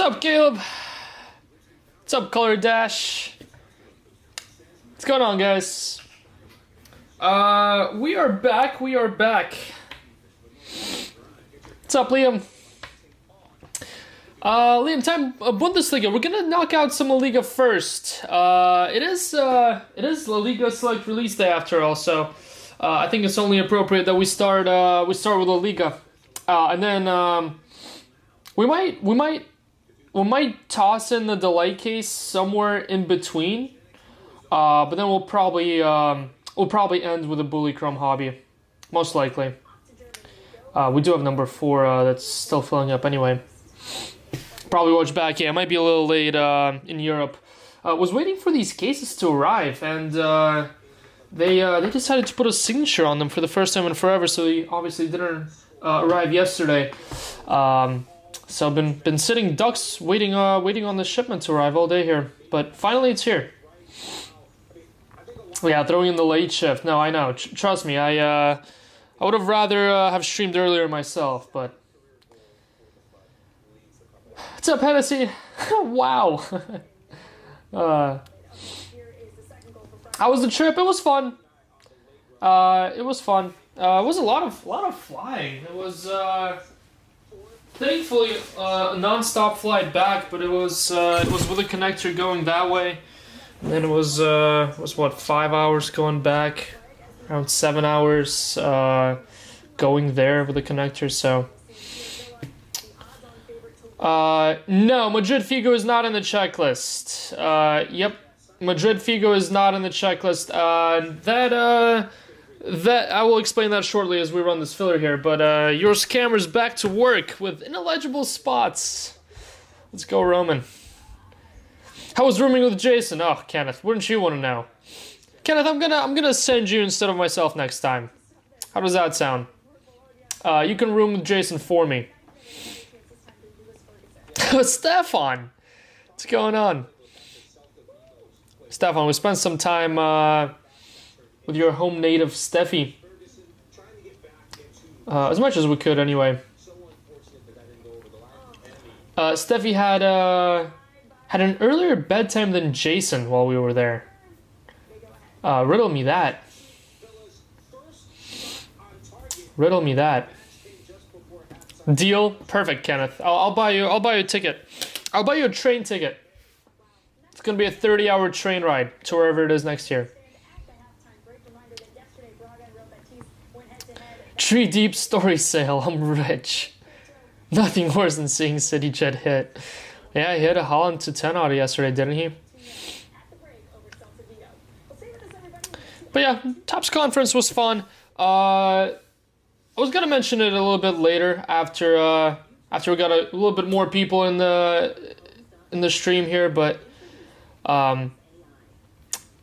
up, Caleb? What's up, Color Dash? What's going on, guys? We are back. What's up, Liam? Liam, time Bundesliga. We're gonna knock out some La Liga first. It is La Liga Select release day after all, so I think it's only appropriate that we start with La Liga, and then we might toss in the Delight case somewhere in between, but then we'll probably end with a Buli Chrome hobby, most likely. We do have number 4 that's still filling up anyway. Probably watch back. Yeah, it might be a little late in Europe. Was waiting for these cases to arrive, and they decided to put a signature on them for the first time in forever. So they obviously didn't arrive yesterday. So I've been sitting ducks waiting on the shipment to arrive all day here, but finally it's here. Yeah, throwing in the late shift. No, I know. Trust me, I would have rather have streamed earlier myself, but. What's up, Hennessy? Wow. How was the trip? It was fun. It was a lot of flying. It was thankfully a non-stop flight back, but it was with a connector going that way, and then it was what, 5 hours going back, around 7 hours going there with a connector. So. No, Madrid Figo is not in the checklist. Yep, Madrid Figo is not in the checklist. That I will explain that shortly as we run this filler here. But your scammer's back to work with ineligible spots. Let's go, Roman. How was rooming with Jason? Oh, Kenneth, wouldn't you want to know? Kenneth, I'm gonna send you instead of myself next time. How does that sound? You can room with Jason for me. Stefan, what's going on? Stefan, we spent some time with your home native Steffi. As much as we could, anyway. Steffi had an earlier bedtime than Jason while we were there. Riddle me that. Riddle me that. Deal, perfect, Kenneth. I'll buy you a ticket. I'll buy you a train ticket. It's gonna be a 30-hour train ride to wherever it is next year. Tree deep story sale. I'm rich. Nothing worse than seeing CityJet hit. Yeah, he hit a Holland to 10 auto yesterday, didn't he? But yeah, Topps Conference was fun. I was gonna mention it a little bit later after we got a little bit more people in the stream here, but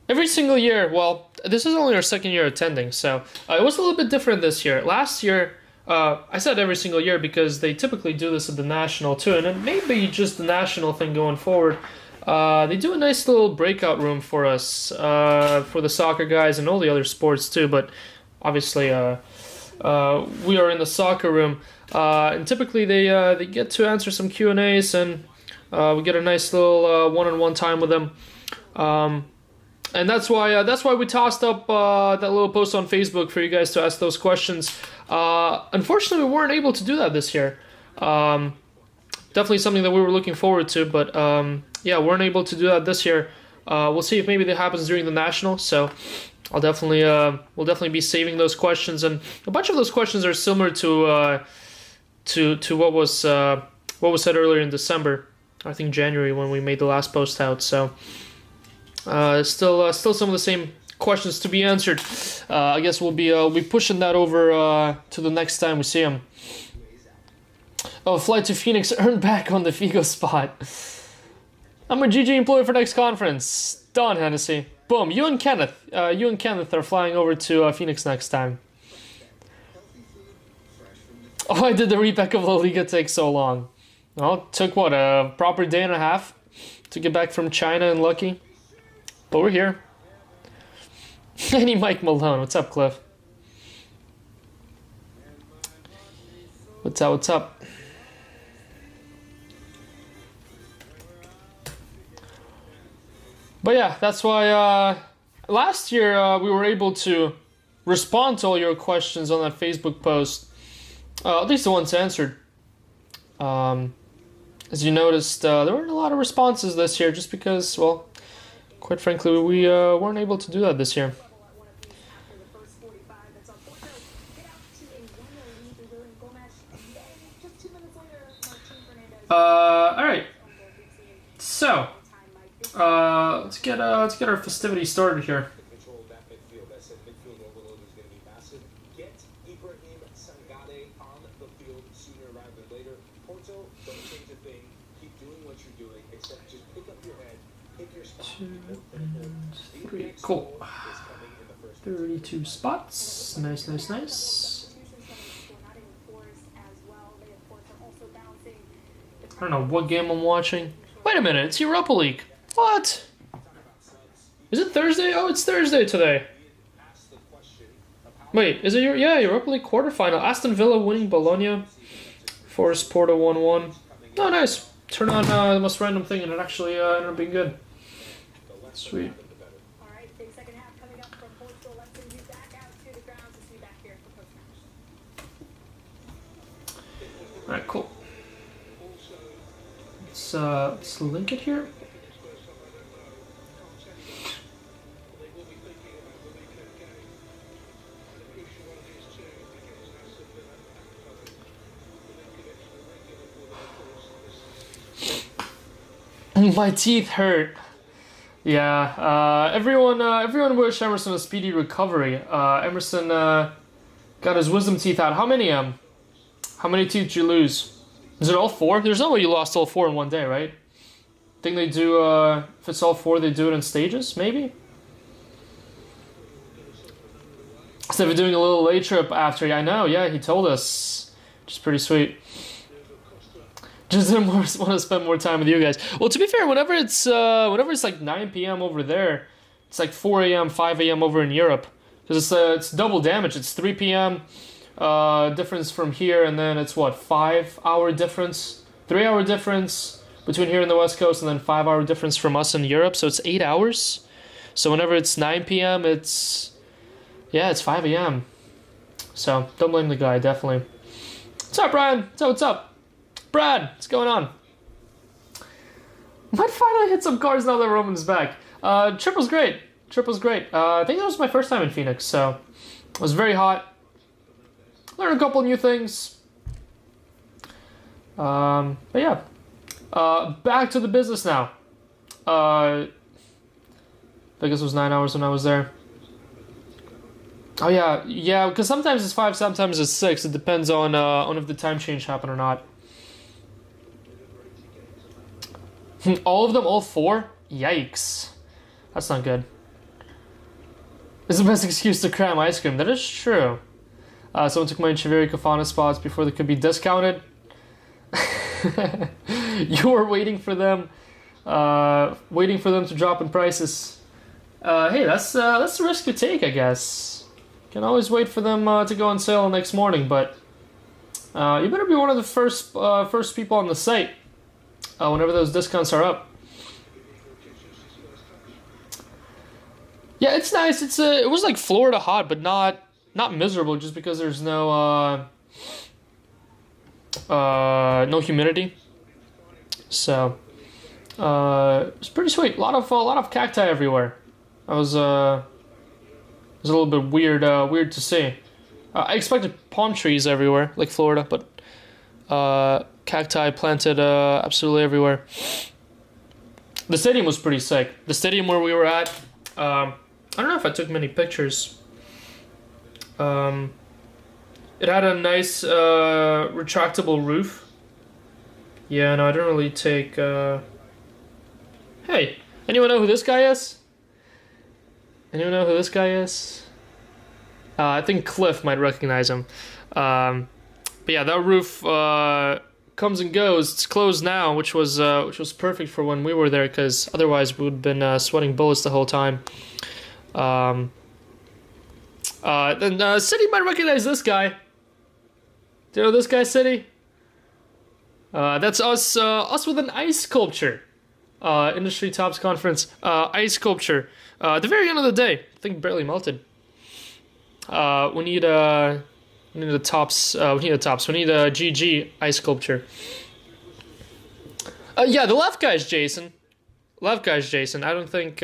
every single year, well, this is only our second year attending, so it was a little bit different this year. Last year, I said every single year because they typically do this at the National too, and it may be just the National thing going forward. They do a nice little breakout room for us, for the soccer guys and all the other sports too, but obviously we are in the soccer room, and typically they get to answer some Q&As, and we get a nice little one-on-one time with them, and that's why we tossed up that little post on Facebook for you guys to ask those questions. Unfortunately, we weren't able to do that this year. Definitely something that we were looking forward to, but yeah, weren't able to do that this year. We'll see if maybe that happens during the National. So. We'll definitely be saving those questions, and a bunch of those questions are similar to what was said earlier in December, I think January, when we made the last post out. So still some of the same questions to be answered. I guess we'll be pushing that over to the next time we see him. Oh, flight to Phoenix earned back on the Figo spot. I'm a GG employee for next conference. Done, Hennessy. Boom, you and Kenneth are flying over to Phoenix next time. Oh, why did the repack of La Liga take so long? Well, it took, what, a proper day and a half to get back from China and Lucky? But we're here. Any Mike Malone. What's up, Cliff? What's up? But yeah, that's why last year we were able to respond to all your questions on that Facebook post, at least the ones answered. As you noticed, there weren't a lot of responses this year just because, well, quite frankly, we weren't able to do that this year. Alright. So, let's get our festivities started here. Three. Cool. 32 spots. Nice, nice, nice. I don't know what game I'm watching. Wait a minute, it's Europa League. What? Is it Thursday? Oh, it's Thursday today. Wait, is it Europa League quarterfinal? Aston Villa winning Bologna. Forest Porto 1-1. Oh, nice. Turn on the most random thing and it actually ended up being good. Sweet. Alright, cool. Let's link it here. My teeth hurt. Yeah, everyone wish Emerson a speedy recovery. Emerson got his wisdom teeth out. How many teeth did you lose? Is it all 4? There's no way you lost all 4 in one day, right? Think they do, if it's all 4, they do it in stages, maybe? Instead of doing a little late trip after, I know, yeah, he told us. Which is pretty sweet. Just didn't want to spend more time with you guys. Well, to be fair, whenever it's like 9 p.m. over there, it's like 4 a.m., 5 a.m. over in Europe. Because it's double damage. It's 3 p.m. Difference from here, and then it's what, 5-hour difference, 3-hour difference between here and the West Coast, and then 5-hour difference from us in Europe. So it's 8 hours. So whenever it's 9 p.m., it's 5 a.m. So don't blame the guy, definitely. What's up, Brian? So what's up? Brad, what's going on? Might finally hit some cars now that Roman's back. Triple's great. I think that was my first time in Phoenix, so it was very hot. Learned a couple new things. But yeah. Back to the business now. I guess it was 9 hours when I was there. Oh yeah, because sometimes it's 5, sometimes it's 6. It depends on if the time change happened or not. All of them? All 4? Yikes. That's not good. It's the best excuse to cram ice cream. That is true. Someone took my Echeverry Cafana spots before they could be discounted. You were waiting for them to drop in prices. Hey, that's the risk you take, I guess. Can always wait for them to go on sale the next morning, but you better be one of the first people on the site whenever those discounts are up. Yeah, it's nice. It was like Florida hot, but not miserable, just because there's no humidity. So it's pretty sweet. A lot of cacti everywhere. It was a little bit weird to see. I expected palm trees everywhere, like Florida, but cacti planted absolutely everywhere. The stadium was pretty sick. The stadium where we were at, I don't know if I took many pictures. It had a nice retractable roof. Yeah, no, I didn't really take... Hey, anyone know who this guy is? I think Cliff might recognize him. But yeah, that roof comes and goes. It's closed now, which was perfect for when we were there, because otherwise we would have been sweating bullets the whole time. Then City might recognize this guy. Do you know this guy, City? That's us with an ice sculpture. Industry Tops Conference. Ice sculpture. At the very end of the day, I think barely melted. We need the tops. We need the tops. We need a GG ice sculpture. Yeah, the left guy's Jason. Left guy's Jason. I don't think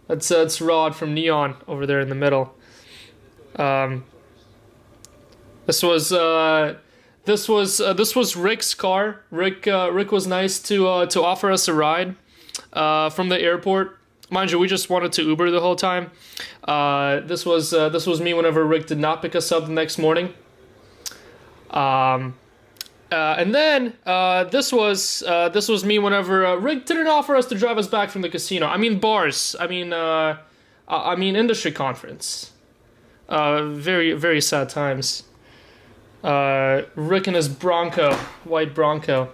that's Rod from Neon over there in the middle. This was Rick's car. Rick was nice to offer us a ride from the airport. Mind you, we just wanted to Uber the whole time. This was me whenever Rick did not pick us up the next morning. And then this was me whenever Rick didn't offer us to drive us back from the casino. I mean bars. I mean industry conference. Very very sad times. Rick and his Bronco, white Bronco.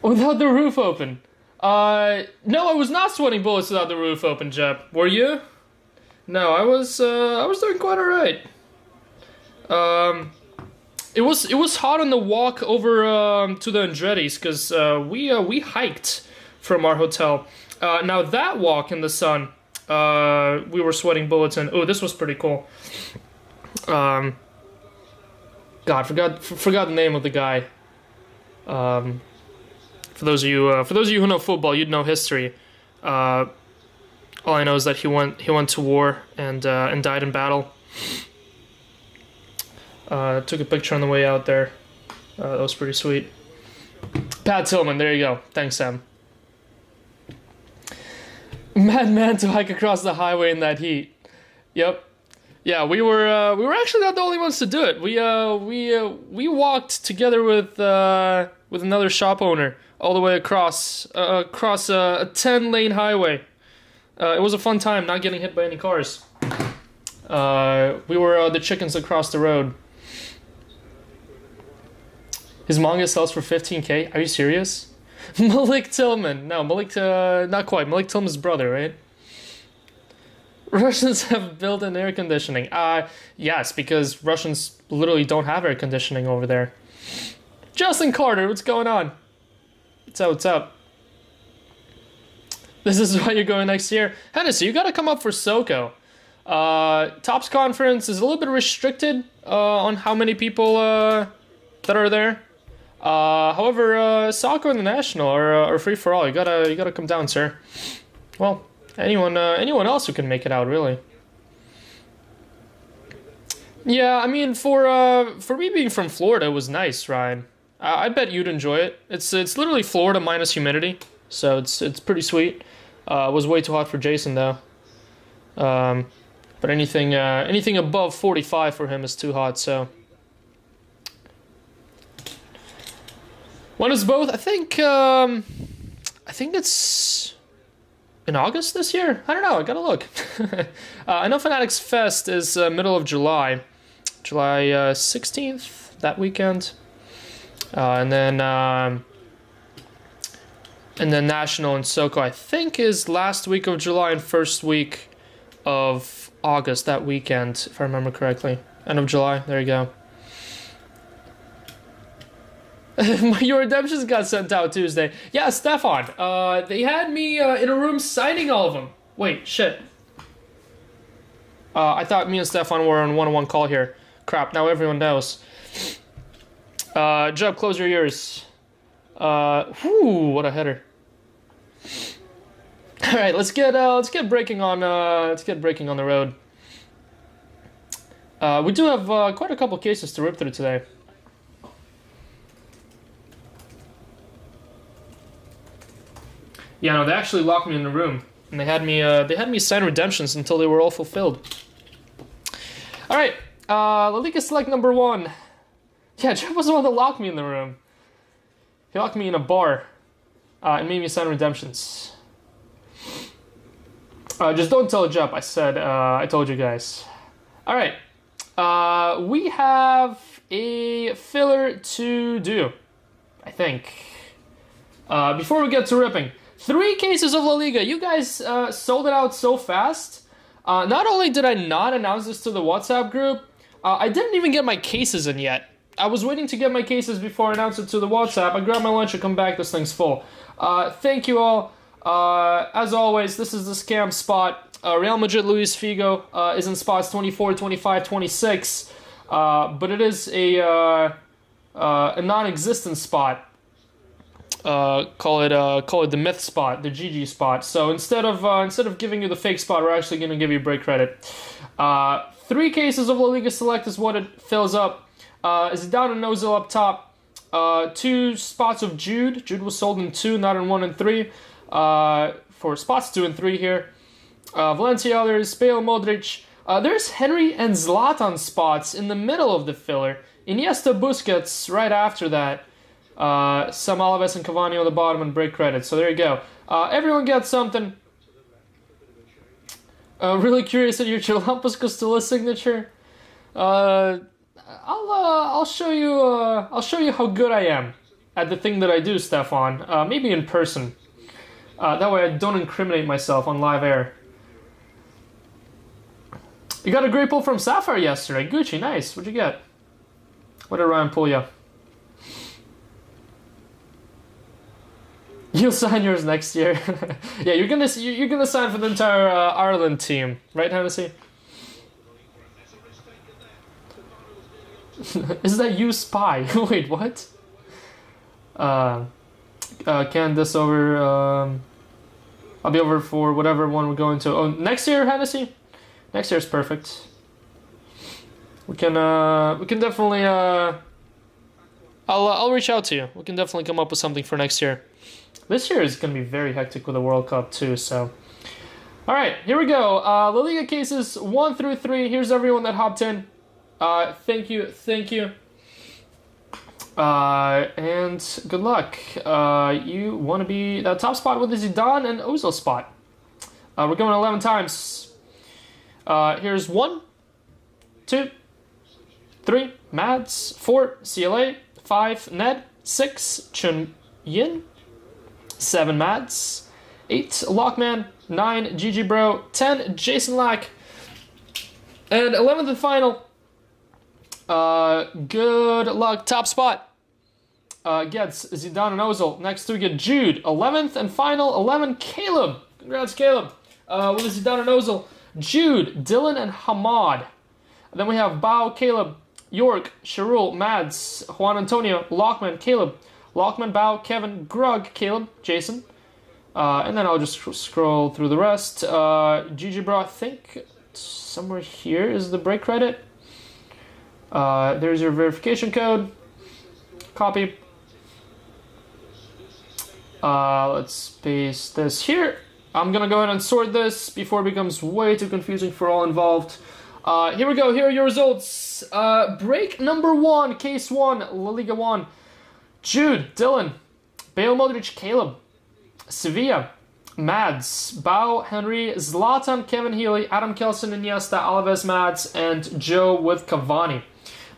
Without the roof open. No, I was not sweating bullets without the roof open, Jep. Were you? No, I was doing quite alright. It was hot on the walk over to the Andretti's because we hiked from our hotel. Now that walk in the sun, we were sweating bullets, and oh, this was pretty cool. God, forgot the name of the guy. For those of you who know football, you'd know history. All I know is that he went to war and died in battle. Took a picture on the way out there. That was pretty sweet. Pat Tillman, there you go. Thanks, Sam. Madman to hike across the highway in that heat. Yep. Yeah, we were actually not the only ones to do it. We walked together with another shop owner all the way across a 10-lane highway. It was a fun time, not getting hit by any cars. We were the chickens across the road. His manga sells for 15K. Are you serious? Malik Tillman. No, Malik, not quite. Malik Tillman's brother, right? Russians have built-in air conditioning. Yes, because Russians literally don't have air conditioning over there. Justin Carter, what's going on? What's up? This is why you're going next year. Hennessy, you gotta come up for SoCo. Tops Conference is a little bit restricted on how many people that are there. However, SoCo and the National are free for all. You gotta come down, sir. Well, anyone else who can make it out, really. Yeah, I mean, for me being from Florida, it was nice, Ryan. I bet you'd enjoy it. It's literally Florida minus humidity, so it's pretty sweet. It was way too hot for Jason though. But anything above 45 for him is too hot. So when is both? I think it's in August this year. I don't know. I gotta look. I know Fanatics Fest is middle of July, July 16th that weekend, and then National and SoCo I think is last week of July and first week of August that weekend, if I remember correctly. End of July. There you go. Your redemptions got sent out Tuesday. Yeah, Stefan. They had me in a room signing all of them. Wait, shit. I thought me and Stefan were on one-on-one call here. Crap, now everyone knows. Jeb, close your ears. Whew, what a header. All right, let's get breaking on the road. We do have quite a couple cases to rip through today. Yeah, no, they actually locked me in the room, and they had me sign redemptions until they were all fulfilled. All right, La Liga Select number 1. Yeah, Jeff was the one that locked me in the room. He locked me in a bar, and made me sign redemptions. Just don't tell Jeff I said I told you guys. All right, we have a filler to do, I think. Before we get to ripping. 3 cases of La Liga. You guys sold it out so fast. Not only did I not announce this to the WhatsApp group, I didn't even get my cases in yet. I was waiting to get my cases before I announced it to the WhatsApp. I grabbed my lunch and come back. This thing's full. Thank you all. As always, this is the scam spot. Real Madrid Luis Figo is in spots 24, 25, 26. But it is a non-existent spot. Call it the myth spot, the GG spot. So instead of giving you the fake spot, we're actually going to give you break credit. 3 cases of La Liga Select is what it fills up. Is down and Ozil up top. 2 spots of Jude. Jude was sold in 2, not in 1 and 3. For spots 2 and 3 here. Valencia others, Bale, Modric. There's Henry and Zlatan spots in the middle of the filler. Iniesta, Busquets right after that. Some Alaves and Cavani on the bottom and break credit. So there you go. Everyone gets something. Really curious at your Chilampus Costilla signature. I'll show you. I'll show you how good I am at the thing that I do, Stefan. Maybe in person. That way I don't incriminate myself on live air. You got a great pull from Sapphire yesterday. Gucci, nice. What'd you get? What did Ryan pull you? You'll sign yours next year. Yeah, you're gonna sign for the entire Ireland team, right, Hennessy? Is that you, Spy? Wait, what? Can this over? I'll be over for whatever one we're going to. Oh, next year, Hennessy. Next year's perfect. We can definitely. I'll reach out to you. We can definitely come up with something for next year. This year is going to be very hectic with the World Cup too, so... Alright, here we go. La Liga cases 1 through 3. Here's everyone that hopped in. Thank you. And good luck. You want to be that top spot with the Zidane and Ozil spot. We're going 11 times. Here's 1, 2, 3, Mads, 4, CLA, 5, Ned, 6, Chun Yin, 7, Mads, 8, Lockman, 9, GG Bro, 10, Jason Lack, and 11th and final. Good luck. Top spot gets Zidane and Ozil. Next we get Jude. 11th and final, 11, Caleb. Congrats, Caleb. With Zidane and Ozil. Jude, Dylan, and Hamad. And then we have Bao, Caleb, York, Sharul, Mads, Juan Antonio, Lockman, Caleb, Lockman, Bao, Kevin, Grug, Caleb, Jason. And then I'll just scroll through the rest. GG Bro, I think somewhere here is the break credit. There's your verification code. Copy. Let's paste this here. I'm gonna go ahead and sort this before it becomes way too confusing for all involved. Here we go. Here are your results. Break number 1, case 1, La Liga 1. Jude, Dylan, Bale, Modric, Caleb, Sevilla, Mads, Bao, Henry, Zlatan, Kevin Healy, Adam Kelson, Iniesta, Alaves, Mads, and Joe with Cavani.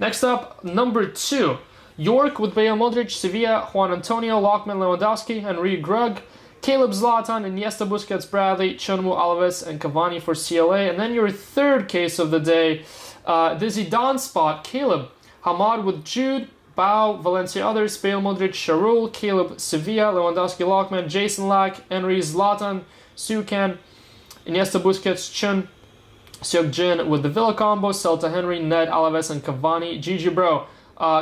Next up, number 2, York with Bale, Modric, Sevilla, Juan Antonio, Lockman, Lewandowski, Henry, Grug, Caleb, Zlatan, Iniesta, Busquets, Bradley, Chunmu, Alaves, and Cavani for CLA. And then your third case of the day, the Zidane spot, Caleb, Hamad with Jude, Bao, Valencia others, Bale, Modric, Sharul, Caleb, Sevilla, Lewandowski, Lockman, Jason Lack, Henry, Zlatan, Sukan, Iniesta, Busquets, Chun, Seok Jin with the Villa combo, Celta, Henry, Ned, Alaves, and Cavani. GG Bro.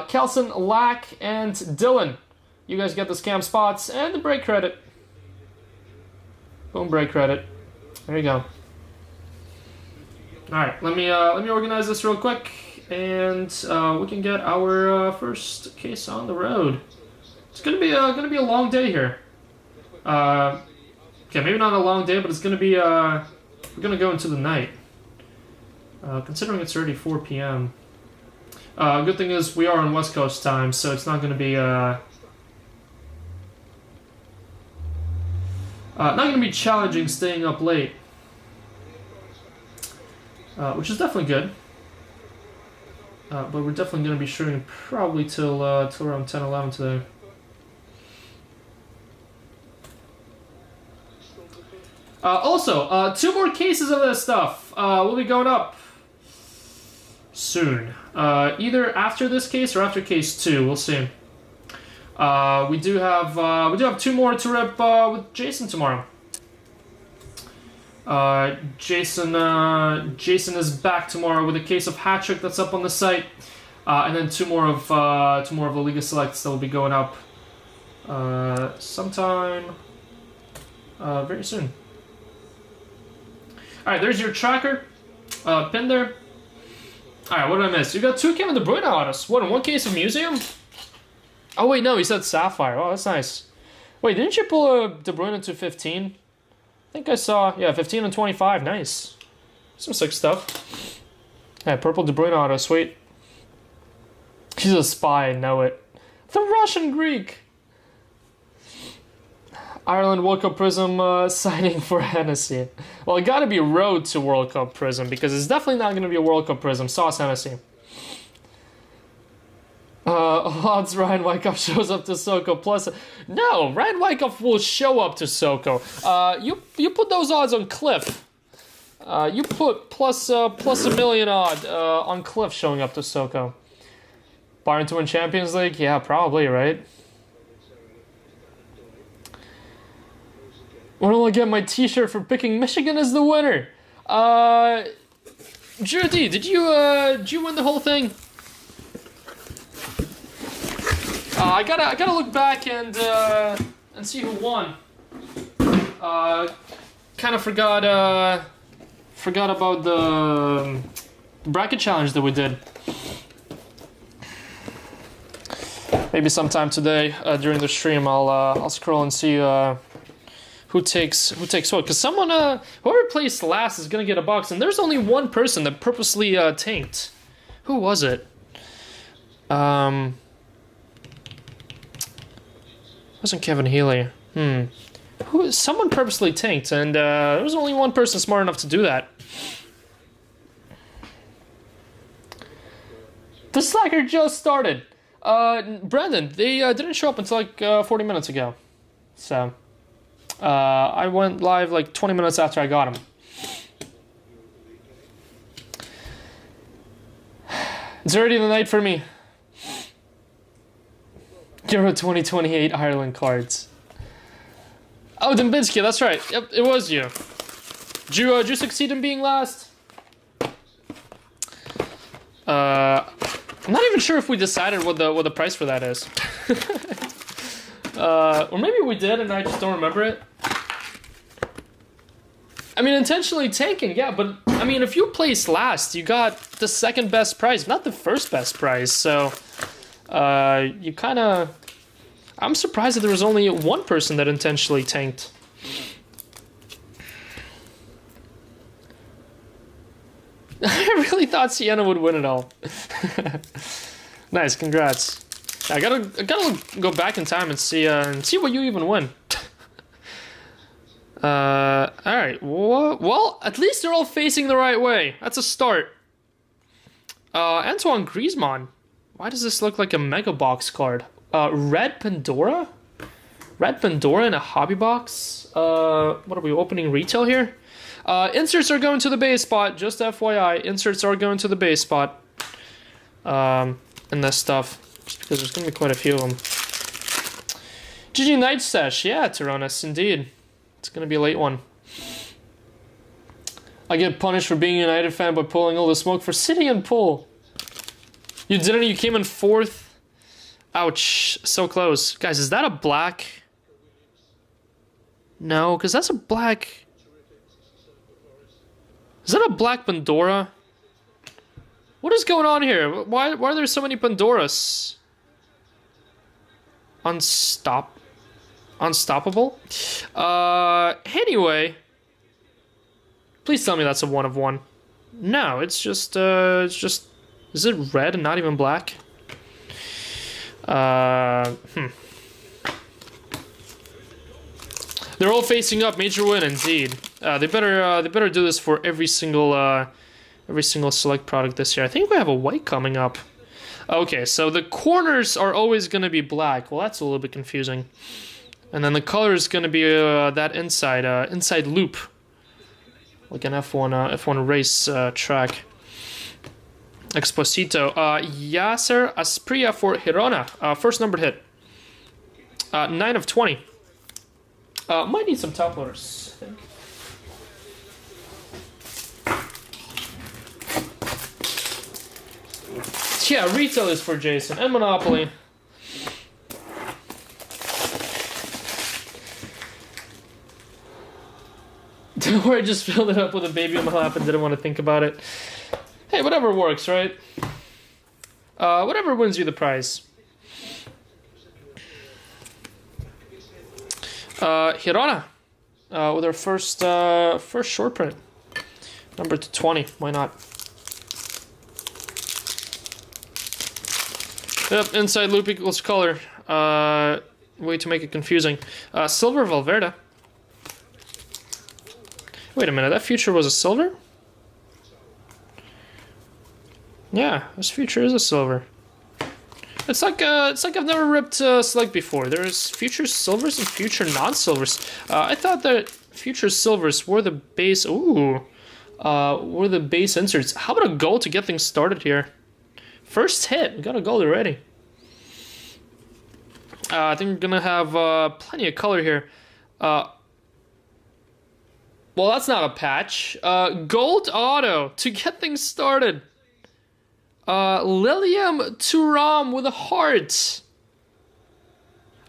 Kelson, Lack, and Dylan. You guys get the scam spots and the break credit. Boom, break credit. There you go. Alright, let me organize this real quick, and we can get our first case on the road. It's gonna be a long day here. Okay, maybe not a long day, but it's gonna be we're gonna go into the night. Considering it's already 4 p.m. Good thing is we are on West Coast time, so it's not gonna be not gonna be challenging staying up late. Which is definitely good. But we're definitely going to be shooting probably till around 10, 11 today. Also, 2 more cases of this stuff will be going up. soon. Either after this case or after case 2. We'll see. We do have 2 more to rip with Jason tomorrow. Jason is back tomorrow with a case of Hat Trick that's up on the site, and then 2 more of the Liga Selects that will be going up sometime very soon. All right, there's your tracker, pin there. All right, what did I miss? You got 2 Kevin De Bruyne autos. What, in 1 case of Museum? Oh wait, no, he said Sapphire. Oh, that's nice. Wait, didn't you pull a De Bruyne to 15? I think I saw, yeah, 15 and 25. Nice. Some sick stuff. Yeah, purple De Bruyne auto, sweet. He's a spy, I know it. The Russian Greek. Ireland World Cup Prism signing for Hennessy. Well, it gotta be road to World Cup Prism, because it's definitely not gonna be a World Cup Prism. Sauce Hennessy. Odds Ryan Wyckoff shows up to Soko plus... No, Ryan Wyckoff will show up to Soko. You put those odds on Cliff. You put plus a million odd on Cliff showing up to Soko. Bayern to win Champions League? Yeah, probably, right? When will I get my t-shirt for picking Michigan as the winner? Drew D, did you win the whole thing? I gotta look back and see who won. Kind of forgot about the bracket challenge that we did. Maybe sometime today during the stream I'll scroll and see who takes what. Because someone whoever placed last is gonna get a box, and there's only one person that purposely tanked. Who was it? Wasn't Kevin Healy? Someone purposely tanked, and there was only one person smart enough to do that. The Slacker just started. Brandon, they didn't show up until like 40 minutes ago. So, I went live like 20 minutes after I got them. It's already the night for me. Euro 2028 Ireland cards. Oh, Dembinski, that's right. Yep, it was you. Did you succeed in being last? I'm not even sure if we decided what the price for that is. Or maybe we did and I just don't remember it. I mean, intentionally tanking, yeah, but I mean, if you placed last, you got the second best price, not the first best price, so you kind of... I'm surprised that there was only one person that intentionally tanked. I really thought Sienna would win it all. Nice, congrats. I gotta go back in time and see what you even win. All right. Well, at least they're all facing the right way. That's a start. Antoine Griezmann. Why does this look like a mega box card? Red Pandora? Red Pandora in a hobby box? What are we opening retail here? Inserts are going to the base spot. Just FYI, inserts are going to the base spot. And this stuff. Just because there's going to be quite a few of them. GG Night Sesh. Yeah, Tyrannis, indeed. It's going to be a late one. I get punished for being a United fan by pulling all the smoke for City and Pull. You didn't? You came in 4th? Ouch. So close. Guys, is that a black? No, because that's a black... Is that a black Pandora? What is going on here? Why are there so many Pandoras? Unstoppable? Anyway. Please tell me that's a 1 of 1. No, it's just... Is it red and not even black? They're all facing up. Major win, indeed. They better do this for every single select product this year. I think we have a white coming up. Okay, so the corners are always going to be black. Well, that's a little bit confusing. And then the color is going to be that inside loop, like an F1 race track. Exposito. Yasser Aspria for Hirona. First numbered hit. 9 of 20. Might need some top loaders, I think. Yeah, retail is for Jason, and Monopoly. Don't worry, I just filled it up with a baby on my lap and didn't want to think about it. Hey, whatever works, right? Whatever wins you the prize. Hirona, with our first short print. Number to 20, why not? Yep, inside loop equals color. Way to make it confusing. Silver Valverde. Wait a minute, that future was a silver? Yeah, this future is a silver. It's like I've never ripped Select before. There's future silvers and future non-silvers. I thought that future silvers were the base. Ooh, were the base inserts. How about a gold to get things started here? First hit, we got a gold already. I think we're gonna have plenty of color here. Well, that's not a patch. Gold auto to get things started. Lilium Thuram with a heart.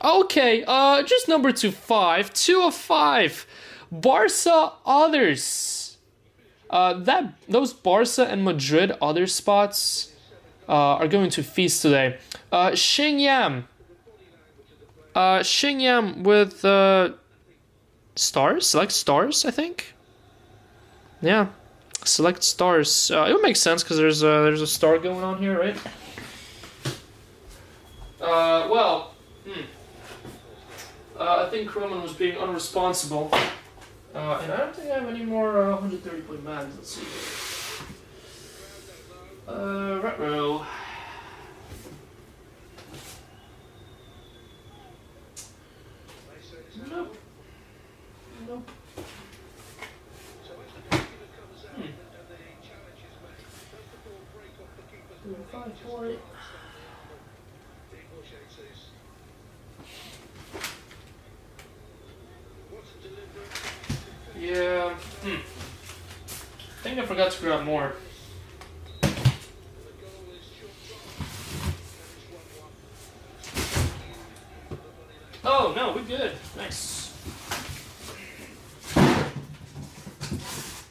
Okay, just number 5. 2 of 5. Barca others. Those Barca and Madrid other spots are going to feast today. Xingyam. Xingyam with stars? Select stars, I think. Yeah. Select stars. It would make sense because there's a star going on here, right? I think Roman was being unresponsible. And I don't think I have any more 130 point mags. Let's see. Retro. Nope. Nope. Yeah. I think I forgot to grab more. Oh no, we're good. Nice.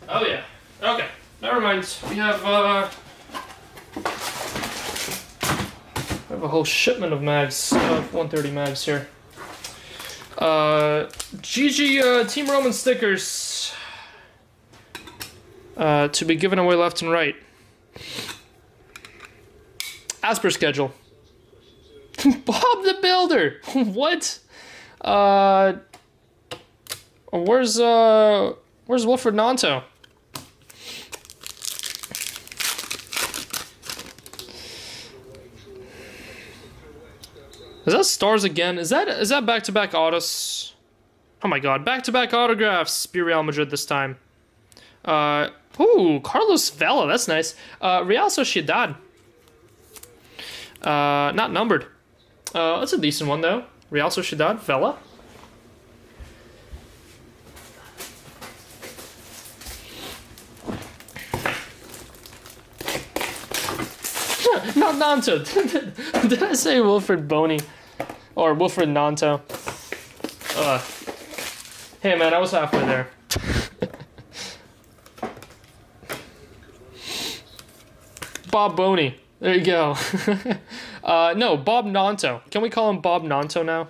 Oh yeah. Okay. Never mind. We have a whole shipment of mags, 130 mags here. GG Team Roman stickers to be given away left and right. As per schedule. Bob the Builder! What? Where's Wilfred Nanto? Is that stars again? Is that back-to-back autos? Oh my god, back-to-back autographs. Be Real Madrid this time. Ooh, Carlos Vela, that's nice. Real Sociedad. Not numbered. That's a decent one though. Real Sociedad, Vela. Not Nanto. Did I say Wilfred Boney? Or Wilfred Nanto? Hey man, I was halfway there. Bob Boney. There you go. No, Bob Nanto. Can we call him Bob Nanto now?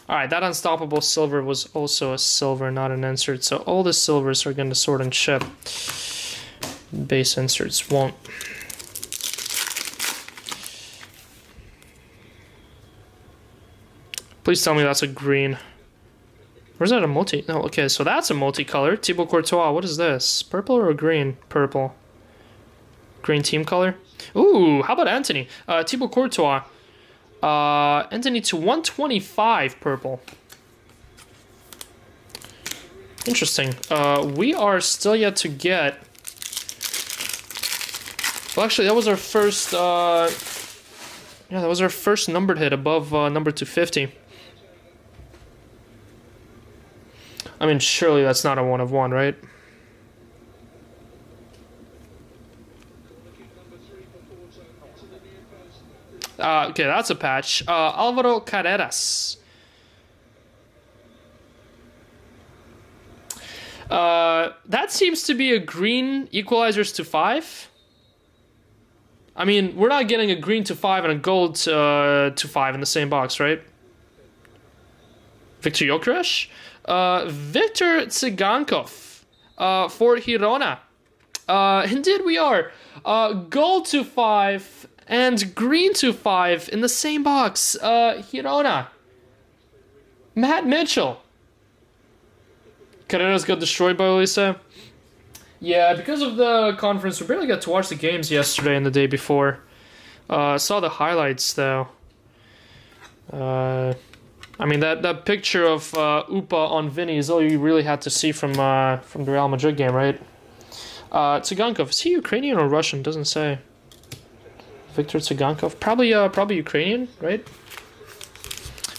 Alright, that Unstoppable Silver was also a silver, not an insert. So all the silvers are going to sort and ship. Base inserts won't. Please tell me that's a green. Or is that a multi? No, okay, so that's a multicolor. Thibaut Courtois, what is this? Purple or green? Purple. Green team color? Ooh, how about Anthony? Thibaut Courtois. Anthony to 125 purple. Interesting. We are still yet to get Well, actually, that was our first. Yeah, that was our first numbered hit above number 250. I mean, surely that's not a 1 of 1, right? Okay, that's a patch. Alvaro Carreras. That seems to be a green equalizers to 5. I mean, we're not getting a green to 5 and a gold to 5 in the same box, right? Victor Gyökeres? Victor Tsigankov for Girona. Indeed we are. Gold to 5 and green to 5 in the same box. Girona. Matt Mitchell. Carreras got destroyed by Elisa. Yeah, because of the conference, we barely got to watch the games yesterday and the day before. Saw the highlights though. I mean that picture of Upa on Vinny is all you really had to see from the Real Madrid game, right? Tsigankov, is he Ukrainian or Russian? Doesn't say. Victor Tsigankov, probably Ukrainian, right?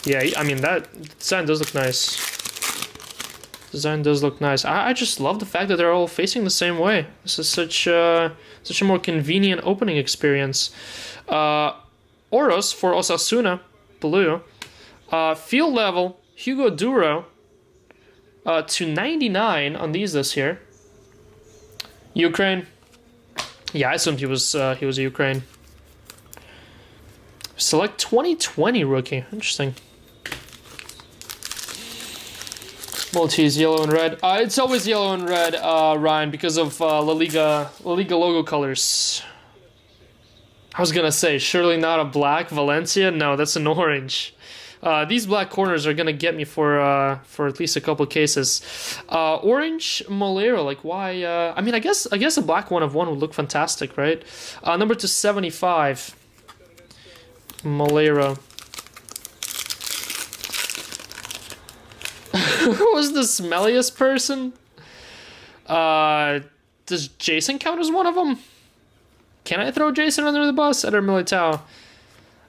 Yeah, I mean that design does look nice. Design does look nice. I just love the fact that they're all facing the same way. This is such a more convenient opening experience. Oros for Osasuna, blue. Field level, Hugo Duro to 99 on these this year. Ukraine. Yeah, I assumed he was Ukraine. Select 2020 rookie. Interesting. Maltese, yellow and red. It's always yellow and red, Ryan, because of La Liga logo colors. I was gonna say, surely not a black Valencia? No, that's an orange. These black corners are gonna get me for at least a couple cases. Orange Molero, like why? I mean, I guess a black 1 of 1 would look fantastic, right? Number 275, Molero. Who was the smelliest person? Does Jason count as one of them? Can I throw Jason under the bus? Eder Militao.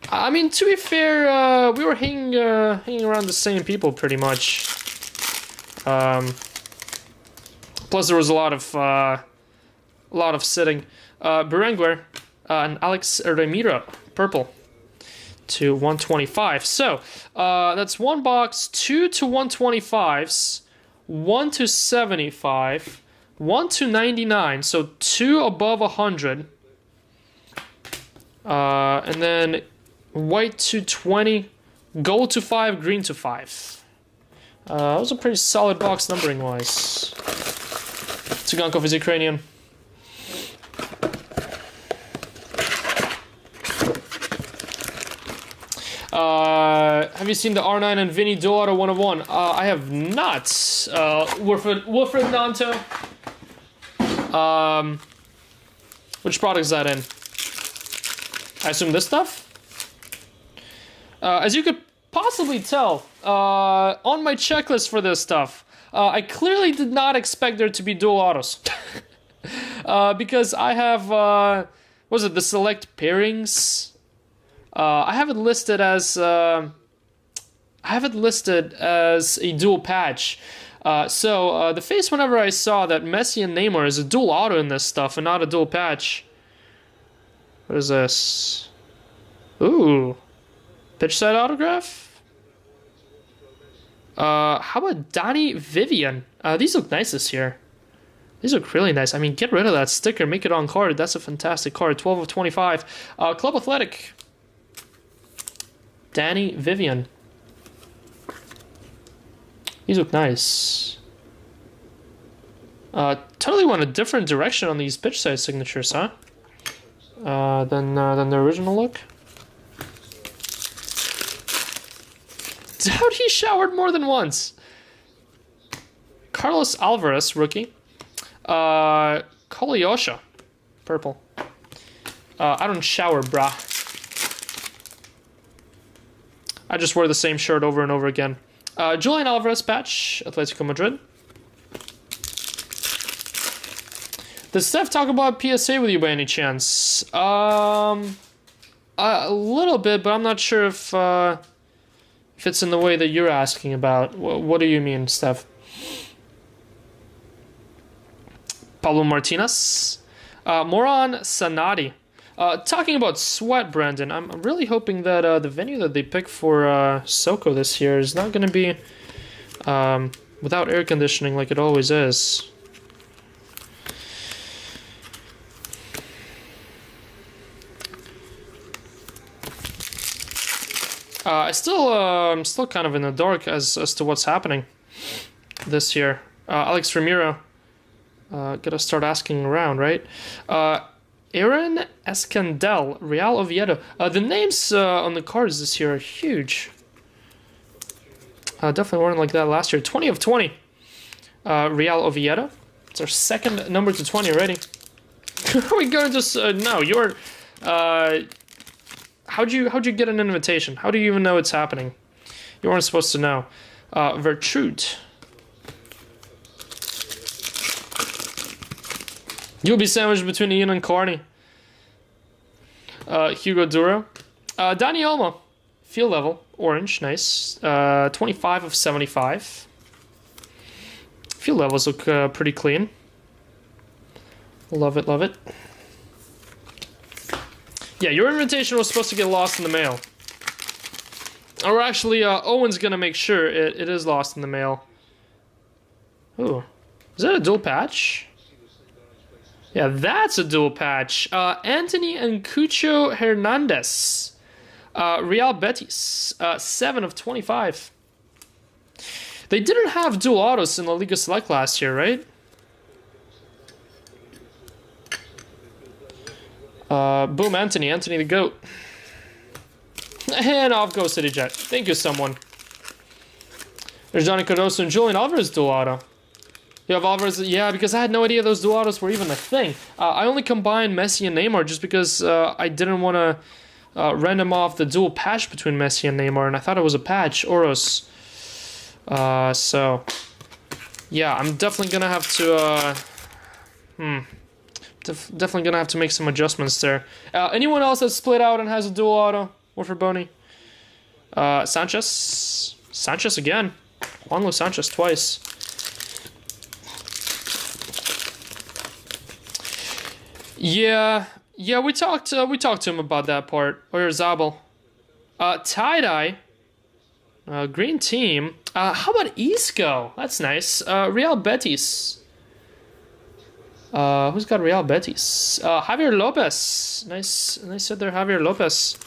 I mean, to be fair, we were hanging around the same people pretty much. Plus, there was a lot of sitting. Berenguer and Alex Remiro, purple, to 125. So that's one box, 2 to 125s, 1 to 75, 1 to 99. So 2 above 100. And then white to 20, gold to 5, green to 5. That was a pretty solid box numbering wise. Tsigankov is Ukrainian. Have you seen the R9 and Vinny dual auto 1 of 1? I have not. Wilfred Nanto. Which product is that in? I assume this stuff? As you could possibly tell, on my checklist for this stuff, I clearly did not expect there to be dual autos. Because I have, what was it, the select pairings? I have it listed as a dual patch. So the face whenever I saw that Messi and Neymar is a dual auto in this stuff and not a dual patch. What is this? Ooh. Pitch side autograph? How about Donny Vivian? These look nice this year. These look really nice. I mean, get rid of that sticker. Make it on card. That's a fantastic card. 12 of 25. Club Athletic. Danny Vivian. These look nice. Totally went a different direction on these pitch size signatures, huh? Than the original look. Doubt he showered more than once. Carlos Alvarez, rookie. Kolyosha, purple. I don't shower, brah. I just wear the same shirt over and over again. Julian Alvarez patch, Atletico Madrid. Does Steph talk about PSA with you by any chance? A little bit, but I'm not sure if it's in the way that you're asking about. What do you mean, Steph? Pablo Martinez. Moran Sanadi. Talking about sweat, Brandon, I'm really hoping that the venue that they pick for Soko this year is not going to be without air conditioning like it always is. I'm still kind of in the dark as to what's happening this year. Alex Ramiro, gotta start asking around, right? Aaron Escandel, Real Oviedo. The names on the cards this year are huge. Definitely weren't like that last year. 20 of 20. Real Oviedo. It's our second number to 20 already. Are we going to no? You're. How'd you get an invitation? How do you even know it's happening? You weren't supposed to know. Vertrude. You'll be sandwiched between Ian and Carney. Hugo Duro. Danny Olmo. Field level. Orange. Nice. 25 of 75. Field levels look pretty clean. Love it, love it. Yeah, your invitation was supposed to get lost in the mail. Or actually, Owen's gonna make sure it is lost in the mail. Ooh. Is that a dual patch? Yeah, that's a dual patch. Anthony and Cucho Hernandez. Real Betis. 7 of 25. They didn't have dual autos in the Liga Select last year, right? Boom, Anthony the GOAT. And off goes City Jet. Thank you, someone. There's Johnny Cardoso and Julian Alvarez dual auto. You have Alvarez, yeah, because I had no idea those dual autos were even a thing. I only combined Messi and Neymar just because I didn't want to random off the dual patch between Messi and Neymar, and I thought it was a patch, Oros. So, yeah, I'm definitely gonna have to, definitely gonna have to make some adjustments there. Anyone else that's split out and has a dual auto? Or for Boney? Sanchez. Sanchez again. Juanlo Sanchez twice. Yeah, we talked to him about that part. Oyarzabal. Tie-dye. Green team. How about Isco? That's nice. Real Betis. Who's got Real Betis? Javier Lopez. Nice set there, Javier Lopez.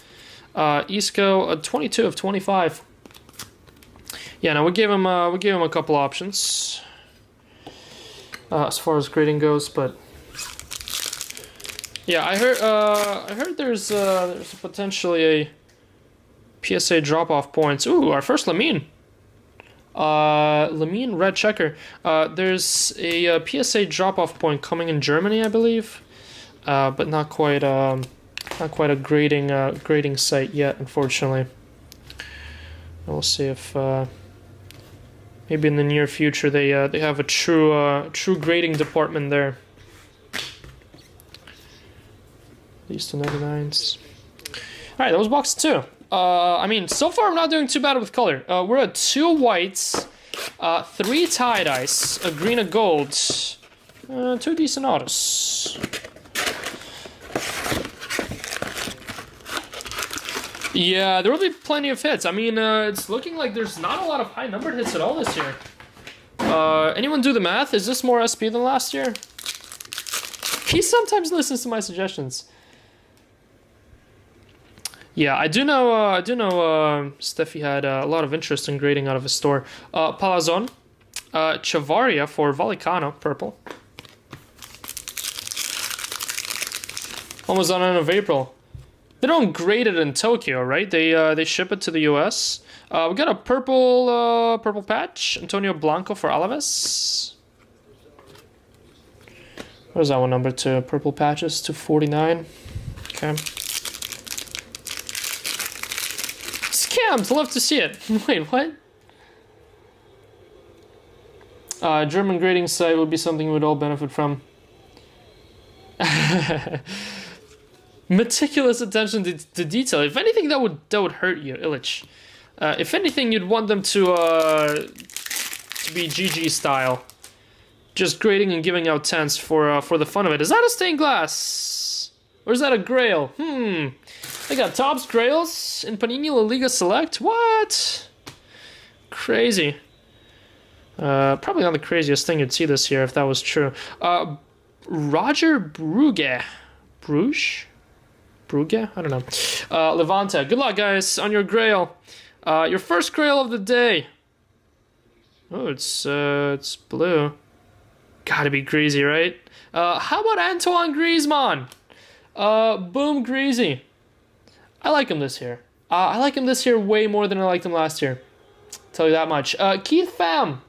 Isco, 22 of 25. Yeah, no, we gave him a couple options as far as grading goes, but yeah, I heard there's potentially a PSA drop-off points. Ooh, our first Lamine. Lamine red checker. There's a PSA drop-off point coming in Germany, I believe, but not quite a grading site yet, unfortunately. We'll see if maybe in the near future they have a true grading department there. These 299s. All right, that was box 2. I mean, so far I'm not doing too bad with color. We're at 2 whites, 3 tie-dyes, a green, a gold, 2 decent autos. Yeah, there will be plenty of hits. I mean, it's looking like there's not a lot of high-numbered hits at all this year. Anyone do the math? Is this more SP than last year? He sometimes listens to my suggestions. Yeah, I do know Steffi had a lot of interest in grading out of his store. Palazon, Chavaria for Vallecano, purple. Almost on end of April. They don't grade it in Tokyo, right? They ship it to the US. We got a purple patch, Antonio Blanco for Alaves. What is that one number to? Purple patches, 249. Okay. Scammed, love to see it. Wait, what? German grading site would be something we would all benefit from. Meticulous attention to detail. If anything, that would hurt you, Illich. If anything, you'd want them to be GG style, just grading and giving out 10s for the fun of it. Is that a stained glass, or is that a Grail? They got Topps Grails in Panini La Liga Select. What? Crazy. Probably not the craziest thing you'd see this year if that was true. Roger Brugge. Bruges? Brugge? I don't know. Levante. Good luck, guys, on your Grail. Your first Grail of the day. Oh, it's blue. Gotta be Greasy, right? How about Antoine Griezmann? Boom, Greasy. I like him this year. I like him this year way more than I liked him last year. Tell you that much. Keith Pham.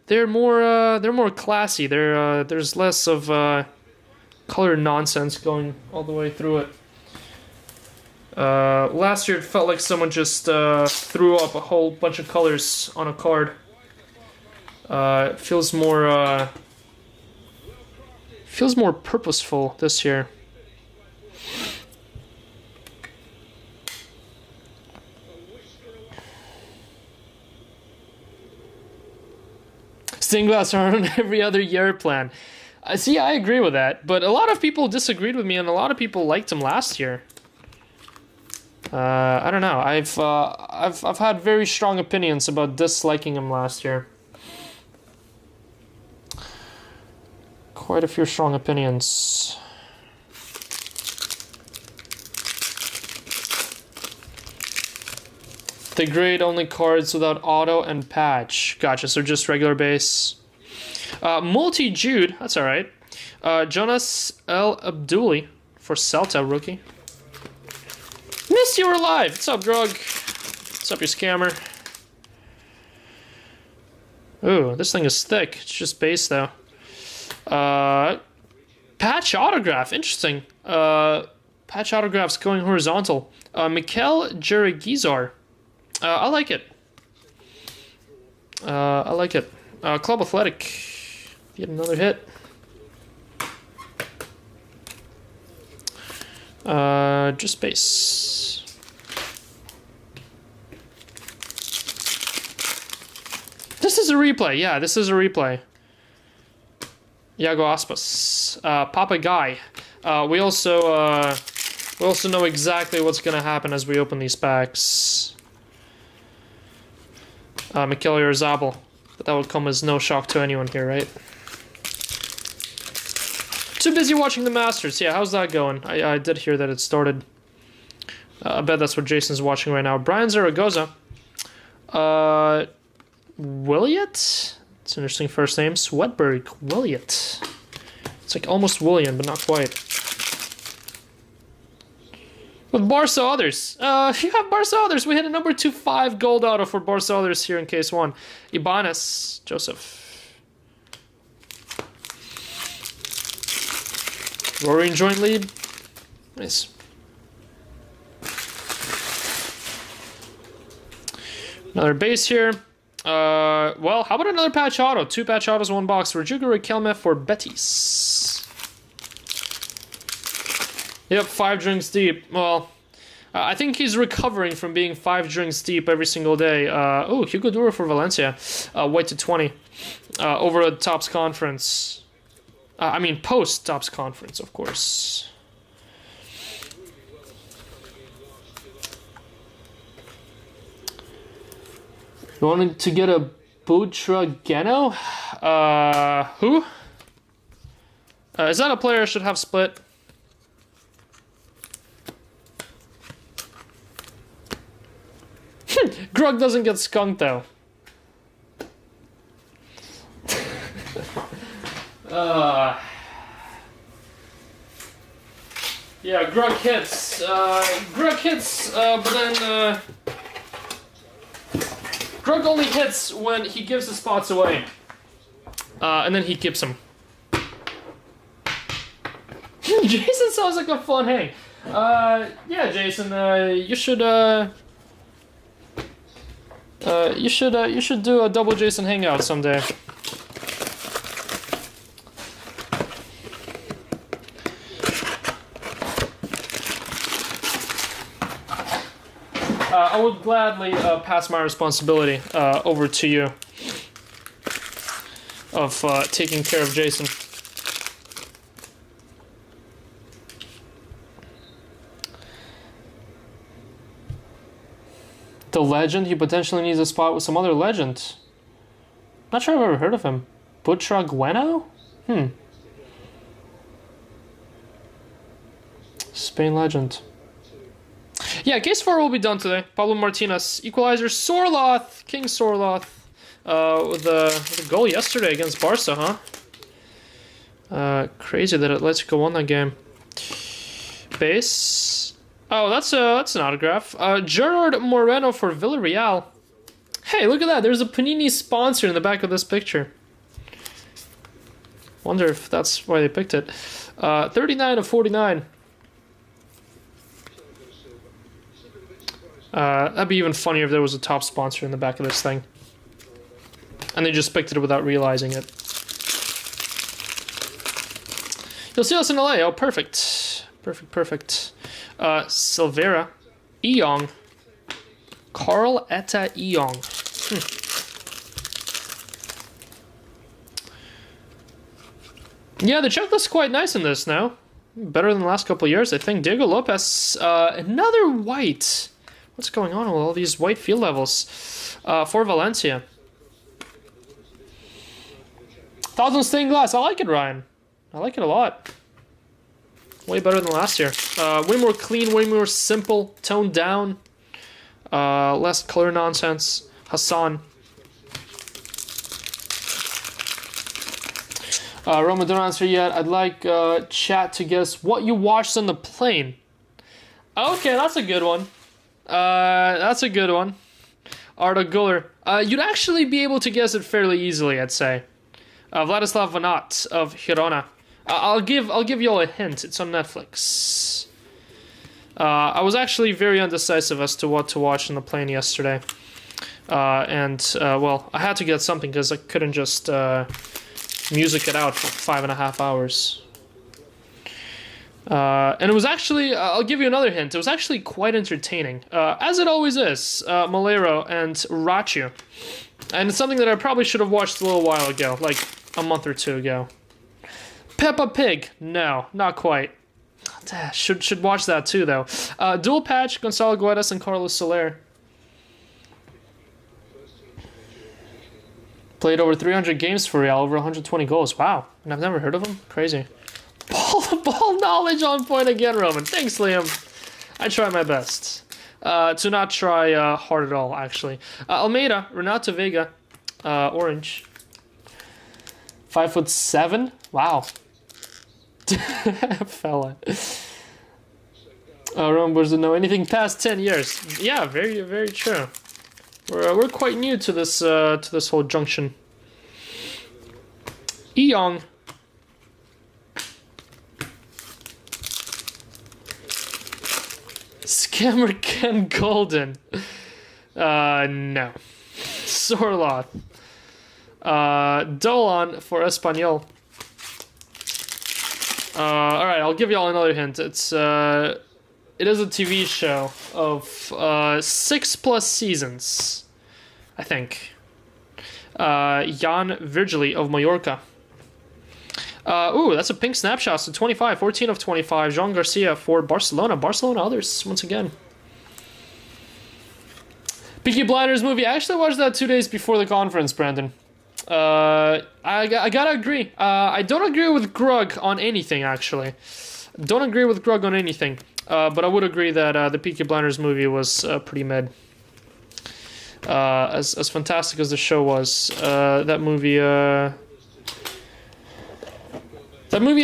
They're more classy. There's less of color nonsense going all the way through it. Last year it felt like someone just threw up a whole bunch of colors on a card. It feels more purposeful this year. Stained glass are on every other year plan. See, I agree with that, but a lot of people disagreed with me, and a lot of people liked him last year. I don't know. I've had very strong opinions about disliking him last year. Quite a few strong opinions. They grade only cards without auto and patch. Gotcha, so just regular base. Multi-Jude, that's alright. Jonas El Abduli for Celta, rookie. Missed you were live. What's up, Drug? What's up, you scammer? Ooh, this thing is thick. It's just base, though. Patch autograph, interesting. Patch autographs going horizontal. Mikel Jerigizar. I like it. I like it. Club Athletic. Get another hit. Just base. This is a replay. Yeah, this is a replay. Iago Aspas. Papa Guy. We also know exactly what's gonna happen as we open these packs. Mikel Oyarzabal. But that would come as no shock to anyone here, right? Too busy watching the Masters. Yeah, how's that going? I did hear that it started. I bet that's what Jason's watching right now. Brian Zaragoza. Williot? It's an interesting first name. Swedberg. Williot. It's like almost William, but not quite. With Barca Others. You have Barca Others. We hit a number 2-5 gold auto for Barca Others here in case one. Ibanez. Joseph. Rory in joint lead. Nice. Another base here. Well, how about another patch auto? 2 patch autos, 1 box. Rodrigo Riquelme for Betis. Yep, 5 drinks deep. Well, I think he's recovering from being 5 drinks deep every single day. Oh, Hugo Duro for Valencia. White to 20. Over at Topps Conference. I mean, post Topps Conference, of course. You wanted to get a Butrageno? Who? Is that a player I should have split? Grug doesn't get skunked, though. Yeah, Grug hits. But then Grug only hits when he gives the spots away. And then he keeps them. Jason sounds like a fun hang. Yeah, Jason, you should do a double Jason hangout someday. I would gladly pass my responsibility over to you of taking care of Jason. The legend, he potentially needs a spot with some other legend. Not sure I've ever heard of him. Butragueno? Spain legend. Yeah, case 4 will be done today. Pablo Martinez, equalizer, Sorloth, King Sorloth, with a goal yesterday against Barca, huh? Crazy that it lets you go on that game. Base. Oh, that's an autograph. Gerard Moreno for Villarreal. Hey, look at that. There's a Panini sponsor in the back of this picture. Wonder if that's why they picked it. 39 of 49. That'd be even funnier if there was a top sponsor in the back of this thing. And they just picked it without realizing it. You'll see us in LA. Oh, perfect. Perfect. Silvera. Eong. Carl Etta Eong. Yeah, the checklist's quite nice in this now. Better than the last couple of years, I think. Diego Lopez. Another white. What's going on with all these white field levels? For Valencia. Thoughts on stained glass? I like it, Ryan. I like it a lot. Way better than last year. Way more clean, way more simple, toned down. Less color nonsense. Hassan. Roman, don't answer yet. I'd like chat to guess what you watched on the plane. Okay, that's a good one. Arda Guller. You'd actually be able to guess it fairly easily, I'd say. Vladislav Vanat of Girona. I'll give you all a hint. It's on Netflix. I was actually very undecisive as to what to watch on the plane yesterday. Well, I had to get something because I couldn't just music it out for 5.5 hours. And it was actually, I'll give you another hint, it was actually quite entertaining. As it always is, Malero and Rachu. And it's something that I probably should have watched a little while ago, like a month or two ago. Peppa Pig, no, not quite. Should watch that too, though. Dual Patch, Gonzalo Guedes and Carlos Soler. Played over 300 games for Real, over 120 goals. Wow, and I've never heard of him. Crazy. Ball knowledge on point again, Roman. Thanks, Liam. I try my best. To not try hard at all, actually. Almeida, Renato Vega, orange. 5'7". Wow. Fella. Roman doesn't know anything past 10 years. Yeah, very, very true. We're quite new to this whole junction. Eong. Scammer Ken Golden. No. Sorloth. Dolan for Espanyol. Alright, I'll give y'all another hint. It is a TV show of 6+ seasons, I think. Jan Virgili of Mallorca. Ooh, that's a pink snapshot. So 25, 14 of 25. Jean Garcia for Barcelona. Barcelona others, once again. Peaky Blinders movie. I actually watched that 2 days before the conference, Brandon. I gotta agree. I don't agree with Grug on anything, actually. Don't agree with Grug on anything. But I would agree that the Peaky Blinders movie was pretty mid. As fantastic as the show was, that movie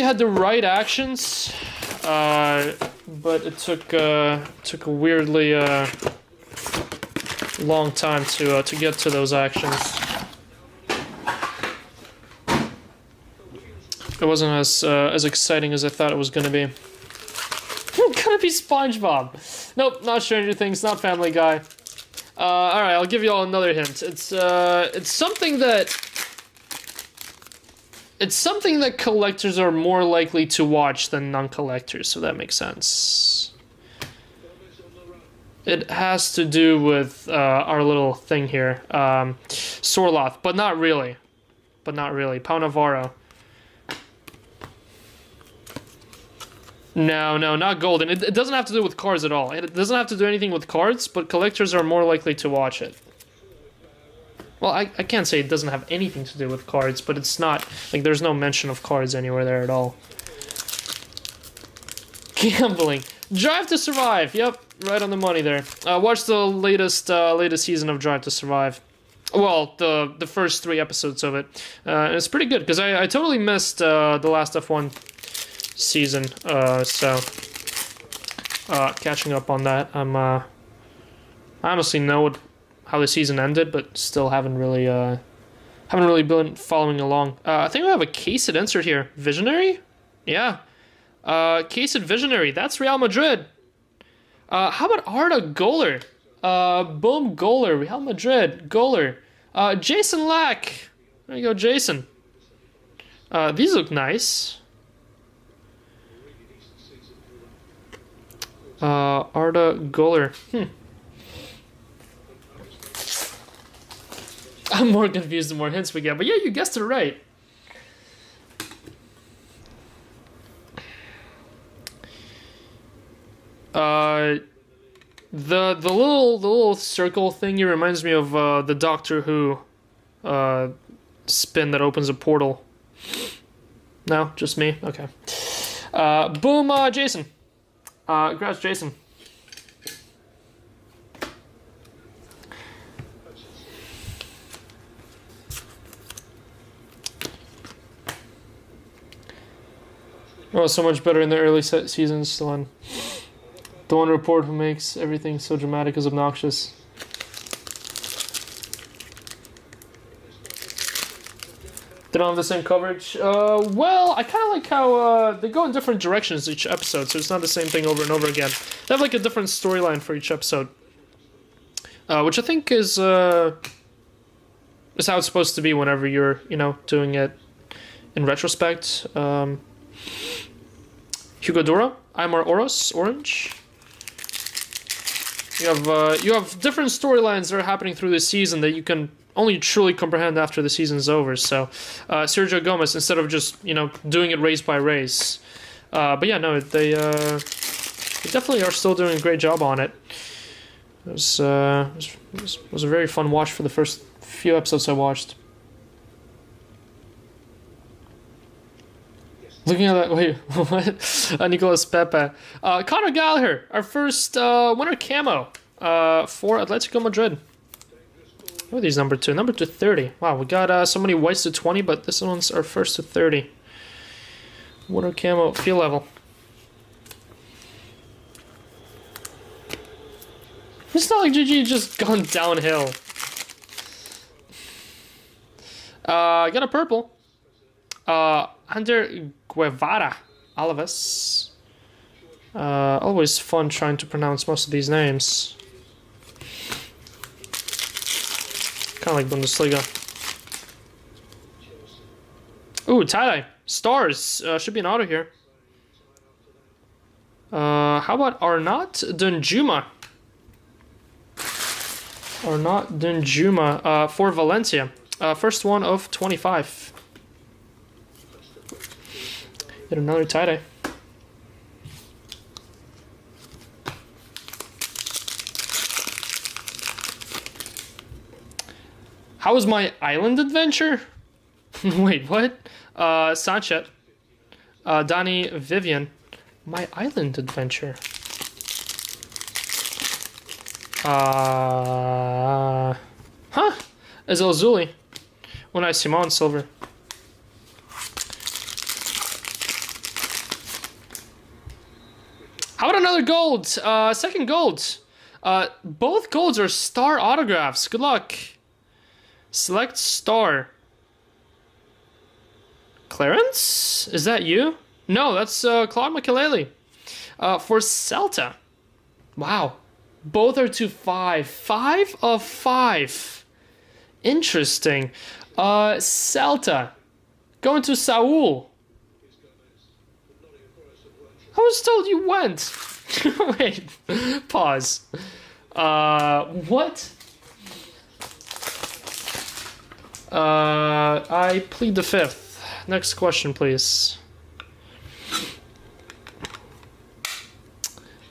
had the right actions, but it took a weirdly long time to get to those actions. It wasn't as exciting as I thought it was gonna be. Gonna be SpongeBob. Nope, not Stranger Things, not Family Guy. Alright, I'll give you all another hint. It's something that collectors are more likely to watch than non-collectors, so that makes sense. It has to do with our little thing here. Sorloth, but not really. But not really. Pau Navarro. No, not golden. It doesn't have to do with cards at all. It doesn't have to do anything with cards, but collectors are more likely to watch it. Well, I can't say it doesn't have anything to do with cards, but it's not... Like, there's no mention of cards anywhere there at all. Gambling. Drive to Survive. Yep, right on the money there. Watch the latest season of Drive to Survive. Well, the first 3 episodes of it. It's pretty good, because I totally missed the last F1 season, so catching up on that. I honestly know how the season ended, but still haven't really been following along. I think we have a case at insert here. Visionary? Yeah. Case at Visionary. That's Real Madrid. How about Arda Goller? Boom, Goller. Real Madrid. Goller. Jason Lack. There you go, Jason. These look nice. Arda Goller. I'm more confused the more hints we get, but yeah, you guessed it right. The little circle thingy reminds me of the Doctor Who spin that opens a portal. No, just me? Okay. Boom, Jason. Congrats, Jason. Oh, so much better in the early seasons, the one report who makes everything so dramatic is obnoxious. They don't have the same coverage. Well, I kind of like how they go in different directions each episode, so it's not the same thing over and over again. They have like a different storyline for each episode, which I think is how it's supposed to be whenever you're, doing it in retrospect. Hugo Dura, Aymar Oros, Orange. You have different storylines that are happening through the season that you can only truly comprehend after the season's over. So, Sergio Gomez, instead of just doing it race by race, but yeah, no, they definitely are still doing a great job on it. It was a very fun watch for the first few episodes I watched. Looking at that, wait, what? Nicolas Pepe. Conor Gallagher, our first winner camo for Atletico Madrid. Who are these number 2? Number 230. Wow, we got so many whites to 20, but this one's our first to 30. Winner camo, feel level. It's not like GG just gone downhill. I got a purple. Ander Guevara Alves. Always fun trying to pronounce most of these names. Kind of like Bundesliga. Ooh, tie-dye. Stars. Should be an auto here. How about Arnaut Danjuma? Arnaut Danjuma for Valencia. First one of 25. Get another tie-dye. How was my island adventure? Wait, what? Sanchez. Donny Vivian. My island adventure. Huh? Ezel Zuli. Unai Simon silver. How about another gold? Second gold. Both golds are star autographs. Good luck. Select star. Clarence? Is that you? No, that's Claude Makelele. For Celta. Wow. Both are to 5. 5 of 5. Interesting. Celta. Going to Saul. I was told you went. Wait. Pause. What? I plead the fifth. Next question, please.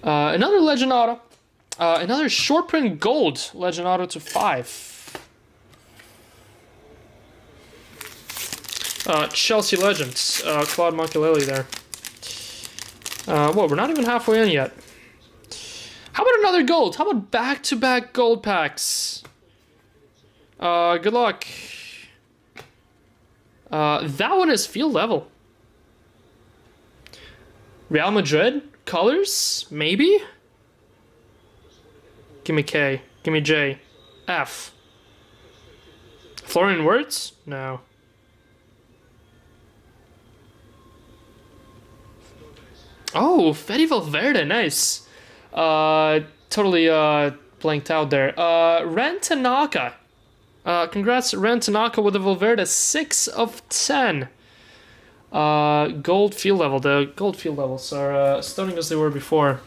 Another Legend Auto. Another short print gold Legend Auto to 5. Chelsea Legends. Claude Makelele there. Whoa, we're not even halfway in yet. How about another gold? How about back-to-back gold packs? Good luck. That one is field level. Real Madrid? Colors? Maybe? Give me K. Give me J. F. Florian Wirtz? No. Oh, Fede Valverde, nice. Totally blanked out there. Ren Tanaka. Congrats, Ren Tanaka with the Valverde, 6 of 10. Gold field level. The gold field levels are stunning as they were before.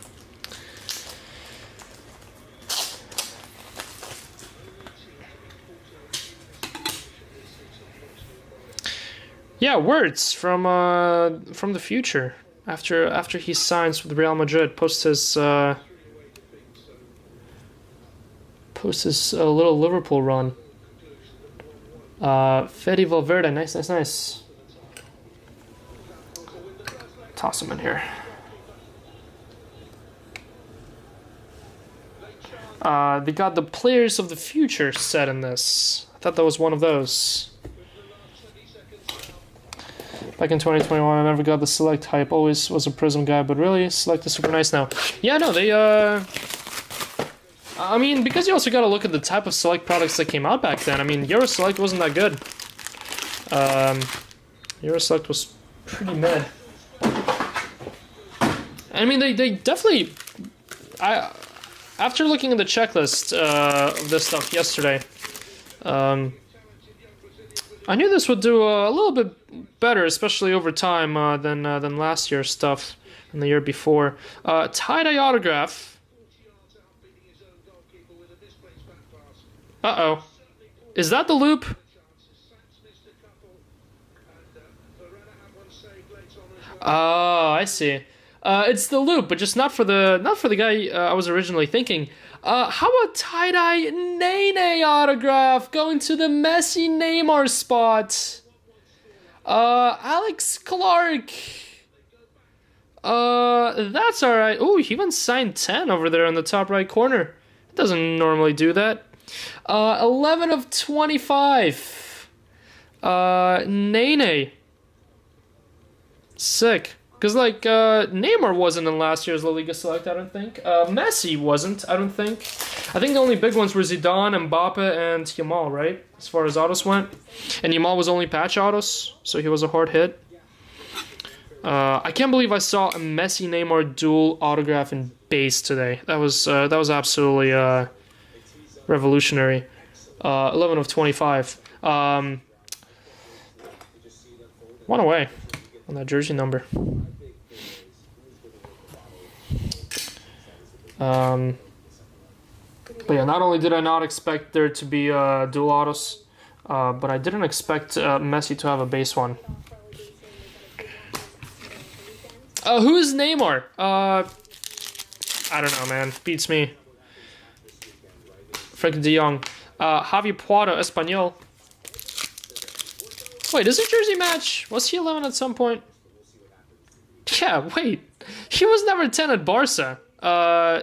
Yeah, words from the future. After he signs with Real Madrid, post his little Liverpool run. Fede Valverde, nice. Toss him in here. They got the players of the future set in this. I thought that was one of those. Back in 2021, I never got the Select hype. Always was a Prism guy, but really, Select is super nice now. Yeah, no, they, I mean, because you also gotta look at the type of Select products that came out back then. I mean, Euro Select wasn't that good. Euro Select was pretty mid. I mean, they definitely... After looking at the checklist of this stuff yesterday, I knew this would do a little bit better, especially over time, than last year's stuff and the year before. Tie-dye autograph. Uh-oh. Is that the loop? Oh, I see. It's the loop, but just not for the guy I was originally thinking. How about tie-dye Nene autograph going to the Messi Neymar spot? Alex Clark. That's alright. Ooh, he even signed 10 over there in the top right corner. It doesn't normally do that. 11 of 25. Nene. Sick. Because, like, Neymar wasn't in last year's La Liga Select, I don't think. Messi wasn't, I don't think. I think the only big ones were Zidane, Mbappe, and Yamal, right? As far as autos went. And Yamal was only patch autos, so he was a hard hit. I can't believe I saw a Messi-Neymar dual autograph in base today. That was absolutely revolutionary. 11 of 25. One away on that jersey number. But yeah, not only did I not expect there to be dual autos, but I didn't expect Messi to have a base one. Who is Neymar? I don't know, man. Beats me. Frank de Jong. Javi Puado, Espanyol. Wait, does it jersey match? Was he 11 at some point? Yeah, wait. He was never 10 at Barca.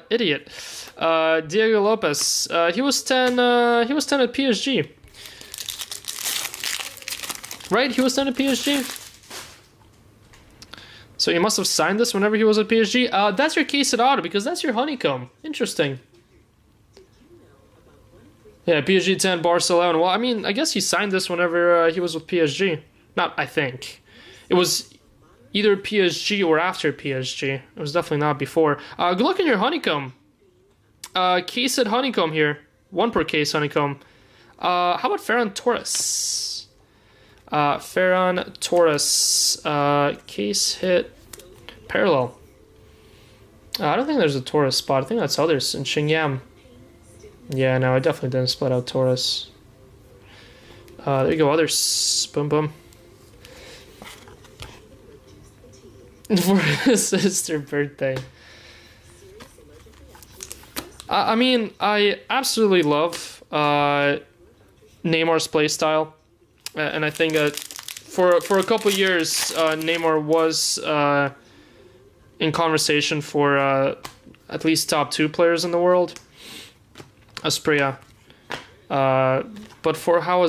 Idiot. Diego Lopez. He was 10 at PSG. Right? He was 10 at PSG? So he must have signed this whenever he was at PSG. That's your case at auto, because that's your honeycomb. Interesting. Yeah, PSG 10, Barca 11. Well, I mean, I guess he signed this whenever he was with PSG. Not, I think. It was either PSG or after PSG. It was definitely not before. Good luck in your honeycomb. Case at honeycomb here. 1 per case honeycomb. How about Ferran Torres? Ferran Torres. Case hit parallel. I don't think there's a Torres spot. I think that's others in Xingyam. Yeah, no, I definitely didn't split out Taurus. There you go, others. Boom, boom. For his sister's birthday. I mean, I absolutely love Neymar's playstyle. And I think for a couple years, Neymar was in conversation for at least top 2 players in the world. Aspria. But for how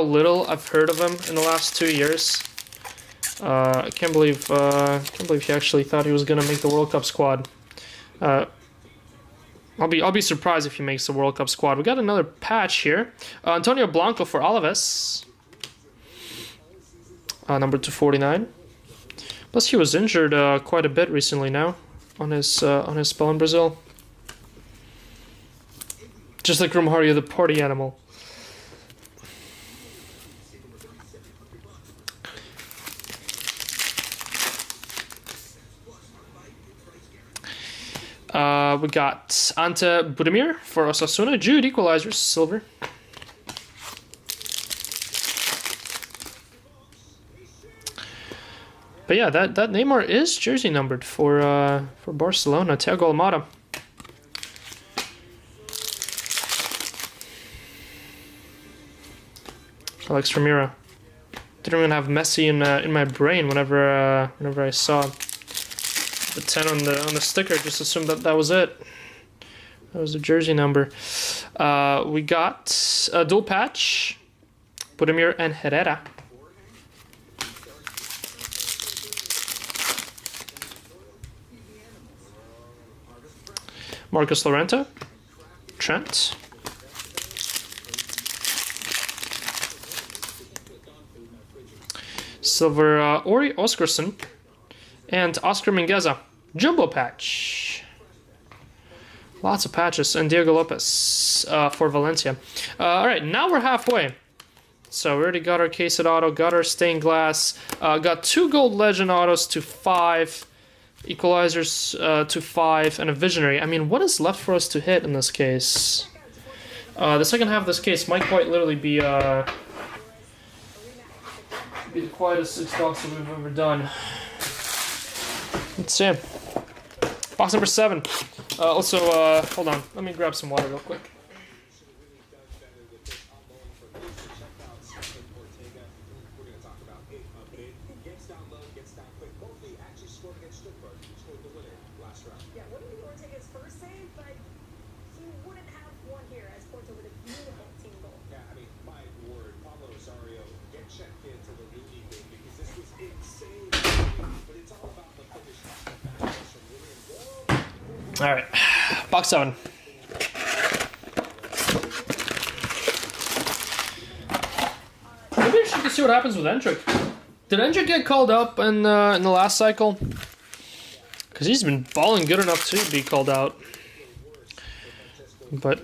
little I've heard of him in the last 2 years, I can't believe he actually thought he was gonna make the World Cup squad. I'll be surprised if he makes the World Cup squad. We got another patch here. Antonio Blanco for Alaves. Number 249. Plus he was injured quite a bit recently now on his spell in Brazil. Just like Romario, the party animal. We got Ante Budimir for Osasuna. Jude equalizers, silver. But yeah, that Neymar is jersey numbered for Barcelona. Thiago Almada. Alex Ramiro. Didn't even have Messi in my brain whenever I saw the 10 on the sticker. Just assumed that was it. That was the jersey number. We got a dual patch. Budimir and Herrera. Marcus Llorente. Trent. Silver Ori Oscarsson. And Oscar Mingueza. Jumbo patch. Lots of patches. And Diego Lopez for Valencia. Alright, now we're halfway. So we already got our case at auto, got our stained glass, got 2 gold legend autos to 5, equalizers to 5, and a visionary. I mean, what is left for us to hit in this case? The second half of this case might quite literally be the quietest 6 box that we've ever done. Let's see. Box number 7. Also, hold on. Let me grab some water real quick. All right, box 7. Maybe we should see what happens with Endrick. Did Endrick get called up in the last cycle? Because he's been balling good enough to be called out. But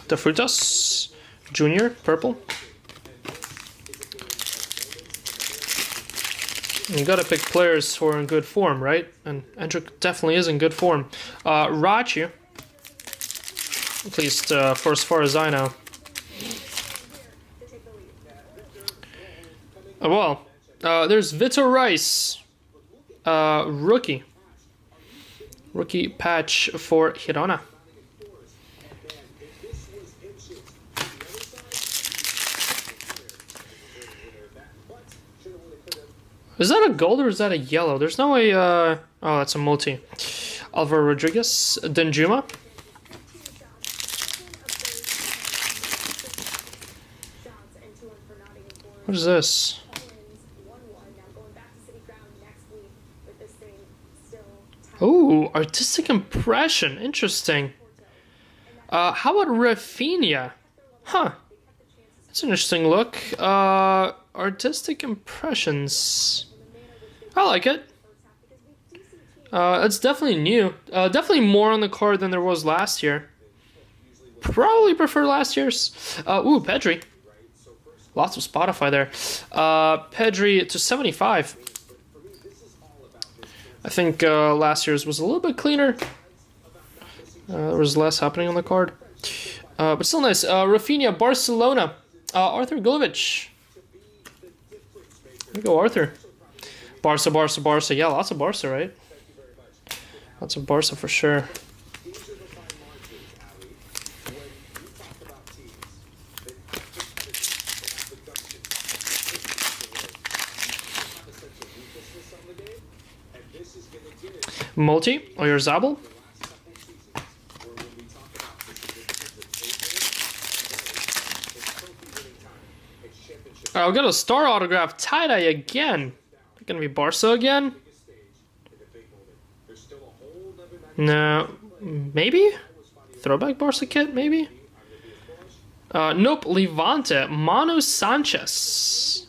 De Frutas Junior, purple. You gotta pick players who are in good form, right? And Endrick definitely is in good form. Rachi, at least for as far as I know. There's Vitor Rice, rookie patch for Girona. Is that a gold or is that a yellow? There's no way, oh, that's a multi. Alvaro Rodriguez, Danjuma. What is this? Oh, artistic impression. Interesting. How about Rafinha? Huh. That's an interesting look. Artistic impressions. I like it. It's definitely new. Definitely more on the card than there was last year. Probably prefer last year's. Ooh, Pedri. Lots of Spotify there. Pedri to 75. I think last year's was a little bit cleaner. There was less happening on the card. But still nice. Rafinha, Barcelona. Arthur Golovich. There you go, Arthur. Barca, Barca, Barca. Yeah, lots of Barca, right? Lots of Barca for sure. Multi, or your Zabel. I'll get a star autograph tie-dye again. Gonna be Barca again? No, maybe? Throwback Barca kit, maybe? Nope, Levante. Manu Sanchez.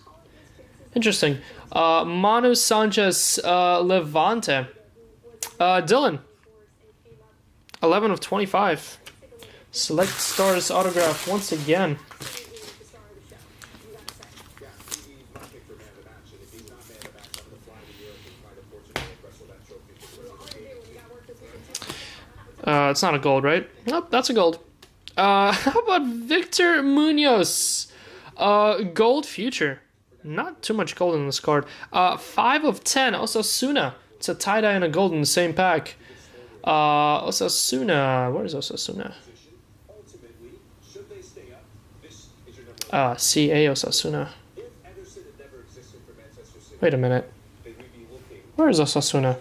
Interesting. Manu Sanchez, Levante. Dylan. 11 of 25. Select Stars autograph once again. It's not a gold, right? Nope, that's a gold. How about Victor Munoz? Gold future. Not too much gold in this card. 5 of 10, Osasuna. It's a tie-dye and a gold in the same pack. Osasuna. Where is Osasuna? CA Osasuna. Wait a minute. Where is Osasuna?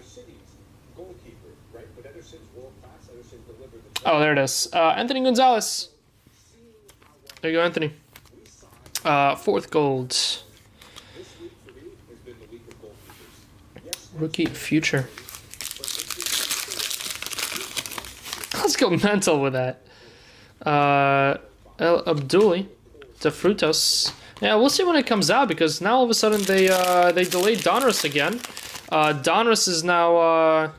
Oh, there it is. Anthony Gonzalez. There you go, Anthony. 4th gold. Rookie future. Let's go mental with that. El Abduli. De Frutos. Yeah, we'll see when it comes out because now all of a sudden they delayed Donruss again. Donruss is now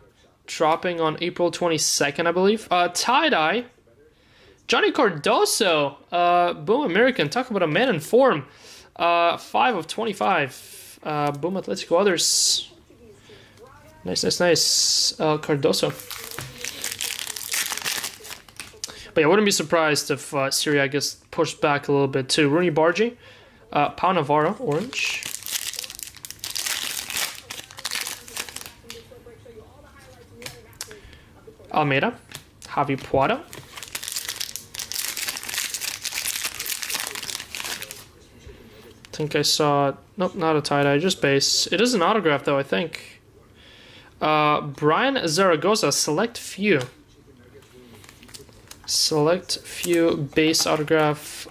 dropping on April 22nd, I believe. Tie-dye. Johnny Cardoso. Boom American. Talk about a man in form. 5 of 25. Boom Atletico others. Nice, nice, nice. Cardoso. But yeah, I wouldn't be surprised if Syria gets pushed back a little bit too. Rooney Bargi. Pau Navarro, orange. Almeida. Javi Puado. I think I saw... Nope, not a tie-dye, just base. It is an autograph, though, I think. Brian Zaragoza, select few. Select few base autograph.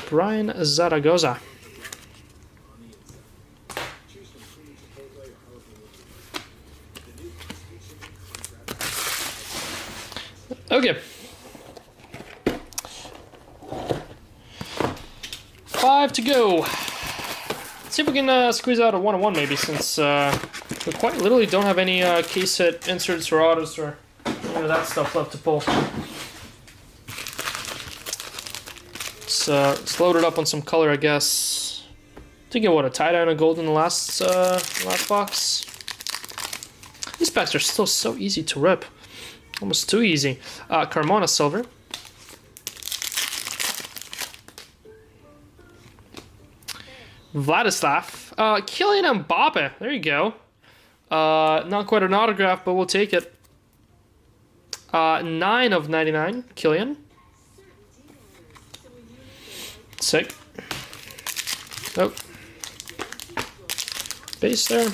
Brian Zaragoza. Okay. 5 to go. Let's see if we can squeeze out a 1-on-1 maybe, since we quite literally don't have any case hit inserts or autos or any of that stuff left to pull. Let's load it up on some color, I guess. Did get what, a tie-dye and a gold in the last box? These packs are still so easy to rip. Almost too easy. Carmona silver. Vladislav. Kylian Mbappe. There you go. Not quite an autograph, but we'll take it. 9 of 99. Kylian. Sick. Oh. Base there.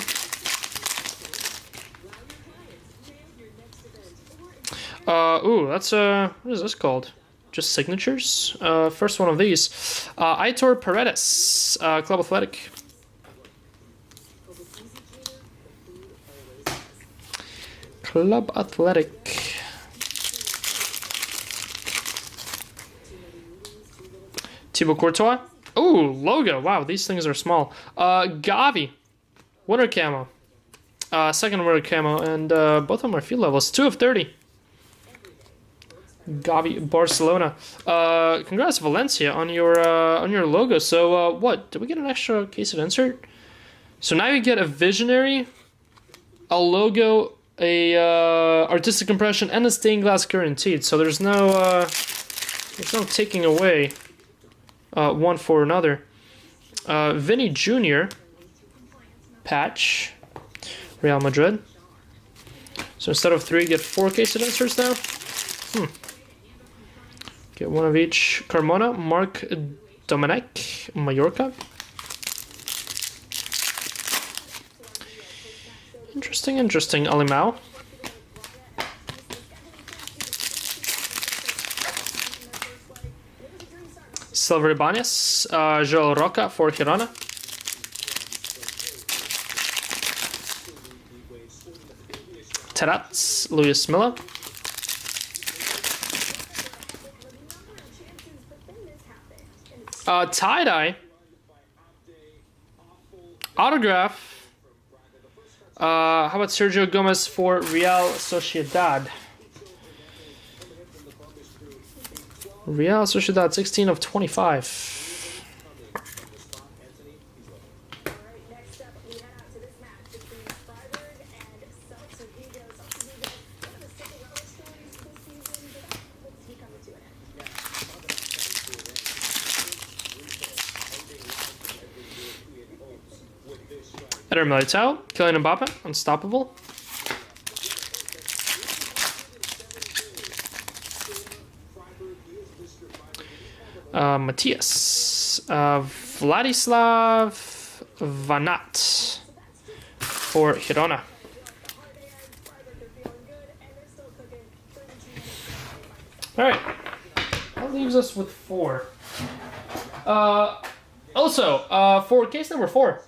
Ooh, that's what is this called? Just signatures? First one of these. Aitor Paredes, Club Athletic. Club Athletic. Thibaut Courtois. Ooh, logo. Wow, these things are small. Gavi. Winter camo. Second winter camo, and both of them are field levels. 2 of 30. Gavi, Barcelona. Congrats, Valencia, on your logo. So, what? Did we get an extra case of insert? So now you get a visionary, a logo, a artistic impression, and a stained glass guaranteed. So there's no There's no taking away one for another. Vinny Jr. patch, Real Madrid. So instead of 3, get 4 case inserts now. Get one of each. Carmona, Mark Dominic, Mallorca. Interesting, interesting. Alimao. Silver Ibanez, Joel Roca for Girona. Terats, Luis Milla. Tie-dye. Autograph. How about Sergio Gomez for Real Sociedad? Real Sociedad, 16 of 25. Eder Militao, Kylian Mbappe, unstoppable. Matthias, Vladislav Vanat for Girona. All right, that leaves us with 4. Also, for case number 4,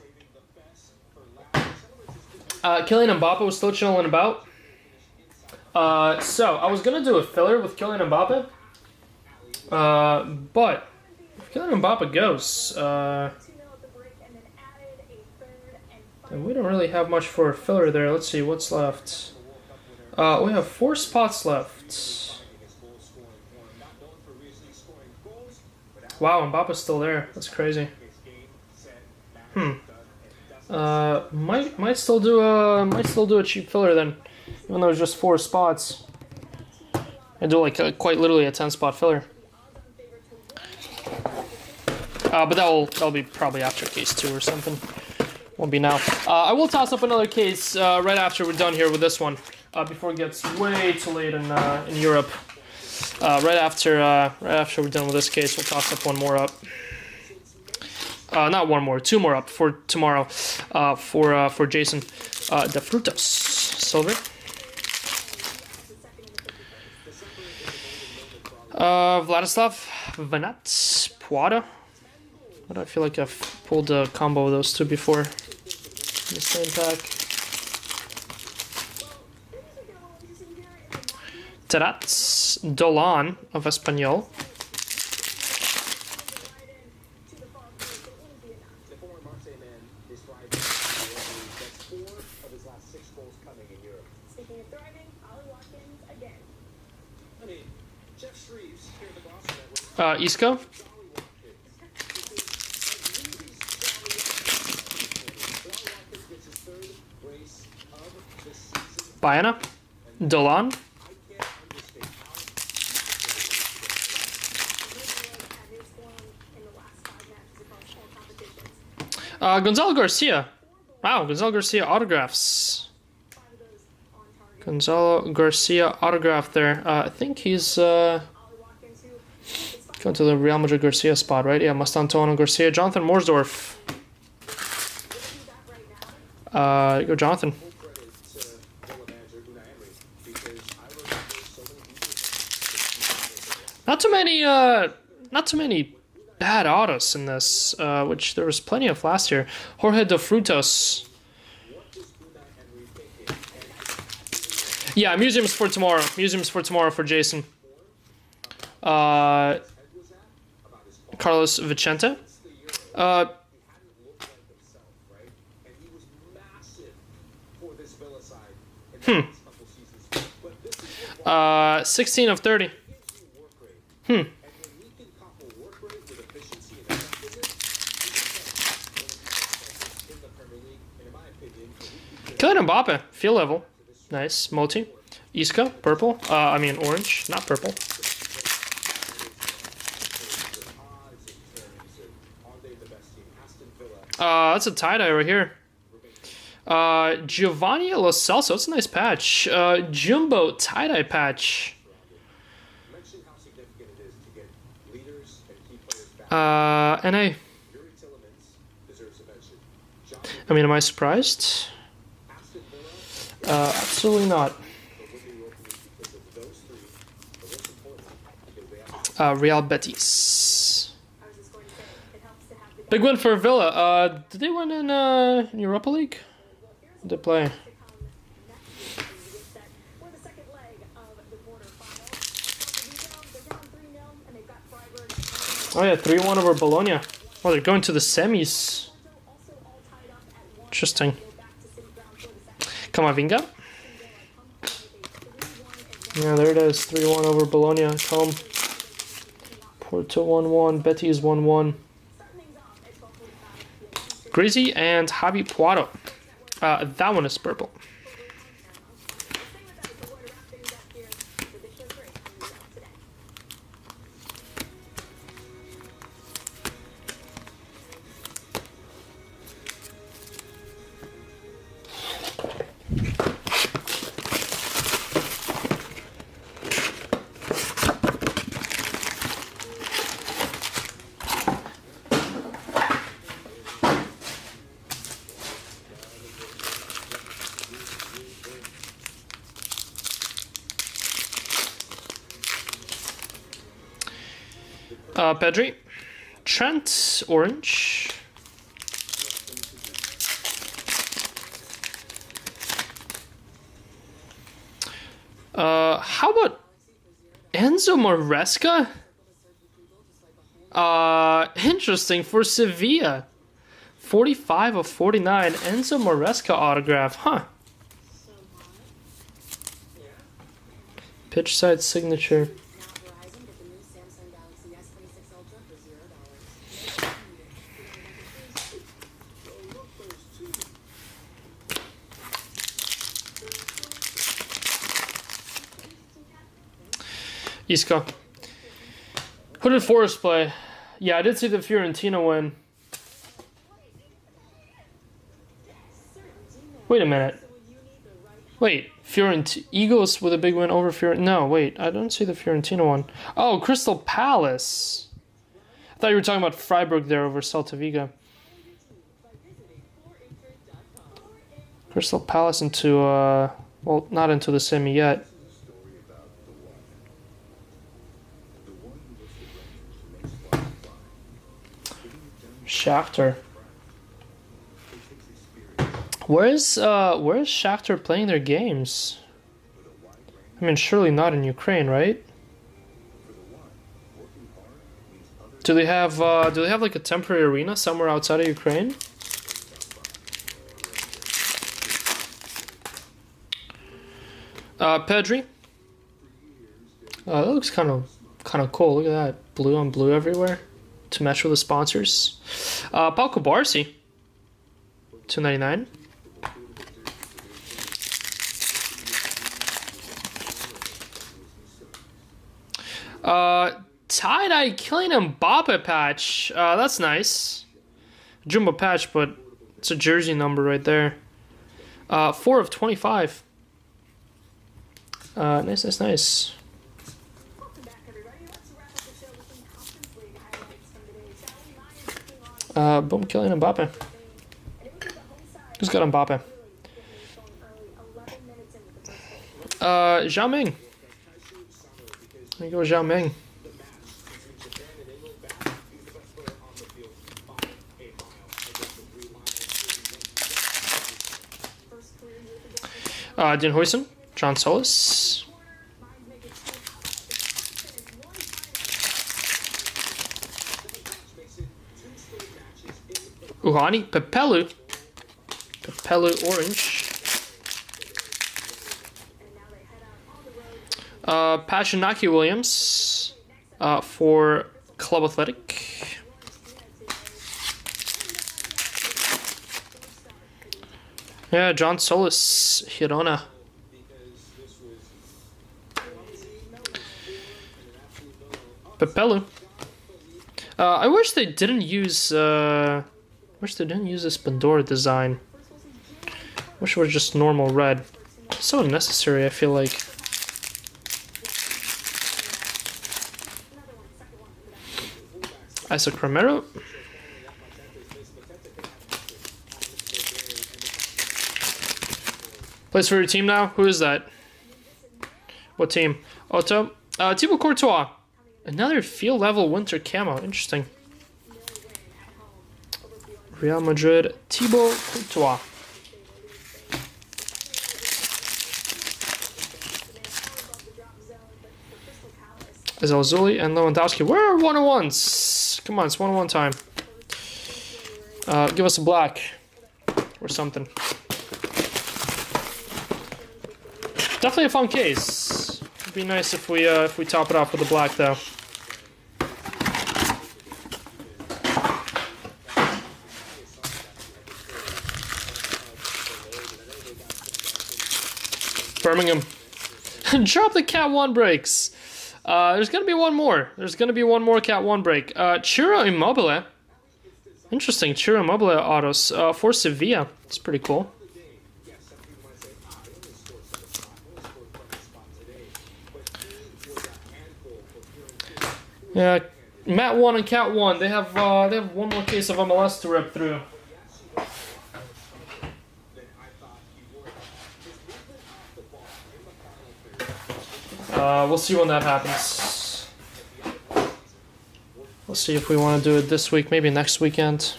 Kylian Mbappe was still chilling about. So I was gonna do a filler with Kylian Mbappe. But if Kylian Mbappe goes, then we don't really have much for a filler there. Let's see what's left. We have 4 spots left. Wow, Mbappe's still there. That's crazy. Might still do a cheap filler then, even though it's just 4 spots. I do like quite literally a 10-spot filler. But that'll be probably after case 2 or something. Won't be now. I will toss up another case right after we're done here with this one, before it gets way too late in Europe. Right after we're done with this case, we'll toss up one more up. Not one more, 2 more up for tomorrow. For Jason, De Frutos silver. Vladislav Vanat Puada. I feel like I've pulled a combo of those 2 before in the same pack. Terats Dolan of Espanyol. Isco. Bayana. Dolan. Gonzalo Garcia. Wow, Gonzalo Garcia autographs. Gonzalo Garcia autograph there. I think he's going to the Real Madrid Garcia spot, right? Yeah, Mastantuono Garcia. Jonathan Morsdorf. Go Jonathan. Not too many bad autos in this, which there was plenty of last year. Jorge de Frutos. Yeah, museums for tomorrow. Museums for tomorrow for Jason. Carlos Vicente. 16 of 30. Kylian Mbappe, field level. Nice. Multi. Isco, purple. I mean orange, not purple. That's a tie-dye right here. Giovanni Lo Celso. That's a nice patch. Jumbo tie-dye patch. NA. I mean, am I surprised? Absolutely not. Real Betis. Big win for Villa. Did they win in Europa League? Did they play? Oh yeah, 3-1 over Bologna. Oh, they're going to the semis. Interesting. Camavinga. Yeah, there it is. 3-1 over Bologna at home. Porto 1-1. Betis 1-1. Grizzy and Javi Puado. That one is purple. Pedri. Trent, orange. How about Enzo Maresca? Interesting for Sevilla. 45 of 49. Enzo Maresca autograph, huh? Pitch side signature. Isco. Who did Forrest play? Yeah, I did see the Fiorentina win. Wait a minute. Wait, Eagles with a big win over Fiorentina. No, wait, I don't see the Fiorentina one. Oh, Crystal Palace. I thought you were talking about Freiburg there over Celta Vigo. Crystal Palace into, well, not into the semi yet. Shakhtar. Where's Shakhtar playing their games? I mean, surely not in Ukraine, right? Do they have like a temporary arena somewhere outside of Ukraine? Pedri. That looks kind of cool. Look at that, blue on blue everywhere to match with the sponsors. Pau Cubarsí, $2.99. Tie-dye Kylian Mbappe patch. That's nice. Jumbo patch, but it's a jersey number right there. 4 of 25. Nice. Boom, Kylian Mbappe. Who's got Mbappe? Zhao Ming. There you go, Zhao Ming. Dean Huijsen, John Solis. Uhani, Pepelu orange. Passionaki Williams for Club Athletic. Yeah, John Solis, Hirona. Pepelu. I wish they didn't use... Wish they didn't use this Pandora design. Wish it was just normal red. So unnecessary, I feel like. Isochromero. Plays for your team now? Who is that? What team? Otto? Thibaut Courtois. Another field level winter camo. Interesting. Real Madrid. Thibaut Courtois. Zuli and Lewandowski. Where are 1-on-1s? Come on, it's 1-on-1 time. Give us a black. Or something. Definitely a fun case. It'd be nice if we top it off with a black though. Birmingham. Drop the Cat 1 breaks. There's gonna be one more. There's gonna be one more Cat 1 break. Ciro Immobile. Interesting. Ciro Immobile autos for Sevilla. It's pretty cool. Yeah, Mat 1 and Cat 1. They have one more case of MLS to rip through. We'll see when that happens. We'll see if we want to do it this week, maybe next weekend.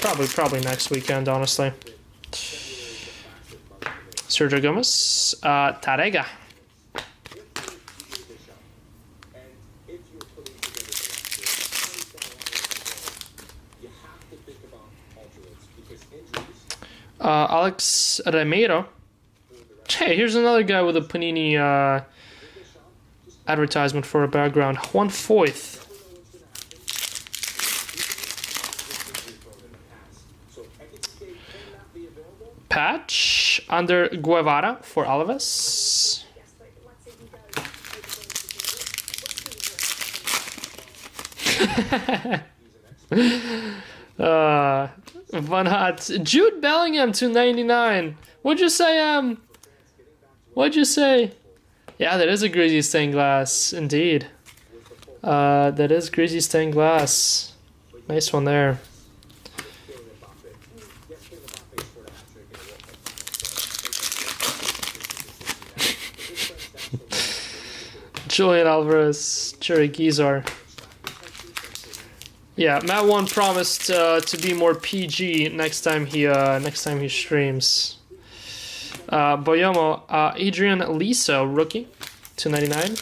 Probably next weekend, honestly. Sergio Gomez, Tarega. Alex Ramiro. Hey, here's another guy with a Panini advertisement for a background. 1/4. Patch under Guevara for Alves. Van Hot. Jude Bellingham 299. What'd you say, What'd you say? Yeah, that is a greasy stained glass, indeed. That is greasy stained glass. Nice one there. Julian Alvarez, Cherry Gizar. Yeah, Mat 1 promised to be more PG next time he streams. Boyomo, Adrian Liso, rookie, 299.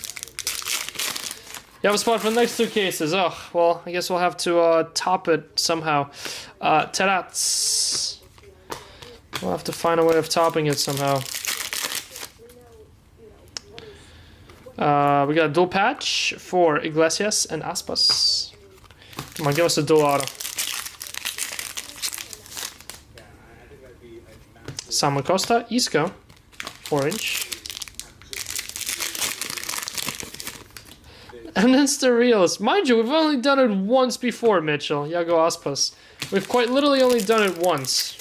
You have a spot for the next two cases. Oh, well, I guess we'll have to top it somehow. Terats. We'll have to find a way of topping it somehow. We got a dual patch for Iglesias and Aspas. Come on, give us a dual auto. Samuel Costa, Isco, orange. And then the reels. Mind you, we've only done it once before, Mitchell. Yago Aspas. We've quite literally only done it once.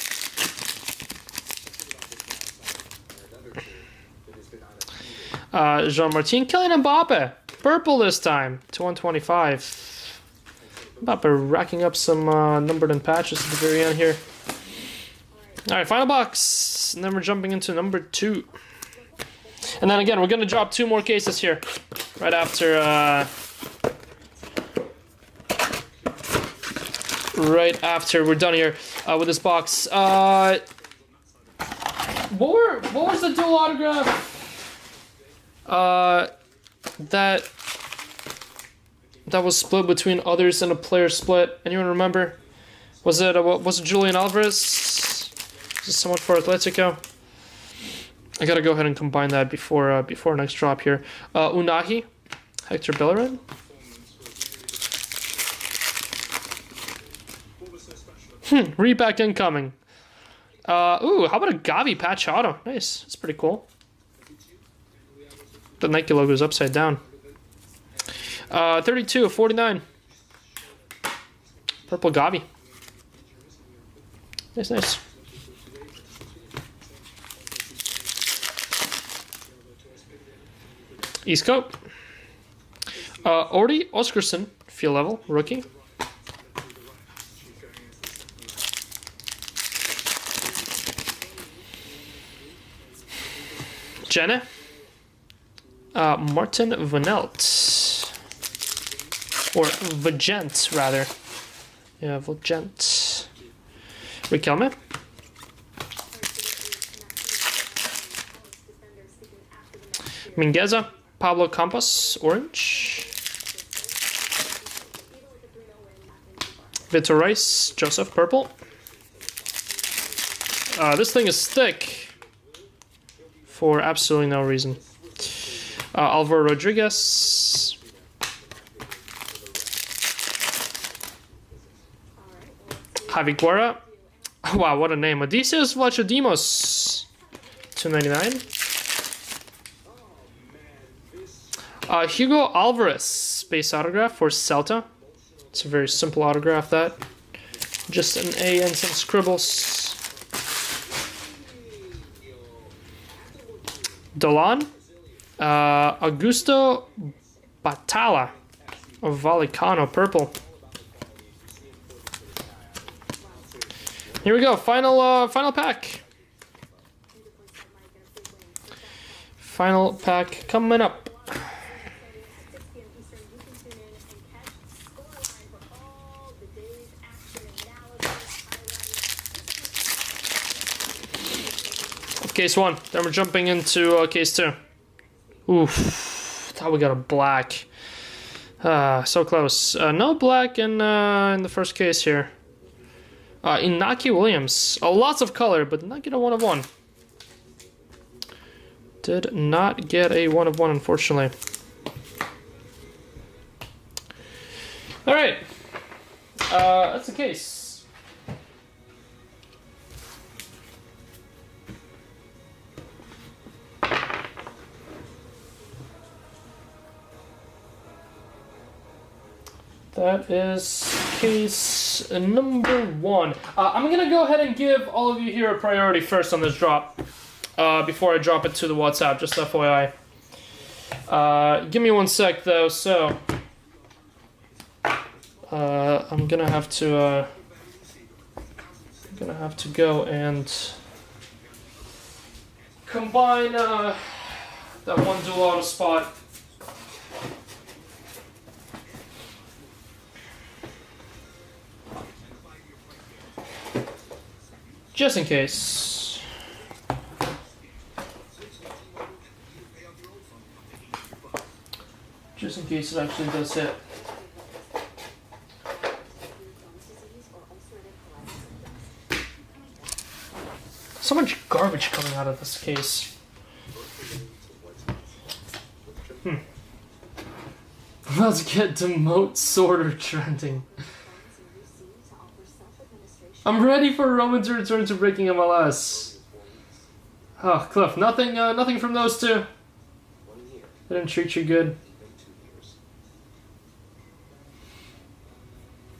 Jean-Martin, Kylian Mbappe. Purple this time, to 125. Mbappe racking up some numbered and patches at the very end here. Alright, final box. And then we're jumping into number 2. And then again, we're going to drop 2 more cases here. Right after... right after we're done here with this box. What was the dual autograph? That was split between others and a player split. Anyone remember? Was it Julian Alvarez? Is this someone for Atletico? I gotta go ahead and combine that before next drop here. Unahi, Hector Bellerin. Repack incoming. Ooh, how about a Gavi patch auto? Nice, that's pretty cool. The Nike logo is upside down. 32 of 49. Purple Gavi. Nice, nice. Isco. Ordi Oscarsson, field level, rookie. Jenna. Martin Vanelt. Or Vagent, rather. Yeah, Vagent. Riquelme. Mingueza. Pablo Campos, orange. Vitor Rice, Joseph, purple. This thing is thick for absolutely no reason. Alvaro Rodriguez. Javi Guerra. Wow, what a name. Odysseus Vlachodimos. $2.99. Hugo Alvarez, base autograph for Celta. It's a very simple autograph, that. Just an A and some scribbles. Dolan. Augusto Batalla of Vallecano, purple. Here we go, final pack. Final pack coming up. Case 1. Then we're jumping into case 2. Oof. Thought we got a black. So close. No black in the first case here. Inaki Williams. Lots of color, but did not get a 1 of 1. Did not get a 1 of 1, unfortunately. Alright. That's the case. That is case number 1. I'm going to go ahead and give all of you here a priority first on this drop. Before I drop it to the WhatsApp, just FYI. Give me 1 sec though, so... I'm going to have to go and combine that one dual auto spot. Just in case. Just in case it actually does hit. So much garbage coming out of this case. Let's get Demote Sorter trending. I'm ready for Roman to return to breaking MLS. Oh, Cliff, nothing from those two. They didn't treat you good.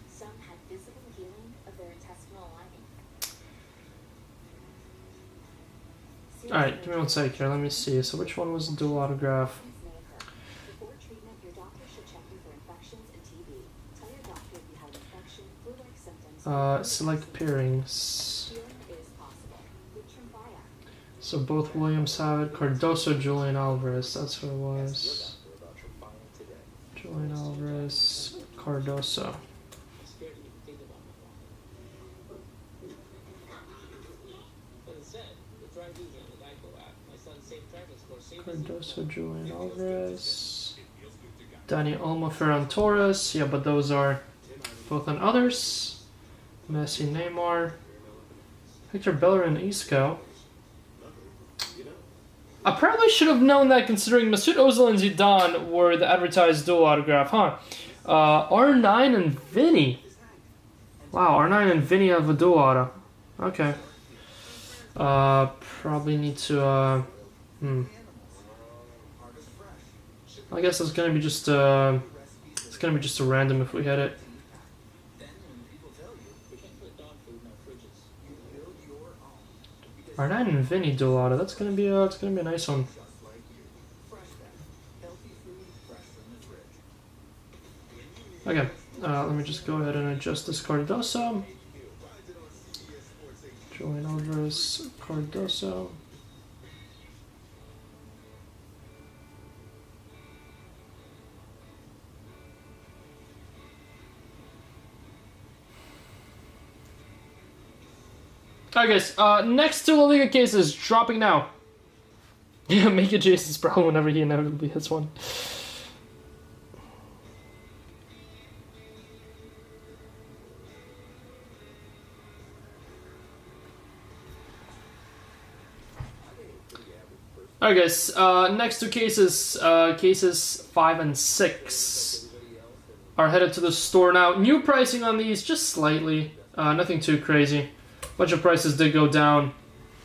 Some had visible healing of their intestinal lining. Alright, give me 1 sec here, let me see. So which one was the dual autograph? Before treatment, your doctor should check you for infections and TB. Tell your doctor if you have infection, flu-like symptoms. Select pairings. Healing is possible. With Tremfya. So both Williams have it. Cardoso, Julian Alvarez, that's who it was. Julian Alvarez, Cardoso. Cardoso, Julian Alvarez. Danny Olmo, Ferran Torres. Yeah, but those are both on others. Messi, Neymar. Hector Bellerin, Isco. I probably should have known that, considering Mesut Ozil and Zidane were the advertised dual autograph, huh? R9 and Vinny. Wow, R9 and Vinny have a dual auto. Okay. Probably need to, I guess it's gonna be just a random if we hit it. R9 and Vinny do a lot of. That's gonna be a nice one. Okay, let me just go ahead and adjust this Cardoso. Julian Alvarez, Cardoso. Alright guys, next two La Liga cases dropping now. Yeah, make it Jason's problem whenever he inevitably hits one. Alright guys, next two cases, cases 5 and 6 are headed to the store now. New pricing on these, just slightly, nothing too crazy. Bunch of prices did go down.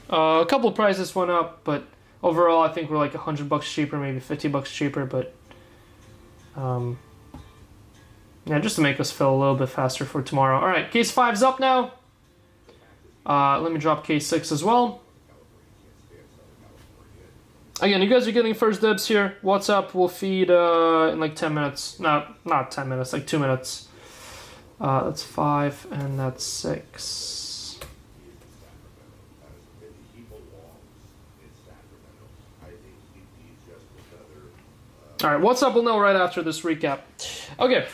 A couple prices went up, but overall I think we're like $100 cheaper, maybe $50 cheaper, but yeah, just to make us feel a little bit faster for tomorrow. Alright, case 5's up now. Let me drop case 6 as well. Again, you guys are getting first dibs here. What's up? We'll feed in like 10 minutes. No, not 10 minutes, like 2 minutes. That's 5 and that's 6. Alright, what's up? We'll know right after this recap. Okay.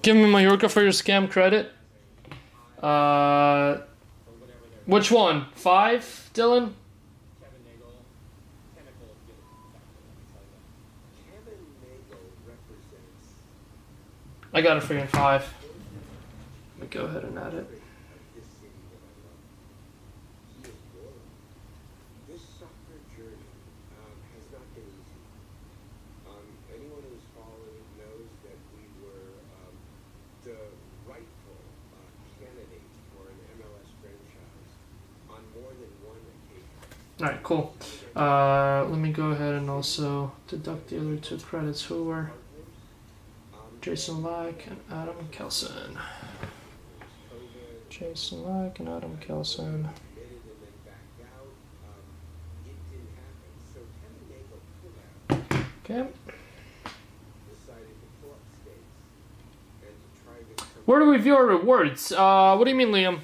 Give me Mallorca for your scam credit. Which one? 5, Dylan? I got it for you in 5. Let me go ahead and add it. Alright, cool. Let me go ahead and also deduct the other 2 credits who were Jason Lack and Adam Kelson. Jason Lack and Adam Kelson. Okay. Where do we view our rewards? What do you mean, Liam?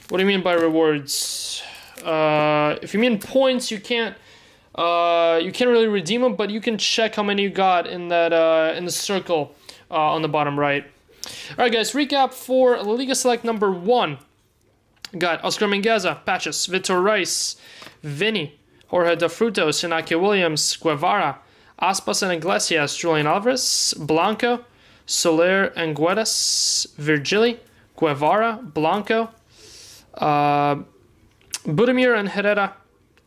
What do you mean by rewards? If you mean points, you can't really redeem them, but you can check how many you got in that in the circle on the bottom right. All right, guys. Recap for La Liga Select number 1. Got Oscar Mingueza, Patches, Vitor Rice, Vinny, Jorge da Frutos, Inaki Williams, Guevara, Aspas and Iglesias, Julian Alvarez, Blanco, Soler and Guedes, Virgili, Guevara, Blanco, Budimir and Herrera,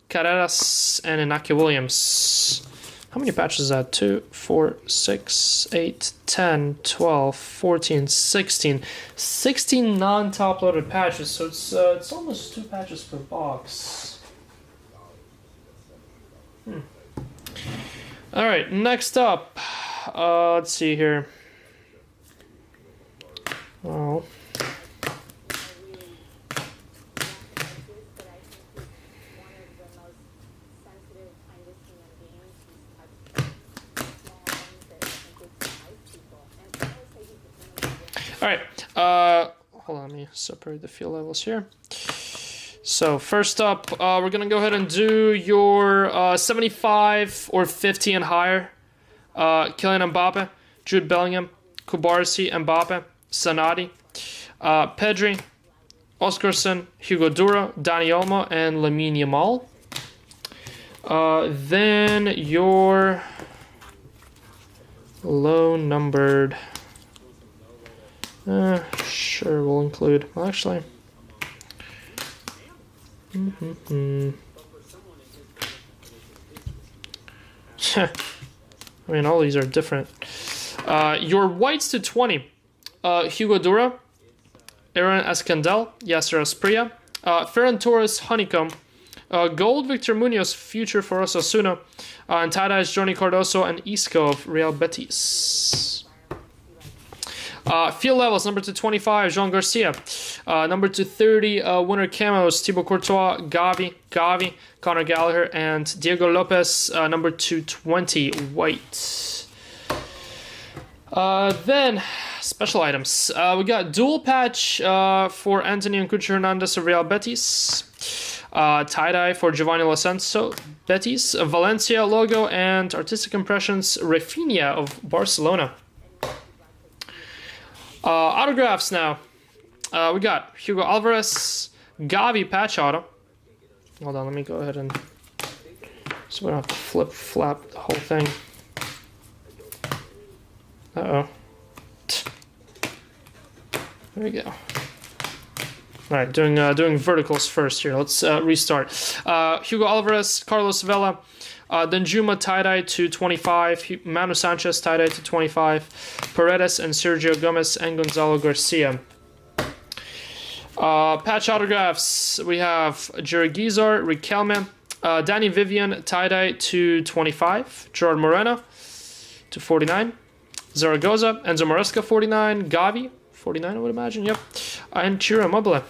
Carreras, and Inaki Williams. How many patches is that? 2, 4, 6, 8, 10, 12, 14, 16. 16 non-top loaded patches, so it's almost 2 patches per box. Alright, next up. Let's see here. Oh. Alright, hold on, let me separate the fuel levels here. So first up, we're going to go ahead and do your 75 or 50 and higher Kylian Mbappe. Jude Bellingham, Kubarsi, Mbappe, Sanadi, Pedri, Oscarson, Hugo Dura, Dani Olmo, and Lamine Yamal. Then your low-numbered... sure, we'll include... Well, actually... I mean, all these are different. Your whites to 20. Hugo Dura, Aaron Escandel, Yasser Asprilla, Ferran Torres, Honeycomb, gold Victor Munoz, future for Osasuna, and tie-dyes Johnny Cardoso and Isco of Real Betis. Field levels, number 225, Jean Garcia. Number 230, winner camos, Thibaut Courtois, Gavi, Conor Gallagher, and Diego Lopez. Number 220, white. Then, special items. We got dual patch for Anthony and Cucho Hernandez of Real Betis. Tie-dye for Giovanni Lo Celso, Betis. Valencia logo and artistic impressions, Rafinha of Barcelona. Autographs now. We got Hugo Alvarez, Gavi patch auto. Hold on, let me go ahead and... So we don't have to flip-flap the whole thing. Uh-oh. There we go. Alright, doing verticals first here. Let's restart. Hugo Alvarez, Carlos Vela, Danjuma tie-dye to 25, Manu Sanchez tie-dye to 25, Paredes and Sergio Gomez and Gonzalo Garcia. Patch autographs, we have Jerry Guizar, Riquelme, Danny Vivian tie-dye to 25, Gerard Moreno to 49, Zaragoza, Enzo Maresca 49, Gavi 49 I would imagine, yep, and Ciro Immobile.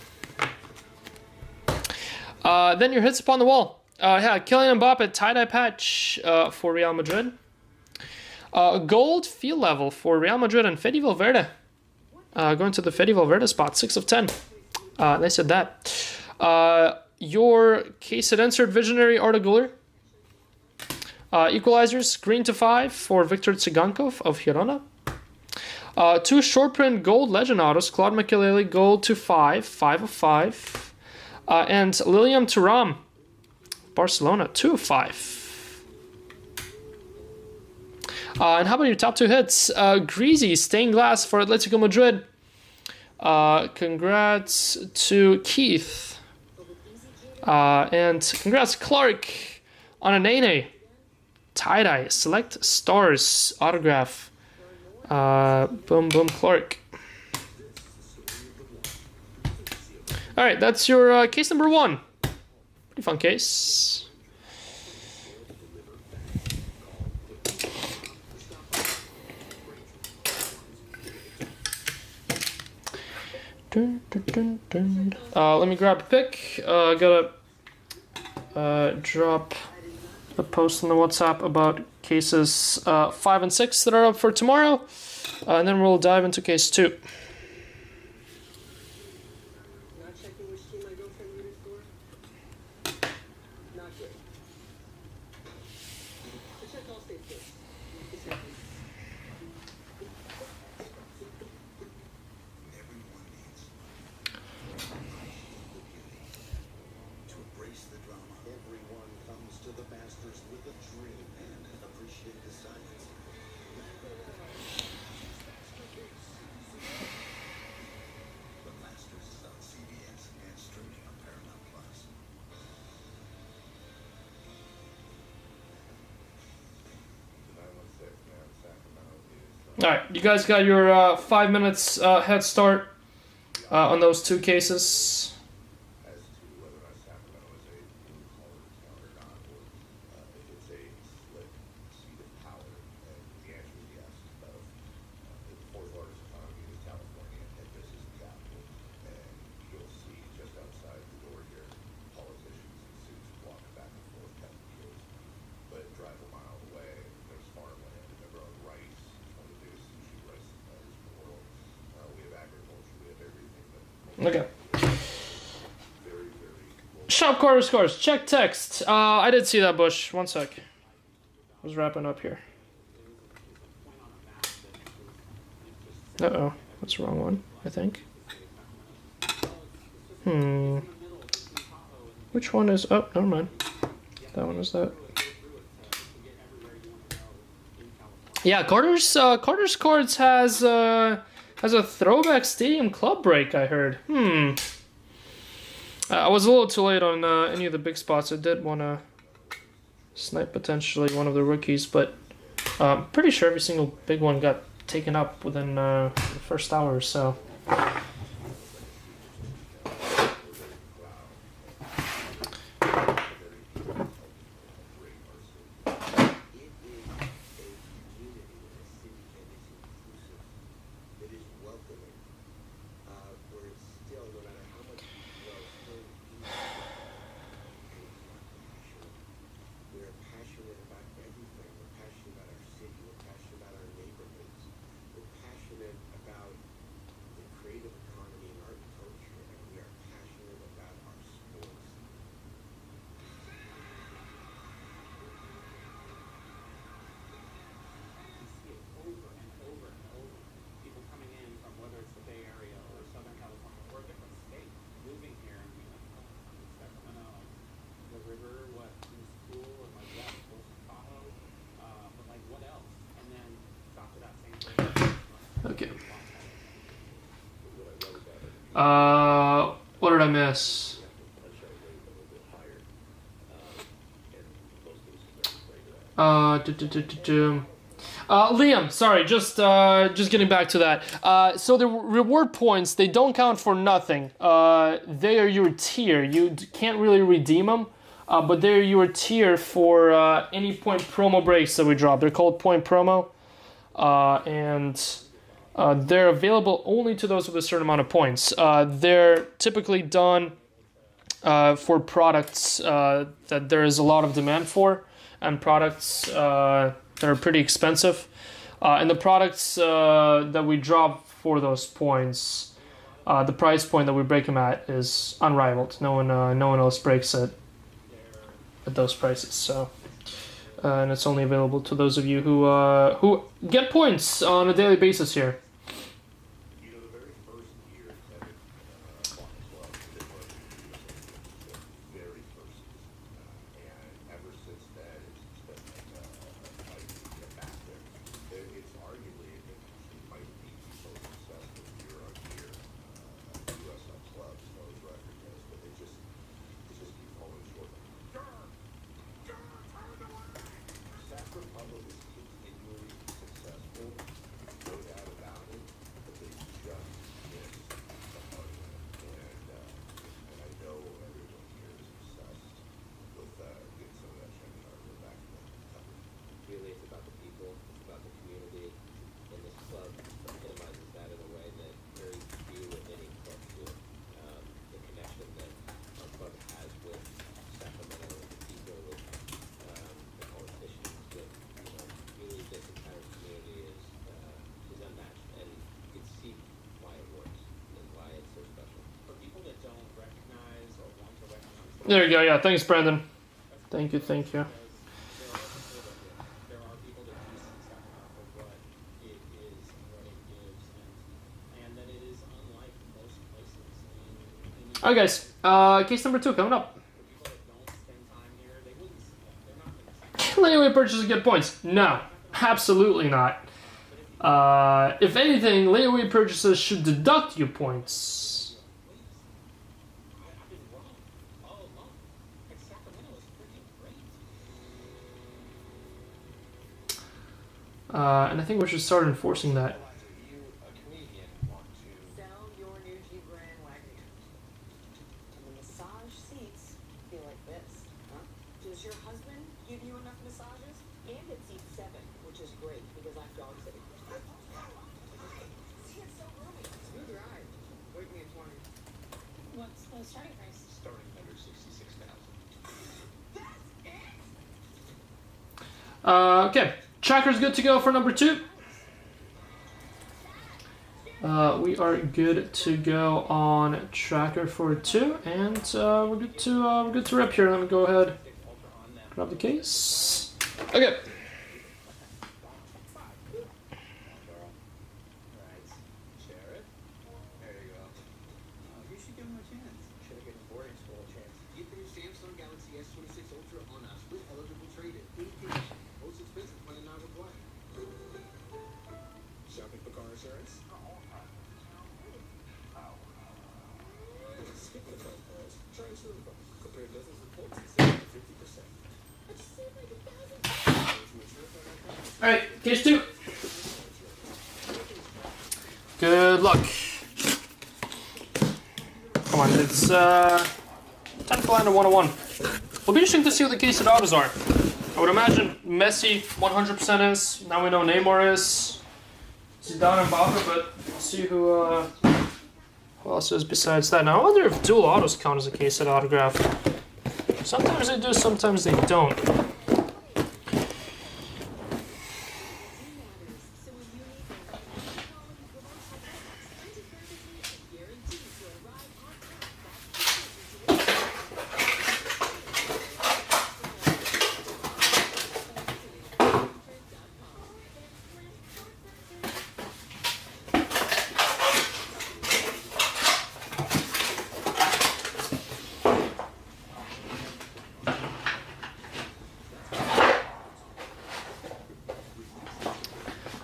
Then your hits upon the wall. Yeah, Kylian Mbappe tie-dye patch for Real Madrid. Gold field level for Real Madrid and Fede Valverde. Going to the Fede Valverde spot, 6 of 10. They said that. Your case at insert Visionary Arda Güler. Equalizers, green to 5 for Viktor Tsigankov of Girona. 2 short print gold legend autos, Claude Makelele, gold to 5, 5 of 5. And Lilian Thuram, Barcelona, 2 of 5. And how about your top 2 hits? Greasy, stained glass for Atletico Madrid. Congrats to Keith. And congrats Clark on a Nene. Tie-dye, select stars, autograph. Boom, boom, Clark. Alright, that's your case number 1. Pretty fun case. Let me grab a pick. Gotta drop a post on the WhatsApp about cases 5 and 6 that are up for tomorrow. And then we'll dive into case 2. Alright, you guys got your 5 minutes head start on those 2 cases. Okay. Shop Carter scores. Check text. I did see that, Bush. 1 sec. I was wrapping up here. Uh-oh, that's the wrong one, I think. Which one is... Oh, never mind. That one is that. Yeah, Carter's Cards has a throwback Stadium Club break, I heard. I was a little too late on any of the big spots. I did want to snipe potentially one of the rookies, but I'm pretty sure every single big one got taken up within the first hour or so. Okay. What did I miss? Liam, sorry, just getting back to that. So the reward points, they don't count for nothing. They are your tier. You can't really redeem them, but they're your tier for any point promo breaks that we drop. They're called point promo, and they're available only to those with a certain amount of points. They're typically done for products that there is a lot of demand for, and products that are pretty expensive. And the products that we drop for those points, the price point that we break them at is unrivaled. No one else breaks it at those prices. So, and it's only available to those of you who get points on a daily basis here. There you go, yeah, thanks, Brandon. Thank you. Alright guys, case number 2 coming up. Can layaway purchases get points? No, absolutely not. If anything, layaway purchases should deduct you points. And I think we should start enforcing that. Sell your new Jeep Grand Wagoneer. And the massage seats feel like this, huh? Does your husband give you enough massages? And it seats 7, which is great because I'm dog sitting. See, it's so roomy. Smooth ride. Wake me at 20. What's the starting price? Starting under 66,000. That's it? Okay. Tracker's good to go for number 2. We are good to go on tracker for 2, and we're good to rip here. Let me go ahead, grab the case. Okay. Samsung Galaxy S26 Ultra on us with eligible trade-in. Indication. Most expensive when not required. Shopping for car insurance? Skip the phone calls. Try insurance phone. Compare dozens of quotes and save up to 50%. I just saved like $1,000. All right, case 2. Good luck. Come on, it's 10 for line of 101. It'll be interesting to see what the case of autos are. I would imagine Messi 100% is. Now we know Neymar is. Zidane and Mbappe, but we'll see who else is besides that. Now I wonder if dual autos count as a case of autograph. Sometimes they do, sometimes they don't.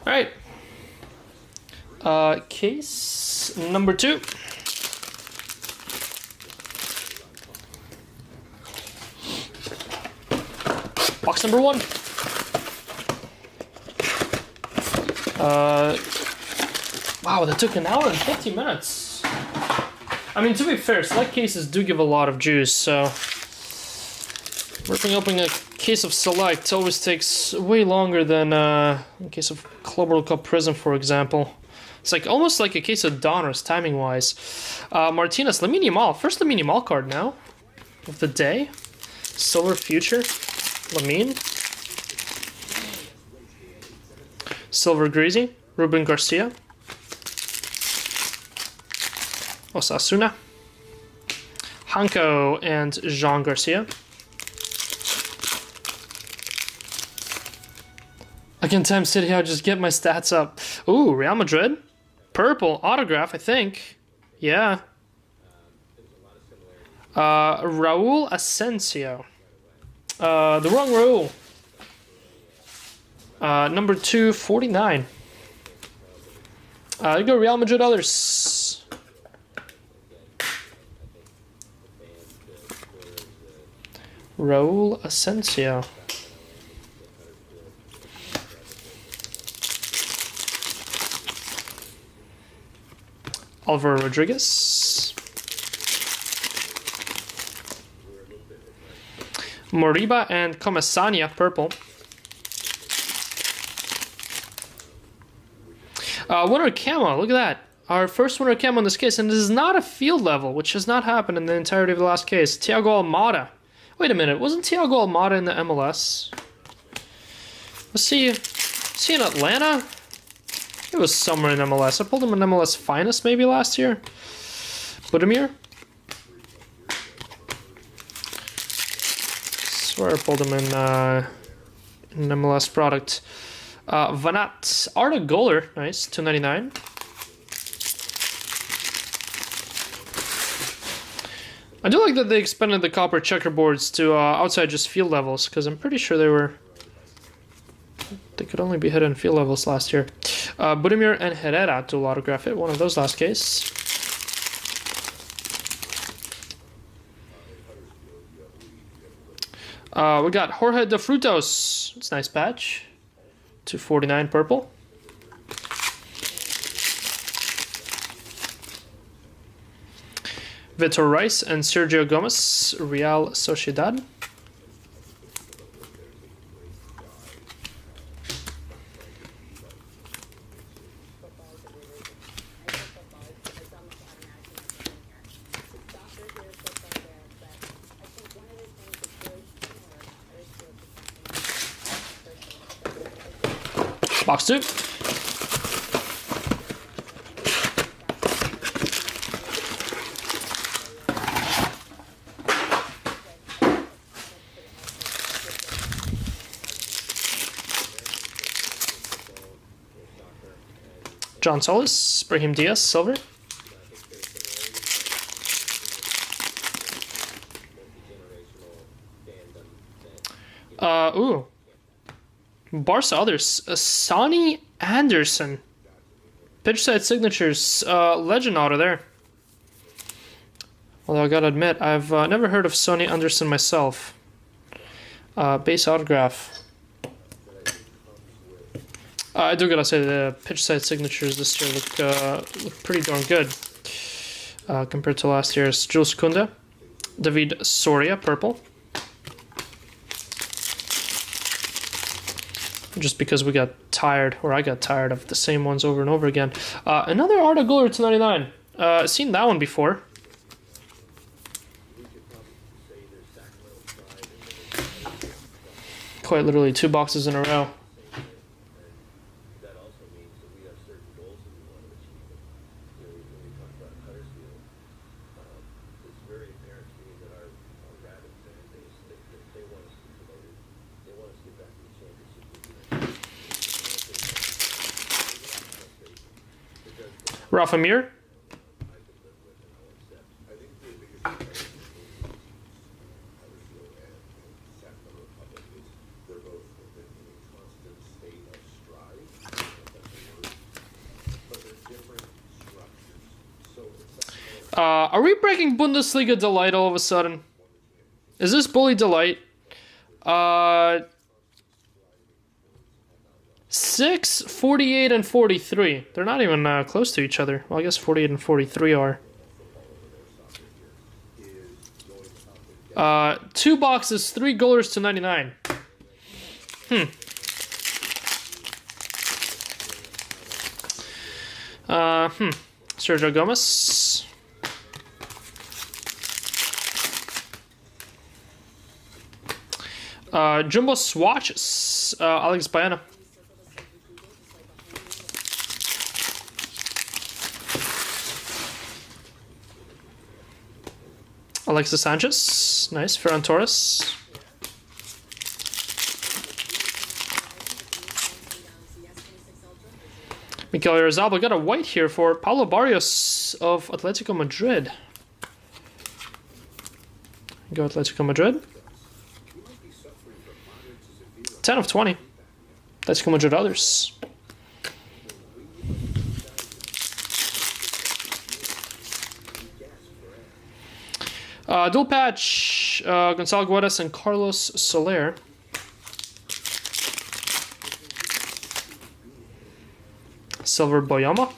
Alright. Case number 2. Box number 1. Wow, that took an hour and 50 minutes. I mean, to be fair, select cases do give a lot of juice, so ripping open a case of select always takes way longer than in case of Club World Cup Prism, for example. It's like almost like a case of Donruss, timing-wise. Martinez, Lamine Yamal. First Lamine Yamal card now of the day. Silver Future, Lamine. Silver Greasy, Ruben Garcia. Osasuna. Hanko and Jean Garcia. Again, Time City, I'll just get my stats up. Ooh, Real Madrid. Purple autograph, I think. Yeah. Raul Asensio. The wrong Raul. Number 249. You go Real Madrid others. Raul Asensio. Alvaro Rodriguez. Moriba and Comesaña, purple. Winner camo, look at that. Our first winner camo in this case, and this is not a field level, which has not happened in the entirety of the last case. Thiago Almada. Wait a minute, wasn't Thiago Almada in the MLS? Was he in Atlanta? It was somewhere in MLS. I pulled him in MLS Finest maybe last year. Budimir? Swear I pulled him in MLS product. Vanat Arda Goller, nice, 299. I do like that they expanded the copper checkerboards to outside just field levels, because I'm pretty sure they could only be hit in field levels last year. Budimir and Herrera dual autograph it, one of those last case. We got Jorge de Frutos. It's a nice patch. 249 purple. Vitor Rice and Sergio Gomez, Real Sociedad. Box 2. John Solis, Brahim Diaz, silver. Ooh. Barca others. Sonny Anderson. Pitch side signatures. Legend auto there. Although I gotta admit, I've never heard of Sonny Anderson myself. Base autograph. I do gotta say the pitch side signatures this year look pretty darn good compared to last year's. Jules Kunde, David Soria, purple. Just because we got tired, or I got tired of the same ones over and over again. Another Arda Guller to 99. Seen that one before. Quite literally 2 boxes in a row. Rafa Mir. Are we breaking Bundesliga Delight all of a sudden? Is this Buli Delight? 6, 48, and 43. They're not even close to each other. Well, I guess 48 and 43 are. 2 boxes, 3 Gullers to 99. Sergio Gomez. Jumbo swatches. Alex Baena. Alexis Sanchez. Nice. Ferran Torres. Mikel Oyarzabal got a white here for Paulo Barrios of Atletico Madrid. Go Atletico Madrid. 10 of 20. Atletico Madrid others. Dual patch, Gonzalo Guedes and Carlos Soler. Silver Boyama.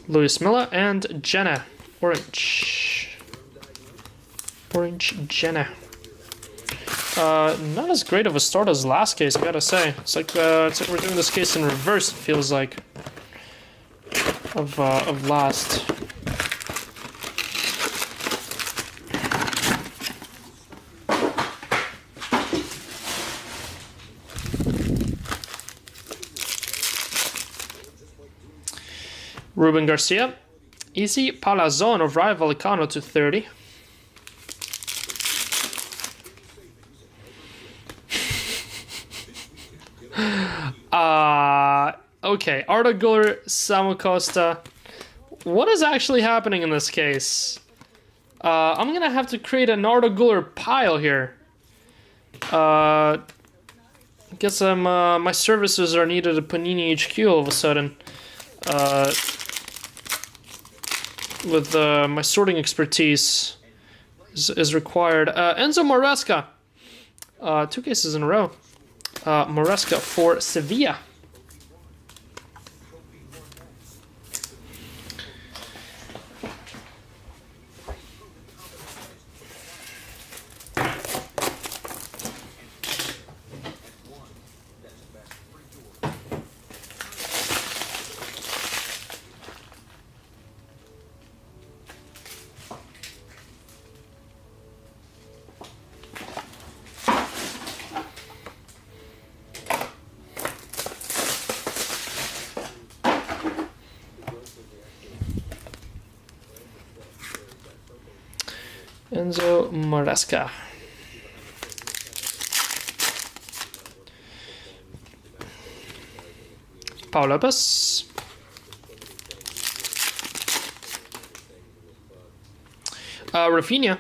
Luis Milla and Jenna. Orange. Orange Jenna. Not as great of a start as last case, I gotta say. It's like we're doing this case in reverse, it feels like. Of last. Ruben Garcia. Easy Palazon of Rayo Vallecano to 30. Okay, Arda Guller, Samu Costa. What is actually happening in this case? I'm gonna have to create an Arda Guller pile here. Guess my services are needed at Panini HQ all of a sudden. With my sorting expertise is required. Enzo Maresca. 2 cases in a row. Maresca for Sevilla. Enzo Maresca. Pau Lopez. Rafinha.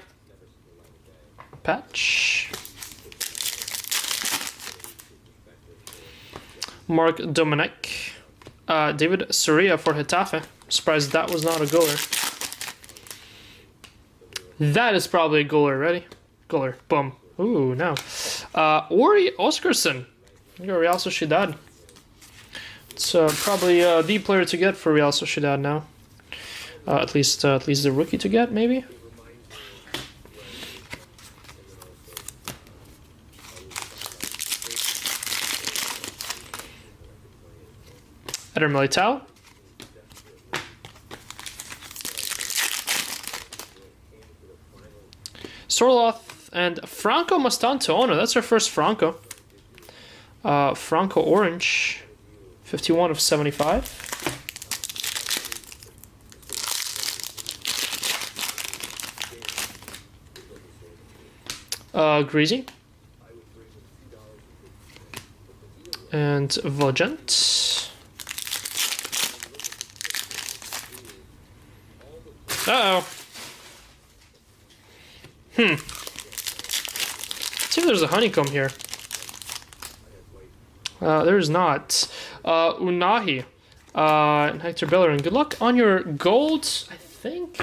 Patch. Mark Dominic. David Soria for Getafe. Surprised that was not a goaler. That is probably a goaler. Ready? Goaler. Boom. Ooh, no. Ori Oskarsson. Real Sociedad. It's probably the player to get for Real Sociedad now. At least the rookie to get, maybe. Eder Militao. Sorloth and Franco Mastantuono. That's our first Franco. Franco Orange. 51 of 75. Greasy. And Vogent. Uh-oh. Let's see if there's a honeycomb here. There's not. Unahi. And Hector Bellerin. Good luck on your golds. I think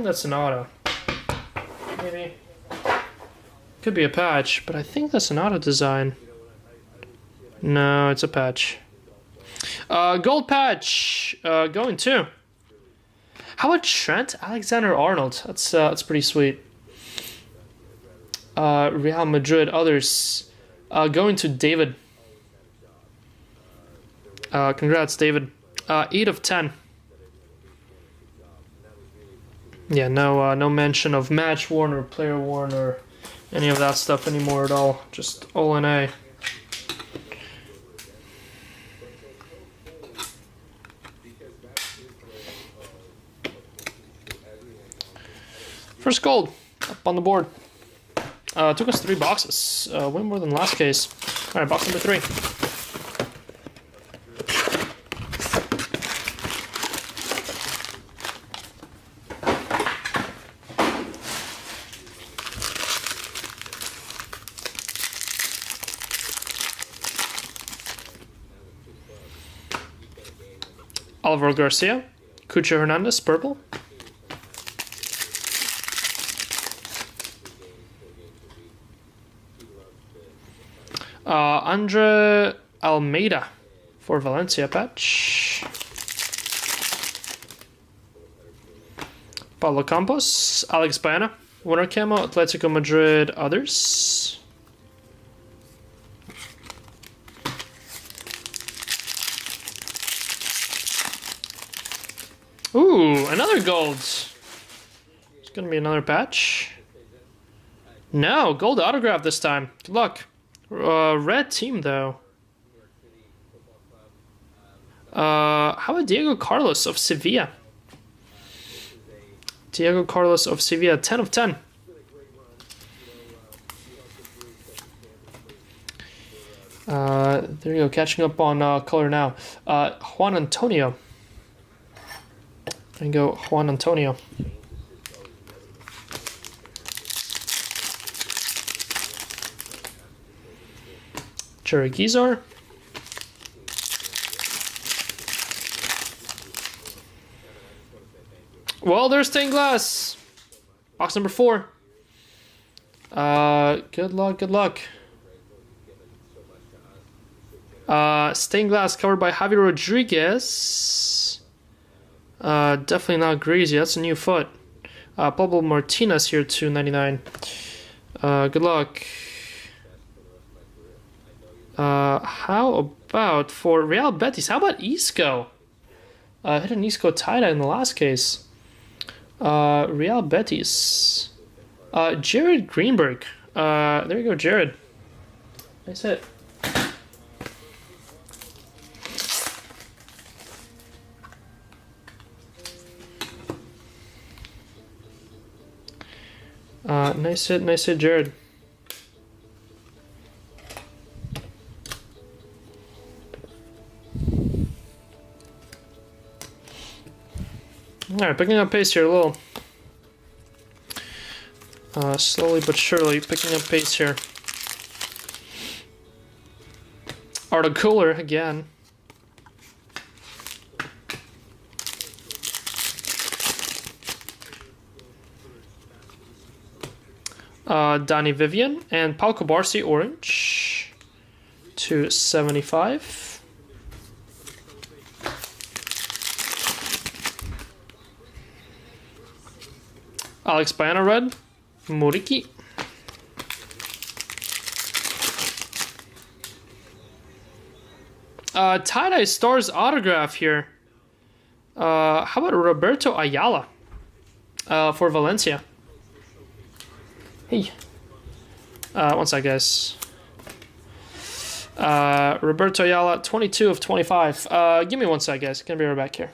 that's an auto. Maybe. Could be a patch, but I think that's an auto design. No, it's a patch. Gold patch. Going to. How about Trent Alexander-Arnold? That's pretty sweet. Real Madrid. Others. Going to David. Congrats, David. 8 of 10. Yeah, no mention of match worn or player worn or any of that stuff anymore at all. Just all in A. First gold up on the board. Took us 3 boxes. Way more than last case. All right, box number 3. Alvaro Garcia, Cucho Hernandez, purple. Andre Almeida for Valencia patch. Paulo Campos, Alex Baena, winner camo, Atletico Madrid, others. Ooh, another gold. It's gonna be another patch. No, gold autograph this time. Good luck. Red team though. How about Diego Carlos of Sevilla? Diego Carlos of Sevilla, 10 of 10. There you go, catching up on color now. Juan Antonio. There you go, Juan Antonio. Jerry Gizar. Well, there's stained glass. Box number 4. Good luck, good luck. Stained glass covered by Javier Rodriguez. Definitely not Greasy. That's a new foot. Pablo Martinez here, 299. Good luck. How about for Real Betis? How about Isco? Hit an Isco tie-dye in the last case. Real Betis. Jared Greenberg. There you go, Jared. Nice hit. Nice hit, Jared. Alright, picking up pace here a little. Slowly but surely picking up pace here. Arda Cooler again. Donnie Vivian and Pau Kubarsi orange to 75. Alex Bayana red, Muriki. Tie-dye Stars autograph here. How about Roberto Ayala for Valencia? Hey. One sec, guys. Roberto Ayala, 22 of 25. Give me one sec, guys. Gonna be right back here.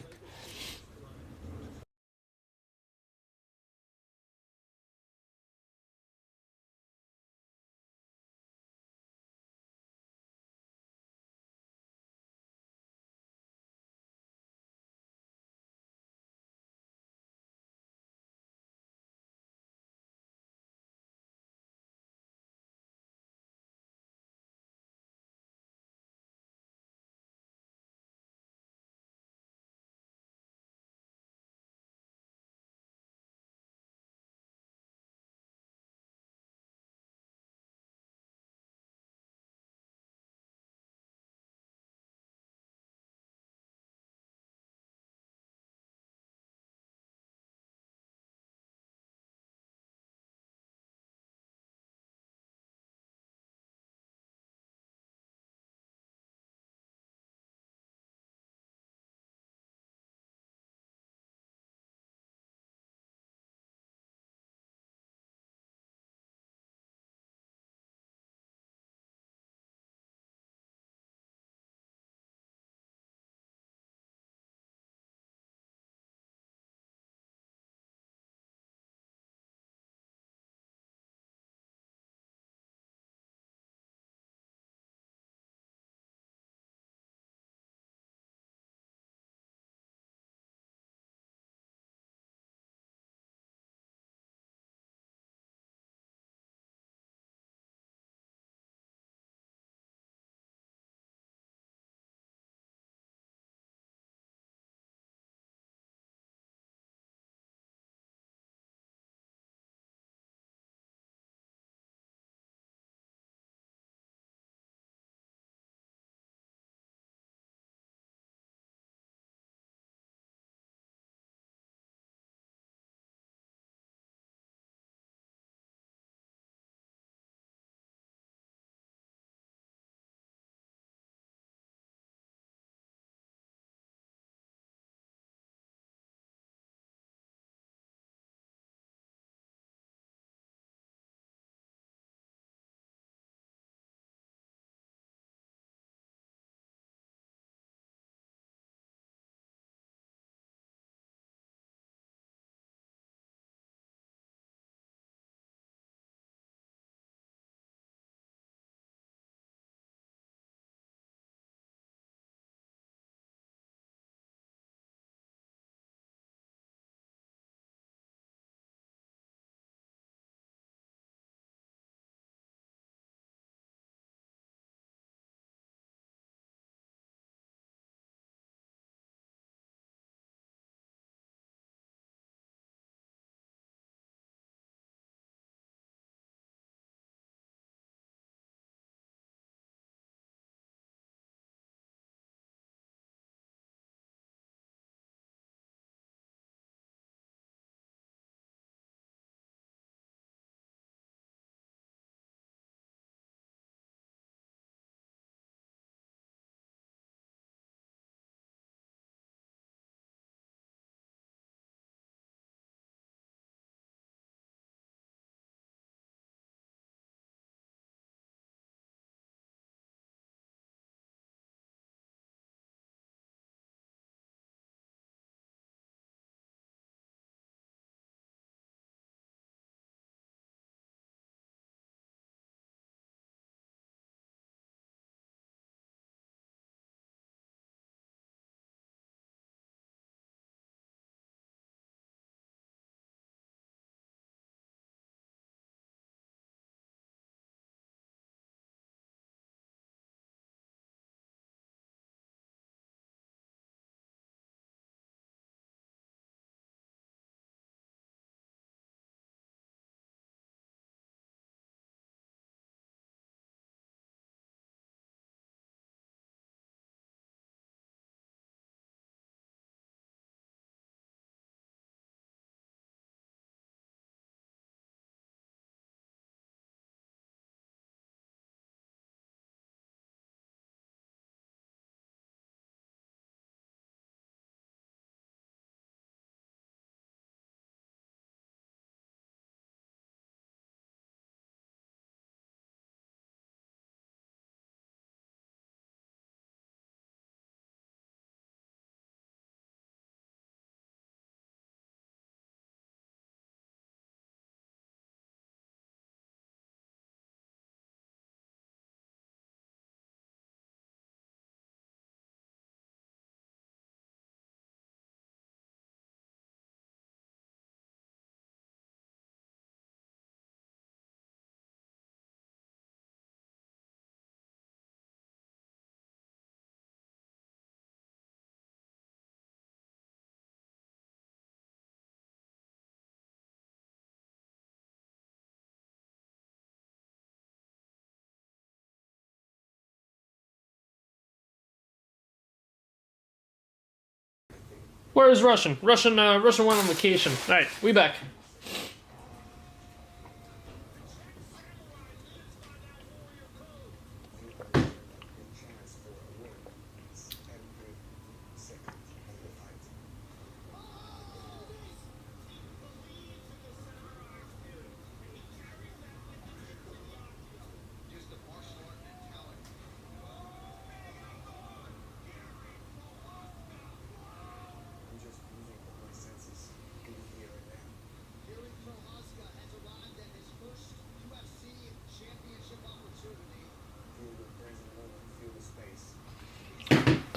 Where is Russian? Russian went on vacation. All right, we back.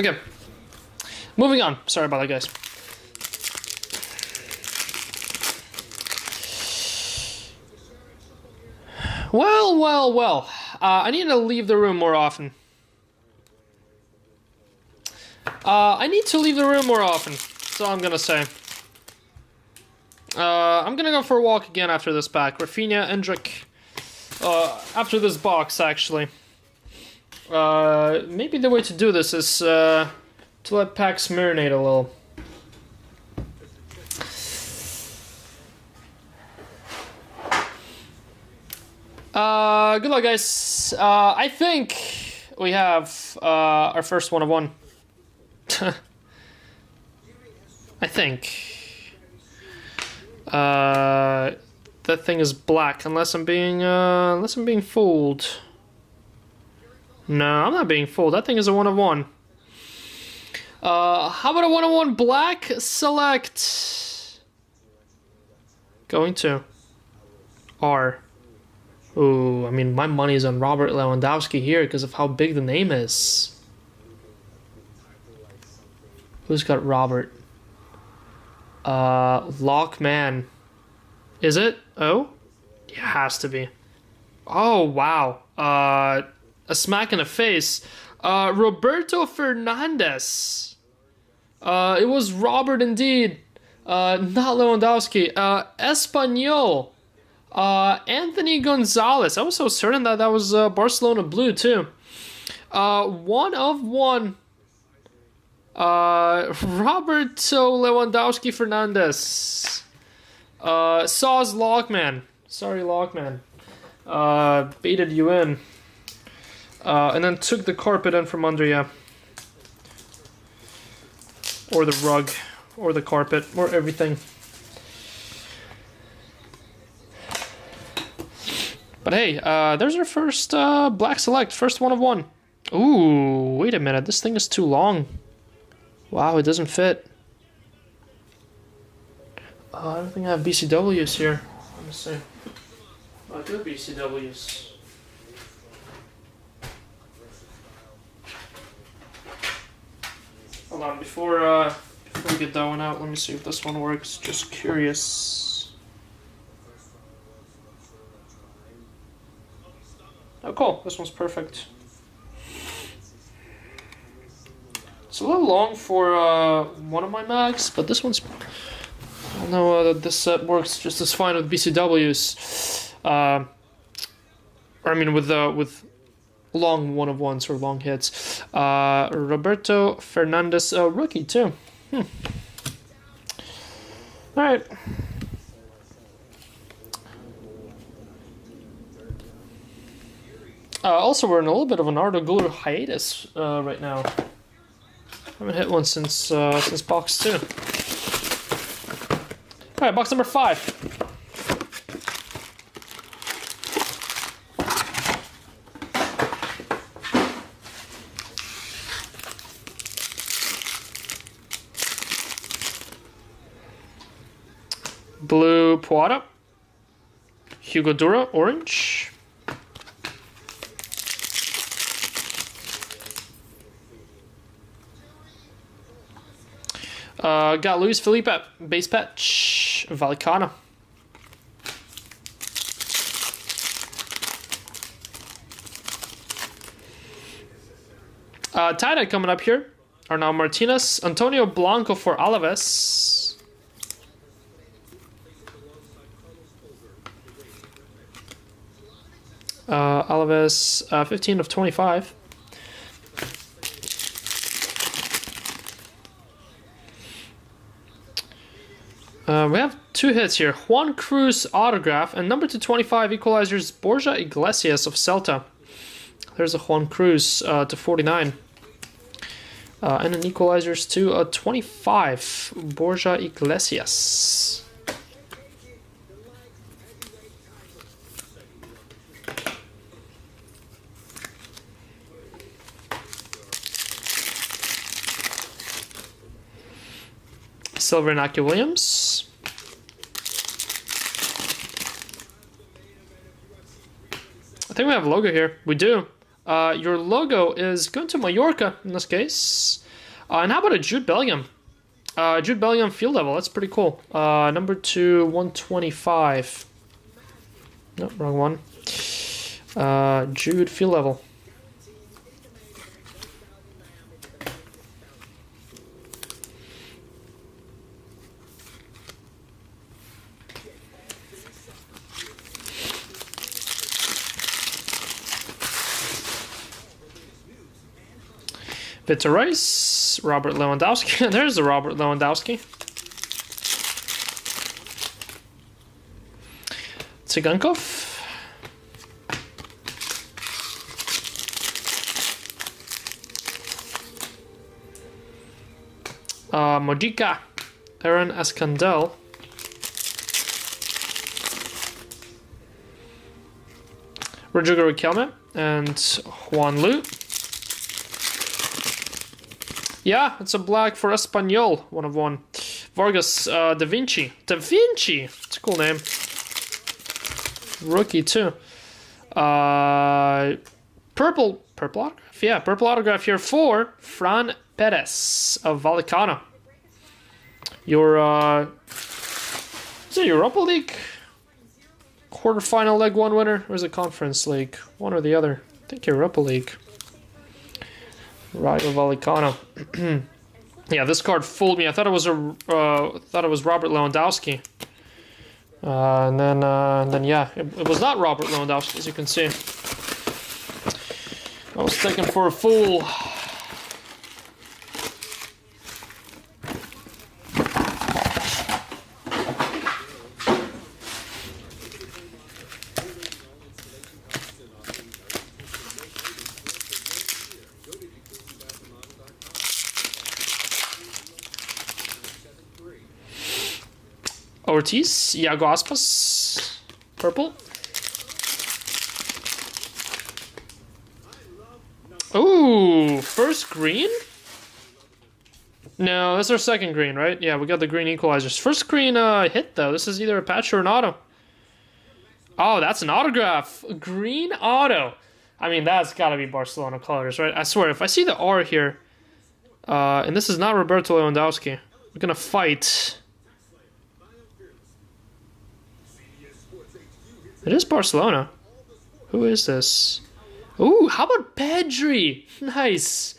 Okay, moving on. Sorry about that, guys. Well. I need to leave the room more often. That's all I'm gonna say. I'm gonna go for a walk again after this pack. Rafinha, Endrick. After this box, actually. Maybe the way to do this is to let packs marinate a little. Good luck, guys. I think we have our first one of one. I think. That thing is black, unless I'm being fooled. No, I'm not being fooled. That thing is a one of one. How about a one of one black select? Going to R. Ooh, I mean, my money's on Robert Lewandowski here because of how big the name is. Who's got Robert? Lockman. Is it? Oh? It has to be. Oh, wow. A smack in the face. Roberto Fernandez. It was Robert indeed. Not Lewandowski. Espanyol. Anthony Gonzalez. I was so certain that was Barcelona blue too. One of one. Roberto Lewandowski Fernandez. Saw's Lockman. Sorry, Lockman. Baited you in. And then took the carpet in from under you. Or the rug. Or the carpet. Or everything. But hey, there's our first black select. First one of one. Ooh, wait a minute. This thing is too long. Wow, it doesn't fit. I don't think I have BCWs here. Let me see. I do have BCWs. Hold on, before we get that one out, let me see if this one works. Just curious. Oh, cool. This one's perfect. It's a little long for one of my mags, but this one's... I don't know that this set works just as fine with BCWs. Or I mean with long one of ones or long hits. Roberto Fernandez, rookie too. All right. Also, we're in a little bit of an Arda Güler hiatus right now. Haven't hit one since box 2. All right, box number 5. Blue Puada. Hugo Dura, orange. Got Luis Felipe, base patch, Valicana. Tie-dye coming up here. Arnau Martinez, Antonio Blanco for Alaves. Alaves, 15 of 25. We have 2 hits here. Juan Cruz autograph and number 225 equalizers Borja Iglesias of Celta. There's a Juan Cruz to 49. And an equalizers to 25 Borja Iglesias. Silver Inaki Williams. I think we have a logo here. We do. Your logo is going to Mallorca in this case. And how about a Jude Bellingham? Jude Bellingham field level. That's pretty cool. Number 2, 125. No, wrong one. Jude field level. Victor Rice, Robert Lewandowski. There's the Robert Lewandowski. Tsigankov. Mojica. Aaron Escandel. Rodrigo Riquelme and Juan Lu. Yeah, it's a black for Espanyol, 1 of 1. Vargas Da Vinci. Da Vinci! It's a cool name. Rookie, too. Purple autograph? Yeah, purple autograph here for Fran Perez of Vallecano. Your, is it Europa League? Quarterfinal Leg 1 winner? Or is it Conference League? One or the other. I think Europa League. Rayo Vallecano. Yeah, this card fooled me. I thought it was Robert Lewandowski. And then yeah, it was not Robert Lewandowski, as you can see. I was taken for a fool. Ortiz, Iago Aspas, purple. Ooh, first green? No, that's our second green, right? Yeah, we got the green equalizers. First green hit, though. This is either a patch or an auto. Oh, that's an autograph. Green auto. I mean, that's got to be Barcelona colors, right? I swear, if I see the R here, and this is not Roberto Lewandowski, we're going to fight. It is Barcelona. Who is this? Ooh, how about Pedri? Nice.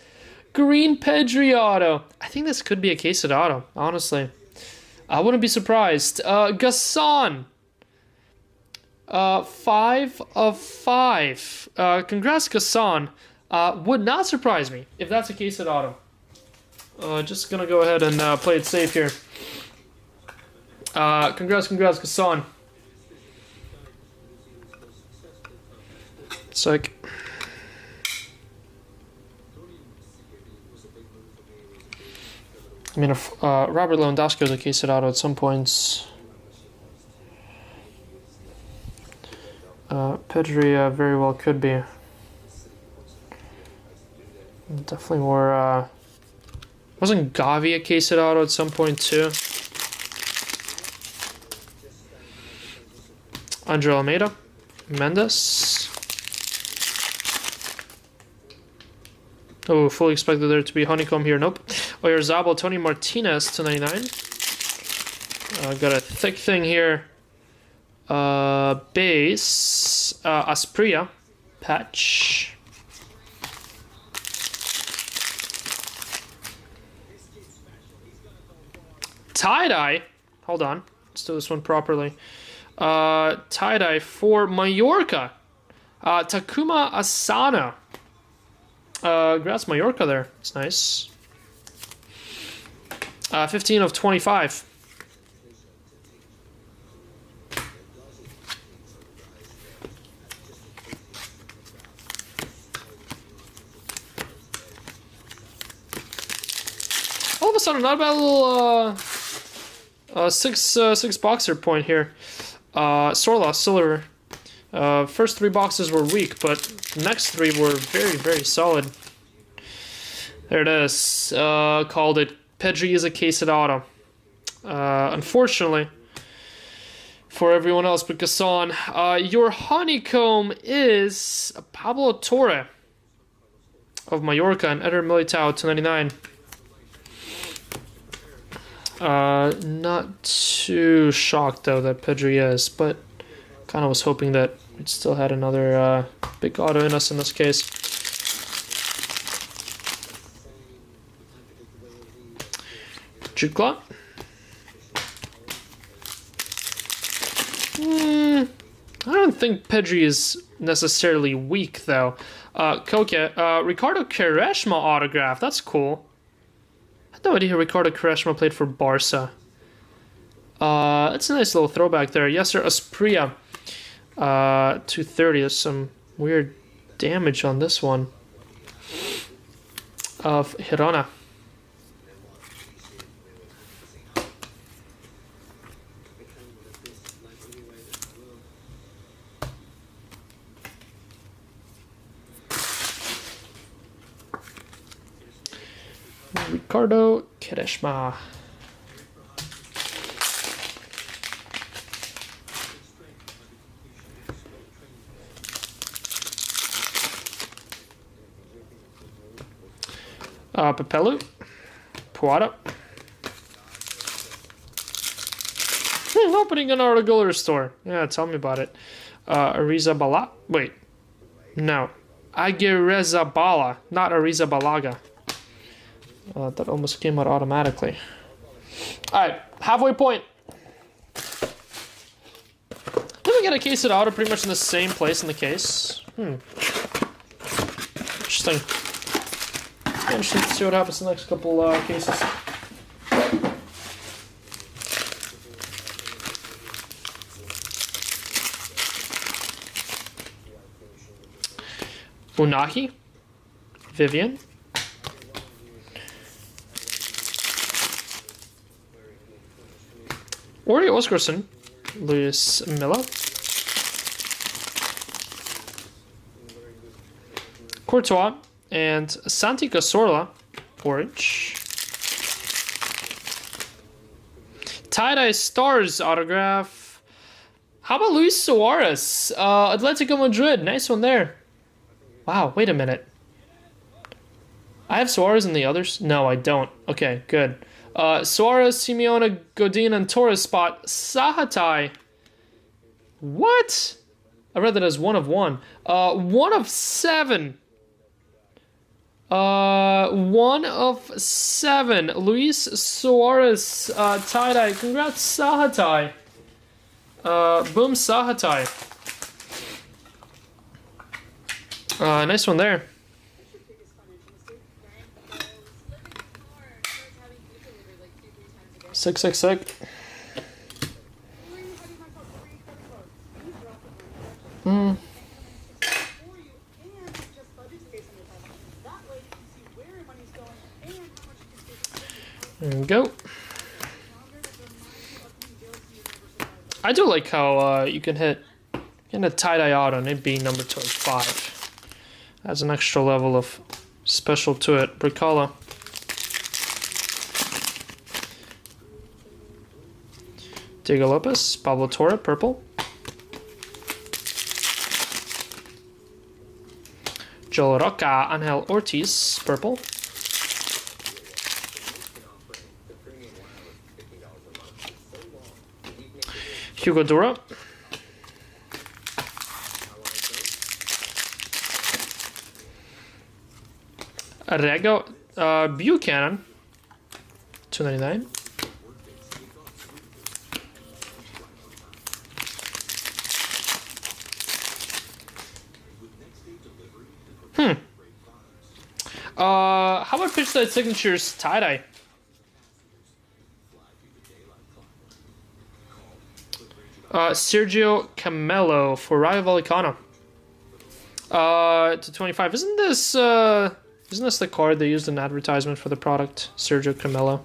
Green Pedri auto. I think this could be a case of auto, honestly. I wouldn't be surprised. Gasson. 5 of 5. Congrats, Gasson. Would not surprise me if that's a case of auto. Just gonna go ahead and play it safe here. Congrats, Gasson. It's like, I mean, if Robert Lewandowski was a case of auto at some points, Pedri very well could be. Definitely more. Wasn't Gavi a case of auto at some point too? Andre Almeida, Mendes. Oh, fully expected there to be honeycomb here. Nope. Oyarzabal, Tony Martinez, 299. Got a thick thing here. Base. Aspria. Patch. Tie-dye. Hold on. Let's do this one properly. Tie-dye for Mallorca. Takuma Asana. Congrats, Mallorca there. It's nice. 15 of 25. all of a sudden, not a bad little six boxer point here. Sorla, silver. First 3 boxes were weak, but the next 3 were very, very solid. There it is. Called it. Pedri is a case at auto. Unfortunately, for everyone else but Gasson, your honeycomb is Pablo Torre of Mallorca and Eder Militao 299. Not too shocked though that Pedri is, but kind of was hoping that it still had another big auto in us in this case. Jukla. I don't think Pedri is necessarily weak though. Koke, Ricardo Quaresma autograph. That's cool. I had no idea Ricardo Quaresma played for Barca. That's a nice little throwback there. Yasser Asprilla. 230. There's some weird damage on this one. Of Hirona. Ricardo Quaresma. Papelu. Puada. Opening an Articular store. Yeah, tell me about it. Ariza Bala. Wait. No. Agireza Bala, not Ariza Balaga. That almost came out automatically. Alright, halfway point. Did we get a case of auto pretty much in the same place in the case? Interesting. Interesting to see what happens in the next couple cases. Unahi. Vivian. Ori Oscarson, Luis Milla, Courtois, and Santi Cazorla, orange. Tie-dye Stars autograph. How about Luis Suarez, Atletico Madrid? Nice one there. Wow, wait a minute. I have Suarez in the others? No, I don't. Okay, good. Suarez, Simeone, Godin, and Torres spot. Sahatai. What? I read that as 1 of 1. 1 of 7. 1 of 7. Luis Suarez tie-dye. Congrats, Sahatai. Boom, Sahatai. Nice one there. 666. There we go. I do like how you can hit in a tie-dye auto and it being number 25. Adds an extra level of special to it. Bricala. Diego Lopez, Pablo Torre, purple. Joel Roca, Angel Ortiz, purple. Hugo Dura. Rego Buchanan, 299. How about pitch side signatures tie-dye? Sergio Camelo for Rayo Vallecano. To 25. Isn't this Isn't this the card they used in advertisement for the product? Sergio Camelo.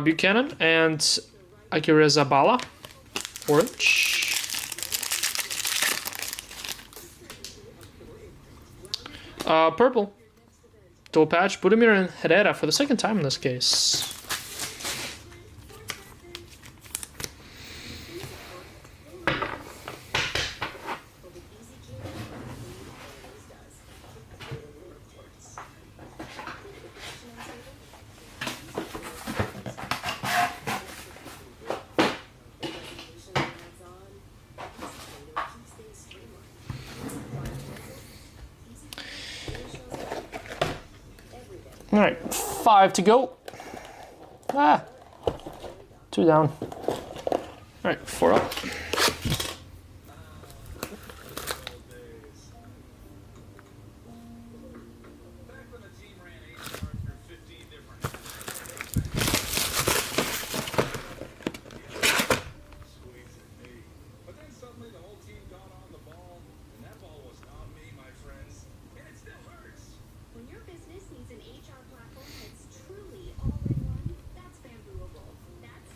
Buchanan and Akira Zabala. Orange. Purple. Dual patch. Budimir and Herrera for the second time in this case. All right, 5 to go. 2 down. All right, 4 up. When your business needs an HR platform that's truly all-in-one, that's Bambooable. That's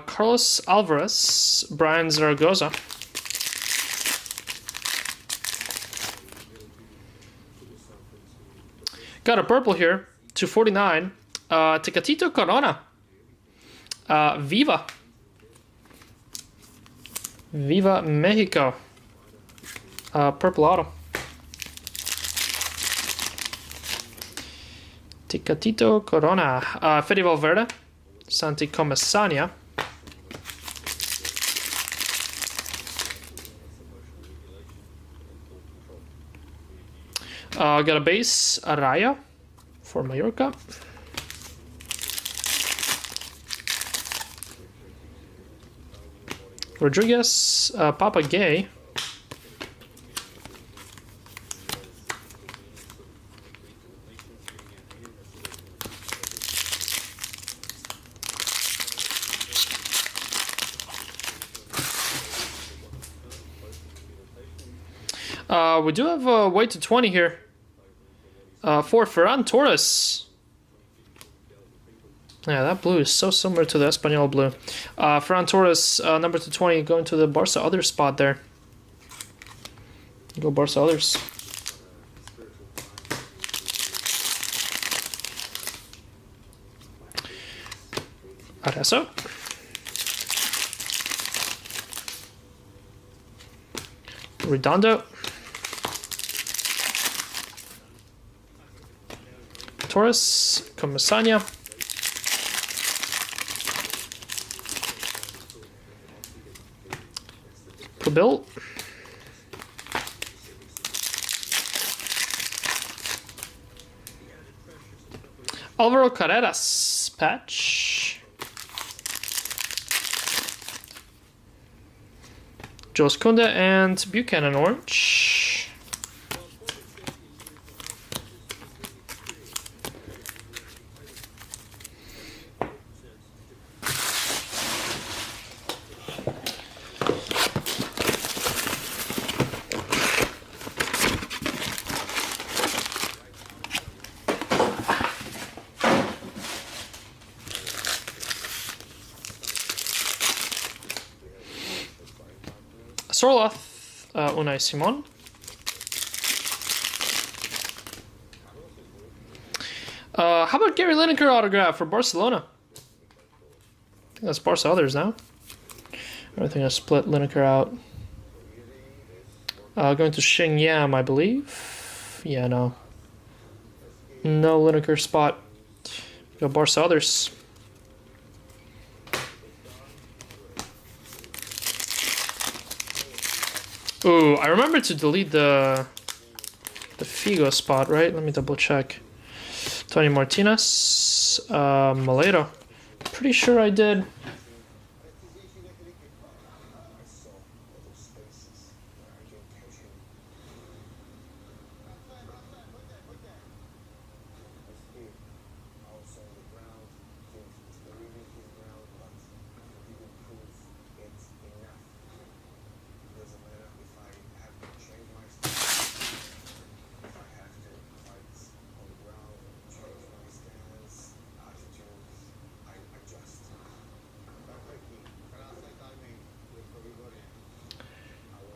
Carlos Alvarez, Brian Zaragoza. Got a purple here, 249. Tecatito Corona. Viva. Viva Mexico. Purple auto. Tecatito Corona. Fede Valverde. Santi Comasania. Got a base, Araya for Mallorca. Rodriguez, Papa Gay. We do have a weight to 20 here. For Ferran Torres. Yeah, that blue is so similar to the Espanyol blue. Ferran Torres, number 220, going to the Barca other spot there. Go Barca others. Areso. Redondo. Torres, Comasania. Pubil. Alvaro Carreras, patch. Jules Koundé and Buchanan orange. Sorloth, Unai Simon. How about Gary Lineker autograph for Barcelona? I think that's Barca others now. Everything is split Lineker out. Going to Shenyang, I believe. Yeah, no. No Lineker spot. Go Barca others. Ooh, I remember to delete the Figo spot, right? Let me double check. Tony Martinez, Malero, pretty sure I did.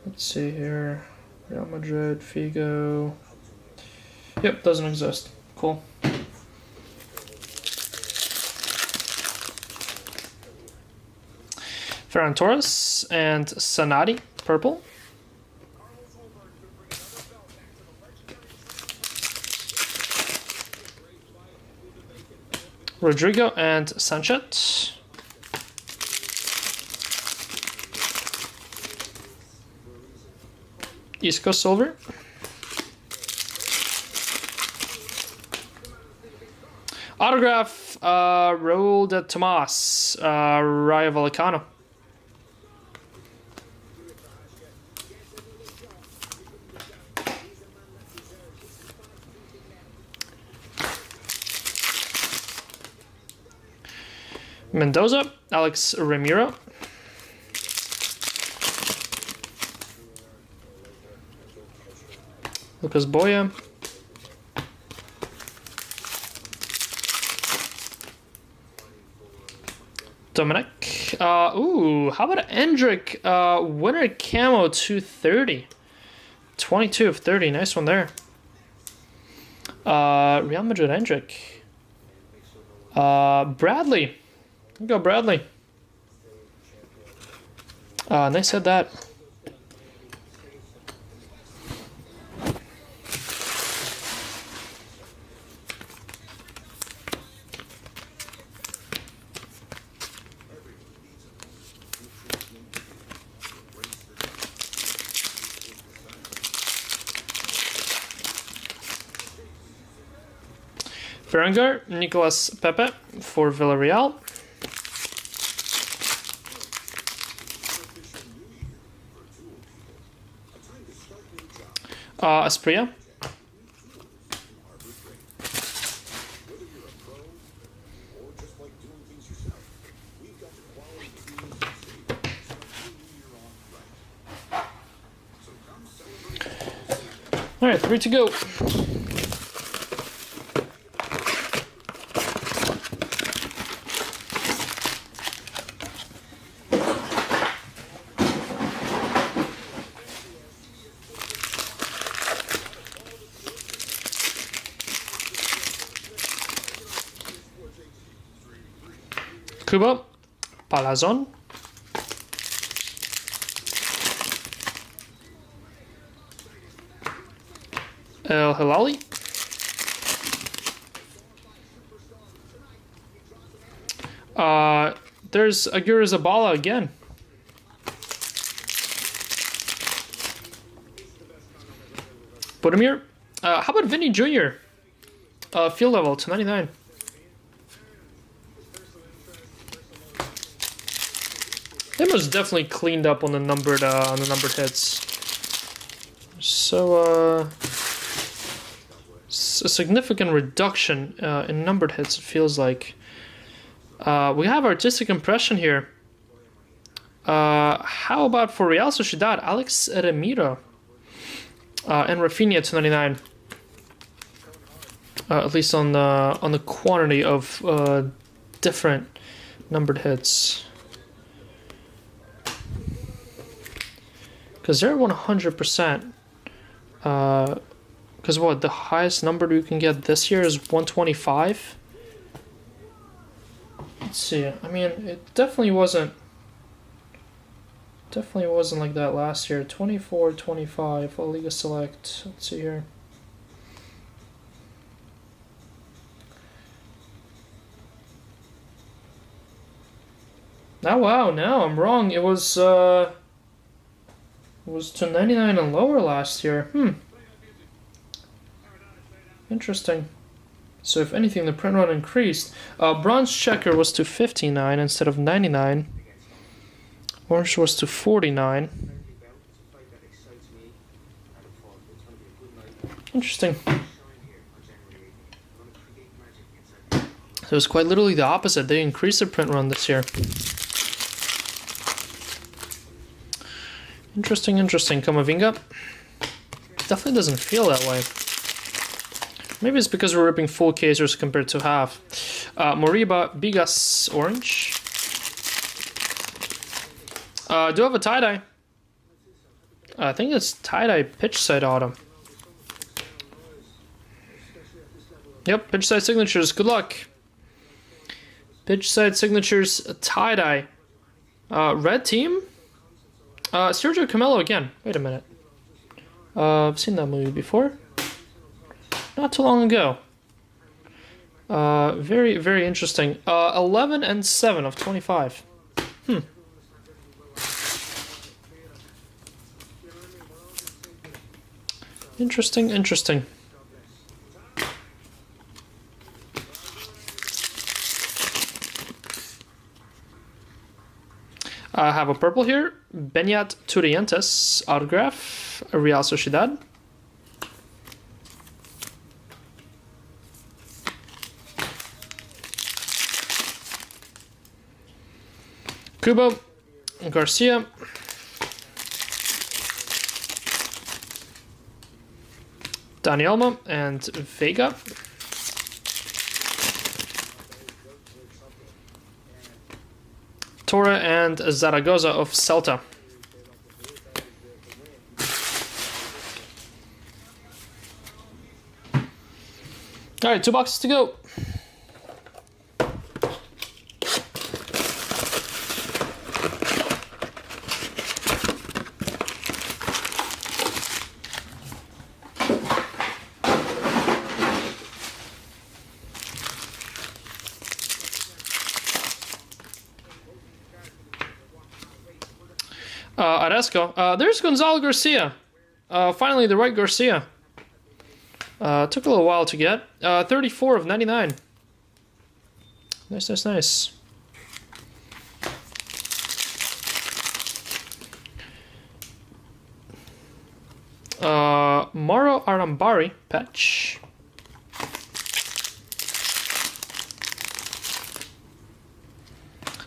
Let's see here. Real Madrid, Figo. Yep, doesn't exist. Cool. Ferran Torres and Sanadi, purple. Rodrigo and Sanchez. Isco silver. Autograph, Raul de Tomas, Rayo Vallecano. Mendoza, Alex Ramiro. Lucas Boya. Dominic. Ooh, how about Endrick? Winner camo 230. 22 of 30. Nice one there. Real Madrid Endrick. Bradley. Go Bradley. Nice hit that. Berenguer, Nicolas Pepe for Villarreal. Aspria. All right, 3 to go. Kubo, Palazon. El Hilali. There's Aguirre Zabala again. Budimir. How about Vinny Jr.? Field level, 299. They was definitely cleaned up on the numbered hits. So a significant reduction in numbered hits. It feels like. We have artistic impression here. How about for Real Sociedad, Alex Ramiro and Rafinha 299. At least on the quantity of different numbered hits. Because they're 100%. Because what, the highest number you can get this year is 125? Let's see. I mean, it definitely wasn't like that last year. 24, 25 for Liga Select. Let's see here. Oh wow, no, I'm wrong. It was 299 and lower last year. Interesting. So if anything, the print run increased. Bronze checker was to 59 instead of 99. Orange was to 49. Interesting. So it's quite literally the opposite. They increased the print run this year. Interesting, interesting. Kamavinga. Definitely doesn't feel that way. Maybe it's because we're ripping full casers compared to half. Moriba, Bigas, orange. Do have a tie-dye. I think it's tie-dye pitch side autumn. Yep, pitch side signatures. Good luck. Pitch side signatures, tie-dye. Red team? Sergio Camelo again. Wait a minute. I've seen that movie before. Not too long ago. Very, very interesting. 11 and 7 of 25. Interesting, interesting. I have a purple here. Beñat Turientes autograph. Real Sociedad. Kubo. Garcia. Dani Olmo and Vega. Torre and Zaragoza of Celta. Alright, 2 boxes to go. Aresco. There's Gonzalo Garcia. Finally, the right Garcia. Took a little while to get. 34 of 99. Nice, nice, nice. Mauro Arambari, patch.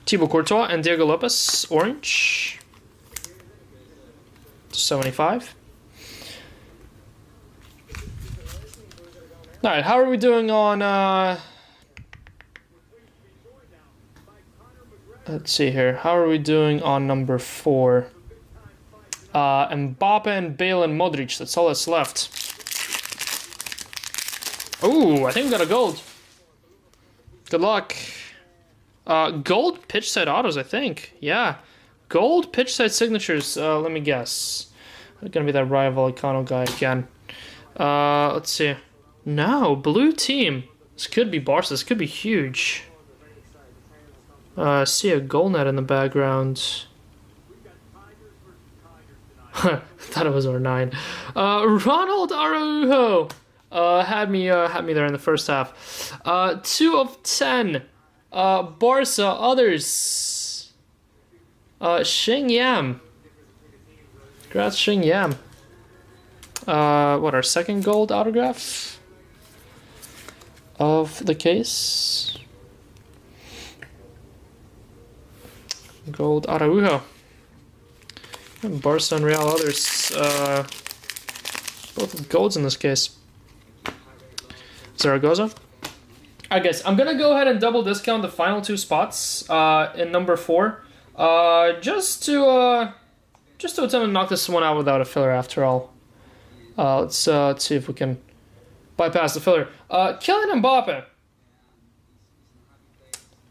Thibaut Courtois and Diego Lopez, orange. 75. Alright, how are we doing on, let's see here. How are we doing on number 4? Mbappe and Bale and Modric. That's all that's left. Ooh, I think we got a gold. Good luck. Gold pitch side autos, I think. Yeah. Gold pitch side signatures. Let me guess. It's gonna be that rival Icano guy again. Let's see. No, blue team. This could be Barca. This could be huge. See a goal net in the background. Thought it was R9. Ronald Araujo had me there in the first half. 2 of 10. Barca others. Xing Yam. Congrats, Xing Yam. What, our second gold autograph of the case? Gold Araujo. Barca and Real others. Both golds in this case. Zaragoza. I guess I'm gonna go ahead and double discount the final 2 spots in number 4. Just to attempt to knock this one out without a filler after all. Let's see if we can bypass the filler. Kylian Mbappe.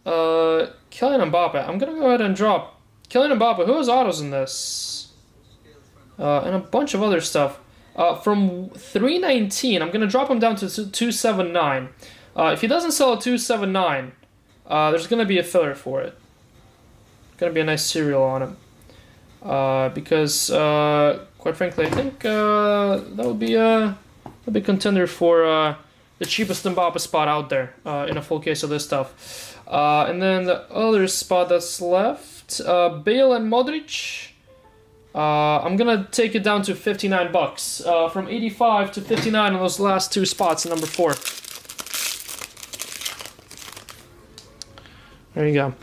Kylian Mbappe. I'm gonna go ahead and drop Kylian Mbappe. Who has autos in this? And a bunch of other stuff. From 319, I'm gonna drop him down to 279. If he doesn't sell a 279, there's gonna be a filler for it. Gonna be a nice serial on it. Because quite frankly, I think that would be a contender for the cheapest Mbappa spot out there in a full case of this stuff. And then the other spot that's left, Bale and Modric. I'm gonna take it down to $59. From 85 to 59 on those last two spots, number 4. There you go.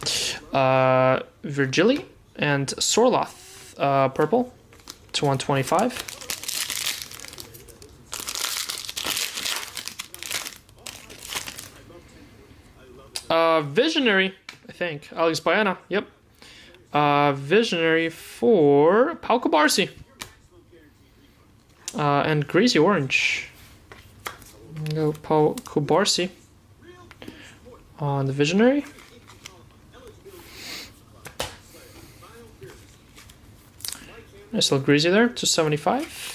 Virgili and Sorloth, purple to 125. Visionary, I think. Alex Baena, yep. Visionary for Pau Kubarsi. And Greasy Orange. Go Pau Kubarsi on the Visionary. Nice little Greasy there, 275.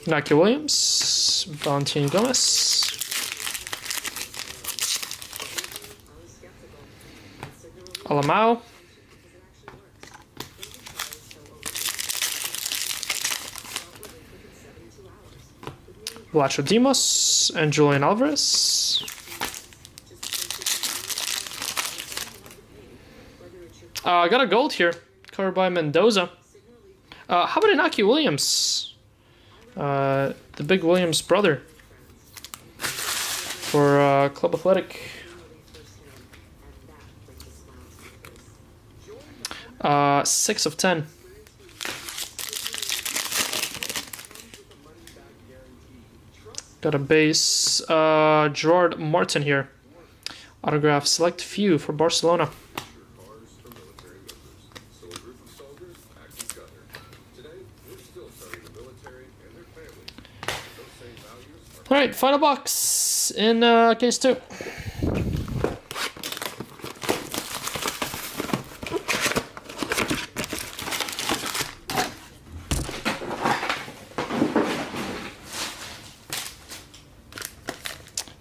Naki Williams, Valentin Gomez. Alamao. Blacho Dimos and Julian Alvarez. I got a gold here, covered by Mendoza. How about Inaki Williams? The big Williams brother for Club Athletic. 6 of 10. Got a base Gerard Martin here. Autograph select few for Barcelona. Alright, final box in case 2.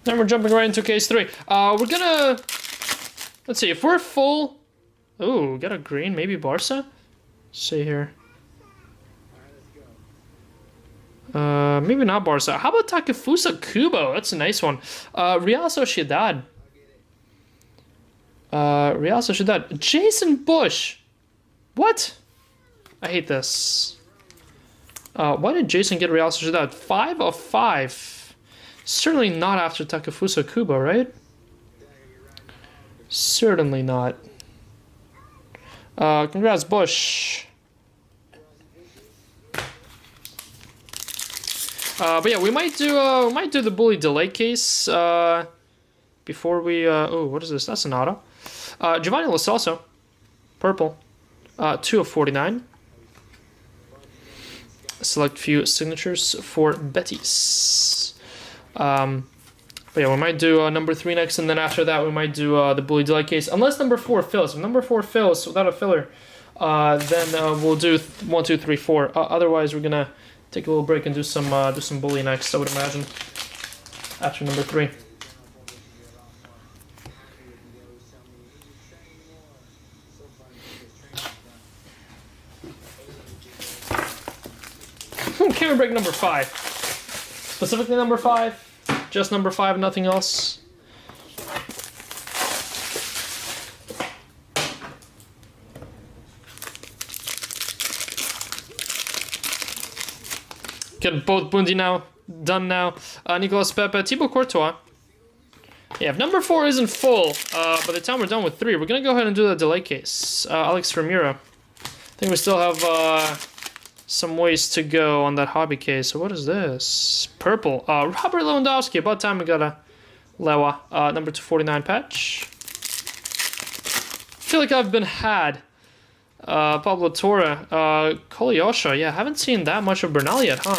Then we're jumping right into case 3. We're gonna... Let's see, if we're full... Ooh, got a green, maybe Barca? Let's see here. Maybe not Barca. How about Takefusa Kubo? That's a nice one. Real Sociedad. Real Sociedad. Jason Bush. What? I hate this. Why did Jason get Real Sociedad? 5 of 5. Certainly not after Takefusa Kubo, right? Certainly not. Congrats, Bush. But yeah, we might do the Buli Delight case before we. Oh, what is this? That's an auto. Giovanni Lo Celso, purple, 2 of 49. Select few signatures for Betis. But yeah, we might do number 3 next, and then after that we might do the Buli Delight case. Unless number 4 fills. If number 4 fills without a filler, then we'll do 1, 2, 3, 4. Otherwise, we're gonna take a little break and do some Buli next, I would imagine, after number 3. Camera break number 5. Specifically number 5. Just number 5, nothing else. Get both Bundy now. Done now. Nicolas Pepe, Thibaut Courtois. Yeah, if number 4 isn't full, by the time we're done with 3, we're going to go ahead and do the delay case. Alex Ramiro. I think we still have some ways to go on that hobby case. So what is this? Purple. Robert Lewandowski. About time we got a Lewa. Number 249 patch. I feel like I've been had. Pablo Torre. Kolyosha. Yeah, haven't seen that much of Bernal yet, huh?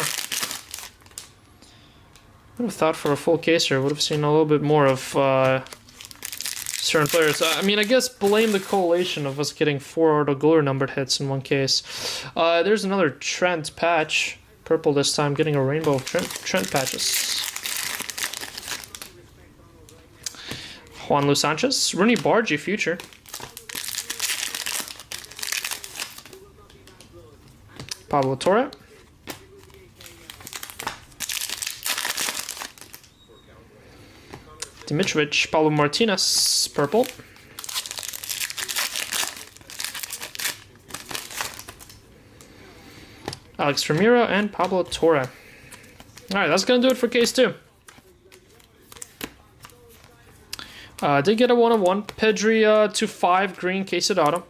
I would have thought for a full case here, would have seen a little bit more of certain players. I mean, I guess blame the collation of us getting 4 auto goaler numbered hits in one case. There's another Trent patch. Purple this time, getting a rainbow of Trent patches. Juan Luis Sanchez. Rooney Bargy future. Pablo Torre. Dimitrovic, Pablo Martinez, purple. Alex Ramiro and Pablo Torre. Alright, that's going to do it for case 2. Did get a 1-of-1. Pedri 2-5 green case auto.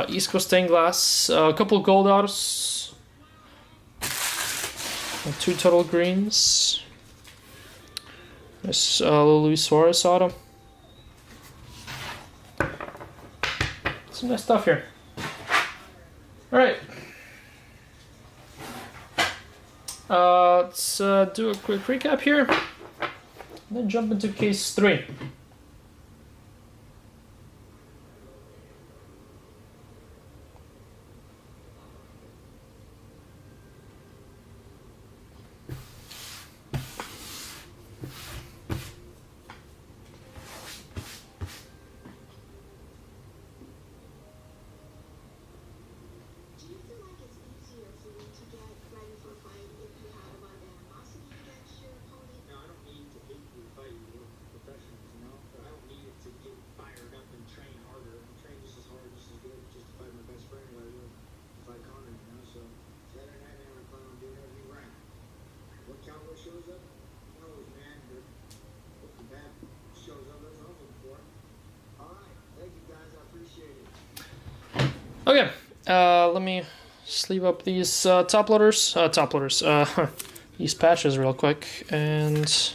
East Coast stained glass. A couple gold autos. 2 total greens. There's Luis Suarez auto. Some nice stuff here. Alright. Let's do a quick recap here, and then jump into case 3. Okay, let me sleeve up these top loaders, these patches real quick, and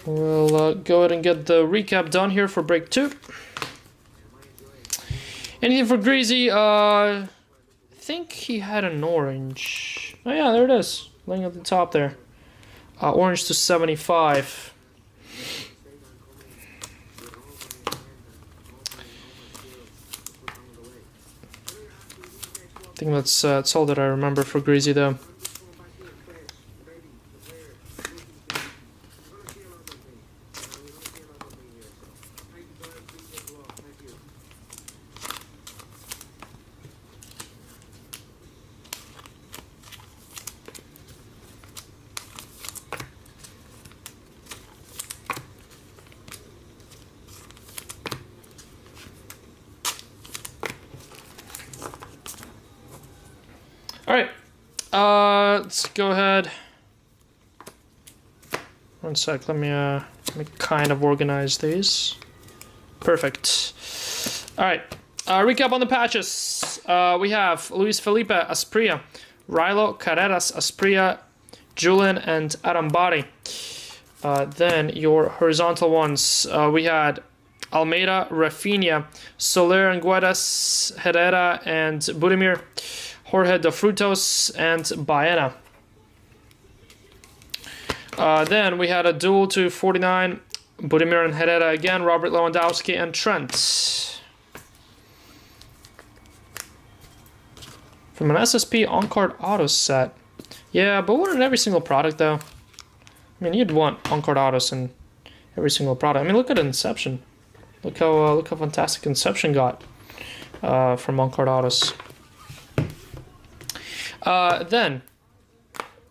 we'll go ahead and get the recap done here for break 2. Anything for Greasy? I think he had an orange. Oh yeah, there it is, laying at the top there. Orange to 75. I think that's all that I remember for Greasy though. Alright, let's go ahead. One sec, let me kind of organize these. Perfect. Alright, recap on the patches. We have Luis Felipe Asprilla, Rilo Carreras Asprilla, Julian, and Arambari. Then your horizontal ones, we had Almeida, Rafinha, Soler and Guedes, Herrera, and Budimir. Jorge de Frutos, and Baena. Then we had a duel to 49, Budimir and Herrera again, Robert Lewandowski, and Trent. From an SSP on-card auto set. Yeah, but wouldn't every single product though? I mean, you'd want on-card autos in every single product. I mean, look at Inception. Look how fantastic Inception got from on-card autos. Then,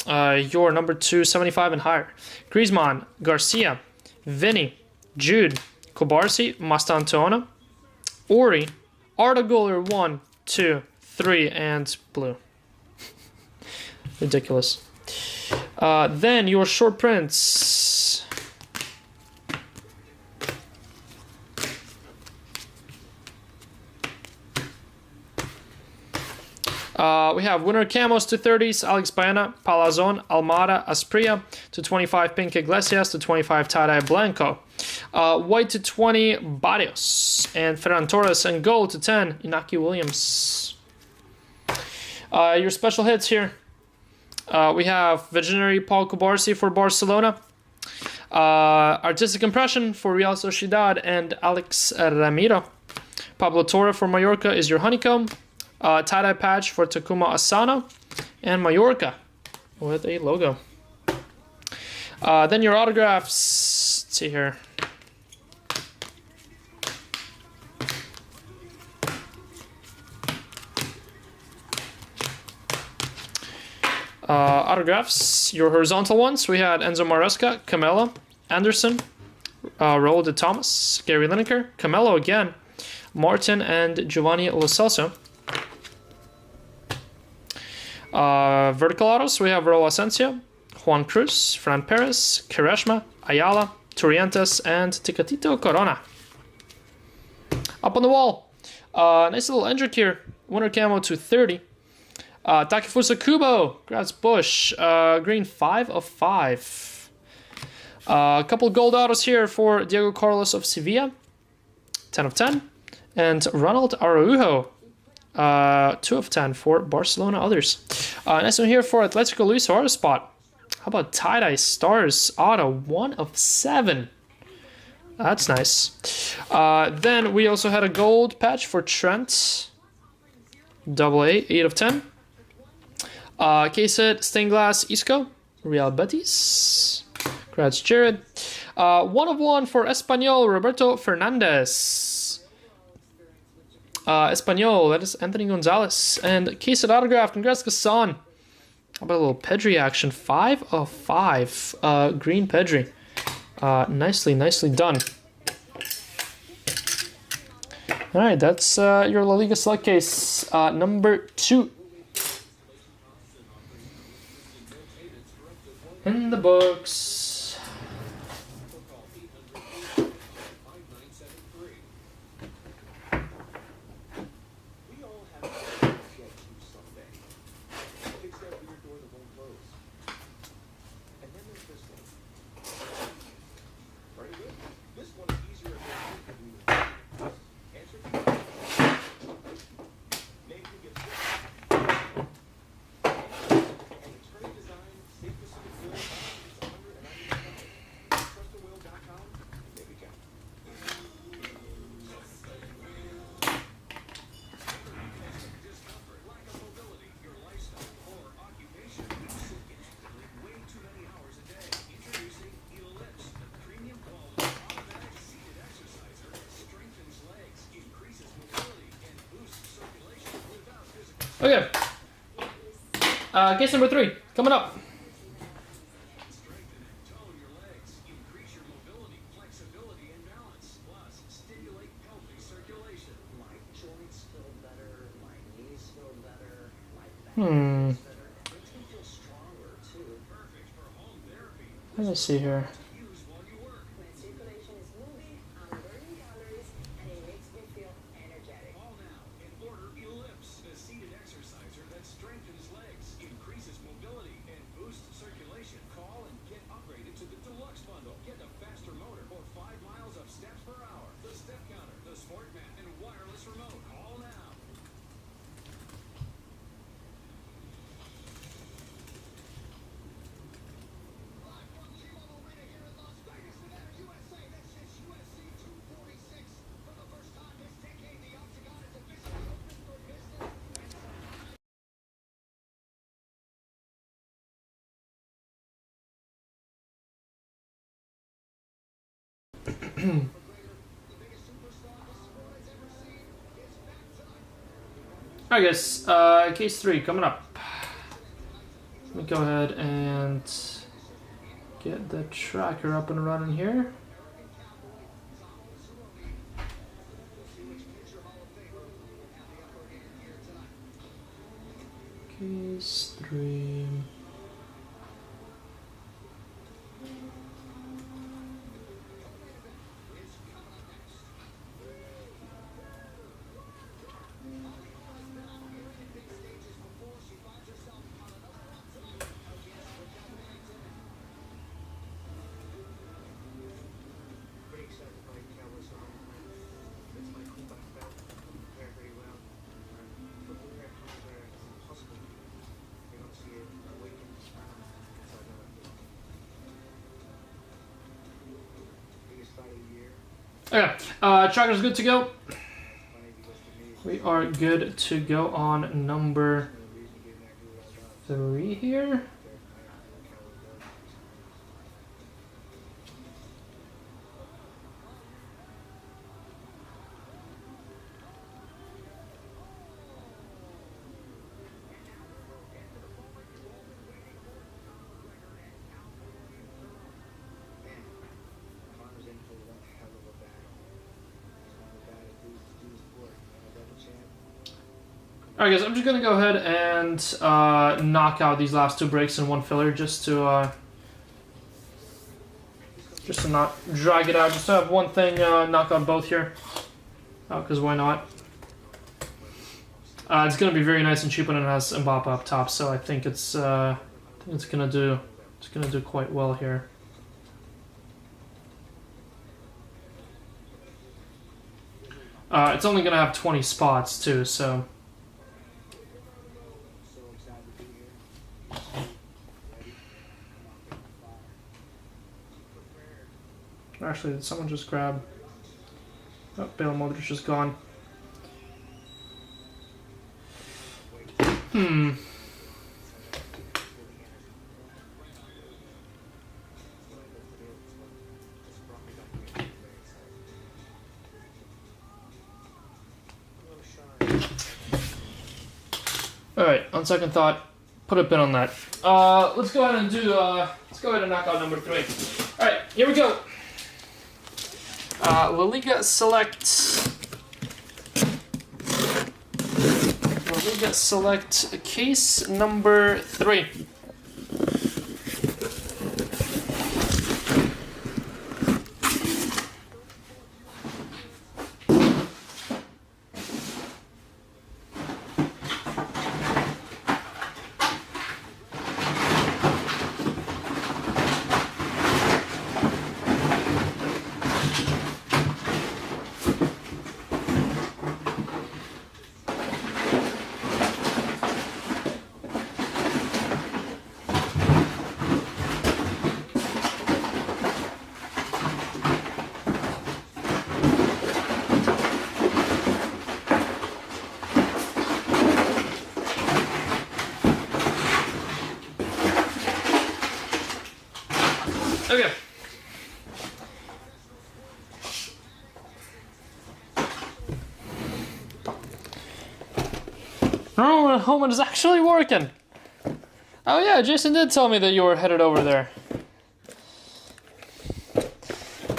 your number 2, 75 and higher. Griezmann, Garcia, Vinny, Jude, Kobarsi, Mastantuono, Ori, Arda Güler 1, 2, 3, and blue. Ridiculous. Then your short prints. We have winner camos to 30s, Alex Baena, Palazon, Almada, Asprilla, to 25 Pink Iglesias, to 25 Tadej Blanco. White to 20 Barrios, and Ferran Torres, and gold to 10 Inaki Williams. Your special hits here. We have Visionary Paul Kobarsi for Barcelona. Artistic Impression for Real Sociedad and Alex Ramiro. Pablo Torre for Mallorca is your honeycomb. Tie-dye patch for Takuma Asano, and Mallorca with a logo. Then your autographs. Let's see here. Autographs, your horizontal ones. We had Enzo Maresca, Camelo, Anderson, Raul de Thomas, Gary Lineker, Camelo again, Martin, and Giovanni Lo Celso. Vertical autos, we have Raul Asensio, Juan Cruz, Fran Perez, Kereshma, Ayala, Torrientes, and Tecatito Corona. Up on the wall, nice little Endrick here, winter camo to 30. Takefusa Kubo, Graz Bush, green 5 of 5. A couple gold autos here for Diego Carlos of Sevilla, 10 of 10. And Ronald Araujo, 2 of 10 for Barcelona others. Nice one here for Atletico Luis Suarez spot. How about tie-dye stars auto, 1 of 7. That's nice. Then we also had a gold patch for Trent, AA, 8 of 10. Case-hit stained glass Isco, Real Betis. Congrats, Jared. 1 of 1 for Espanyol, Roberto Fernandez. Espanyol, that is Anthony Gonzalez. And case-hit autograph, congrats, Gasson. How about a little Pedri action? 5 of 5. Green Pedri. Nicely done. Alright, that's your La Liga Select case number 2. In the books. We all have to get to someday. Fix that weird door that won't close. And then there's this one. Very good. This one is easier than we would think. Answer name who gets this. And attorney design, state specific will, it's 199. Trustthewheel.com. There we go. Okay. Case number 3, coming up. Let me see here. Circulation is moving, I'm burning calories, and it makes me feel energetic. Call now and order Ellipse, a seated exerciser that strengthens legs, increases mobility, and boosts circulation. Call and get upgraded to the Deluxe Bundle. Get a faster motor or 5 miles of steps per hour. The step counter, the sport mat, and wireless remote. Call now. Alright guys, case 3 coming up. Let me go ahead and get the tracker up and running here. Case 3. Pretty excited to fight Cowboys on. It's my comeback belt. Very, very well. For the rare times where it's impossible, you don't see it awaken. Biggest fight of the year. Okay, tracker's good to go. Funny because to me, it's We are good to go on number the reason getting that good I 3 love. here. Alright guys, I'm just gonna go ahead and knock out these last 2 breaks in 1 filler just to not drag it out, just to have one thing knock out both here. Because why not? It's gonna be very nice and cheap when it has Mbappe up top, so I think it's gonna do quite well here. It's only gonna have 20 spots too, so. So excited to be here. Ready? Prepared. Actually, did someone just grab? Oh, Bale Modric is gone. Alright, on second thought, put a pin on that. Let's go ahead and do, let's go ahead and knock out number 3. Alright, here we go. La Liga Select. La Liga Select case number 3. Okay. Oh, the helmet is actually working. Oh yeah, Jason did tell me that you were headed over there.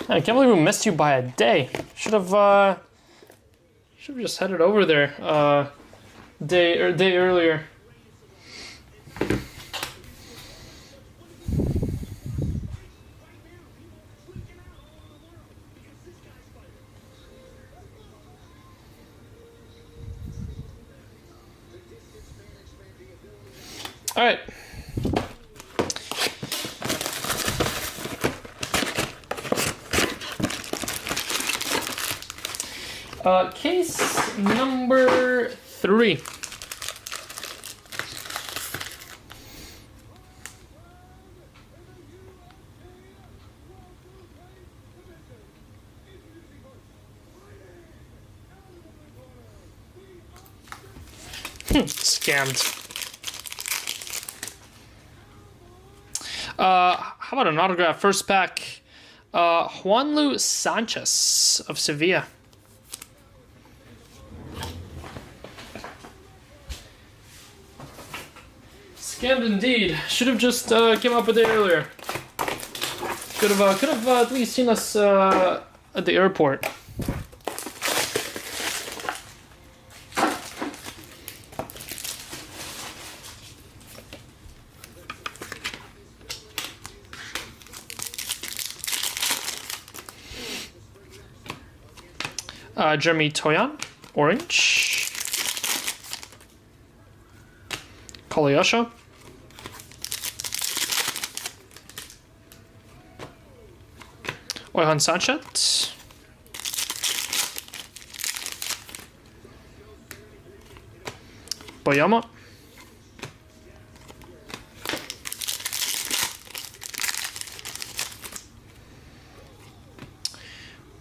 I can't believe we missed you by a day. Should have just headed over there day earlier. All right. Case number 3. Scammed. How about an autograph first pack? Juanlu Sanchez of Sevilla. Scammed indeed. Should have just came up a day earlier. Could have at least seen us at the airport. Jeremy Toyan, orange. Kolyasha. Oyhan Sanchez. Boyama.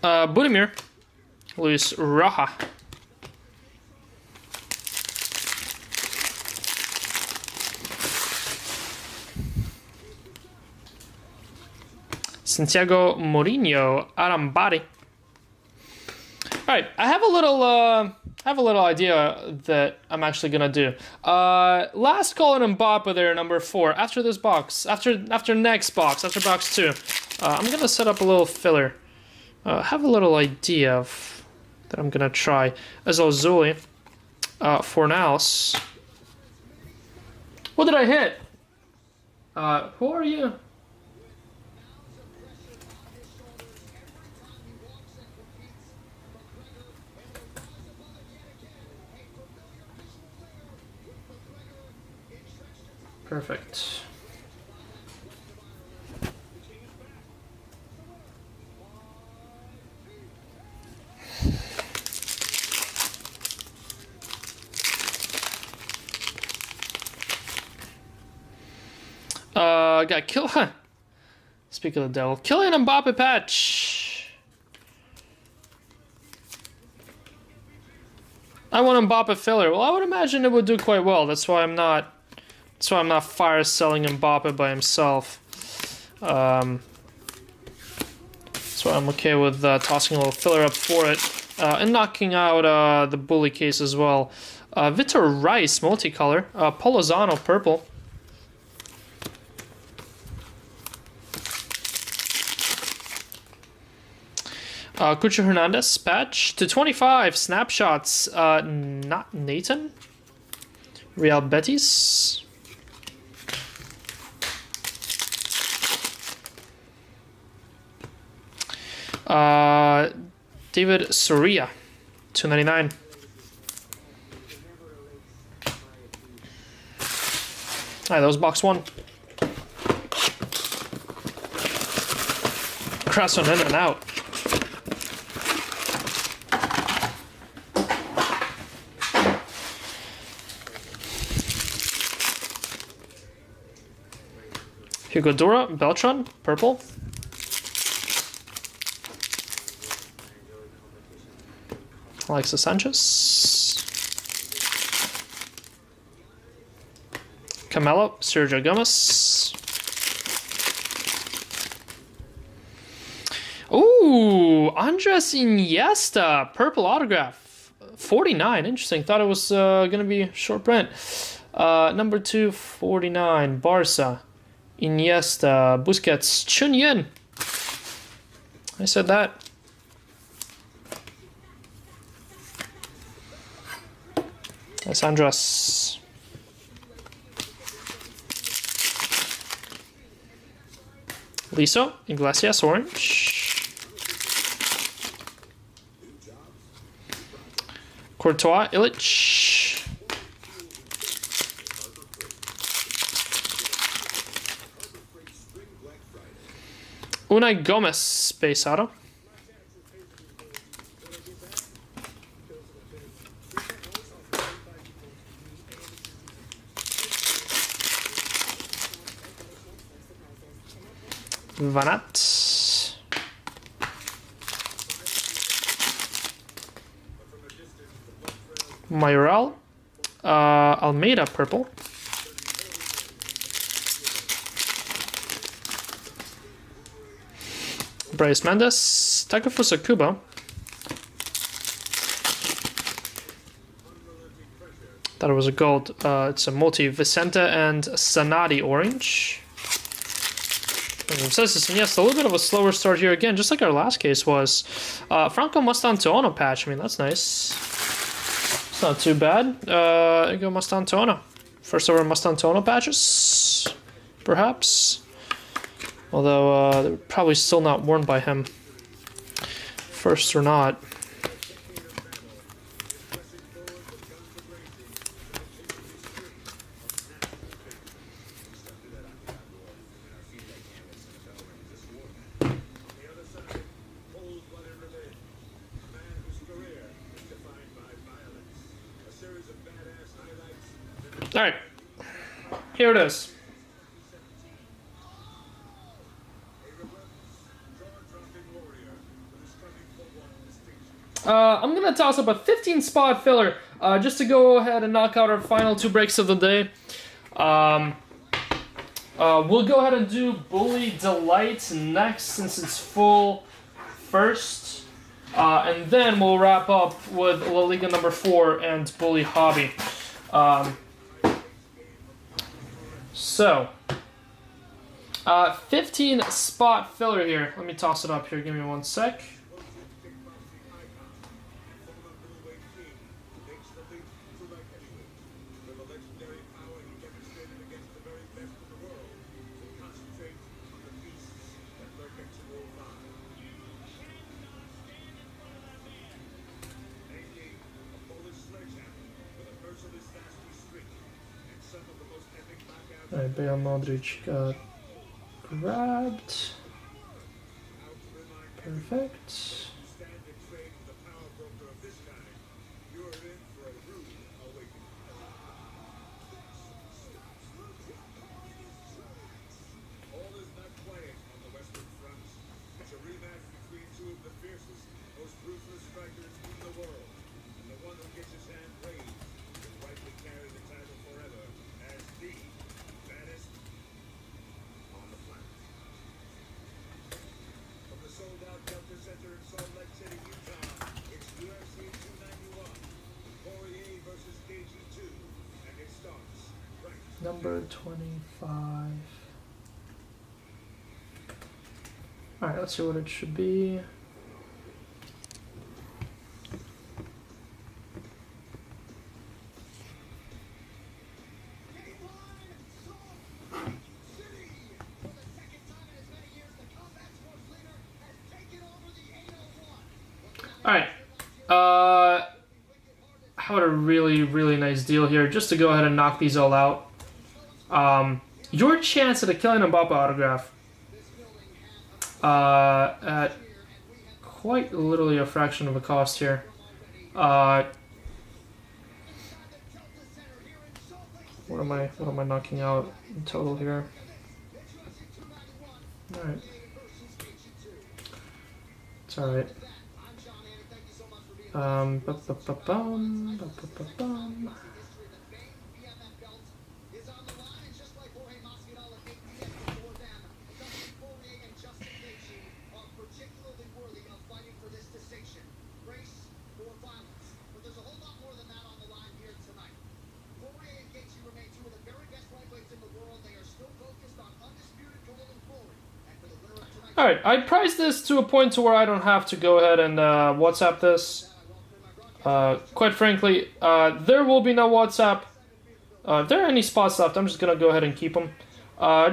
Budimir. Luis Raja. Santiago Mourinho Arambari. All right, I have a little idea that I'm actually gonna do. Last call in Mbappe there, number 4. After this box, after next box, after box 2, I'm gonna set up a little filler. Have a little idea of that I'm gonna try as Ozuli. Fornals. What did I hit? Who are you? Perfect. Got kill. Speak of the devil, Kylian Mbappe patch. I want Mbappe filler. Well, I would imagine it would do quite well. That's why I'm not fire selling Mbappe by himself. That's why I'm okay with tossing a little filler up for it and knocking out the Bully case as well. Vitor Rice multicolor, Polozano purple. Cucho Hernandez patch to 25 snapshots. Not Nathan. Real Betis. David Soria, 299. Alright, that was box one. Cross on in and out. Hugo Dura, Beltran, purple. Alexis Sanchez. Camelo, Sergio Gomez. Ooh, Andres Iniesta, purple autograph. 49, interesting. Thought it was going to be short print. Number 249, Barca. Iniesta, Busquets, Chunyin. I said that. That's Andres. Liso, Iglesias, orange. Courtois, Illich. Unai Gomez, base auto. Vanat. Mayoral. Almeida, purple. Bryce Mendes. Takefusa Kubo. Thought it was a gold. It's a multi Vicente and Sanadi orange. Yes, a little bit of a slower start here again, just like our last case was. Franco Mastantuono patch. I mean, that's nice. It's not too bad. There you go, Mastantuono. First ever Mastantuono patches, perhaps. Although they're probably still not worn by him. First or not. All right, here it is. I'm gonna toss up a 15 spot filler just to go ahead and knock out our final two breaks of the day. We'll go ahead and do Buli Delight next since it's full first. And then we'll wrap up with La Liga number 4 and Bully Hobby. So, 15 spot filler here. Let me toss it up here. Give me one sec. Alright, Bale Modric got grabbed. Perfect. Stand and trade with a power broker of this kind, you're in for a rude awakening. All is not quiet on the Western Front. It's a rematch between two of the fiercest, most ruthless strikers in the world. And the one who gets his hand raised will rightly carry the title forever as the baddest on the planet. From the sold-out Delta Center in Salt Lake City, Utah, it's UFC 291, Poirier versus KG2, and it starts right Number 25. Alright, let's see what it should be. Alright. How about a really, really nice deal here, just to go ahead and knock these all out. Your chance at a Kylian Mbappe autograph at quite literally a fraction of the cost here. What am I knocking out in total here? Alright. It's alright. Ba-ba-ba-bum. Alright, I priced this to a point to where I don't have to go ahead and WhatsApp this. Quite frankly, there will be no WhatsApp. If there are any spots left, I'm just going to go ahead and keep them.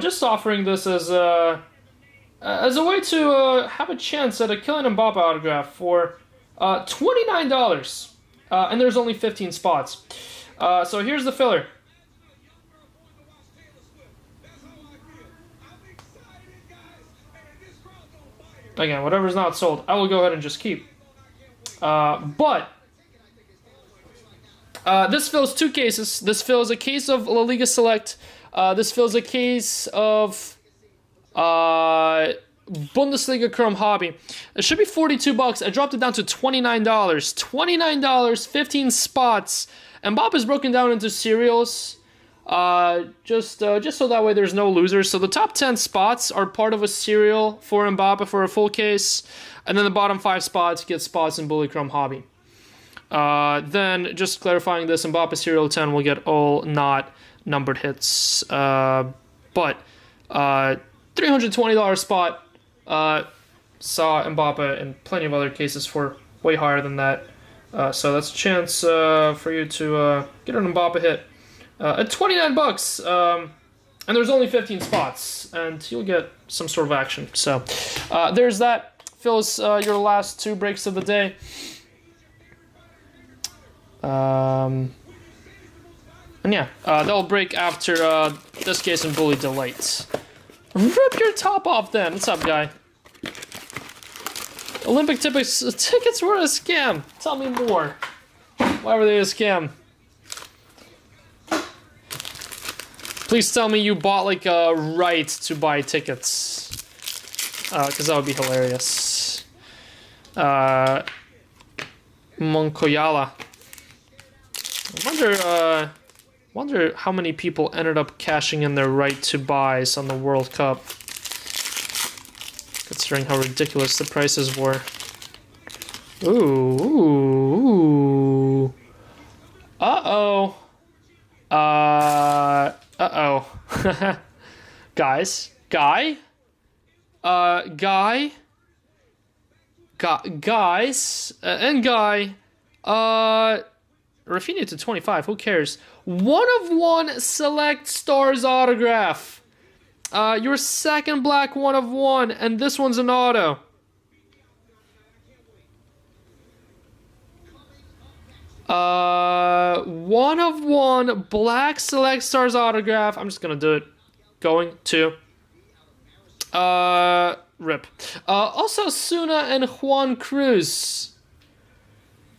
Just offering this as a way to have a chance at a Kylian Mbappe autograph for $29. And there's only 15 spots. So here's the filler. Again, whatever's not sold, I will go ahead and just keep. But this fills two cases. This fills a case of La Liga Select. This fills a case of Bundesliga Chrome Hobby. It should be $42. I dropped it down to $29. $29, 15 spots. Mbappe is broken down into serials. Just so that way there's no losers. So the top 10 spots are part of a serial for Mbappe for a full case, and then the bottom 5 spots get spots in Bully Chrome Hobby. Then, just clarifying this, Mbappe serial 10 will get all not numbered hits. But $320 spot saw Mbappe in plenty of other cases for way higher than that. So that's a chance for you to get an Mbappe hit. At $29, and there's only 15 spots, and you'll get some sort of action. So there's that. Fills your last 2 breaks of the day. And yeah, they'll break after this case in Buli Delight. Rip your top off then. What's up, guy? Olympic tickets were a scam. Tell me more. Why were they a scam? Please tell me you bought like a right to buy tickets, because that would be hilarious. Monkoyala. I wonder how many people ended up cashing in their right to buys on the World Cup, considering how ridiculous the prices were. Ooh. Uh-oh. Uh-oh. Guys. Guys. And Guy. Rafinha to 25. Who cares? 1/1 Select Stars autograph. Your second black 1/1, and this one's an auto. One of one Black Select Stars autograph. I'm just gonna do it. Going to. Rip. Osasuna and Juan Cruz.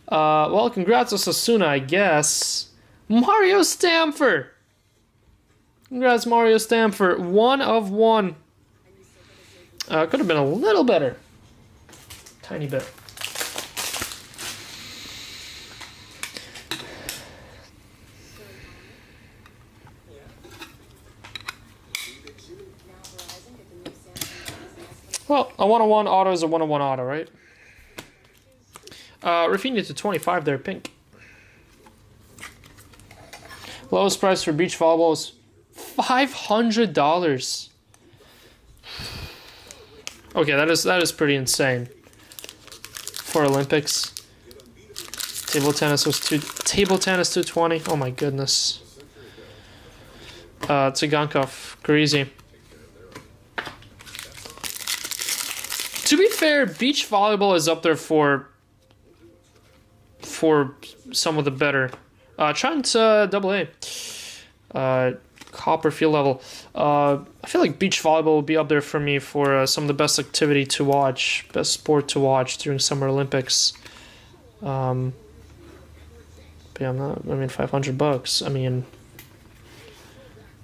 Well, congrats Osasuna, I guess. Mario Stamford. Congrats, Mario Stamford. One of one. Could have been a little better. Tiny bit. Well, a 101 auto is a 101 auto, right? Rafinha to 25 there, pink. Lowest price for beach volleyball is $500. Okay, that is pretty insane for Olympics. Table tennis 220. Oh my goodness. Tsigankov, Garizi. To be fair, beach volleyball is up there for some of the better. Trent AA. Copper field level. I feel like beach volleyball will be up there for me for some of the best activity to watch, best sport to watch during Summer Olympics. But yeah, $500. I mean,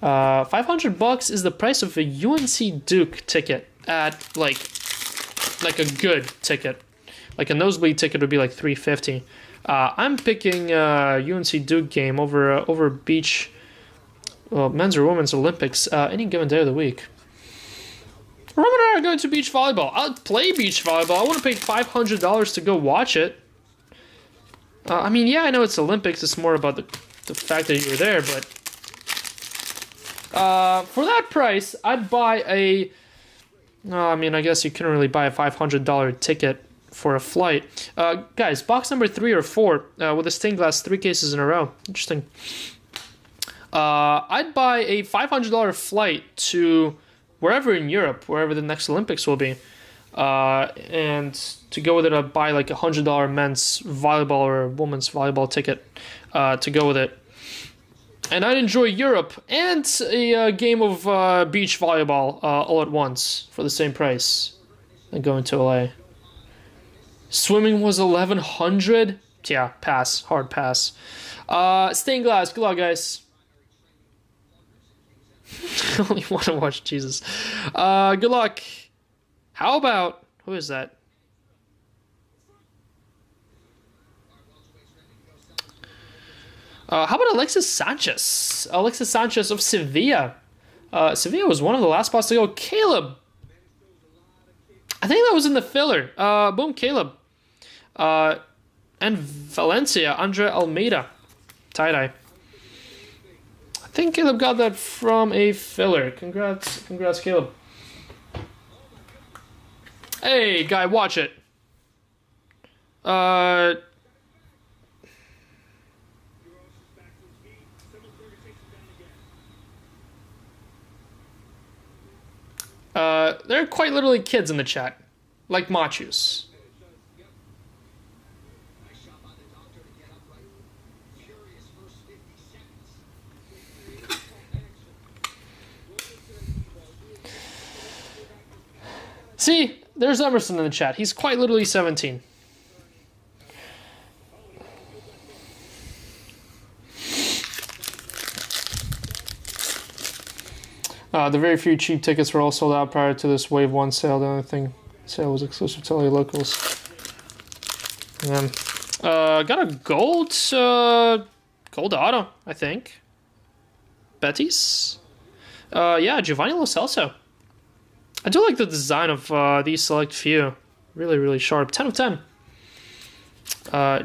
$500 is the price of a UNC Duke ticket at like a good ticket. Like a nosebleed ticket would be like $350. I'm picking UNC Duke game over beach, well, men's or women's Olympics any given day of the week. Roman and I are going to beach volleyball. I'll play beach volleyball. I want to pay $500 to go watch it. I mean, yeah, I know it's Olympics. It's more about the fact that you're there, but for that price, I'd buy a. I mean, I guess you couldn't really buy a $500 ticket for a flight. Guys, box number 3 or 4 with a stained glass 3 cases in a row. Interesting. I'd buy a $500 flight to wherever in Europe, wherever the next Olympics will be. And to go with it, I'd buy like a $100 men's volleyball or women's volleyball ticket to go with it. And I'd enjoy Europe and a game of beach volleyball all at once for the same price and going to LA. Swimming was $1,100. Yeah, pass. Hard pass. Stained glass. Good luck, guys. I only want to watch Jesus. Good luck. How about... Who is that? How about Alexis Sanchez? Alexis Sanchez of Sevilla. Sevilla was one of the last spots to go. Caleb. I think that was in the filler. Boom, Caleb. And Valencia, Andre Almeida. Tie-dye. I think Caleb got that from a filler. Congrats, Caleb. Hey, guy, watch it. There are quite literally kids in the chat, like Machus. See, there's Emerson in the chat. He's quite literally 17. The very few cheap tickets were all sold out prior to this Wave 1 sale. The only thing sale was exclusive to LA locals. Yeah. Got a gold auto, I think. Betis? Yeah, Giovanni Lo Celso. I do like the design of these select few. Really, really sharp. 10 of 10.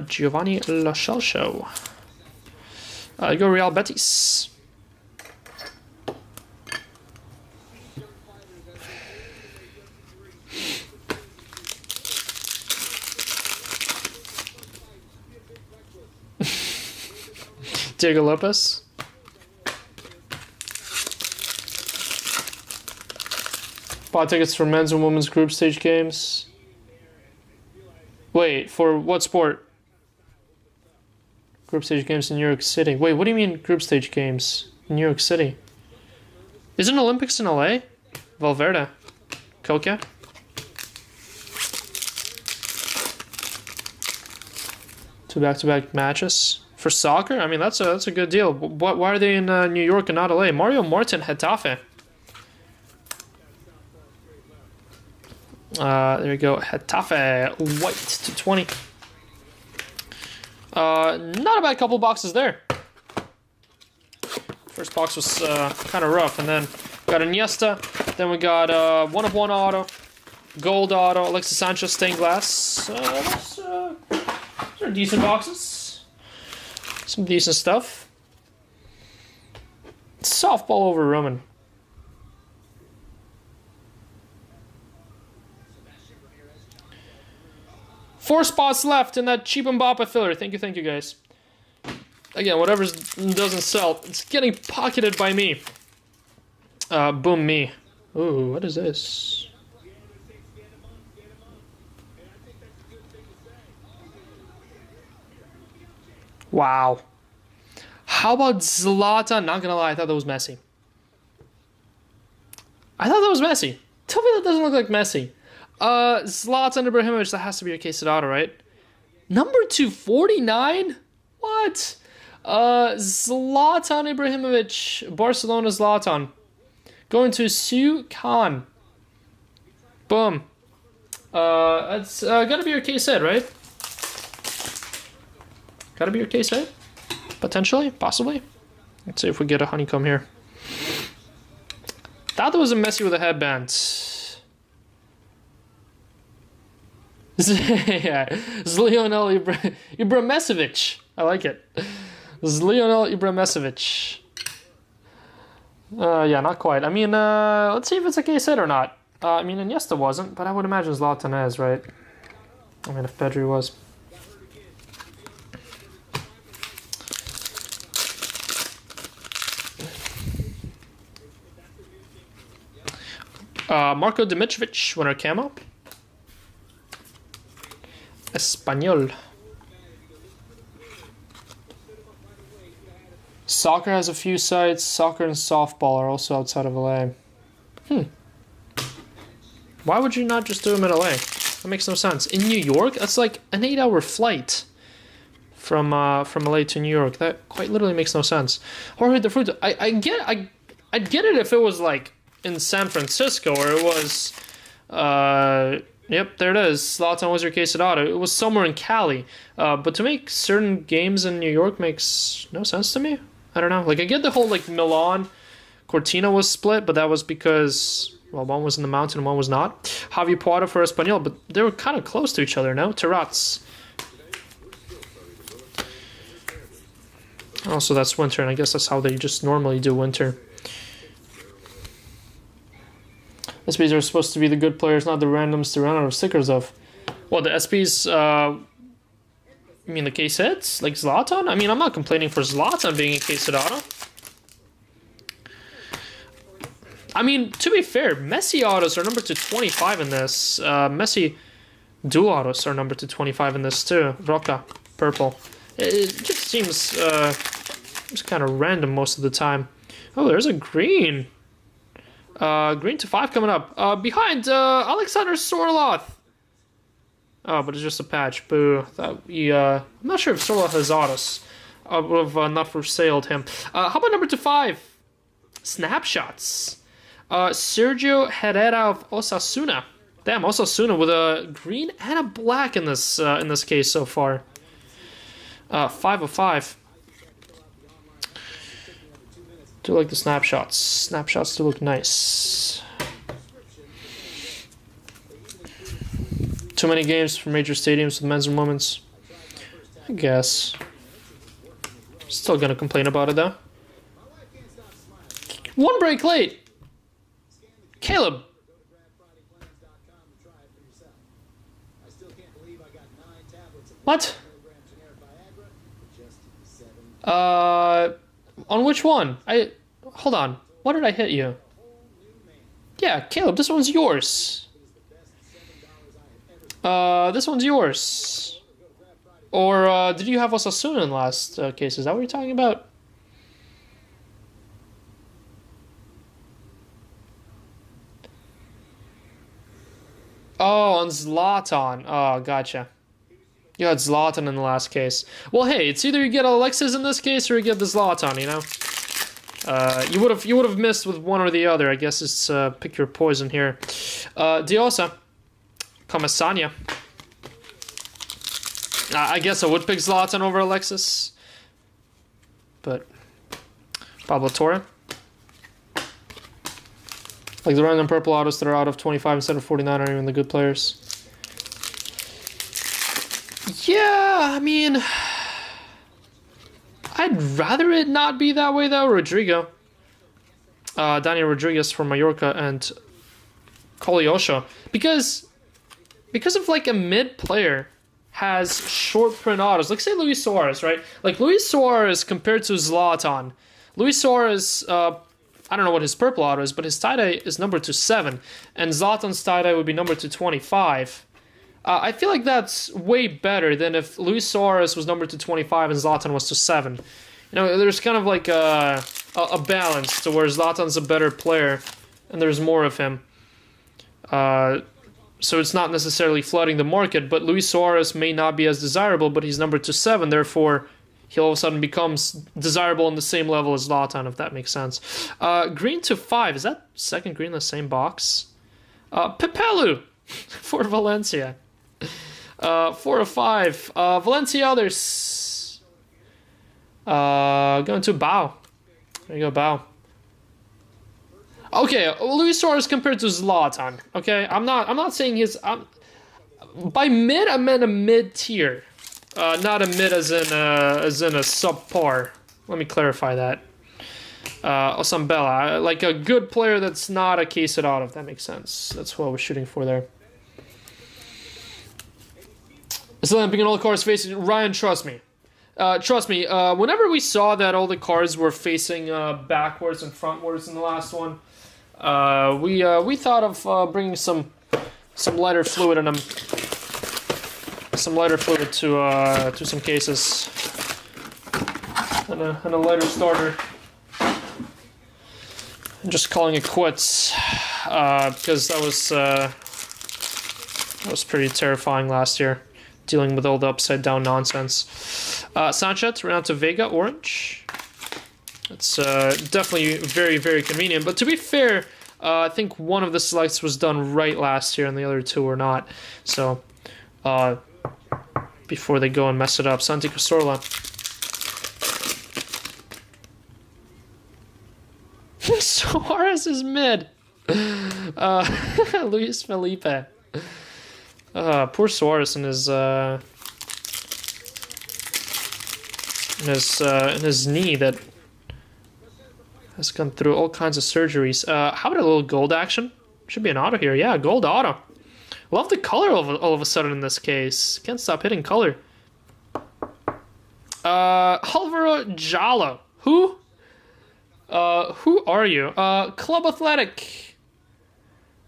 Giovanni Lo Celso. Go Real Betis. Diego Lopez. Bought tickets for men's and women's group stage games. Wait, for what sport? Group stage games in New York City. Wait, what do you mean group stage games in New York City? Isn't Olympics in LA? Valverde. Coca. Two back-to-back matches for soccer. I mean, that's a good deal. Why are they in New York and not LA? Mario Martin, Getafe. There you go, Getafe, white to 20. Not a bad couple boxes there. First box was kind of rough, and then we got Iniesta. Then we got 1/1 auto, gold auto, Alexis Sanchez stained glass. Those are decent boxes. Some decent stuff. Softball over Roman. Four spots left in that cheap Mbappe filler. Thank you guys. Again, whatever doesn't sell, it's getting pocketed by me. Boom me. Ooh, what is this? Wow. How about Zlatan? Not gonna lie, I thought that was Messi. Tell me that doesn't look like Messi. Zlatan Ibrahimovic, that has to be your case of auto, right? Number 249? What? Zlatan Ibrahimovic, Barcelona Zlatan. Going to Su Khan. Boom. That's gotta be your case hit, right? Gotta be your case hit? Potentially? Possibly? Let's see if we get a honeycomb here. Thought there was a Messi with a headband. Yeah, Lionel Ibrahimovic. I like it. Lionel Ibrahimovic. Yeah, not quite. I mean, let's see if it's a case hit or not. I mean, Iniesta wasn't, but I would imagine Zlatan is, right? I mean, if Pedri was. Marco Dimitrovic, winner camo. Espanyol. Soccer has a few sites. Soccer and softball are also outside of LA. Why would you not just do them in LA? That makes no sense. In New York, that's like an 8-hour flight from LA to New York. That quite literally makes no sense. Jorge De Fruto. I'd get it if it was like in San Francisco or it was yep, there it is. Zlatan was your case at auto. It was somewhere in Cali. But to make certain games in New York makes no sense to me. I don't know. Like, I get the whole, like, Milan Cortina was split, but that was because, well, one was in the mountain and one was not. Javi Puado for Espanyol, but they were kind of close to each other, no? Terrats. Also, that's winter, and I guess that's how they just normally do winter. SPs are supposed to be the good players, not the randoms to run out of stickers of. Well, the SPs, you mean the case hits? Like Zlatan? I mean, I'm not complaining for Zlatan being a case hit auto. I mean, to be fair, Messi autos are numbered to 25 in this. Messi dual autos are numbered to 25 in this too. Roca, purple. It just seems just kind of random most of the time. Oh, there's a green. Green to 5 coming up. Behind Alexander Sorloth. Oh, but it's just a patch. Boo. I'm not sure if Sorloth has autos. I would have not for saled him. How about number 5? Snapshots. Sergio Herrera of Osasuna. Damn, Osasuna with a green and a black in this case so far. 5 of 5. Do like the snapshots. Snapshots do look nice. Too many games for major stadiums with men's and women's. I guess. Still gonna complain about it though. One break late. Caleb. What? On which one? Hold on. What did I hit you? Yeah, Caleb, this one's yours. This one's yours. Or did you have Osasuna in last case? Is that what you're talking about? Oh, on Zlatan. Oh, gotcha. You had Zlatan in the last case. Well, hey, it's either you get Alexis in this case or you get the Zlatan, you know? You would have missed with one or the other. I guess it's pick your poison here. Diosa. Comesaña. I guess I would pick Zlatan over Alexis. But Pablo Torre. Like the random purple autos that are out of 25 instead of 49 aren't even the good players. Yeah, I mean, I'd rather it not be that way though. Rodrigo. Daniel Rodriguez from Mallorca and Kolyosho. Because if like a mid player has short print autos, like say Luis Suarez, right? Like Luis Suarez compared to Zlatan. Luis Suarez, I don't know what his purple auto is, but his tie-dye is numbered to 7, and Zlatan's tie-dye would be numbered to 25. I feel like that's way better than if Luis Suarez was numbered to 25 and Zlatan was to 7. You know, there's kind of like a balance to where Zlatan's a better player, and there's more of him. So it's not necessarily flooding the market, but Luis Suarez may not be as desirable, but he's numbered to 7, therefore he all of a sudden becomes desirable on the same level as Zlatan, if that makes sense. Green to 5, is that second green in the same box? Pepelu for Valencia. 4 of 5. Valencia others. Going to Bao. There you go, Bao. Okay, Luis Suarez compared to Zlatan. Okay, I'm not saying his. By mid, I meant a mid tier, not a mid as in a subpar. Let me clarify that. Osambella, like a good player that's not a case it out, if that makes sense. That's what I was shooting for there. So picking all the cards facing Ryan. Trust me. Whenever we saw that all the cards were facing backwards and frontwards in the last one, we thought of bringing some lighter fluid in them, some lighter fluid to some cases, and a lighter starter, and just calling it quits because that was pretty terrifying last year, dealing with all the upside down nonsense. Sanchez, Renato Vega, orange. It's definitely very, very convenient. But to be fair, I think one of the selects was done right last year and the other two were not. So, before they go and mess it up. Santi Cazorla. Suarez is mid. Luis Felipe. Poor Suarez in his knee that has gone through all kinds of surgeries. How about a little gold action? Should be an auto here. Yeah, gold auto. Love the color all of a sudden in this case. Can't stop hitting color. Alvaro Jalo. Who? Who are you? Club Athletic.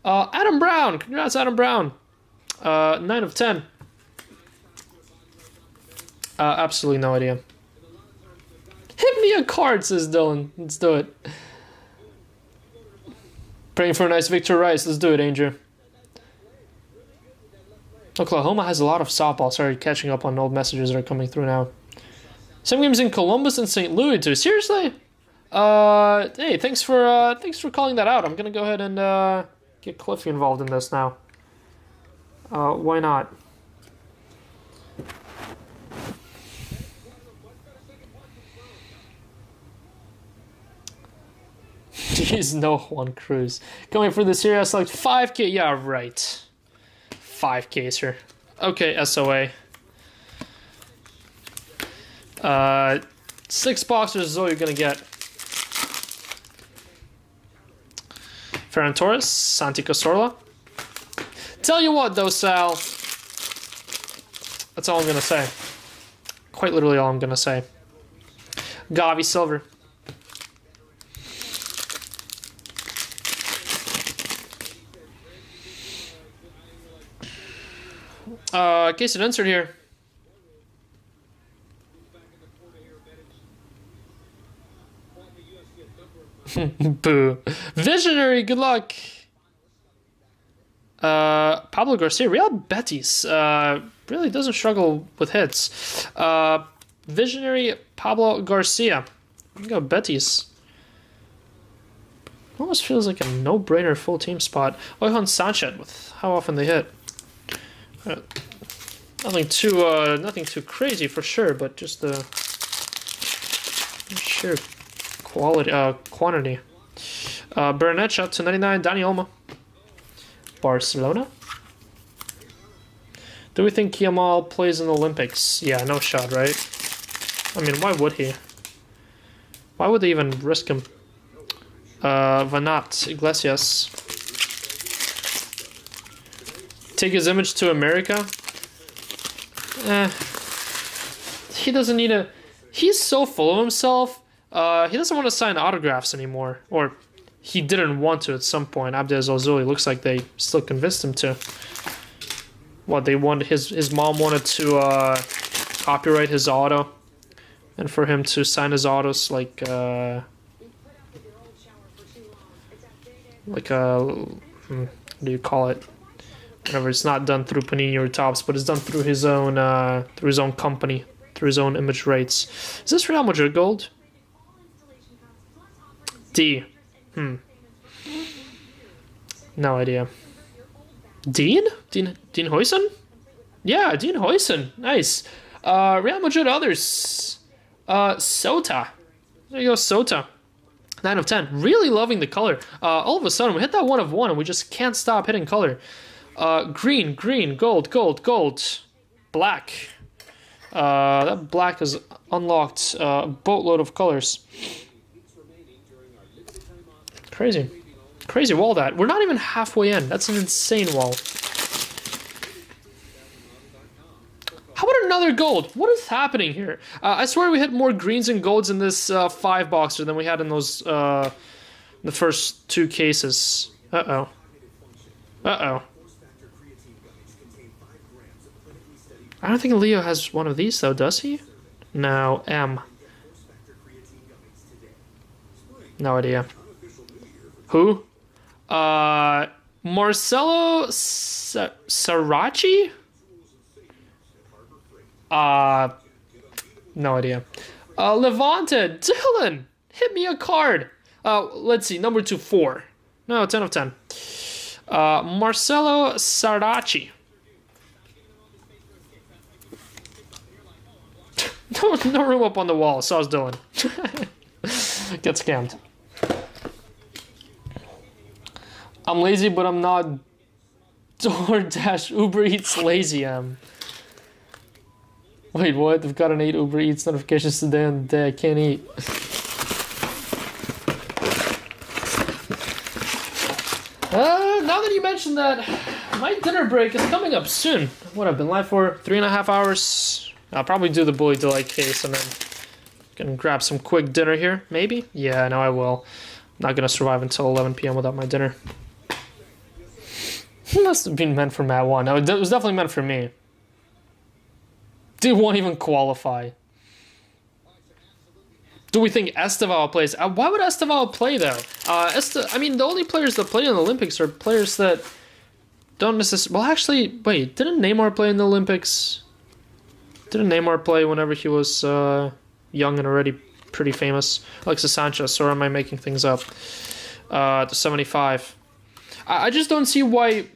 Adam Brown. Congrats, Adam Brown. 9 of 10. Absolutely no idea. Hit me a card, says Dylan. Let's do it. Praying for a nice Victor Rice. Let's do it, Andrew. Oklahoma has a lot of softball. Sorry, catching up on old messages that are coming through now. Some games in Columbus and St. Louis too. Seriously? Hey, thanks for calling that out. I'm gonna go ahead and get Cliffy involved in this now. Why not? Jeez, no Juan Cruz. Coming for the Serie Select 5K. Yeah, right. 5K, sir. Okay, SOA. 6 boxers is all you're gonna get. Ferran Torres, Santi Cazorla. Tell you what, though, Sal. That's all I'm gonna say. Quite literally all I'm gonna say. Gavi Silver. Case of insert here. Boo. Visionary, good luck. Pablo Garcia, Real Betis. Really doesn't struggle with hits. Visionary Pablo Garcia. We go Betis. Almost feels like a no-brainer full team spot. Ojon Sanchez with how often they hit. Nothing too crazy for sure, but just the sheer quantity. Burnett shot to 99. Dani Olmo. Barcelona. Do we think Kemal plays in the Olympics? Yeah, no shot, right? I mean, why would he? Why would they even risk him? Vanat Iglesias. Take his image to America? He doesn't need a... He's so full of himself. He doesn't want to sign autographs anymore. Or he didn't want to at some point. Abdel Ozuli looks like they still convinced him to. What, they wanted... His mom wanted to copyright his auto. And for him to sign his autos like... what do you call it? Whenever it's not done through Panini or Topps, but it's done through his own company, through his own image rights. Is this Real Madrid gold? D. No idea. Dean Huysen? Yeah, Dean Huysen. Nice. Real Madrid others. Sota. There you go, Sota. 9 of 10. Really loving the color. All of a sudden, we hit that 1 of 1, and we just can't stop hitting color. Green, gold, black. That black has unlocked a boatload of colors. Crazy wall that. We're not even halfway in. That's an insane wall. How about another gold? What is happening here? I swear we hit more greens and golds in this 5-boxer than we had in those the first 2 cases. Uh-oh. I don't think Leo has one of these, though, does he? No, M. No idea. Who? Marcelo Sarachi? No idea. Levante, Dylan, hit me a card. Let's see, number 2, 4. No, 10 of 10. Marcelo Sarachi. No room up on the wall. So is Dylan. Get scammed. I'm lazy, but I'm not DoorDash Uber Eats lazy. Wait, what? I've got an 8 Uber Eats notifications today and the day I can't eat. Now that you mentioned that, my dinner break is coming up soon. What, I've been live for 3.5 hours. I'll probably do the Buli Delight case and then can grab some quick dinner here, maybe? Yeah, no, I will. I'm not gonna survive until 11 p.m. without my dinner. It must have been meant for Matt 1. No, it was definitely meant for me. Dude won't even qualify. Do we think Esteval plays? Why would Esteval play, though? I mean, the only players that play in the Olympics are players that don't necessarily... Well, actually, wait, didn't Neymar play in the Olympics? Didn't Neymar play whenever he was young and already pretty famous? Alexis Sanchez, or am I making things up? To 75. I just don't see why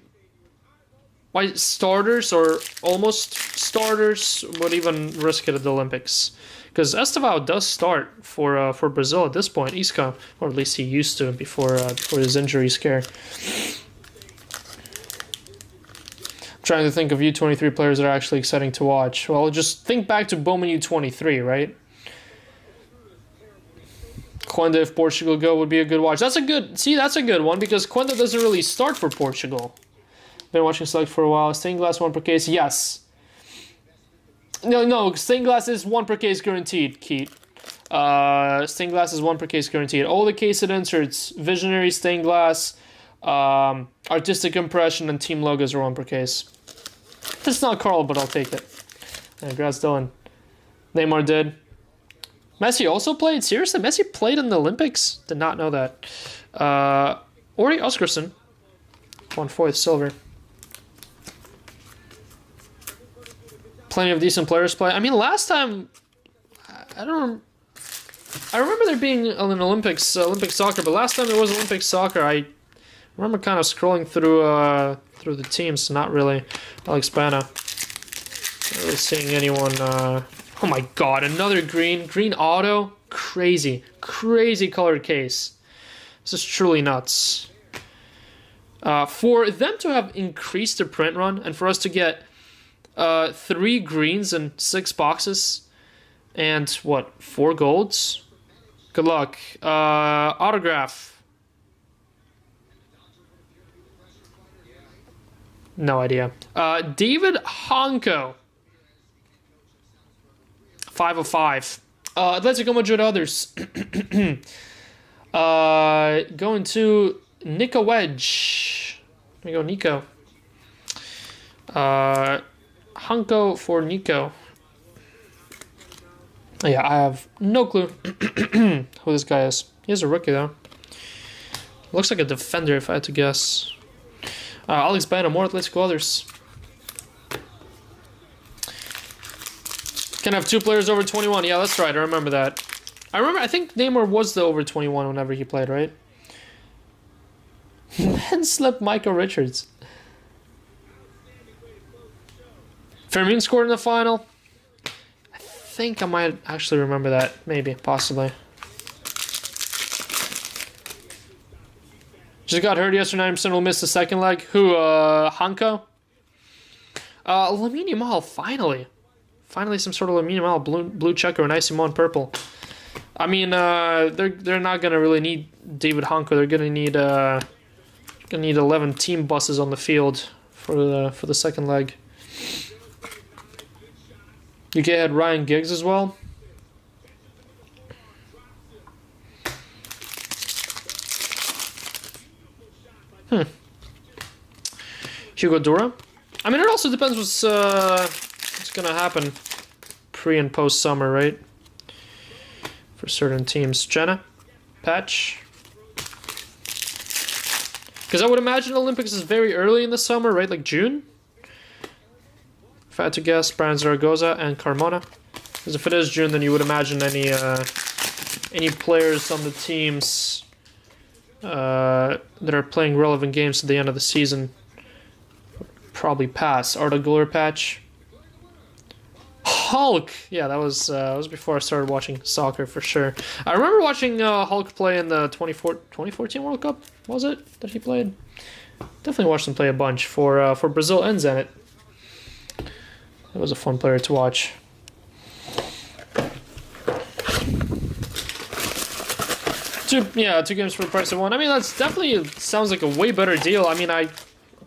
starters or almost starters would even risk it at the Olympics. Because Esteval does start for Brazil at this point, Isca, or at least he used to before his injury scare. Trying to think of U23 players that are actually exciting to watch. Well, just think back to Bowman U23, right? Quenda, if Portugal go, would be a good watch. That's a good one, because Quenda doesn't really start for Portugal. Been watching Select for a while. Stained glass 1 per case, yes. No, stained glass is 1 per case guaranteed, Keith. Stained glass is 1 per case guaranteed. All the case it inserts, Visionary, stained glass, artistic impression, and team logos are 1 per case. That's not Carl, but I'll take it. Congrats, Dylan. Neymar did. Messi also played? Seriously? Messi played in the Olympics? Did not know that. Ori Oscarsson won 4th silver. Plenty of decent players play. I mean, last time, I remember there being an Olympic soccer, but last time it was Olympic soccer. I remember kind of scrolling through the teams, not really. Alex Bana. Not really seeing anyone. Oh my god, another green auto. Crazy colored case. This is truly nuts. For them to have increased the print run and for us to get 3 greens and 6 boxes and what, 4 golds? Good luck. Autograph. No idea. David Honko. 5 of 5. Atletico Madrid others. Going to Nico Wedge. There we go, Nico. Honko for Nico. Oh, yeah, I have no clue who this guy is. He's a rookie, though. Looks like a defender, if I had to guess. Alex Bana, more Atletico others. Can have 2 players over 21. Yeah, that's right. I remember that. I think Neymar was the over 21 whenever he played, right? Then slipped Michael Richards. Fermin scored in the final. I think I might actually remember that. Maybe, possibly. Just got hurt yesterday. 9% will miss the second leg. Who? Hanko? Lamine Yamal, finally. Finally, some sort of Lamine Yamal blue checker and Icy Mon purple. I mean, they're not gonna really need David Honko. They're gonna need 11 team buses on the field for the second leg. UK had Ryan Giggs as well. Hugo Dura. I mean, it also depends what's gonna happen pre and post summer, right? For certain teams. Jenna, Patch. Because I would imagine Olympics is very early in the summer, right? Like June? If I had to guess, Brian Zaragoza and Carmona. Because if it is June, then you would imagine any players on the teams that are playing relevant games to the end of the season would probably pass. Arda Guler Patch. Hulk! Yeah, that was before I started watching soccer for sure. I remember watching Hulk play in the 2014 World Cup, was it, that he played? Definitely watched him play a bunch for Brazil and Zenit. It was a fun player to watch. Two games for the price of 1. I mean, that's definitely sounds like a way better deal. I mean, I'm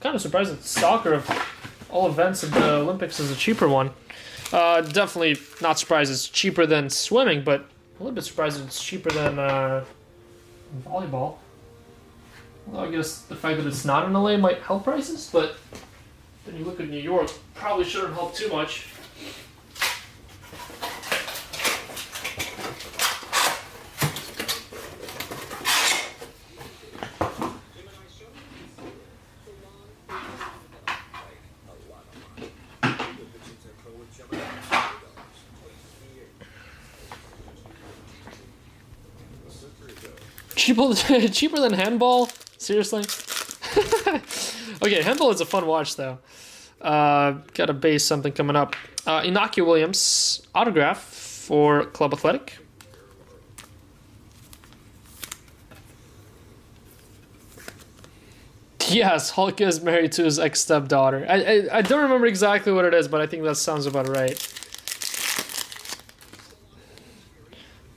kind of surprised that soccer of all events of the Olympics is a cheaper one. Definitely not surprised it's cheaper than swimming, but a little bit surprised it's cheaper than volleyball. Although I guess the fact that it's not in LA might help prices, but then you look at New York, probably shouldn't help too much. Cheaper than handball? Seriously? Okay, handball is a fun watch though. Got a base something coming up. Inaki Williams autograph for Club Athletic. Yes, Hulk is married to his ex-stepdaughter. I don't remember exactly what it is, but I think that sounds about right.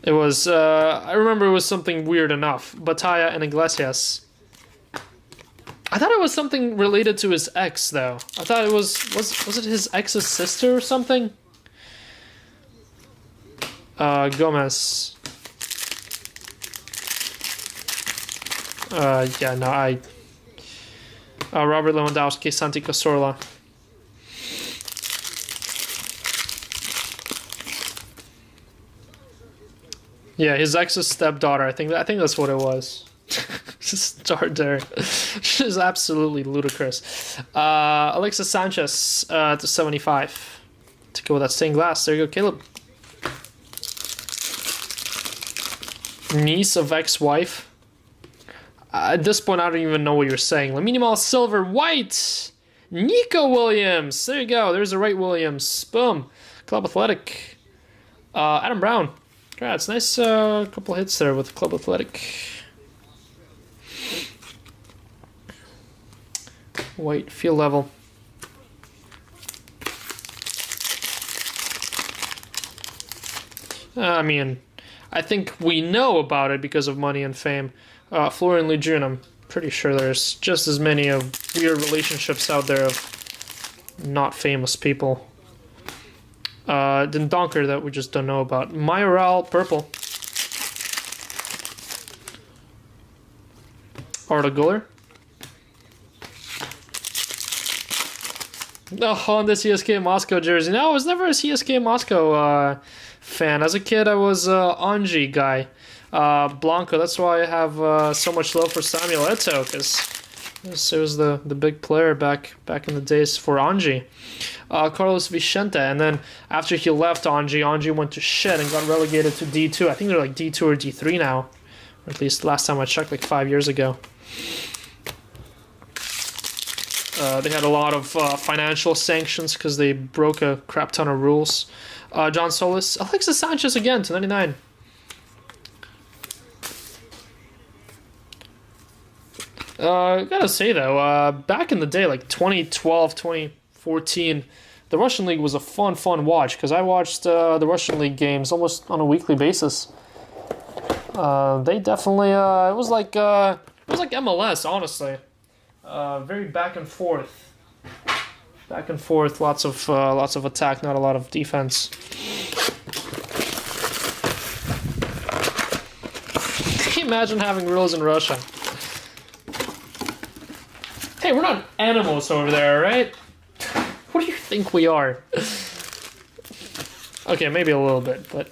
It was, I remember it was something weird enough. Batalla and Iglesias. I thought it was something related to his ex, though. I thought it was it his ex's sister or something? Gomez. Yeah, no, Robert Lewandowski, Santi Cazorla. Yeah, his ex's stepdaughter. I think that's what it was. Start there. She's absolutely ludicrous. Alexis Sanchez to 75. To go with that stained glass. There you go, Caleb. Niece of ex-wife. At this point, I don't even know what you're saying. Lamine Yamal, silver, white. Nico Williams. There you go. There's a right Williams. Boom. Club Athletic. Adam Brown. Congrats. Nice couple hits there with Club Athletic. White field level. I mean, I think we know about it because of Money and Fame. Florian Lejeune, I'm pretty sure there's just as many of weird relationships out there of not famous people. Then Donker that we just don't know about. Mayoral, purple. Arda Guller. Oh, on the CSK Moscow jersey. No, I was never a CSK Moscow fan. As a kid, I was Anji guy. Blanco. That's why I have so much love for Samuel Eto'o, because it was the big player back in the days for Anji. Carlos Vicente, and then after he left Anji went to shit and got relegated to D2. I think they're like D2 or D3 now, or at least last time I checked, like 5 years ago. They had a lot of financial sanctions because they broke a crap ton of rules. John Solis, Alexis Sanchez again to 99. Gotta say though, back in the day, like 2012, 2014, the Russian League was a fun watch because I watched the Russian League games almost on a weekly basis. They definitely it was like MLS, honestly. Very back and forth, lots of attack, not a lot of defense. Can you imagine having rules in Russia? Hey, we're not animals over there, right? What do you think we are? Okay, maybe a little bit, but...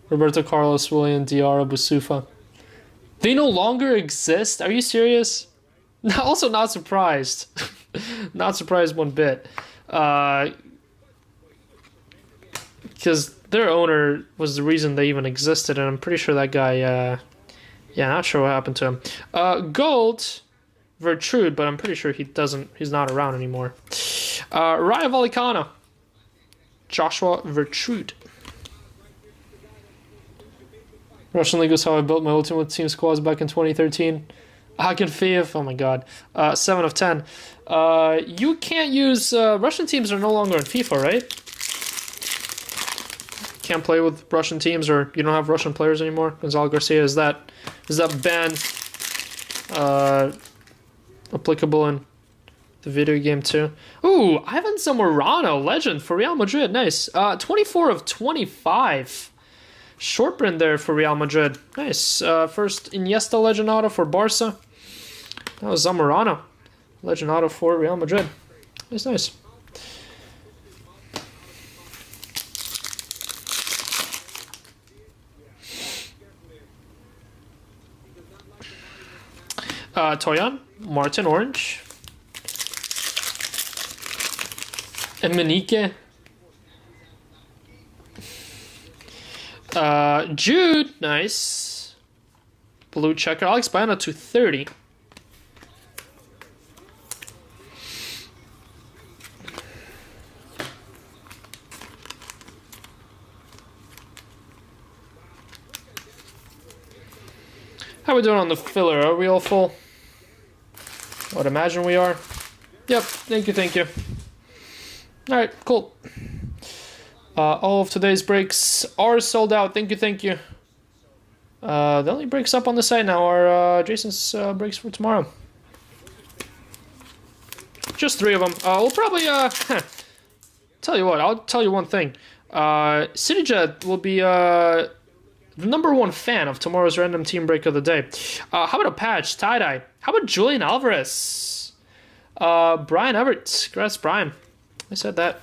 Roberto Carlos, William, Diarra, Busufa. They no longer exist? Are you serious? Also not surprised. Not surprised one bit. Because their owner was the reason they even existed, and I'm pretty sure that guy... yeah, not sure what happened to him. Gold, Vertrude, but I'm pretty sure he's not around anymore. Raya Valicano, Joshua Vertrude. Russian League was how I built my Ultimate Team squads back in 2013. Akinfeev, oh my god. 7 of 10. You can't use... Russian teams are no longer in FIFA, right? Can't play with Russian teams, or you don't have Russian players anymore? Gonzalo Garcia, is that ban applicable in the video game too? Ooh, Ivan Zamorano, legend for Real Madrid, nice. 24 of 25. Short print there for Real Madrid, nice. First Iniesta legend auto for Barca. That was Zamorano, legend auto for Real Madrid. Nice. Toyan, Martin Orange, Emenike, Jude, nice, blue checker, Alex Bayana to 30. How we doing on the filler? Are we all full? I would imagine we are. Yep, thank you. Alright, cool. All of today's breaks are sold out. Thank you. The only breaks up on the site now are Jason's breaks for tomorrow. Just 3 of them. We'll probably, tell you what, I'll tell you one thing. CityJet will be, the #1 fan of tomorrow's random team break of the day. How about a patch? Tie-dye. How about Julian Alvarez? Brian Everett. Congrats, Brian. I said that.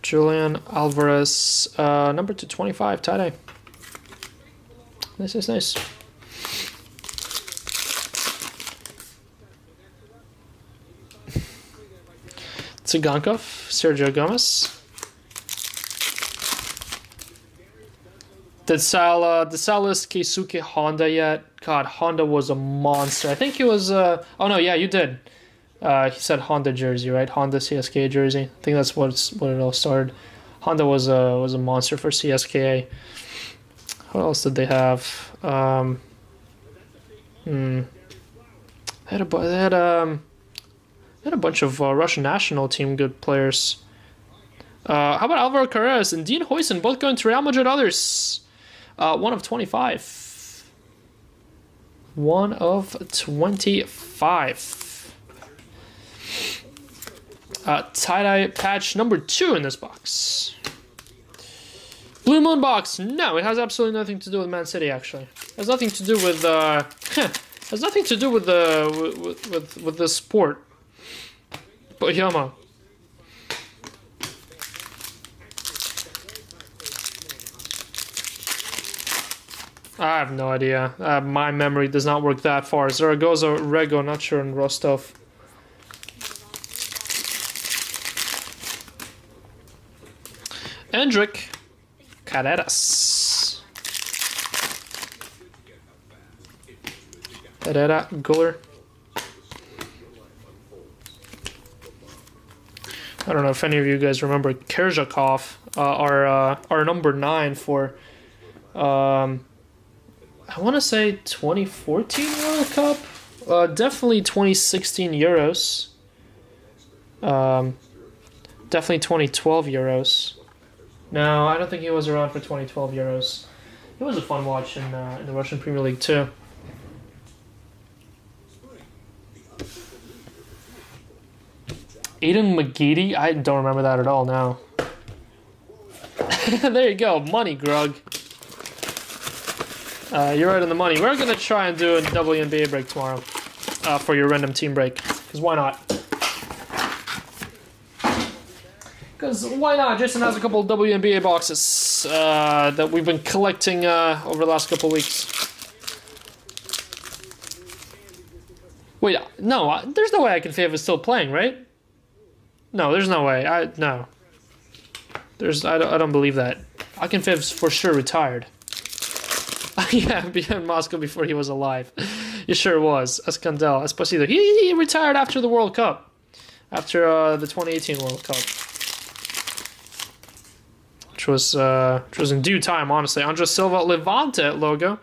Julian Alvarez, number 225, tie-dye. Nice. Tsigankov, Sergio Gomez. Did Sal list Keisuke Honda yet? God, Honda was a monster. I think he was. Oh no, yeah, you did. He said Honda jersey, right? Honda CSK jersey. I think that's what it all started. Honda was a monster for CSKA. What else did they have? They had a bunch of Russian national team good players. How about Alvaro Carreras and Dean Huijsen both going to Real Madrid others? 1 of 25. 1 of 25. Tie-dye patch number 2 in this box. Blue Moon box. No, it has absolutely nothing to do with Man City. Actually, it has nothing to do with. Has nothing to do with the sport. But Yama. I have no idea. My memory does not work that far. Zaragoza, Rego, not sure, and Rostov. Endrick, Carreras. Herrera, Guller. I don't know if any of you guys remember Kerzhakov, our number 9 for, I want to say 2014 World Cup. Definitely 2016 Euros. Definitely 2012 Euros. No, I don't think he was around for 2012 Euros. It was a fun watch in the Russian Premier League too. Aiden McGeady? I don't remember that at all now. There you go, money, Grug. You're right on the money. We're going to try and do a WNBA break tomorrow for your random team break. Because why not? Because why not? Jason has a couple of WNBA boxes that we've been collecting over the last couple of weeks. Wait, no, there's no way Akinfeev is still playing, right? No, there's no way. I don't believe that. Akinfeev's for sure retired. Yeah, in Moscow before he was alive. He sure was. Escandel, Esposito. He retired after the World Cup. After the 2018 World Cup. Which was in due time, honestly. Andres Silva, Levante logo.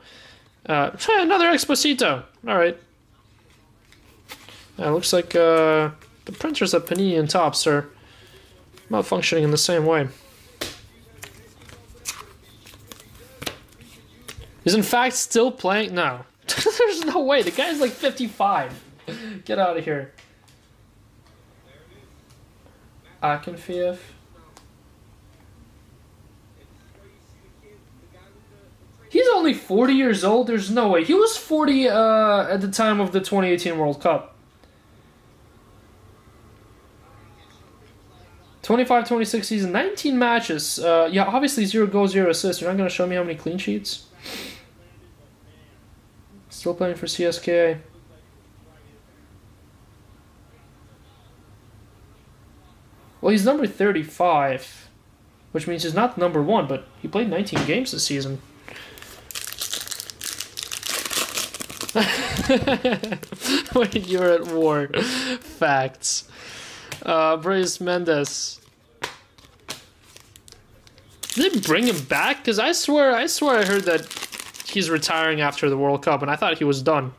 Another Exposito. Alright. Yeah, looks like the printers at Panini and Topps are malfunctioning in the same way. He's in fact still playing? No. There's no way. The guy's like 55. Get out of here. Akinfeev. He's only 40 years old? There's no way. He was 40 at the time of the 2018 World Cup. 25-26 season, 19 matches. Yeah, obviously 0 goals, 0 assists. You're not going to show me how many clean sheets? Still playing for CSKA. Well, he's number 35, which means he's not number 1, but he played 19 games this season. When you're at war. Facts. Bryce Mendes. Did they bring him back? Because I swear I heard that he's retiring after the World Cup, and I thought he was done.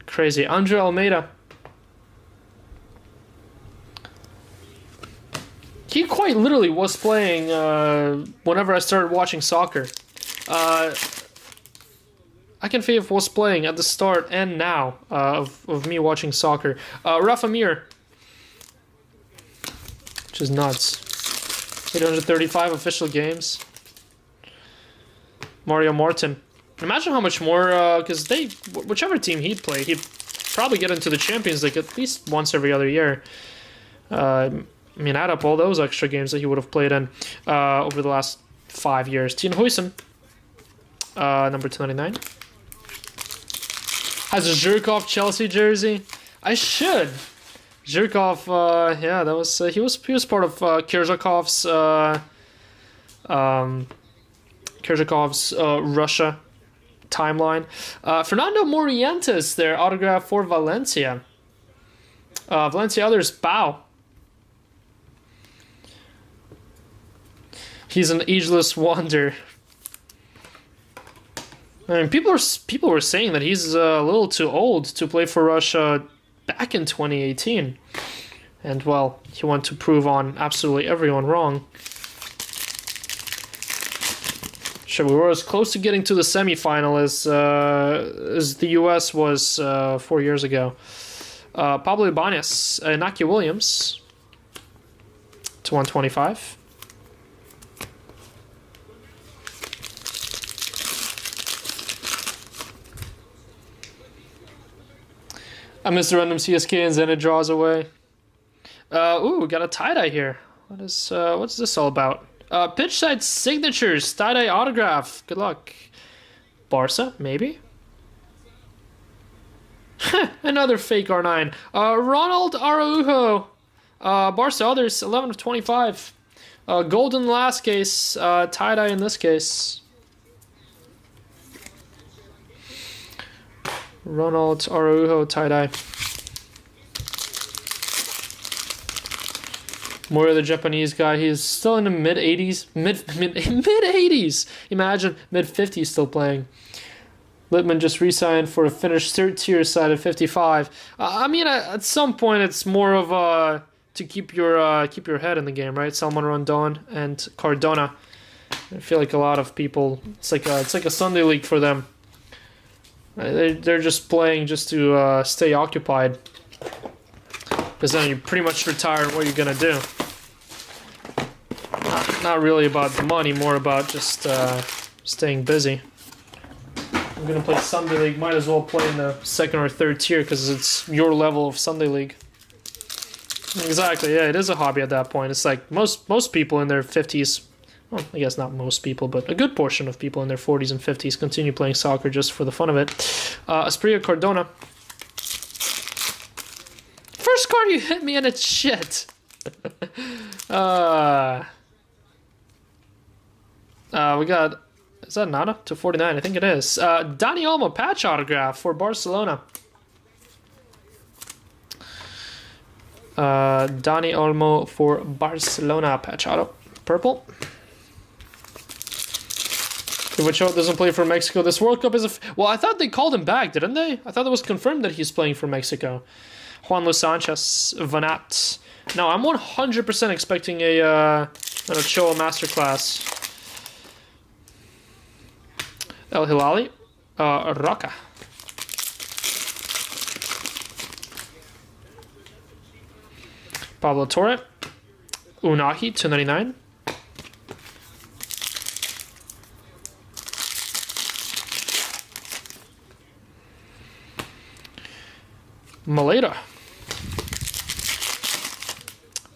Crazy. Andre Almeida. He quite literally was playing whenever I started watching soccer. Akinfeev was playing at the start and now of me watching soccer. Rafa Mir. Which is nuts. 835 official games. Mario Martin. Imagine how much more, because whichever team he'd play, he'd probably get into the Champions League at least once every other year. I mean, add up all those extra games that he would have played in over the last 5 years. Tien Huysen, number 299. Has a Zhirkov Chelsea jersey. I should. Zhirkov, yeah, that was he was part of Kirzhakov's Russia timeline. Fernando Morientes, their autograph for Valencia. Valencia others bow. He's an ageless wonder. I mean, people were saying that he's a little too old to play for Russia back in 2018, and well, he wanted to prove on absolutely everyone wrong. Sure, we were as close to getting to the semifinal as the US was 4 years ago. Pablo Ibanez, Inaki Williams to 125. I missed the random CSK and then it draws away. Ooh, we got a tie-dye here. What's this all about? Pitch side signatures, tie-dye autograph. Good luck. Barca, maybe? Another fake R9. Ronald Araujo. Barca others, 11 of 25. Gold in the last case, tie-dye in this case. Ronald Araujo tie-dye. More the Japanese guy. He's still in the mid 80s. Mid 80s. Imagine mid 50s still playing. Littman just re-signed for a Finnish third tier side at 55. I mean, at some point it's more of to keep your head in the game, right? Salman Rondon and Cardona. I feel like a lot of people. It's like a Sunday league for them. They're just playing just to stay occupied, because then you pretty much retire. What you're gonna do? Not really about the money, more about just staying busy. I'm gonna play Sunday League. Might as well play in the second or third tier because it's your level of Sunday League. Exactly. Yeah, it is a hobby at that point. It's like most people in their 50s. Well, I guess not most people, but a good portion of people in their 40s and 50s continue playing soccer just for the fun of it. Asprilla Cardona. First card you hit me and it's shit. We got... Is that Nana? To 49, I think it is. Dani Olmo patch autograph for Barcelona. Dani Olmo for Barcelona patch auto. Purple. If Ochoa doesn't play for Mexico, this World Cup is well, I thought they called him back, didn't they? I thought it was confirmed that he's playing for Mexico. Juan Luis Sanchez, Vanat. No, I'm 100% expecting an Ochoa masterclass. El Hilali, Rocca. Pablo Torre, Unahi, 299. Maleta.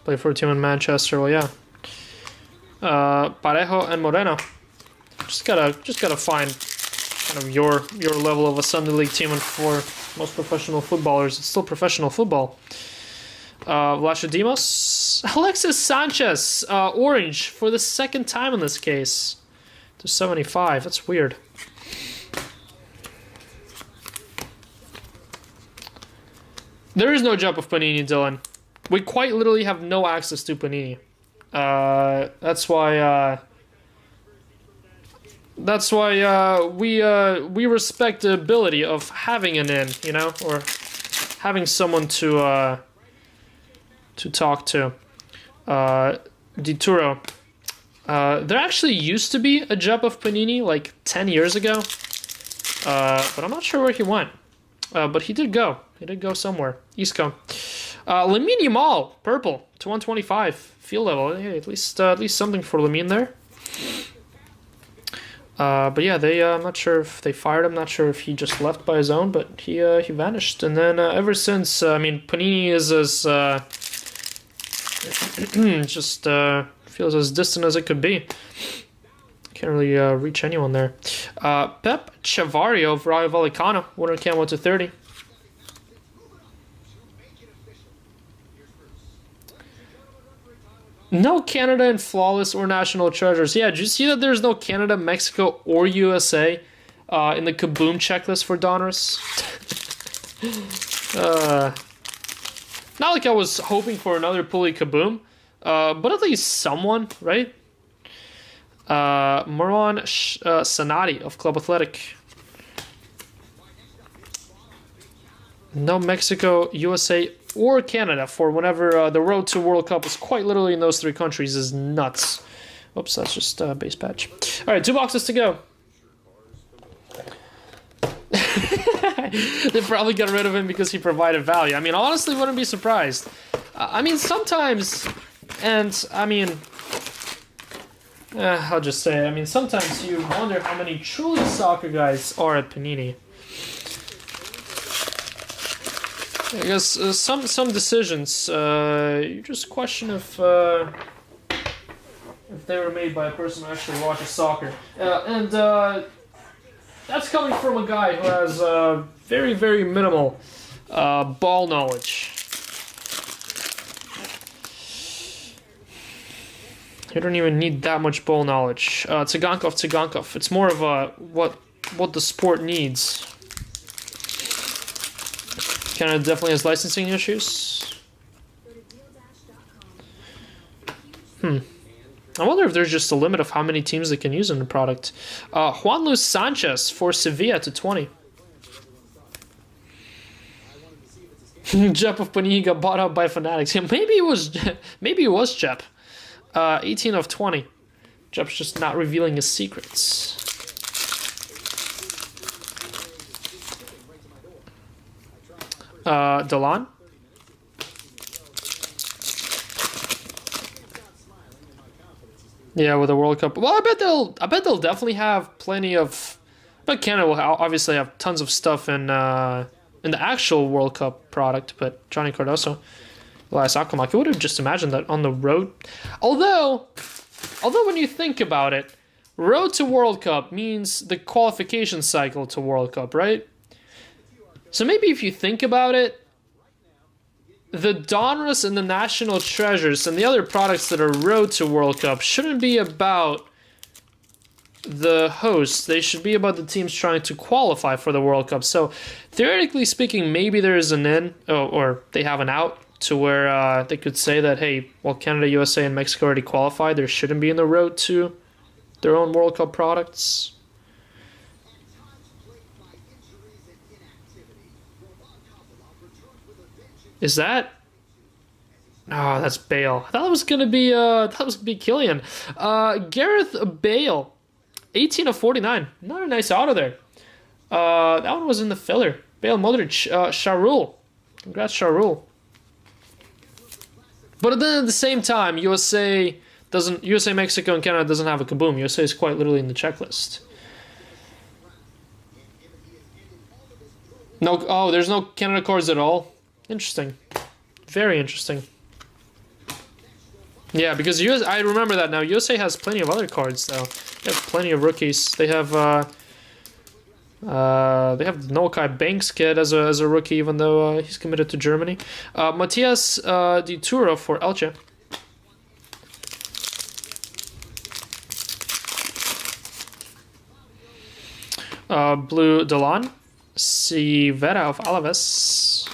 Play for a team in Manchester, well, yeah. Parejo and Moreno. Just gotta find kind of your level of a Sunday League team, and for most professional footballers, it's still professional football. Vlachodimos. Alexis Sanchez, orange for the second time in this case. To 75, that's weird. There is no jump of Panini, Dylan. We quite literally have no access to Panini. That's why we respect the ability of having an in, you know, or having someone to talk to. Dituro. There actually used to be a jump of Panini like 10 years ago, but I'm not sure where he went. But he did go. He did go somewhere. Isco. Lamine Yamal, purple to 125 field level. Hey, at least something for Lamine there. But yeah, I'm not sure if they fired him. Not sure if he just left by his own. But he vanished. And then ever since, I mean, Panini is as Just feels as distant as it could be. Can't really reach anyone there. Pep Chavario of Rayo Vallecano, winner camo to 30. No Canada in Flawless or National Treasures. Yeah, did you see that there's no Canada, Mexico, or USA in the Kaboom checklist for Donruss? Not like I was hoping for another Buli Kaboom, but at least someone, right? Moran Sanati of Club Athletic. No Mexico, USA, or Canada for whenever the road to World Cup is quite literally in those three countries is nuts. Oops, that's just base patch. All right, 2 boxes to go. They probably got rid of him because he provided value. I mean, honestly, wouldn't be surprised. I mean, sometimes, and I mean, I'll just say, I mean, sometimes you wonder how many truly soccer guys are at Panini. I guess some decisions you just question if they were made by a person who actually watches soccer, and that's coming from a guy who has very, very minimal ball knowledge. You don't even need that much ball knowledge. Tsigankov. It's more of a what the sport needs. Canada definitely has licensing issues. I wonder if there's just a limit of how many teams they can use in the product. Juan Luis Sanchez for Sevilla to 20. Jep of Panini got bought out by Fanatics. Yeah, maybe it was Jep. 18 of 20. Jep's just not revealing his secrets. Delon. Yeah, with the World Cup. Well, I bet they'll definitely have plenty of. But Canada will obviously have tons of stuff in the actual World Cup product. But Johnny Cardoso, Elias Akamak, I would have just imagined that on the road. Although when you think about it, road to World Cup means the qualification cycle to World Cup, right? So maybe if you think about it, the Donruss and the National Treasures and the other products that are road to World Cup shouldn't be about the hosts. They should be about the teams trying to qualify for the World Cup. So theoretically speaking, maybe there is an in, or they have an out to where they could say that, hey, well, Canada, USA, and Mexico already qualified. There shouldn't be in the road to their own World Cup products. Is that? Oh, that's Bale. I thought it was gonna be Killian. Gareth Bale, 18 of 49. Not a nice auto there. That one was in the filler. Bale, Modric, Sharul. Congrats, Sharul. But then at the same time, USA, Mexico, and Canada doesn't have a Kaboom. USA is quite literally in the checklist. No, oh, there's no Canada cards at all. Interesting. Very interesting. Yeah, because I remember that now. USA has plenty of other cards though. They have plenty of rookies. They have Nokai Banks kid as a rookie, even though he's committed to Germany. Matias Di Turo for Elche. Blue Delon. Sivera of Alaves.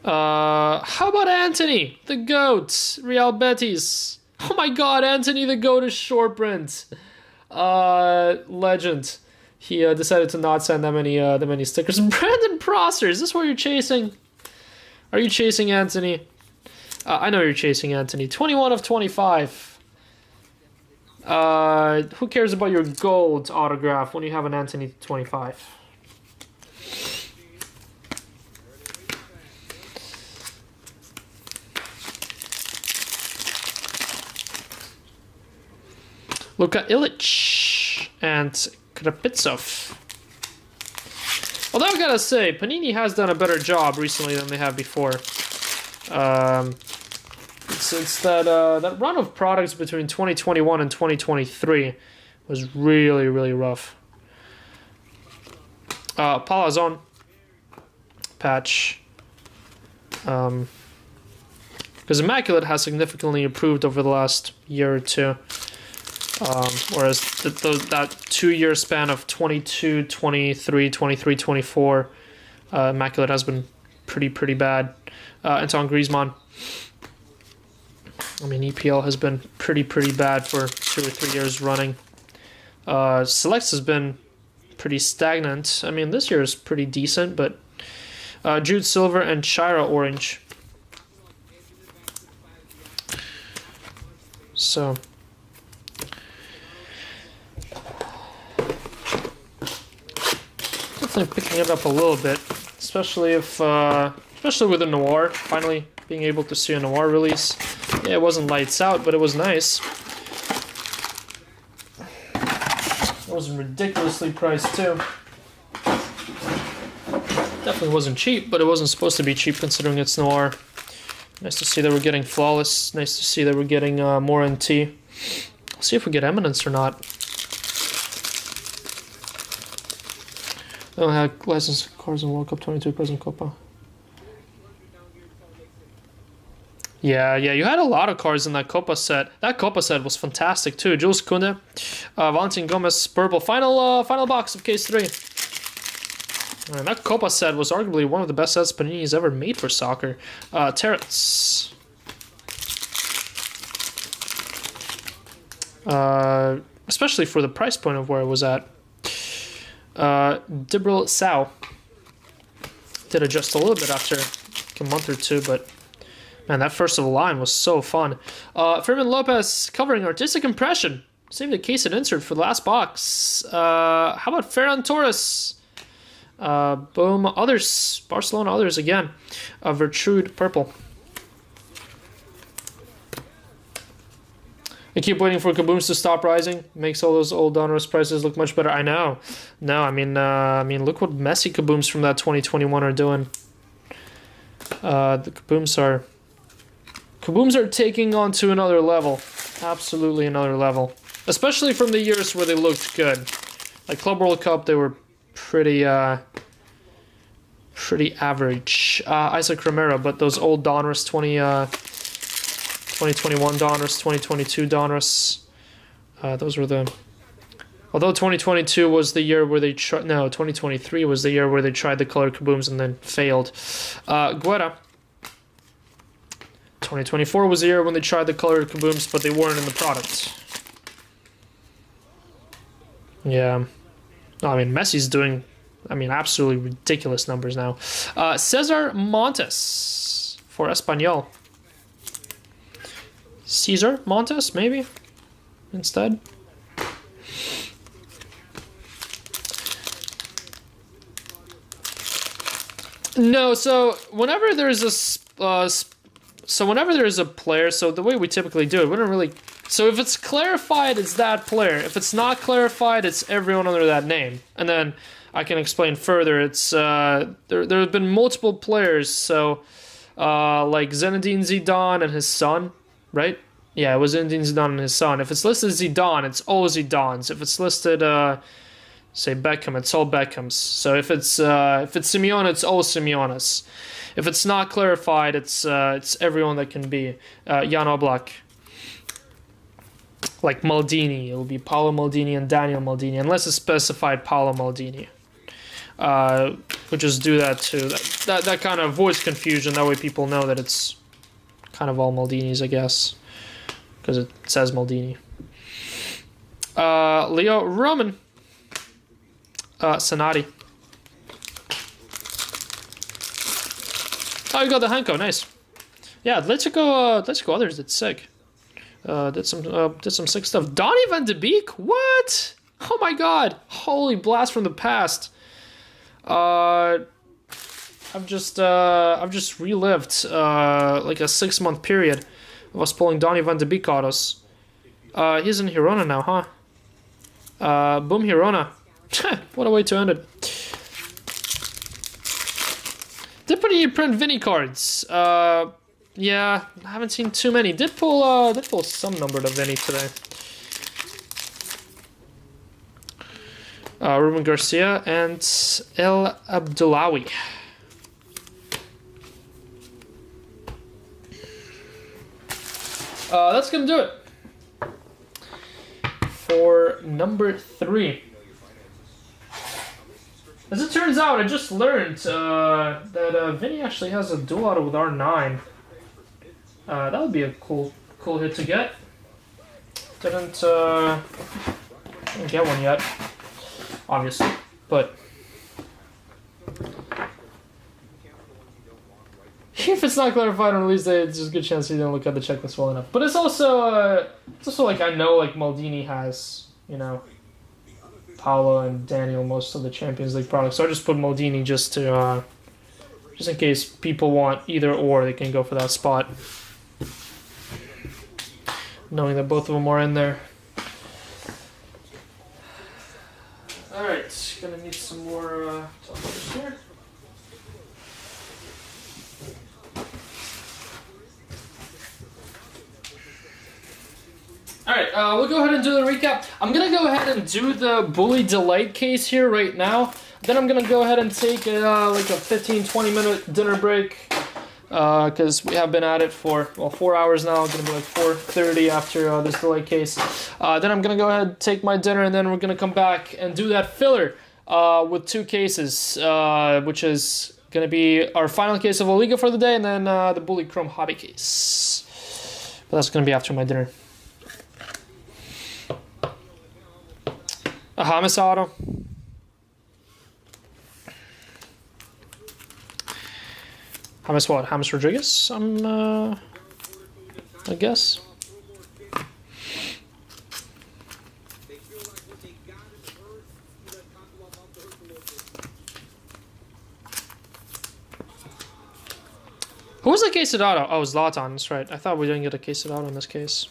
How about Anthony, the GOAT, Real Betis? Oh my god, Anthony the GOAT is short print. Legend. He decided to not send that many stickers. Brandon Prosser, is this what you're chasing? Are you chasing Anthony? I know you're chasing Anthony. 21 of 25. Who cares about your gold autograph when you have an Anthony 25? Luka Ilic and Krapitsov. Although I gotta say, Panini has done a better job recently than they have before. It's that run of products between 2021 and 2023 was really, really rough. Palazon patch. Because Immaculate has significantly improved over the last year or two. Whereas that 2-year span of 22, 23, 23, 24, Immaculate has been pretty bad. Antoine Griezmann. I mean, EPL has been pretty bad for 2 or 3 years running. Selects has been pretty stagnant. I mean, this year is pretty decent, but Jude Silver and Shira Orange. So definitely picking it up a little bit, especially if especially with a Noir finally being able to see a Noir release. Yeah, it wasn't lights out, but it was nice. It was ridiculously priced too. Definitely wasn't cheap, but it wasn't supposed to be cheap considering it's Noir. Nice to see that we're getting Flawless. Nice to see that we're getting more NT. Let's see if we get Eminence or not. I don't have licensed cards in World Cup 22 present Copa. Yeah, you had a lot of cards in that Copa set. That Copa set was fantastic too. Jules Koundé, Valentin Gomez, purple. Final box of case 3. And that Copa set was arguably one of the best sets Panini's ever made for soccer. Terrets. Especially for the price point of where it was at. Dibril Sao. Did adjust a little bit after like a month or two, but man, that first of the line was so fun. Fermin Lopez covering artistic impression. Save the case and insert for the last box. How about Ferran Torres? Boom. Others. Barcelona others again. Vertrude purple. I keep waiting for Kabooms to stop rising. Makes all those old Donruss prices look much better. I know. No, I mean, look what messy Kabooms from that 2021 are doing. The Kabooms are taking on to another level. Absolutely another level. Especially from the years where they looked good. Like Club World Cup, they were pretty average. Isaac Romero, but those old Donruss 2021 Donruss, 2022 Donruss, those were the... Although 2022 was the year where they tried... No, 2023 was the year where they tried the colored Kabooms and then failed. Guerra. 2024 was the year when they tried the colored Kabooms, but they weren't in the product. Yeah. No, I mean, Messi's doing, absolutely ridiculous numbers now. Cesar Montes for Espanyol. Cesar Montes, maybe, instead. No, so whenever there's a player, so the way we typically do it, we don't really... So if it's clarified, it's that player. If it's not clarified, it's everyone under that name. And then I can explain further. It's there have been multiple players, so like Zinedine Zidane and his son, right? Yeah, it was Zinedine Zidane and his son. If it's listed Zidane, it's all Zidanes. If it's listed, say Beckham, it's all Beckhams. So if it's Simeone, it's all Simeones. If it's not clarified, it's everyone that can be. Jan Oblak. Like Maldini, it will be Paolo Maldini and Daniel Maldini, unless it's specified Paolo Maldini. We'll just do that too. That kind of avoids confusion. That way people know that it's kind of all Maldinis, I guess, because it says Maldini. Leo Roman. Sanati. Oh, you got the Hanko, nice. Yeah, let's go others. That's sick. Did some sick stuff. Donny van de Beek? What? Oh my god! Holy blast from the past. I've just relived like a 6-month period of us pulling Donny van de Beek autos. He's in Hirona now, huh? Boom Hirona. What a way to end it. Did pretty print Vinny cards. Yeah, I haven't seen too many. Did pull some number to Vinny today. Ruben Garcia and El Abdullawi. That's gonna do it for number 3. As it turns out, I just learned that Vinny actually has a dual auto with R9. That would be a cool hit to get. Didn't get one yet, obviously, but if it's not clarified on release day, it's just a good chance you didn't look at the checklist well enough. But it's also like I know like Maldini has, you know, Paolo and Daniel most of the Champions League products, so I just put Maldini just to just in case people want either or, they can go for that spot, knowing that both of them are in there. All right, gonna need some more toppers here. Alright, we'll go ahead and do the recap. I'm going to go ahead and do the Buli Delight case here right now. Then I'm going to go ahead and take like a 15-20 minute dinner break. Because we have been at it for, well, 4 hours now. It's going to be like 4:30 after this Delight case. Then I'm going to go ahead and take my dinner, and then we're going to come back and do that filler with 2 cases. Which is going to be our final case of La Liga for the day, and then the Buli Chrome Hobby case. But that's going to be after my dinner. A James auto. James what? James Rodriguez? I guess. Who was the Quesadado? Oh, it was Zlatan, that's right. I thought we didn't get a Quesadado in this case.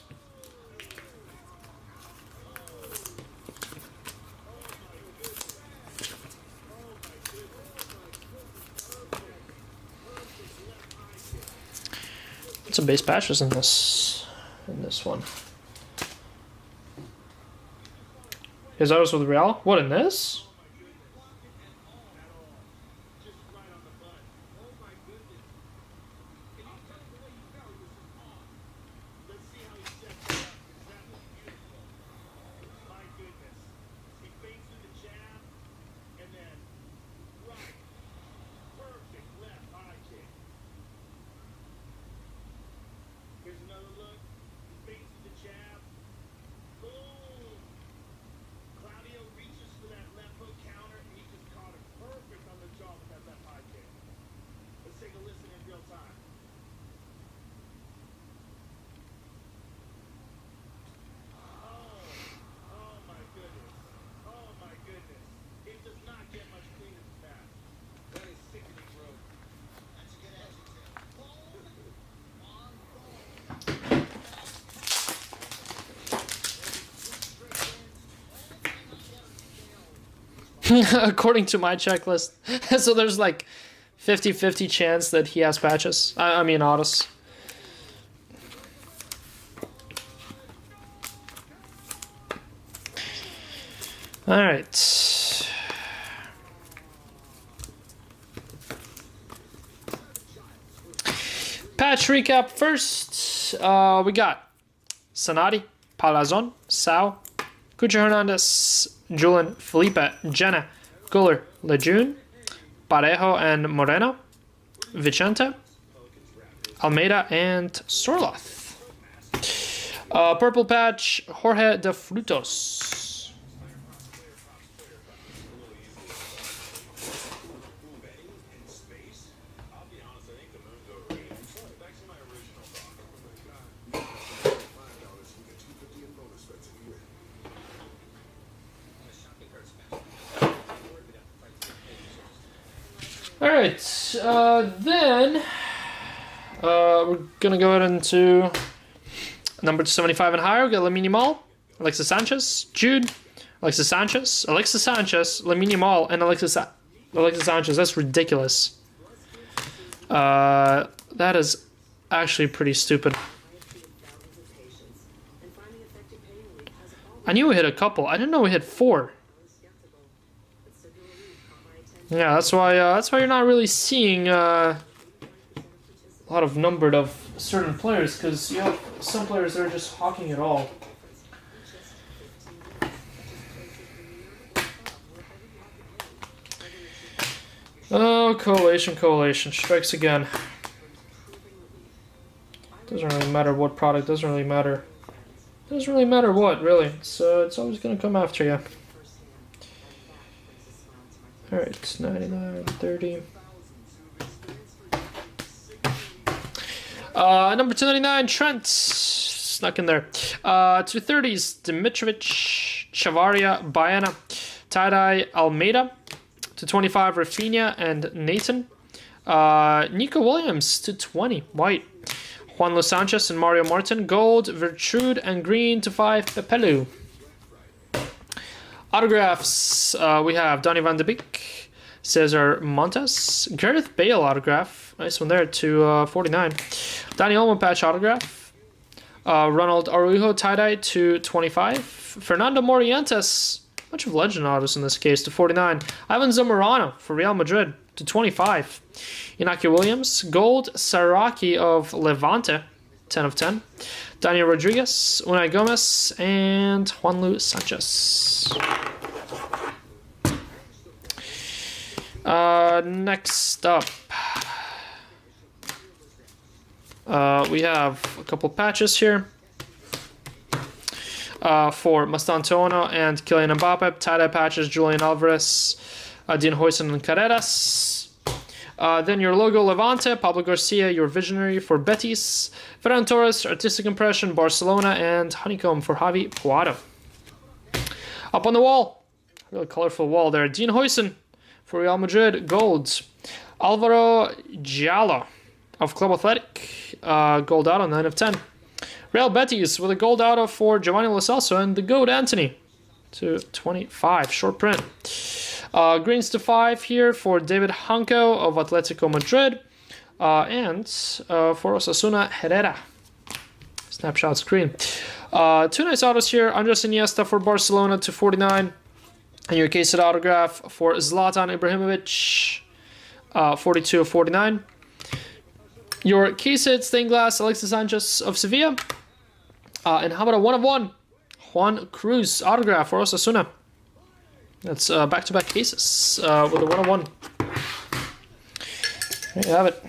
Some base patches in this one. His autos with Real? What, in this? According to my checklist. So there's like 50-50 chance that he has patches. I mean autos. Alright. Patch recap first. We got Sanati, Palazon, Sao, Cucho Hernandez, Julian, Felipe, Jenna, Guller, Lejeune, Parejo and Moreno, Vicente, Almeida, and Sorloth. Purple patch, Jorge de Frutos. Alright, then we're gonna go ahead into number 75 and higher. We got Lamine Yamal, Alexis Sanchez, Jude, Alexis Sanchez, Lamine Yamal, and Alexis Sanchez. That's ridiculous. That is actually pretty stupid. I knew we hit a couple. I didn't know we hit 4. Yeah, that's why you're not really seeing a lot of numbered of certain players, because you have some players that are just hawking it all. Oh, coalition strikes again. Doesn't really matter what product. Doesn't really matter what, really. So it's always gonna come after you. All right, 99, 30. Number 299, Trent. Snuck in there. 230s, Dimitrovic, Chavaria, Baena, Tie-Dye, Almeida. 225, Rafinha and Nathan. Nico Williams, 220, White. Juan Los Sanchez and Mario Martin. Gold, Virtude, and green to 5, Pepelu. Autographs, we have Donny van de Beek, Cesar Montes, Gareth Bale autograph. Nice one there to 49. Danny Olmo patch autograph. Ronald Araujo tie-dye to 25. Fernando Morientes, bunch of legend autos in this case, to 49. Ivan Zamorano for Real Madrid to 25. Inaki Williams, gold Saraki of Levante, 10 of 10. Daniel Rodriguez, Unai Gomez, and Juanlu Sanchez. Next up, we have a couple patches here. For Mastantuono and Kylian Mbappe, tie-dye patches, Julian Alvarez, Dean Huijsen and Carreras. Then your logo, Levante, Pablo Garcia, your visionary for Betis, Ferran Torres, artistic impression, Barcelona, and Honeycomb for Javi Puado. Up on the wall, really colorful wall there, Dean Huijsen for Real Madrid, gold. Alvaro Giallo of Club Athletic, gold auto, 9 of 10. Real Betis with a gold auto for Giovanni Lo Celso and the GOAT Anthony to 25, short print. Greens to 5 here for David Hanko of Atletico Madrid, and for Osasuna, Herrera. Snapshot screen. 2 nice autos here, Andres Iniesta for Barcelona to 49, and your case autograph for Zlatan Ibrahimovic, 42 of 49. Your case-hit stained glass, Alexis Sanchez of Sevilla. And how about a 1 of 1? Juan Cruz autograph for Osasuna. That's back-to-back cases with a 1 of 1. There you have it.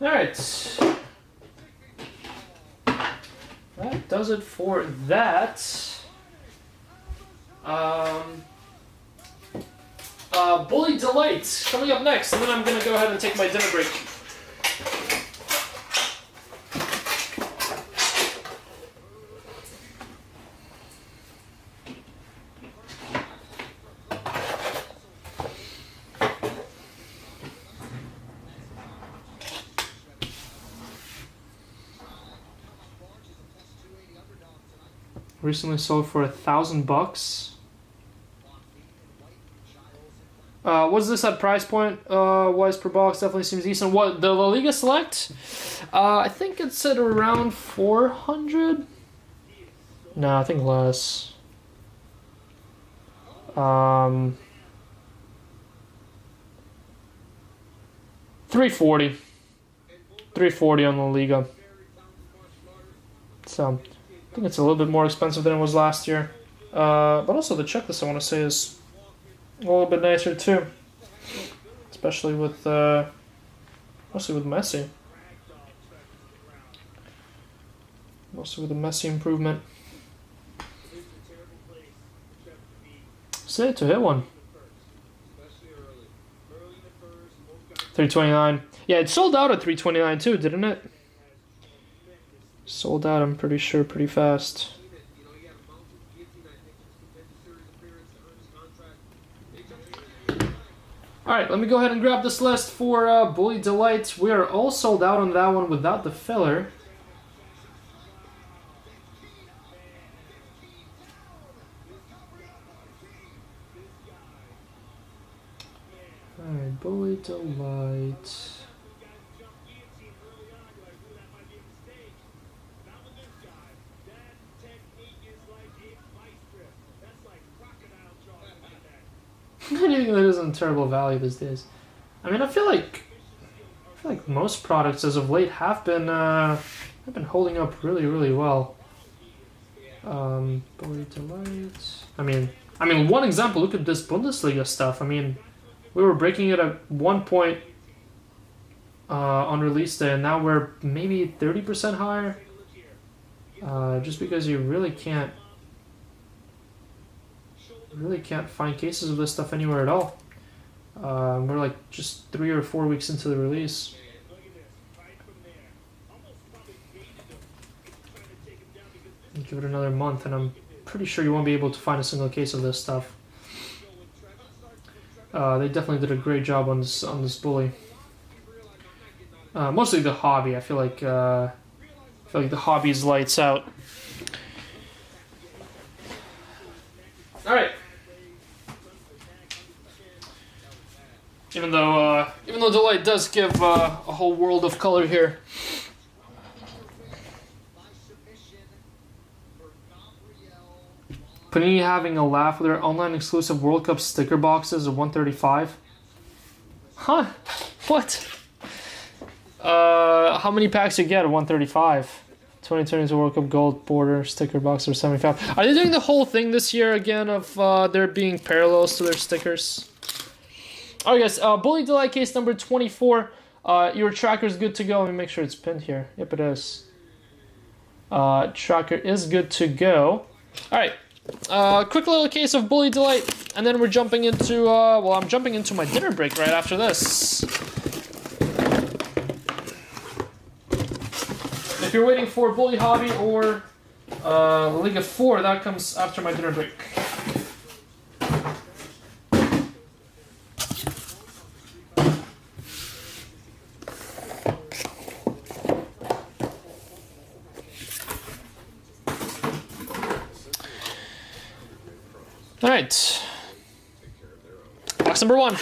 All right. That does it for that. Buli Delight coming up next, and then I'm going to go ahead and take my dinner break. Recently sold for $1,000. What's this at price point? Wise per box, definitely seems decent. What, the La Liga Select? I think it's at around 400. No, I think less. 340. 340 on La Liga. So I think it's a little bit more expensive than it was last year. But also the checklist, I want to say, is a little bit nicer too. Especially with Messi. Mostly with the Messi improvement. Say it to hit one. 329. Yeah, it sold out at 329 too, didn't it? Sold out, I'm pretty sure, pretty fast. All Alright, let me go ahead and grab this list for Buli Delight. We are all sold out on that one without the filler. Alright, Buli Delight. I don't think that isn't terrible value these days. I mean, I feel like most products as of late have been holding up really well. Buli Delight. I mean, one example. Look at this Bundesliga stuff. I mean, we were breaking it at one point on release day, and now we're maybe 30% higher. Just because you really can't find cases of this stuff anywhere at all. We're like just 3 or 4 weeks into the release. Give it another month, and I'm pretty sure you won't be able to find a single case of this stuff. They definitely did a great job on this Buli. Mostly the hobby. I feel like the hobby's lights out. All right. Even though Delight does give a whole world of color here. Panini having a laugh with their online exclusive World Cup sticker boxes of 135. Huh? What? How many packs you get at 135? 2022 World Cup Gold Border sticker box or 75. Are they doing the whole thing this year again of there being parallels to their stickers? Alright guys, Buli Delight case number 24. Your tracker's good to go. Let me make sure it's pinned here. Yep, it is. Tracker is good to go. Alright. Quick little case of Buli Delight, and then we're jumping into, well, I'm jumping into my dinner break right after this. If you're waiting for Buli Hobby or Liga 4, that comes after my dinner break. All right, box number 1.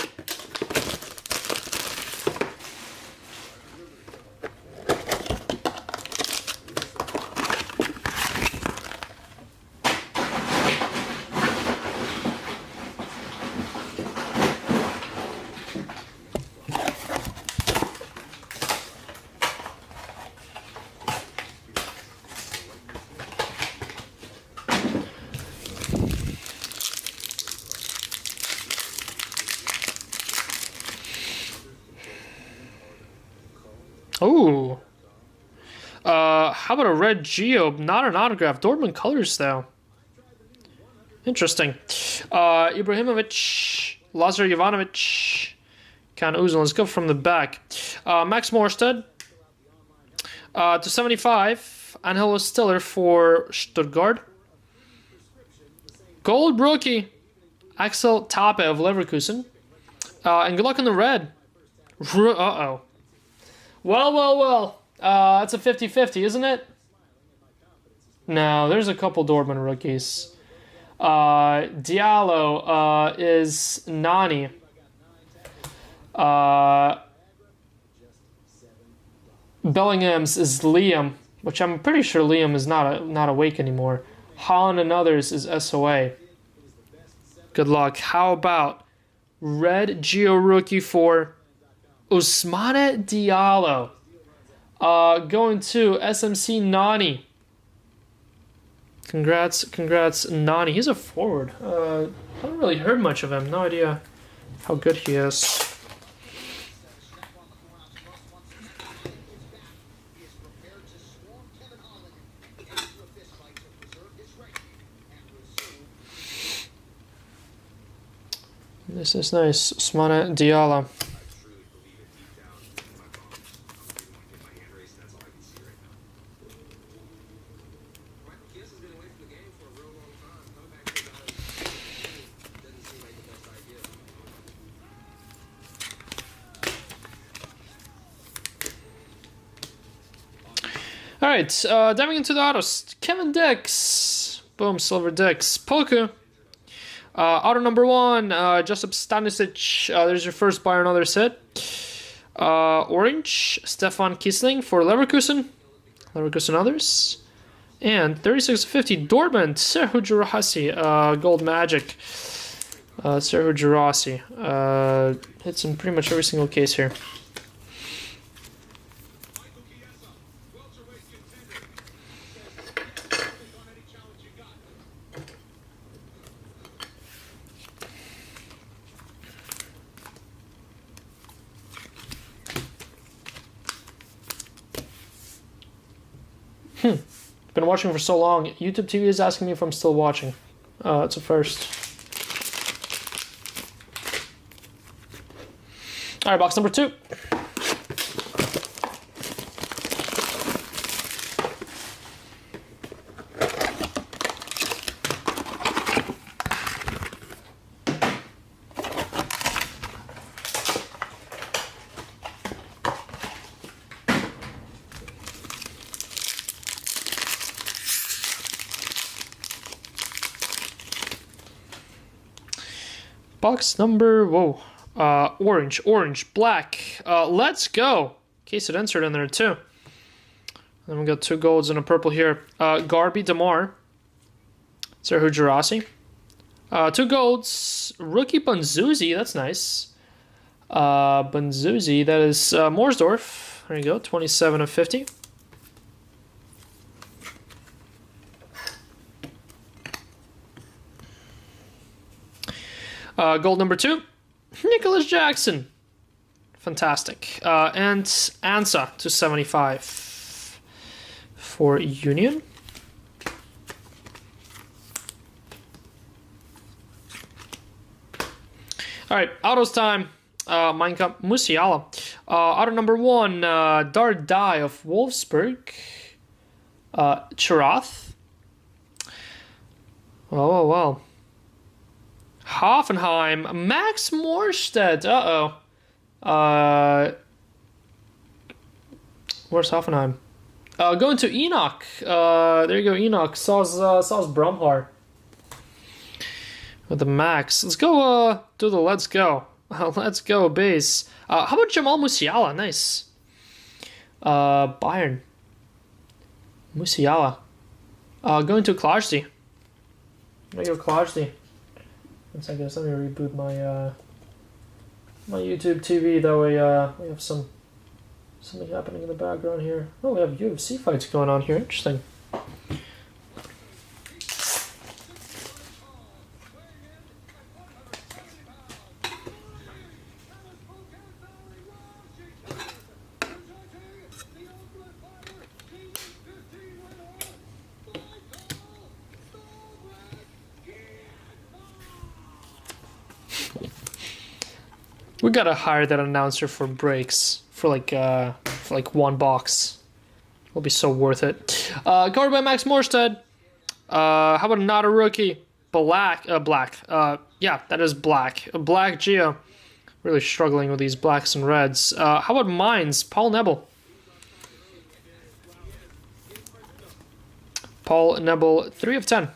Ooh. How about a red Geo? Not an autograph. Dortmund colors, though. Interesting. Ibrahimovic, Lazar Jovanovic, Kan Uzun. Let's go from the back. Max Morstead. To 75. Angelo Stiller for Stuttgart. Gold rookie. Axel Tape of Leverkusen. And good luck on the red. Uh-oh. Well. It's a 50-50, isn't it? No, there's a couple Dortmund rookies. Diallo is Nani. Bellingham's is Liam, which I'm pretty sure Liam is not awake anymore. Holland and others is SOA. Good luck. How about red Geo rookie for Ousmane Diallo? Going to SMC Nani. Congrats, Nani. He's a forward. I haven't really heard much of him. No idea how good he is. This is nice. Ousmane Diallo. All right, diving into the autos. Kevin Dix. Boom, silver Dix. Poku. Auto number 1, Josip Stanisic. There's your first Bayern others hit. Orange, Stefan Kiesling for Leverkusen. Leverkusen others. And 36/50, Dortmund, Serhu Girassi. Gold Magic. Serhu Girassi. Hits in pretty much every single case here. Been watching for so long. YouTube TV is asking me if I'm still watching. It's a first. All right, box number 2. Box number, orange, black. Let's go. Case it insert in there too. Then we got 2 golds and a purple here. Garby Damar. Serhu Girassi. 2 golds. Rookie Banzuzi, that's nice. Banzuzi, that is Moorsdorf. There you go, 27/50. Gold number 2, Nicholas Jackson. Fantastic. And Ansa, 275 for Union. All right, autos time. Mein Kampf Musiala. Auto number 1, Dardai of Wolfsburg. Chirath. Well. Hoffenheim, Max Morstedt. Where's Hoffenheim? Going to Enoch. There you go, Enoch. Saws Brumhar with the Max. Let's go. Do the let's go. Let's go base. How about Jamal Musiala? Nice. Bayern. Musiala. Going to Klajdi. There you go, Klajdi. One second, let me reboot my my YouTube TV. That way, we have something happening in the background here. Oh, we have UFC fights going on here. Interesting. We gotta hire that announcer for breaks for like 1 box. It'll be so worth it. Covered by Max Morstedt. How about not a rookie? Black. Yeah, that is black. Black Geo. Really struggling with these blacks and reds. How about Mines? Paul Nebel. Paul Nebel, 3 of 10.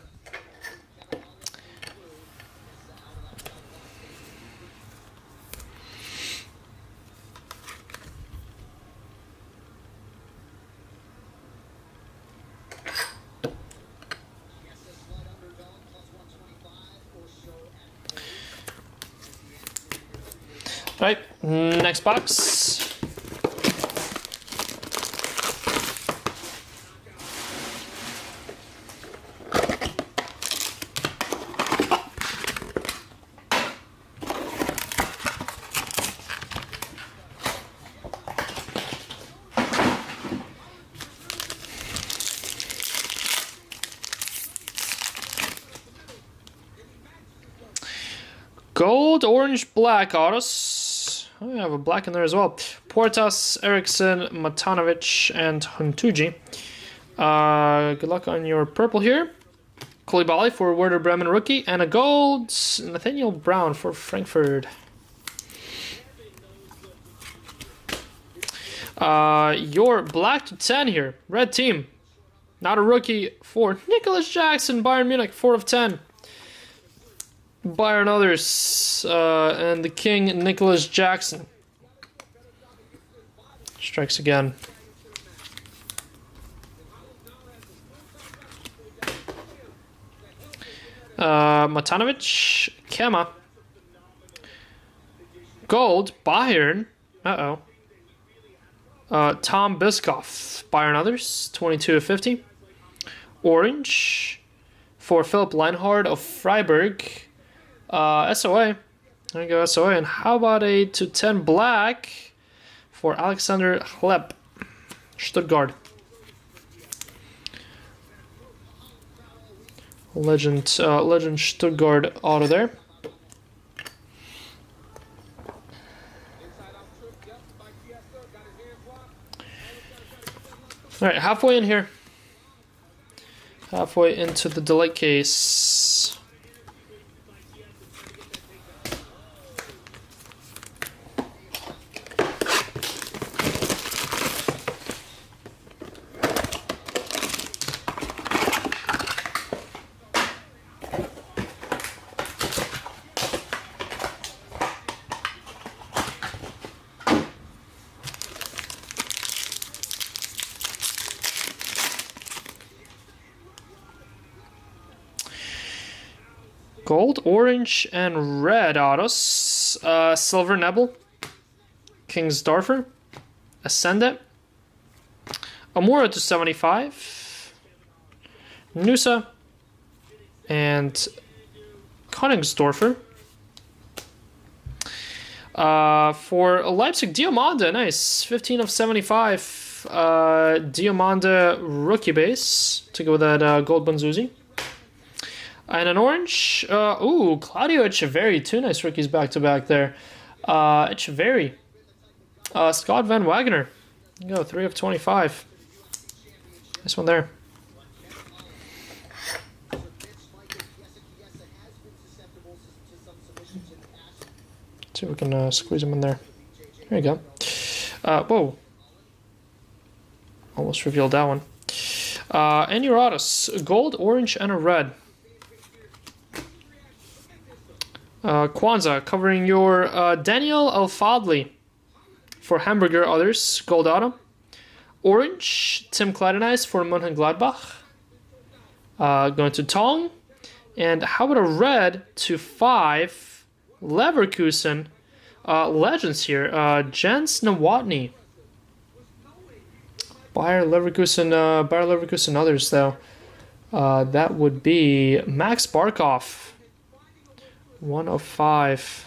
All right, next box. Gold, orange, black autos. Oh, I have a black in there as well. Portas, Eriksson, Matanovic, and Huntuji. Good luck on your purple here. Koulibaly for Werder Bremen rookie. And a gold, Nathaniel Brown for Frankfurt. Your black to 10 here. Red team. Not a rookie for Nicholas Jackson, Bayern Munich, 4 of 10. Bayern others, and the king, Nicholas Jackson. Strikes again. Matanovic, Kema. Gold, Bayern. Uh-oh. Tom Biskoff, Bayern others, 22 of 50. Orange for Philip Leinhardt of Freiburg. SOA. There you go, SOA. And how about a to 10 black for Alexander Hleb, Stuttgart. Legend Stuttgart auto there. All right, halfway in here. Halfway into the Delight case. Gold, orange, and red autos. Silver Nebel, Kingsdorfer, Ascendant, Amora to 75, Nusa, and Koningsdorfer. For Leipzig, Diamanda, nice, 15 of 75. Diamanda rookie base to go with that Gold Banzuzi. And an orange, Claudio Echeverri, 2 nice rookies back-to-back there. Echeverri, Scott Van Wagner, there you go, 3 of 25. Nice one there. See if we can squeeze him in there. There you go. Whoa. Almost revealed that one. And your autos, gold, orange, and a red. Kwanzaa covering your Daniel Alfadli for Hamburger others, gold auto. Orange, Tim Kleidenhuis for Mönchengladbach. Going to Tong. And how about a red to 5 Leverkusen legends here. Jens Nowotny. Bayer Leverkusen others though. That would be Max Barkov. 1 of 5.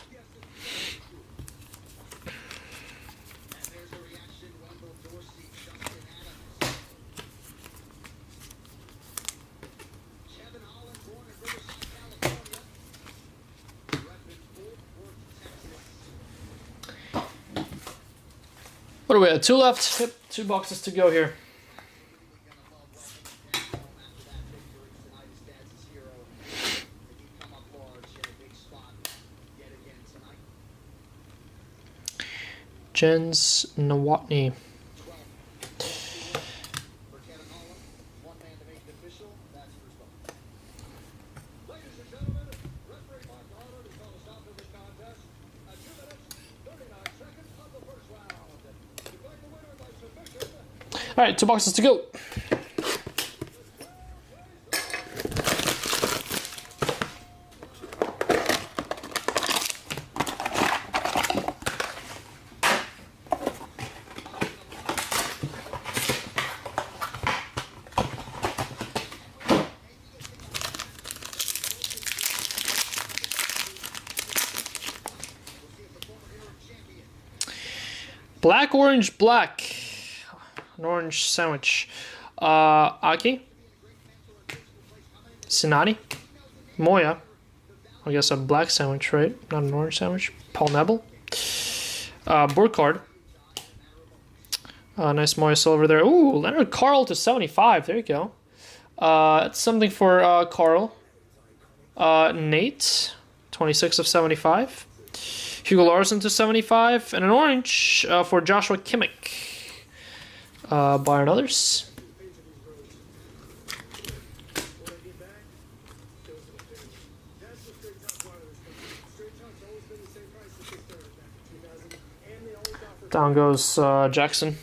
What do we have? 2 left. Yep, 2 boxes to go here. Jens Nowotny. All right, 2 boxes to go. Black, orange, black. An orange sandwich. Aki. Sinani. Moya. I guess a black sandwich, right? Not an orange sandwich. Paul Nebel. Burkhardt. Nice Moya silver there. Ooh, Leonard Carl to 75. There you go. That's something for Carl. Nate. 26 of 75. Hugo Larson to 75. And an orange for Joshua Kimmich. Bayern others. Down goes Jackson.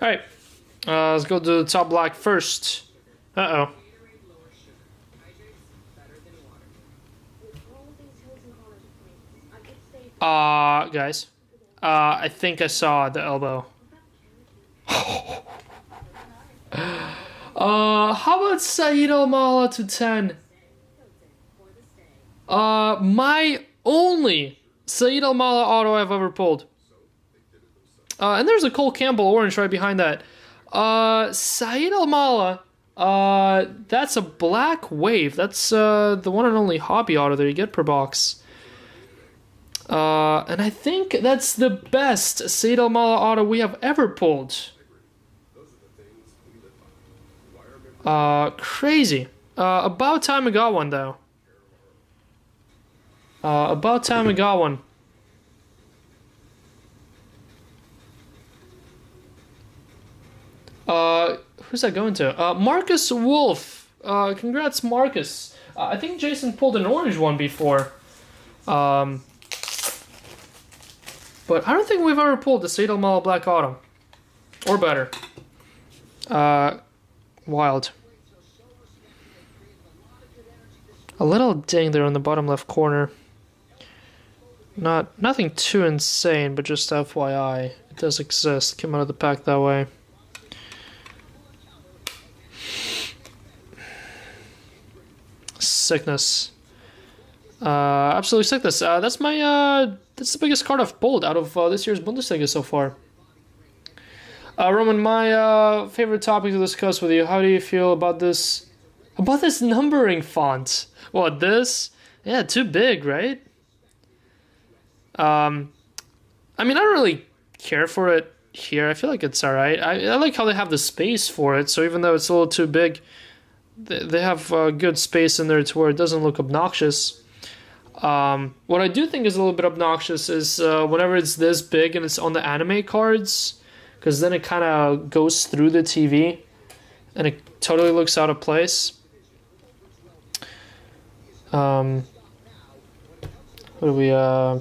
All right, let's go to the top black first. Uh-oh. Guys, I think I saw the elbow. How about Saeed Al-Mala to 10? My only Saeed Al-Mala auto I've ever pulled. And there's a Cole Campbell orange right behind that. Saeed Al-Mala, that's a black wave. That's the one and only hobby auto that you get per box. And I think that's the best Saeed Al-Mala auto we have ever pulled. Crazy. About time we got one, though. About time we got one. Who's that going to? Marcus Wolf. Congrats, Marcus. I think Jason pulled an orange one before. But I don't think we've ever pulled the Saeed Al-Mala Black Auto. Or better. Wild. A little ding there on the bottom left corner. Nothing too insane, but just FYI. It does exist. Came out of the pack that way. Sickness. Absolute sickness. That's my that's the biggest card I've pulled out of this year's Bundesliga so far. Roman, my favorite topic to discuss with you. How do you feel about this numbering font? What, this? Yeah, too big, right? I mean, I don't really care for it here. I feel like it's alright. I like how they have the space for it, so even though it's a little too big, they have good space in there to where it doesn't look obnoxious. What I do think is a little bit obnoxious is whenever it's this big and it's on the anime cards, because then it kind of goes through the TV and it totally looks out of place. Who do we, I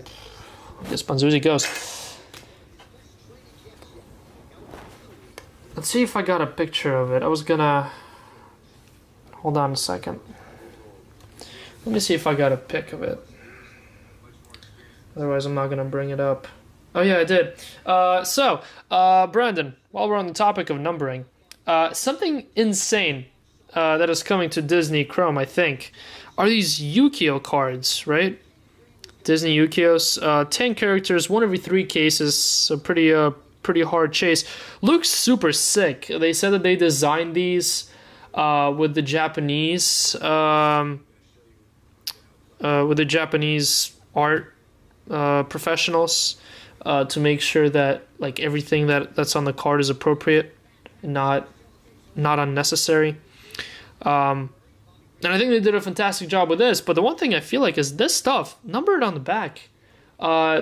guess Banzuzi goes. Let's see if I got a picture of it. I was gonna, hold on a second. Let me see if I got a pic of it. Otherwise, I'm not gonna bring it up. Oh yeah, I did. Brandon, while we're on the topic of numbering, something insane that is coming to Disney Chrome, I think, are these Yu-Gi-Oh cards, right? Disney Yu-Gi-Ohs, 10 characters, 1 every 3 cases, so pretty hard chase. Looks super sick. They said that they designed these with the Japanese art professionals to make sure that like everything that's on the card is appropriate and not unnecessary. And I think they did a fantastic job with this. But the one thing I feel like is this stuff numbered on the back.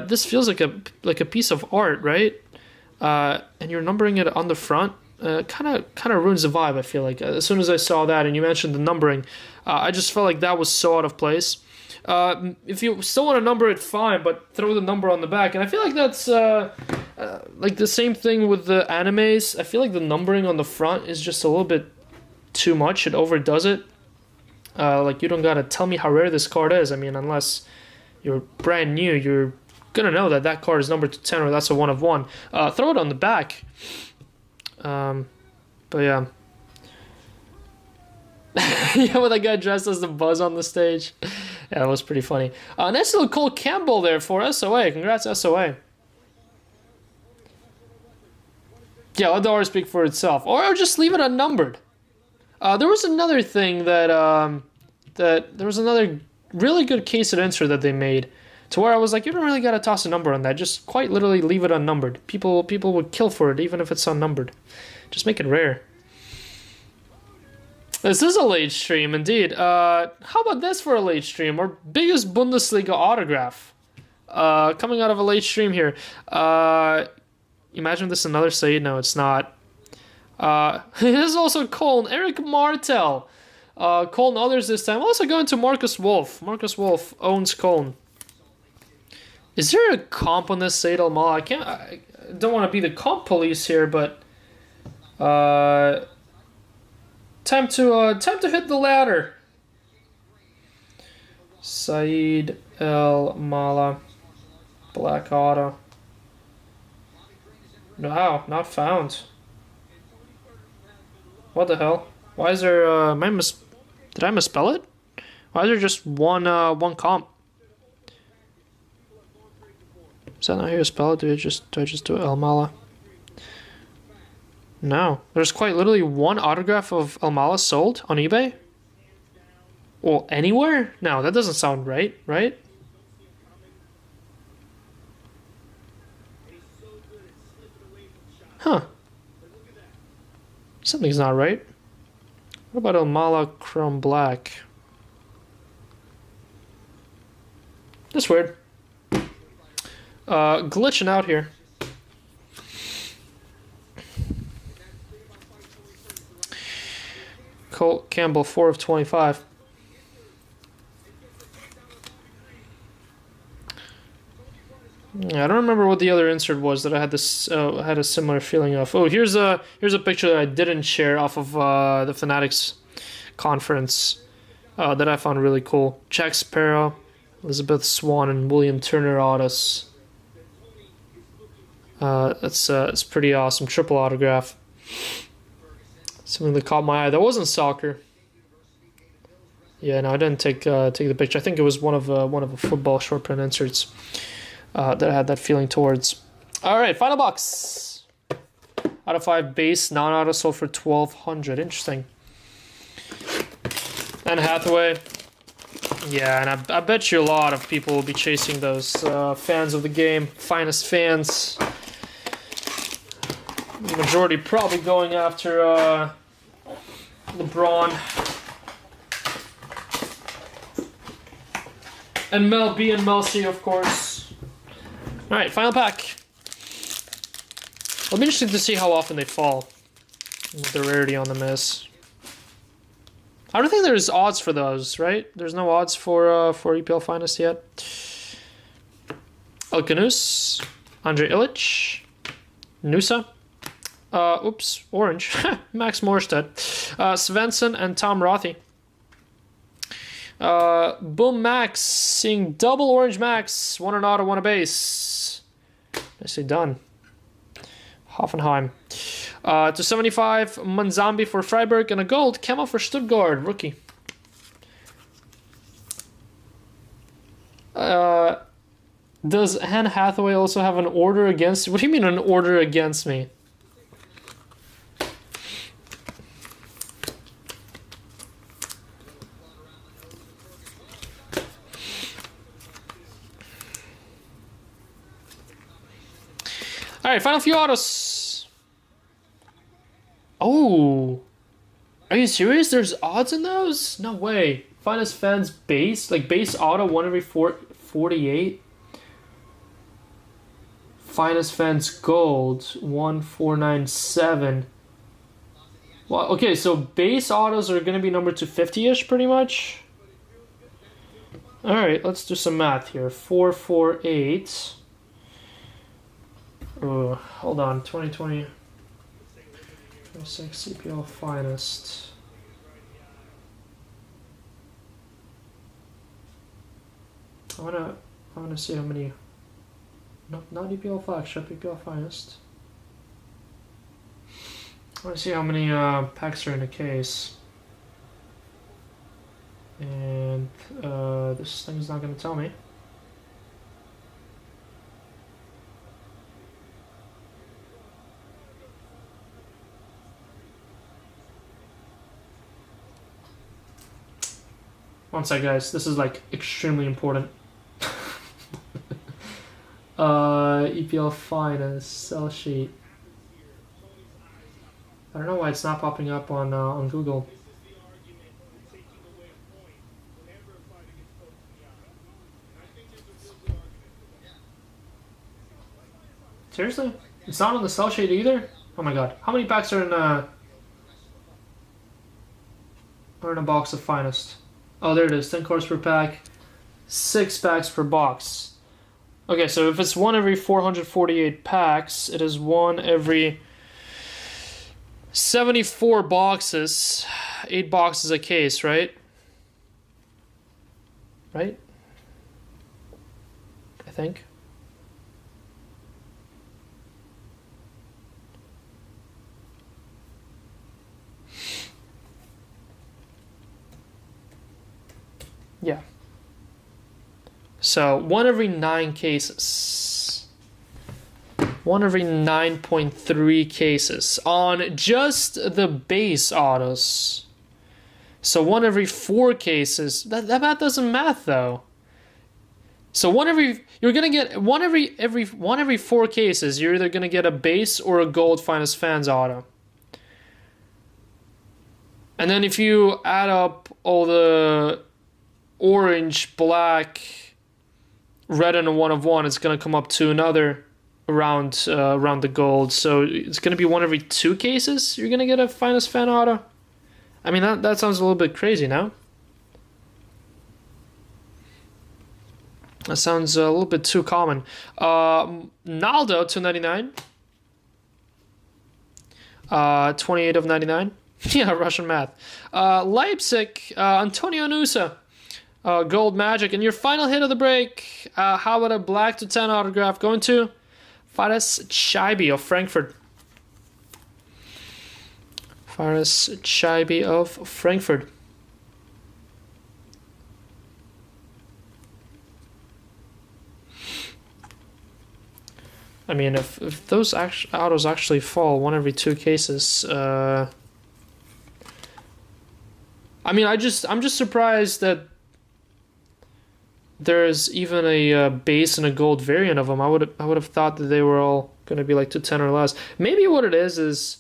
This feels like a piece of art, right? And you're numbering it on the front. Kind of ruins the vibe. I feel like as soon as I saw that and you mentioned the numbering, I just felt like that was so out of place. If you still want to number it, fine, but throw the number on the back. And I feel like that's like the same thing with the animes. I feel like the numbering on the front is just a little bit too much. It overdoes it. Like, you don't gotta tell me how rare this card is. I mean, unless you're brand new, you're gonna know that card is numbered to 10 or that's a 1 of 1. Throw it on the back. But yeah. Yeah, with that guy dressed as the Buzz on the stage. Yeah, that was pretty funny. Nice little Cole Campbell there for SOA. Congrats, SOA. Yeah, let the art speak for itself. Or just leave it unnumbered. There was another thing that there was another really good case and insert that they made, to where I was like, you don't really gotta toss a number on that. Just quite literally leave it unnumbered. People would kill for it even if it's unnumbered. Just make it rare. This is a late stream, indeed. How about this for a late stream? Our biggest Bundesliga autograph. Coming out of a late stream here. Imagine this another say. No, it's not. It is also Cologne. Eric Martel. Cologne others this time. Also going to Marcus Wolf. Marcus Wolf owns Cologne. Is there a comp on this Said Al-Mala? I don't want to be the comp police here, but time to hit the ladder. Said Al-Mala, Black Auto. Wow, not found. What the hell? Why is there? Did I misspell it? Why is there just one comp? Is that not how you spell it? Do I just do it? Al-Mala? No. There's quite literally one autograph of Al-Mala sold on eBay? Well, anywhere? No, that doesn't sound right, right? Huh. Something's not right. What about Al-Mala Chrome Black? That's weird. Glitching out here. Colt Campbell, 4 of 25. Yeah, I don't remember what the other insert was that I had this had a similar feeling of. Oh, here's a picture that I didn't share off of the Fanatics conference that I found really cool. Jack Sparrow, Elizabeth Swan, and William Turner autos. It's pretty awesome. Triple autograph. Something that caught my eye. That wasn't soccer. Yeah, no, I didn't take the picture. I think it was one of a football short print inserts that I had that feeling towards. All right, final box. Out of 5 base non-auto sold for 1,200. Interesting. And Hathaway. Yeah, and I bet you a lot of people will be chasing those fans of the game, finest fans. The majority probably going after LeBron and Mel B and Mel C, of course. All right, final pack. It'll be interesting to see how often they fall, what the rarity on them is. I don't think there's odds for those, right? There's no odds for EPL Finest yet. Elkanus, Andre Illich, Nusa. Orange. Max Morstead. Svensson and Tom Rothy. Boom Max, seeing double orange Max. One an auto, one a base. Nicely done. Hoffenheim. To 75, Manzambi for Freiburg, and a gold, Camo for Stuttgart, rookie. Does Anne Hathaway also have an order against... What do you mean an order against me? Alright, final few autos. Oh. Are you serious? There's odds in those? No way. Finest fans base? Like base auto 1 every 48? Finest fans gold 1497. Well, okay, so base autos are going to be numbered to 50-ish pretty much. Alright, let's do some math here. 448. Oh, hold on. 2020. 26 CPL Finest. I wanna see how many. No, not EPL Flagship, EPL Finest. I wanna see how many packs are in a case. And this thing's not gonna tell me. One sec, guys. This is like extremely important. EPL finest sell sheet. I don't know why it's not popping up on Google. Seriously? It's not on the sell sheet either? Oh my god. How many packs are in a box of finest? Oh, there it is. 10 cards per pack. 6 packs per box. Okay, so if it's 1 every 448 packs, it is 1 every 74 boxes. 8 boxes a case, right? Right? I think. Yeah. So 1 every 9 cases. 1 every 9.3 cases on just the base autos. So 1 every 4 cases. That math doesn't math though. So you're gonna get 1 every 4 cases. You're either gonna get a base or a gold finest fans auto. And then if you add up all the orange, black, red, and a 1 of 1, it's gonna come up to another around the gold. So it's gonna be 1 every 2 cases. You're gonna get a finest fan auto. I mean that sounds a little bit crazy now. That sounds a little bit too common. Naldo 299. 28 of 99. Yeah, Russian math. Leipzig, Antonio Nusa. Gold Magic. And your final hit of the break, how about a black to 10 autograph going to Fares Chaibi of Frankfurt. Fares Chaibi of Frankfurt. I mean, if those autos actually fall 1 every 2 cases, I mean, I'm just surprised that there's even a base and a gold variant of them. I would have thought that they were all going to be like to 10 or less. Maybe what it is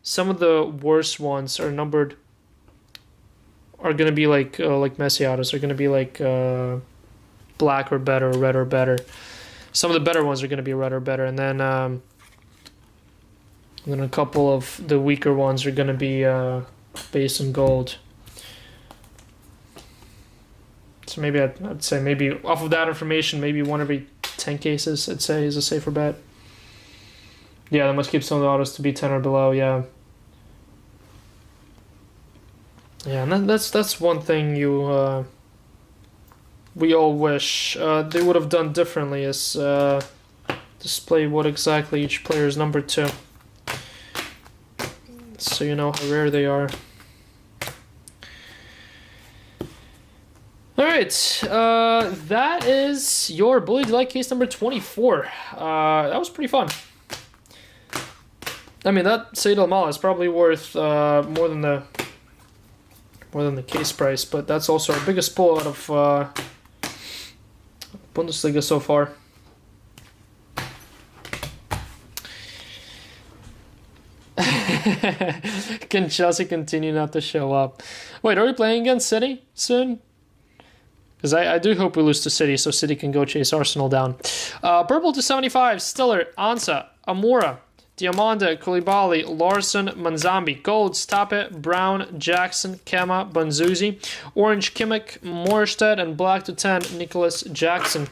some of the worst ones are numbered. Are going to be like Messi autos. Are going to be like black or better, red or better. Some of the better ones are going to be red or better, and then a couple of the weaker ones are going to be base and gold. So maybe I'd say maybe off of that information, maybe 1 every 10 cases, I'd say, is a safer bet. Yeah, that must keep some of the autos to be 10 or below, yeah. Yeah, and that's one thing we all wish they would have done differently, is display what exactly each player is numbered to, so you know how rare they are. Alright, that is your Buli Delight case number 24. That was pretty fun. I mean, that Said Al-Mala is probably worth more than the case price, but that's also our biggest pull out of Bundesliga so far. Can Chelsea continue not to show up? Wait, are we playing against City soon? Because I do hope we lose to City so City can go chase Arsenal down. Purple to 75, Stiller, Ansa, Amora, Diamanda, Koulibaly, Larson, Manzambi. Golds, Tape, Brown, Jackson, Kema, Banzuzi. Orange, Kimmich, Morstead, and black to 10, Nicholas Jackson.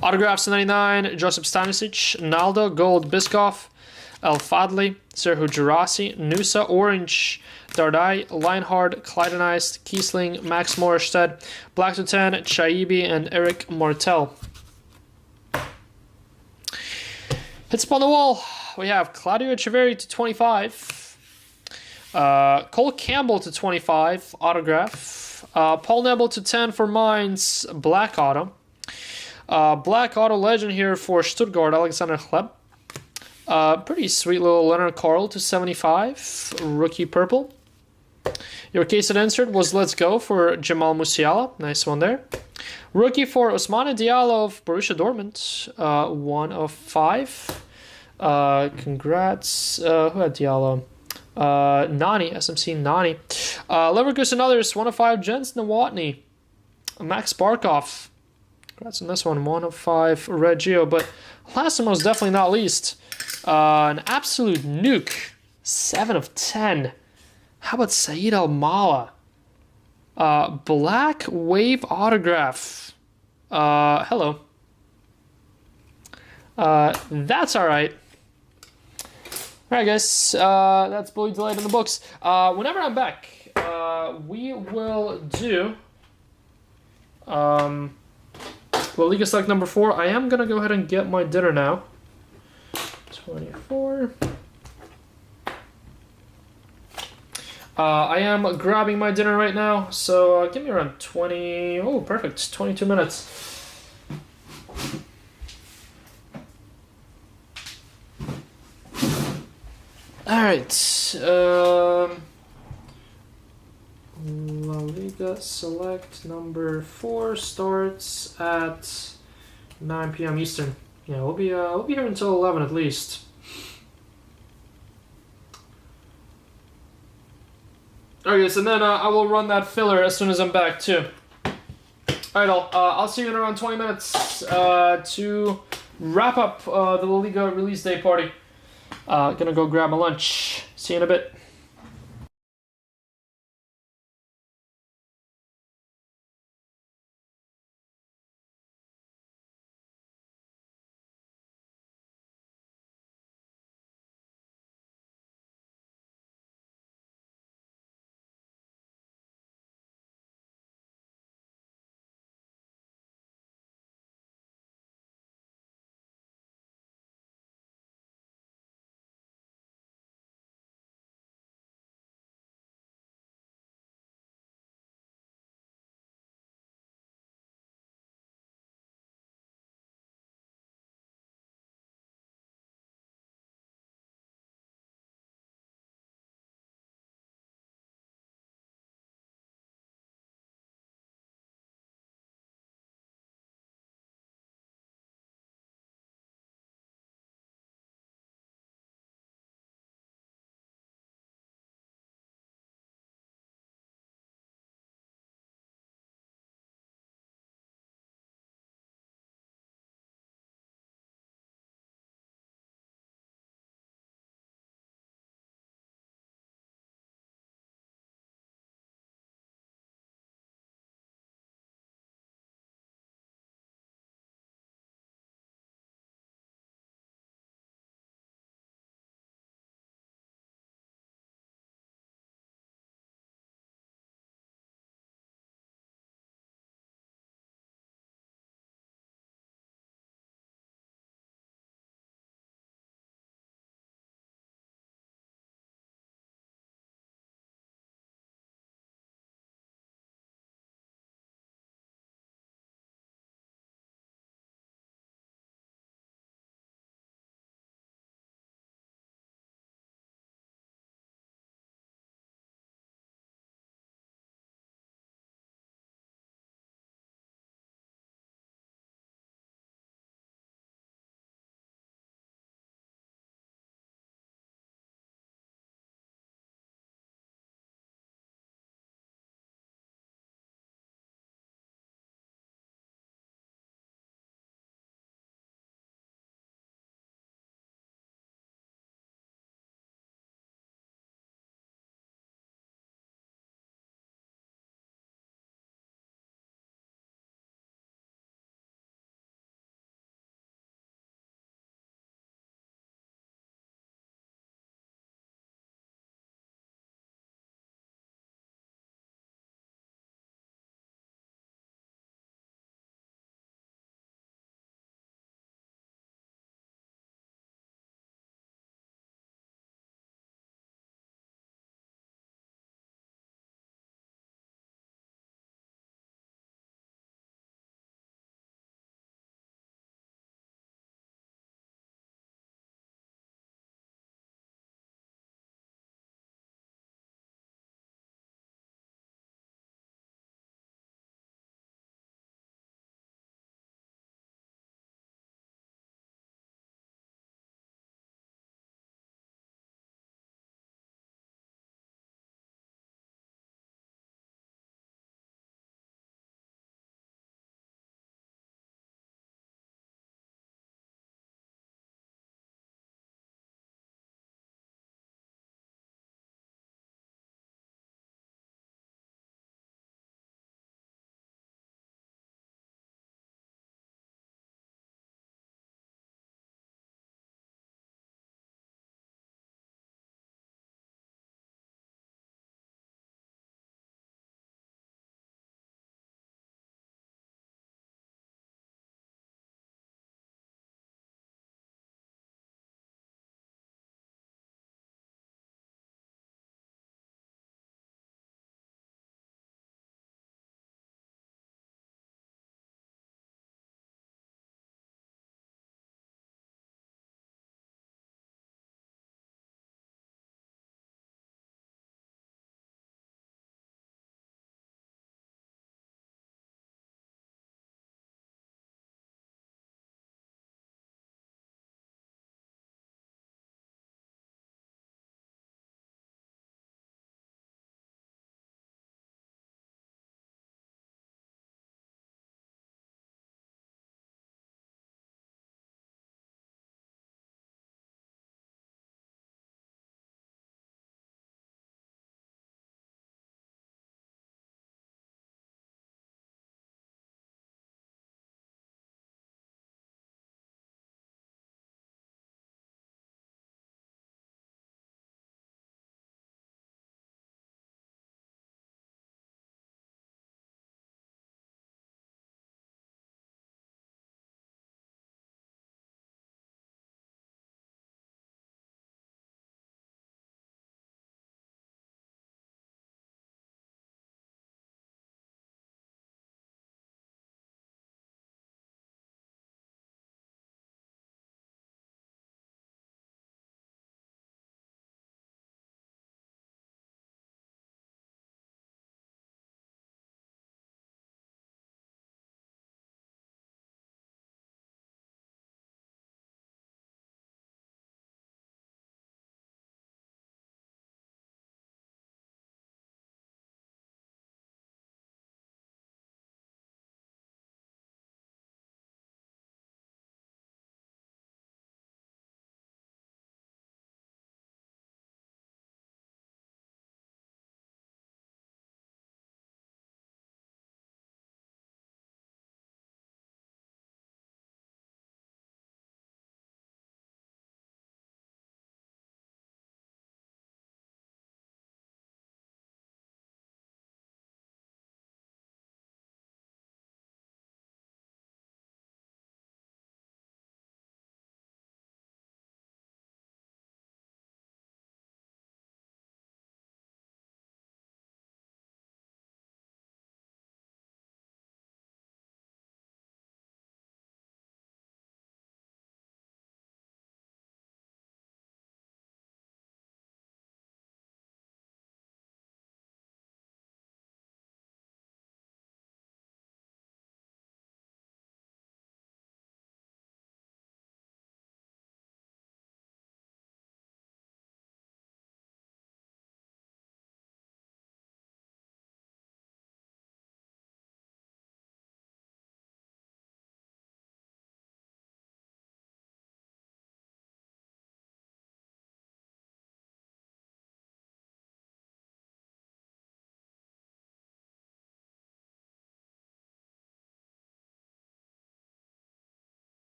Autographs to 99, Josip Stanisic, Naldo, Gold, Biskov, El Fadli, Serhu Girassi, Nusa, Orange, Dardai, Leinhard, Kleidenized, Kiesling, Max Morstead, black to 10, Chaibi, and Eric Martel. Hits up on the wall, we have Claudio Echeverri to 25, Cole Campbell to 25, autograph, Paul Nebel to 10 for Mainz, black auto, black auto legend here for Stuttgart, Alexander Hleb, pretty sweet little Leonard Carl to 75, rookie purple, Your case unanswered was Let's Go for Jamal Musiala. Nice one there. Rookie for Ousmane Diallo of Borussia Dortmund. 1 of 5. Congrats. Who had Diallo? Nani, SMC Nani. Leverkusen others, 1 of 5. Jens Nowotny. Max Barkov. Congrats on this one. 1 of 5. Reggio. But last and most definitely not least, an absolute nuke. 7 of 10. How about Saeed Al-Mala? Black Wave autograph. Hello. That's alright. Alright, guys. That's Buli Delight in the books. Whenever I'm back, we will do Liga Select number 4. I am gonna go ahead and get my dinner now. 24. I am grabbing my dinner right now, so give me around 20. Oh, perfect. 22 minutes. Alright. La Liga Select number 4 starts at 9 p.m. Eastern. Yeah, we'll be here until 11 at least. Alright, guys, and then I will run that filler as soon as I'm back too. Alright, I'll see you in around 20 minutes to wrap up the La Liga release day party. Gonna go grab my lunch. See you in a bit.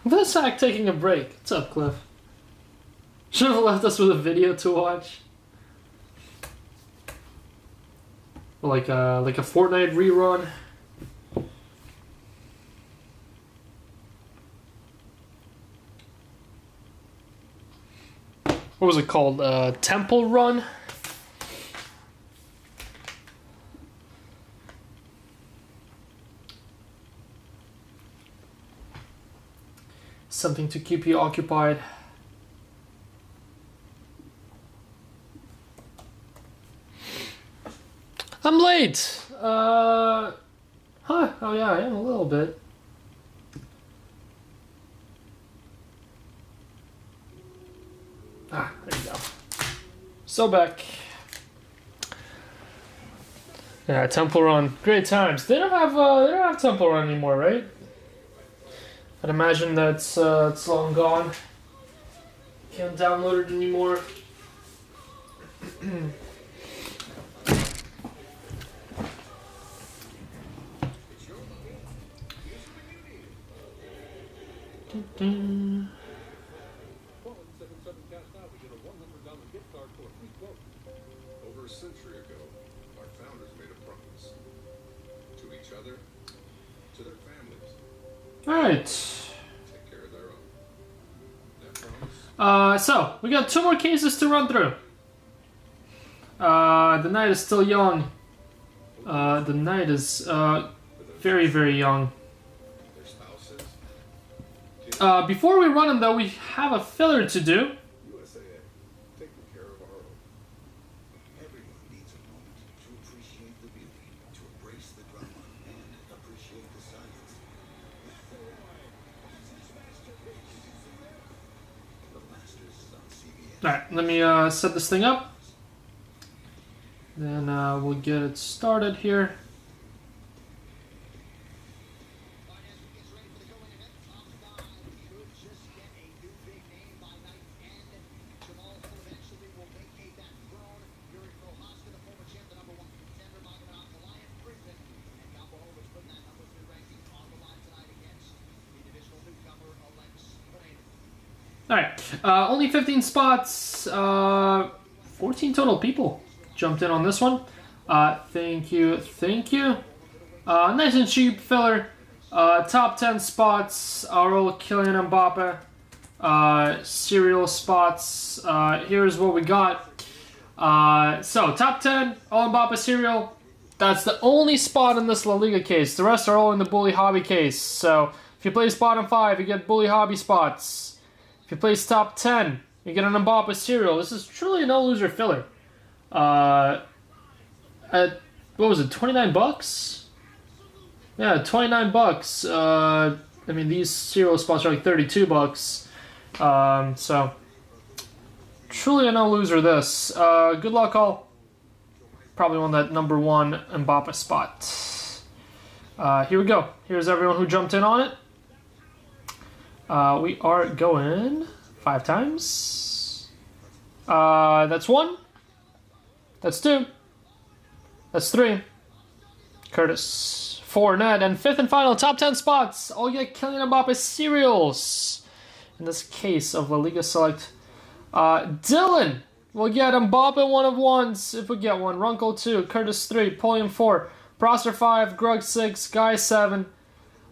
This act taking a break. What's up, Cliff? Should have left us with a video to watch. Like a Fortnite rerun. What was it called? Temple Run? Something to keep you occupied. I'm late! Oh yeah, I am a little bit. There you go. So back. Yeah, Temple Run. Great times. They don't have Temple Run anymore, right? I'd imagine that's it's long gone. Can't download it anymore. Over a century ago, our founders made a promise to each other, to their families. Alright. Take care of their own. That promise? So, we got 2 more cases to run through. The night is still young. The night is very, very young. Their spouses? Before we run them, though, we have a filler to do. USAA, taking care of our own. Everyone needs a moment to appreciate the beauty, to embrace the drama, and appreciate the science. The Masters is on CBS. Alright, let me set this thing up. Then we'll get it started here. Alright, only 15 spots, 14 total people jumped in on this one. Thank you. Nice and cheap filler. Top 10 spots are all Kylian Mbappe. Serial spots. Here's what we got. So, top 10, all Mbappe serial. That's the only spot in this La Liga case. The rest are all in the Buli Hobby case. So, if you place bottom 5, you get Buli Hobby spots. If you place top 10, you get an Mbappe serial. This is truly a no-loser filler. At, what was it, 29 bucks? Yeah, 29 bucks. I mean, these serial spots are like 32 bucks. So, truly a no-loser this. Good luck all. Probably won that number 1 Mbappe spot. Here we go. Here's everyone who jumped in on it. We are going 5 times. That's 1. That's 2. That's 3. Curtis. 4 Ned. And 5th and final, top 10 spots. All get Kylian Mbappe serials. In this case of La Liga Select. Dylan will get Mbappe 1 of 1s if we get one. Runkle 2. Curtis 3. Pulliam 4. Prosser 5. Grug 6. Guy 7.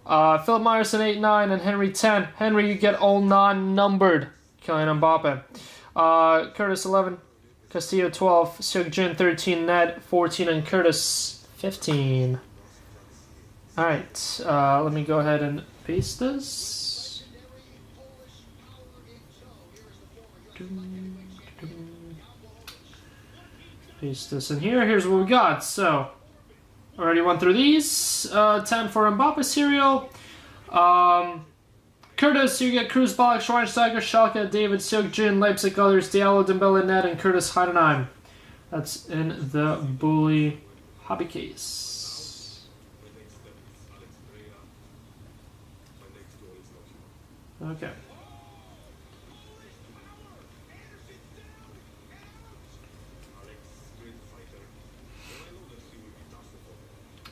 Philip Myerson 8, 9, and Henry 10. Henry, you get all non-numbered Kylian Mbappe. Curtis 11, Castillo 12, Seok-jin 13, Ned 14, and Curtis 15. Alright, let me go ahead and paste this. Paste this in here. Here's what we got. So, already went through these. 10 for Mbappe serial. Curtis, you get Cruz, Ballack, Schweinsteiger, Schalke, David, Seok-jin, Leipzig, others, Diallo, Dembele, Ned, and Curtis Heidenheim. That's in the Buli Hobby case. Okay.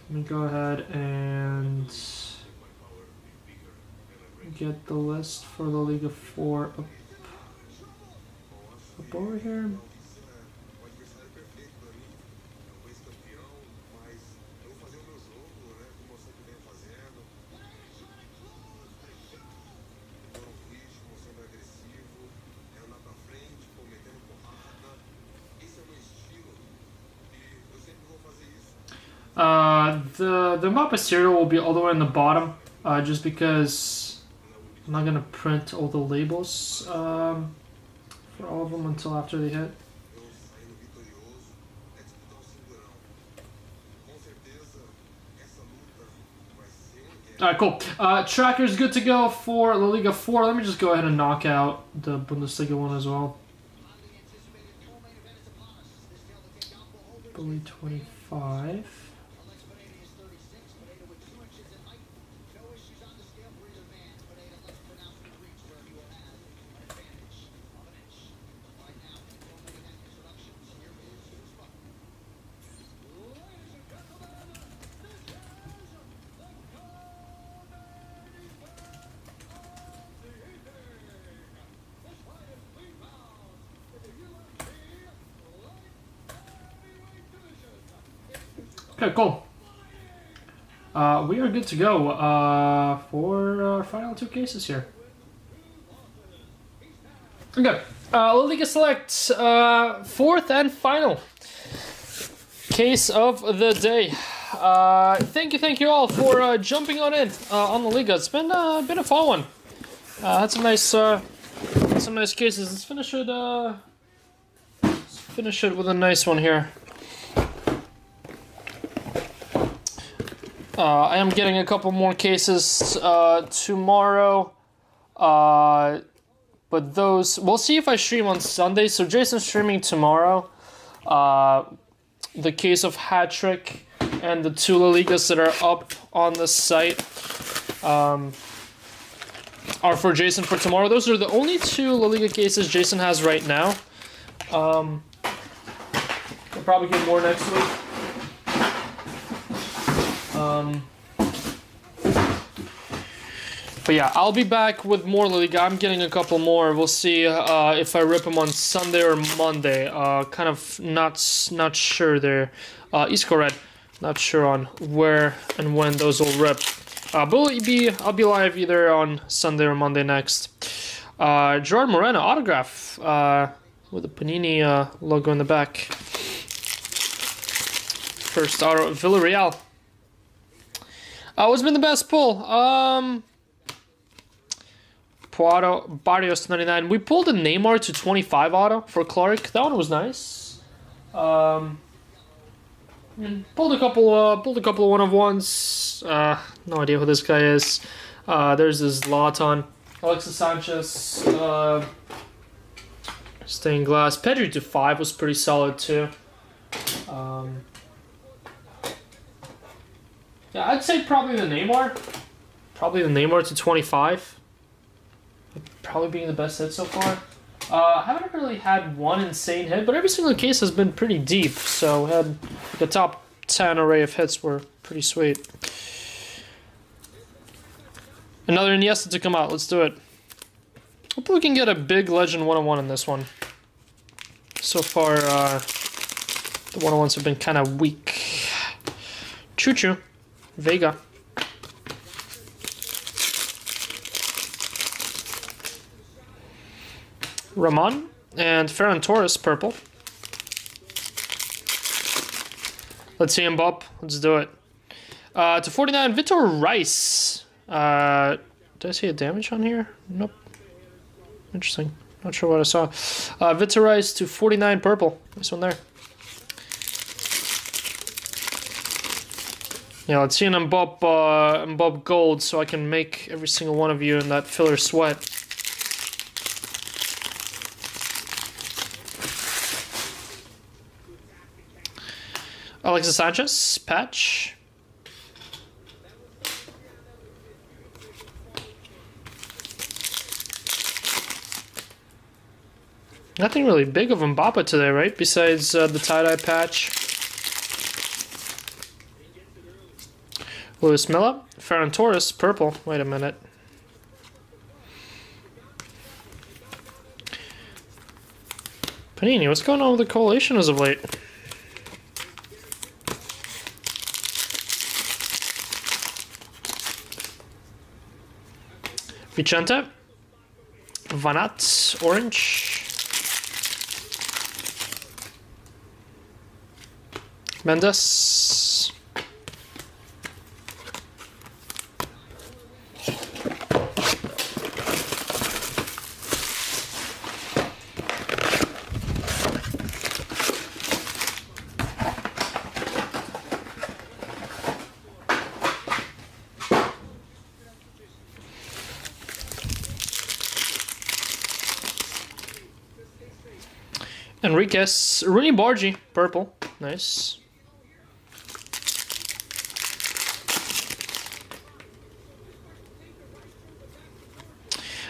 Let me go ahead and get the list for the Liga 4 up over here. O adversário perfeito pra mim. É um ex-campeão, mas eu vou fazer o meu jogo, né? Como eu sempre venho fazendo. Foram físico, sempre agressivo. É andar pra frente, pô, metendo porrada. Esse é o meu estilo. E eu sempre vou fazer isso. The Mbappe serial will be all the way in the bottom, just because I'm not gonna print all the labels for all of them until after they hit. Eu saindo vitorioso é disputar o cinturão. Com certeza, essa luta vai ser. Alright, cool. Tracker's good to go for La Liga 4. Let me just go ahead and knock out the Bundesliga one as well. Buli 25. Okay, cool. We are good to go for our final two cases here. Okay, La Liga Select, fourth and final case of the day. Thank you all for jumping on in on the Liga. It's been a fun one. Had some nice cases. Let's finish it with a nice one here. I am getting a couple more cases tomorrow, but those, we'll see if I stream on Sunday. So Jason's streaming tomorrow. The case of Hat-Trick and the two La Ligas that are up on the site are for Jason for tomorrow. Those are the only two La Liga cases Jason has right now. I'll probably get more next week. But yeah, I'll be back with more La Liga. I'm getting a couple more. We'll see if I rip them on Sunday or Monday. Kind of not sure there. Isco Red, not sure on where and when those will rip. But I'll be live either on Sunday or Monday next. Gerard Moreno autograph with a Panini logo in the back. First auto, Villarreal. What's been the best pull? Puado, Barrios 99. We pulled a Neymar to 25 auto for Clark. That one was nice. Pulled a couple of one-of-ones. No idea who this guy is. There's this Zlatan. Alexis Sanchez. Stained glass. Pedri to 5 was pretty solid too. Yeah, I'd say probably the Neymar. Probably the Neymar to 25. Probably being the best hit so far. I haven't really had one insane hit, but every single case has been pretty deep. So we had the top 10 array of hits were pretty sweet. Another Iniesta to come out. Let's do it. Hopefully we can get a big Legend 101 in this one. So far, the 101s have been kind of weak. Choo-choo. Vega. Ramon and Ferran Torres purple. Let's see him bop. Let's do it. To 49, Vitor Rice. Did I see a damage on here? Nope. Interesting. Not sure what I saw. Vitor Rice to 49 purple. Nice one there. Yeah, let's see an Bob gold so I can make every single one of you in that filler sweat. Alexis Sanchez, patch. Nothing really big of Mbappe today, right? Besides the tie-dye patch. Luis Milla, Ferran Torres, purple. Wait a minute. Panini, what's going on with the collation as of late? Vicente, Vanat, orange. Mendes. Enriquez, Rooney Bargy, purple, nice.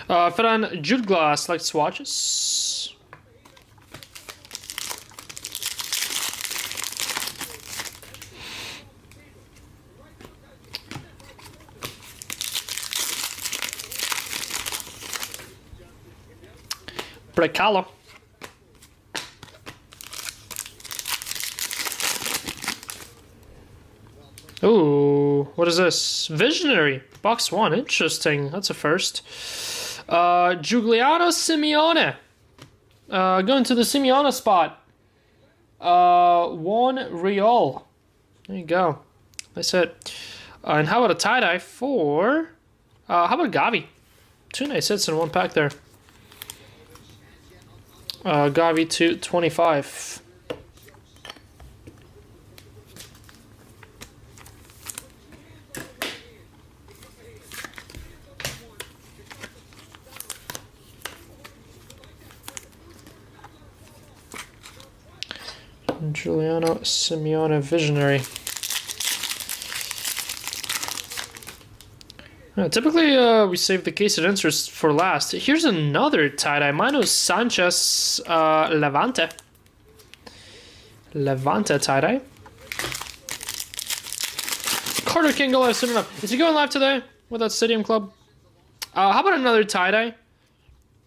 Ferran Jude Glass, like swatches. Precalo. Ooh, what is this? Visionary, box 1, interesting, that's a first. Giuliano Simeone. Going to the Simeone spot. 1 Real. There you go. That's it. And how about a tie-dye for... how about Gavi? 2 nice hits in 1 pack there. Gavi 225. Giuliano Simeone Visionary. Typically, we save the case of interest for last. Here's another tie-dye. Mano Sanchez Levante. Levante tie-dye. Carter King go live soon enough. Is he going live today with that Stadium Club? How about another tie-dye?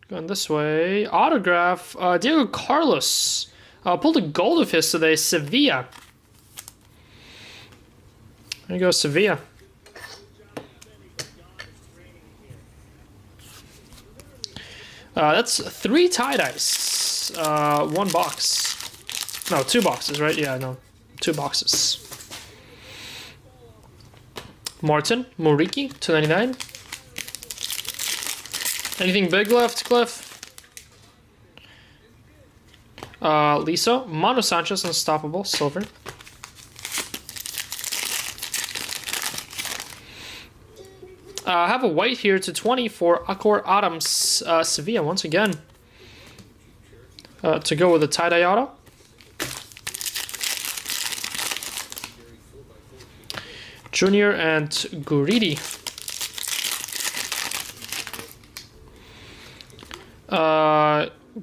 Going this way. Autograph. Diego Carlos. Pulled a gold of his today, Sevilla. There you go, Sevilla. That's 3 tie-dyes. 1 box. No, 2 boxes, right? Yeah, no. 2 boxes. Martin, Moriki, 299. Anything big left, Cliff? Liso, Mano Sanchez, Unstoppable, silver. I have a white here to 20 for Akor Adams, Sevilla once again. To go with the tie-dye auto. Junior and Guridi.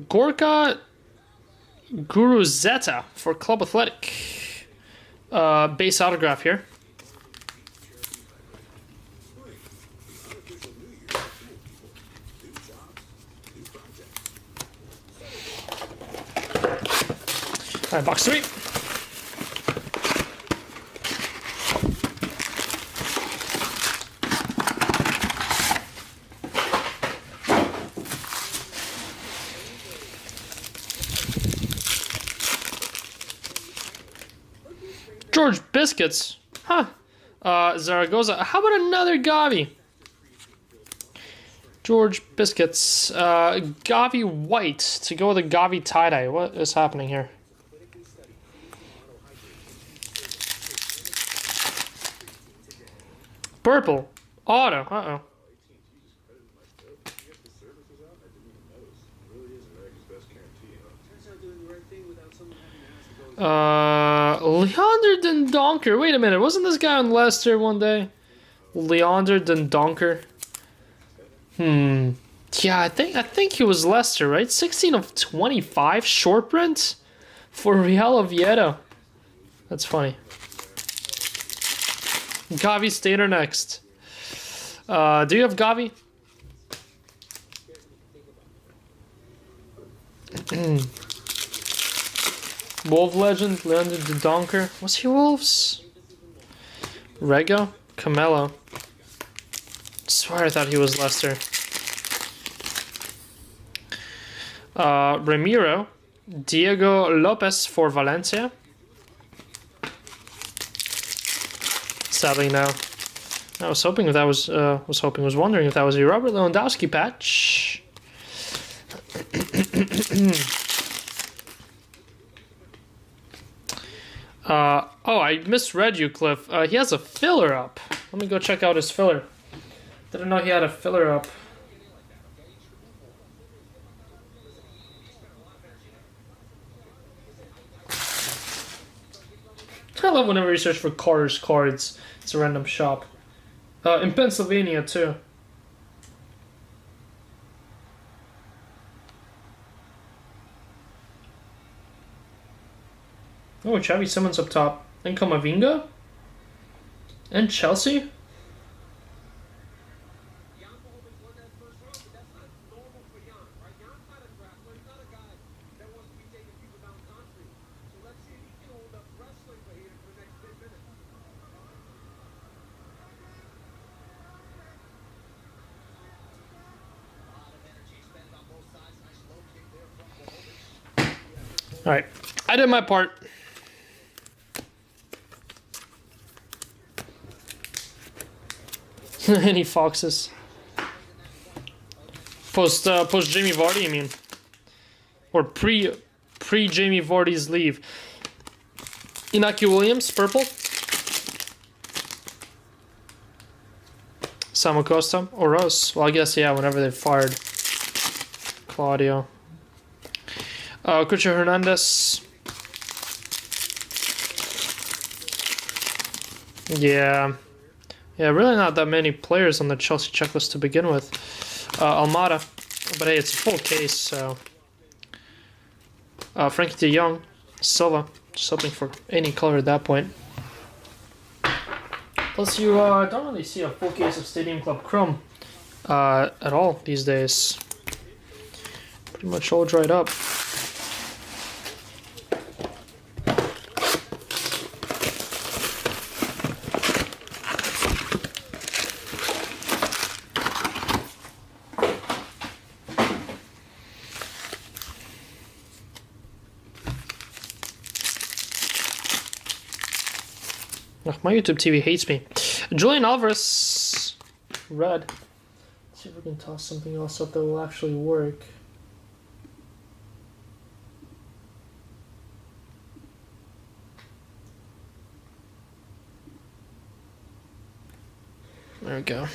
Gorka Guruzeta for Club Athletic. Base autograph here. All right, box 3. George Biscuits. Huh. Zaragoza. How about another Gavi? George Biscuits. Gavi White to go with a Gavi tie-dye. What is happening here? Purple. Auto. Uh-oh. Leander Dendoncker. Wait a minute. Wasn't this guy on Leicester one day? Leander Dendoncker. Yeah, I think he was Leicester, right? 16 of 25 short print for Real Oviedo. That's funny. Gavi Stater next. Do you have Gavi? Wolf legend, Leander the Donker. Was he Wolves? Rego? Camelo. Swear I thought he was Leicester. Ramiro. Diego Lopez for Valencia. Sadly, no. I was hoping if that was wondering if that was a Robert Lewandowski patch. Oh, I misread you, Cliff. He has a filler up. Let me go check out his filler. Didn't know he had a filler up. I love whenever you search for Carter's cards. It's a random shop. In Pennsylvania, too. Oh, Xavi Simons up top. And Camavinga? And Chelsea? Alright, I did my part. Any foxes? Post Jamie Vardy, I mean, or pre Jamie Vardy's leave. Inaki Williams, purple. Sam Acosta or Rose. Well, I guess yeah. Whenever they fired Claudio. Cucho Hernandez. Yeah. Yeah, really not that many players on the Chelsea checklist to begin with. Almada. But hey, it's a full case, so... Frankie de Jong. Silva. Just hoping for any color at that point. Plus, you don't really see a full case of Stadium Club Chrome at all these days. Pretty much all dried up. My YouTube TV hates me. Julian Alvarez. Red. Let's see if we can toss something else up that will actually work. There we go.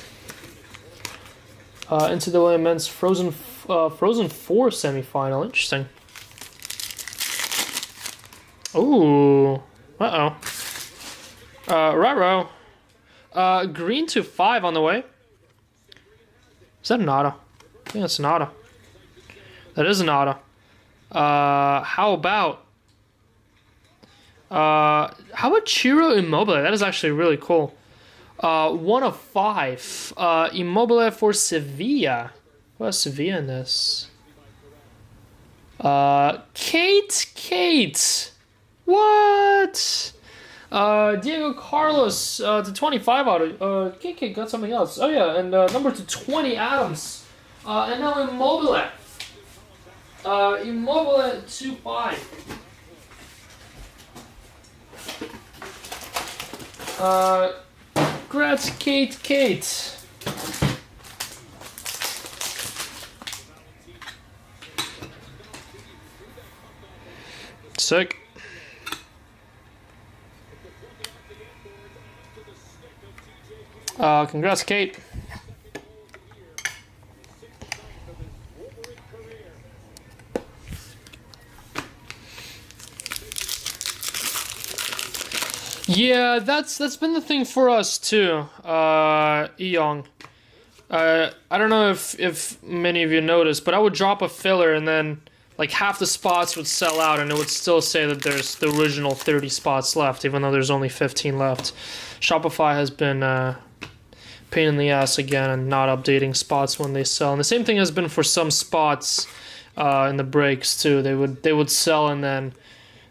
NCAA Men's Frozen 4 semifinal. Interesting. Ooh. Uh-oh. Raro. Green to 5 on the way. Is that an auto? I think that's an auto. That is an auto. How about Ciro Immobile? That is actually really cool. 1 of 5. Immobile for Sevilla. What has Sevilla in this? Kate. What? Diego Carlos to 25 out of KK got something else. Oh yeah, and number to 20 Adams. And now Immobile. Immobile to 5. Congrats, Kate. Sick. Congrats, Kate. Yeah, that's been the thing for us too, Eong. I don't know if many of you noticed, but I would drop a filler and then like half the spots would sell out and it would still say that there's the original 30 spots left, even though there's only 15 left. Shopify has been pain in the ass again and not updating spots when they sell. And the same thing has been for some spots in the breaks too. They would sell and then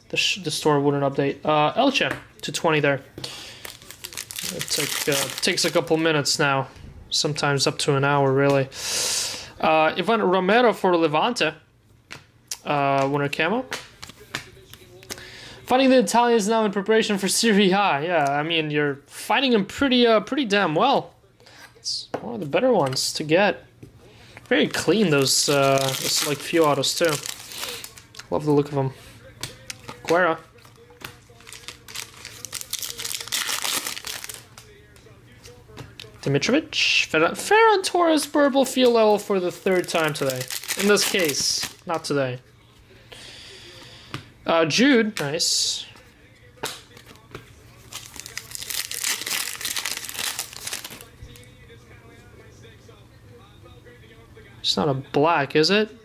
the store wouldn't update. Elche to 20 there. It takes a couple minutes now, sometimes up to an hour really. Ivan Romero for Levante, winner camo. Fighting the Italians now in preparation for Serie A. Yeah, I mean you're fighting them pretty damn well. It's one of the better ones to get. Very clean those like few autos too. Love the look of them. Guerra. Dimitrovic. Ferran Torres purple field level for the 3rd time today. In this case, not today. Jude, nice. It's not a black, is it?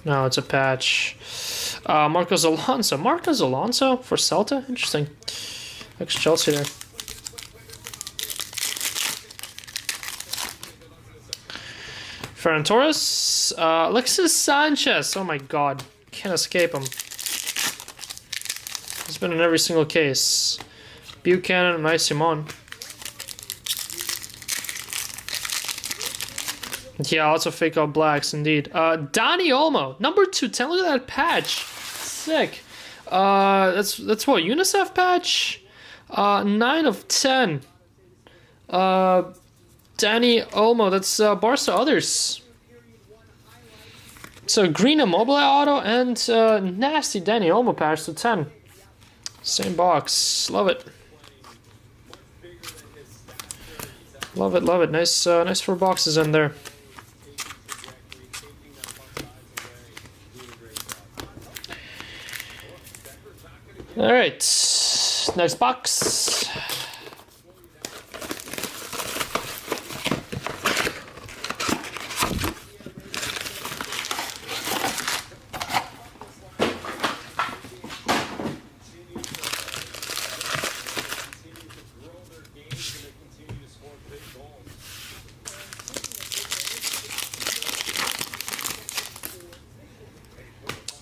No, it's a patch. Marcos Alonso. Marcos Alonso for Celta? Interesting. Ex-Chelsea there. Ferran Torres. Alexis Sanchez. Oh my god. Can't escape him. He's been in every single case. Buchanan and Nice Simon. Yeah, lots of fake out blacks indeed. Dani Olmo, number 210. Look at that patch. Sick. That's what, UNICEF patch? 9 of 10. Dani Olmo, that's Barca others. So green Immobile auto and nasty Dani Olmo patch to 10. Same box. Love it. Love it, love it. Nice, nice 4 boxes in there. All right, next box.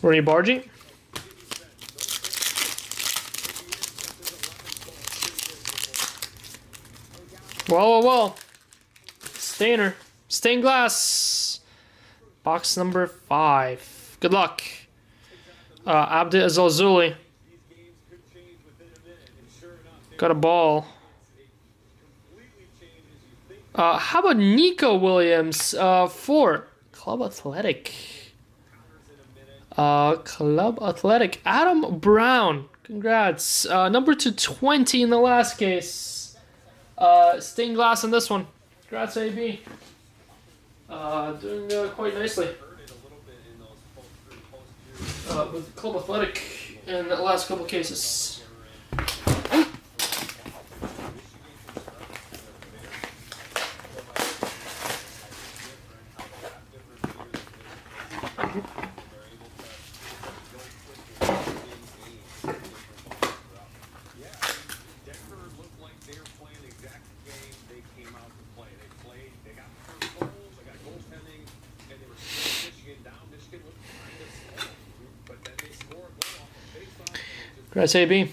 Rooney Bargy. Well. Stainer. Stained glass. Box number 5. Good luck. Abdi Azalzuli. Got a ball. How about Nico Williams for Club Athletic? Club Athletic. Adam Brown. Congrats. Number 220 in the last case. Stained glass on this one. Congrats, AB. Doing quite nicely. With Club Athletic in the last couple cases. Congrats, AB.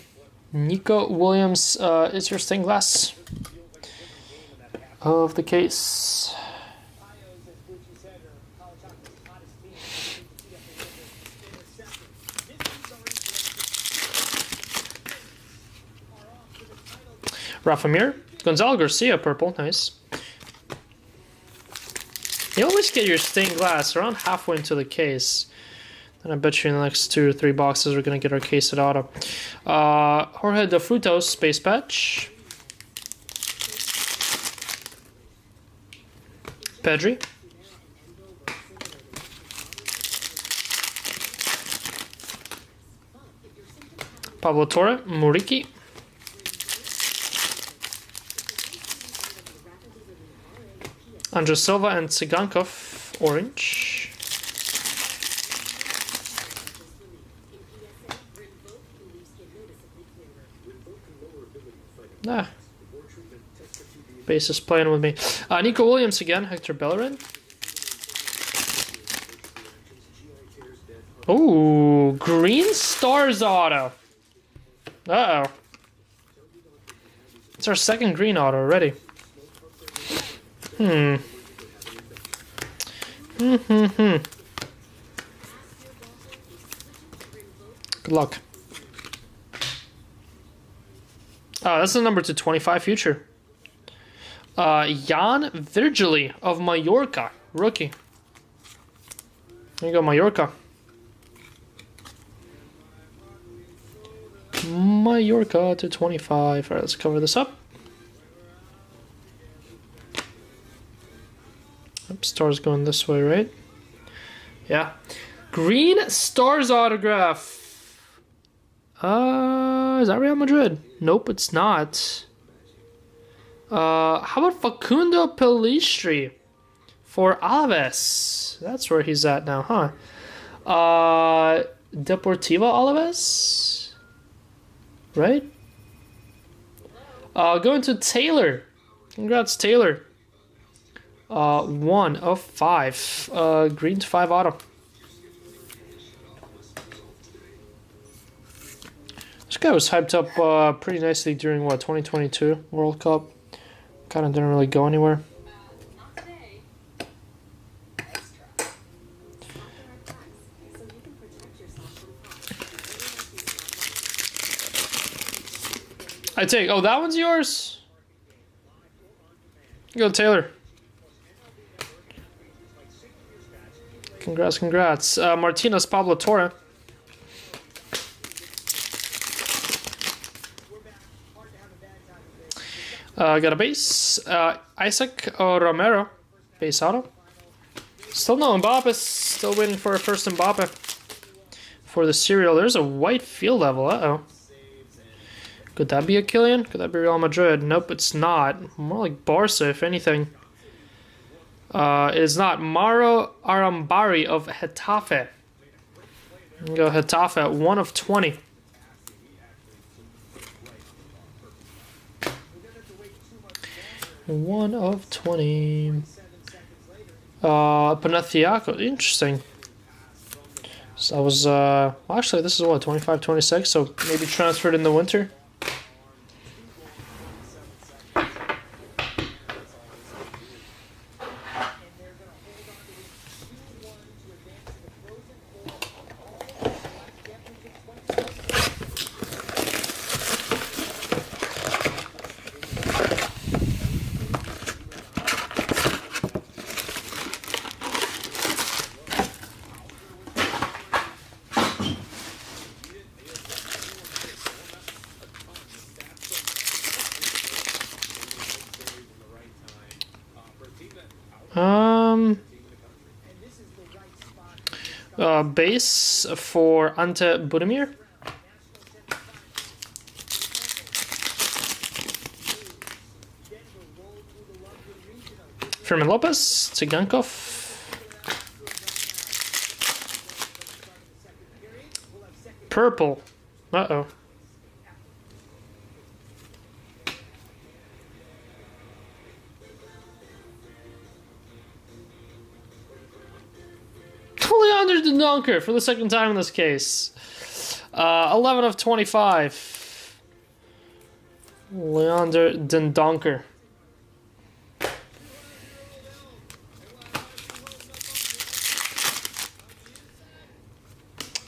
Nico Williams is your stained glass of the case. Rafa Mir. Gonzalo Garcia, purple. Nice. You always get your stained glass around halfway into the case. And I bet you in the next 2 or 3 boxes we're going to get our case at auto. Jorge de Frutos, space patch. Pedri. Pablo Torre, Muriqui. Andres Silva and Tsigankov, orange. Base is playing with me. Nico Williams again, Hector Bellerin. Ooh, Green Stars auto. Uh-oh. It's our second green auto already. Good luck. Oh, that's the number to 25 future. Jan Virgili of Mallorca. Rookie. There you go, Mallorca. Mallorca to 25. Alright, let's cover this up. Oops, Stars going this way, right? Yeah. Green Stars autograph. Is that Real Madrid? Nope, it's not. How about Facundo Pellistri for Alaves? That's where he's at now, huh? Deportivo Alaves? Right? Going to Taylor. Congrats, Taylor. 1 of 5. Green to 5 auto. This guy was hyped up pretty nicely during, what, 2022 World Cup. Kind of didn't really go anywhere. Not today. Extra. Soften our cracks so you can protect yourself from I take. Oh, that one's yours? Go, Taylor. Congrats, congrats. Martinez Pablo Torre. Got a base. Isaac Romero. Base auto. Still no Mbappe. Still waiting for a first Mbappe. For the serial. There's a white field level. Uh-oh. Could that be a Kylian? Could that be Real Madrid? Nope, it's not. More like Barca, if anything. It is not. Mauro Arambari of Getafe. Go Getafe at 1 of 20. One of 20. Panathiaco. Interesting. So that was, well, actually, this is what, 25, 26, so maybe transferred in the winter. Base for Ante Budimir. Fermin Lopez, Tsigankov. Purple. Uh-oh. Leander Dendoncker for the second time in this case. 11 of 25. Leander Dendoncker.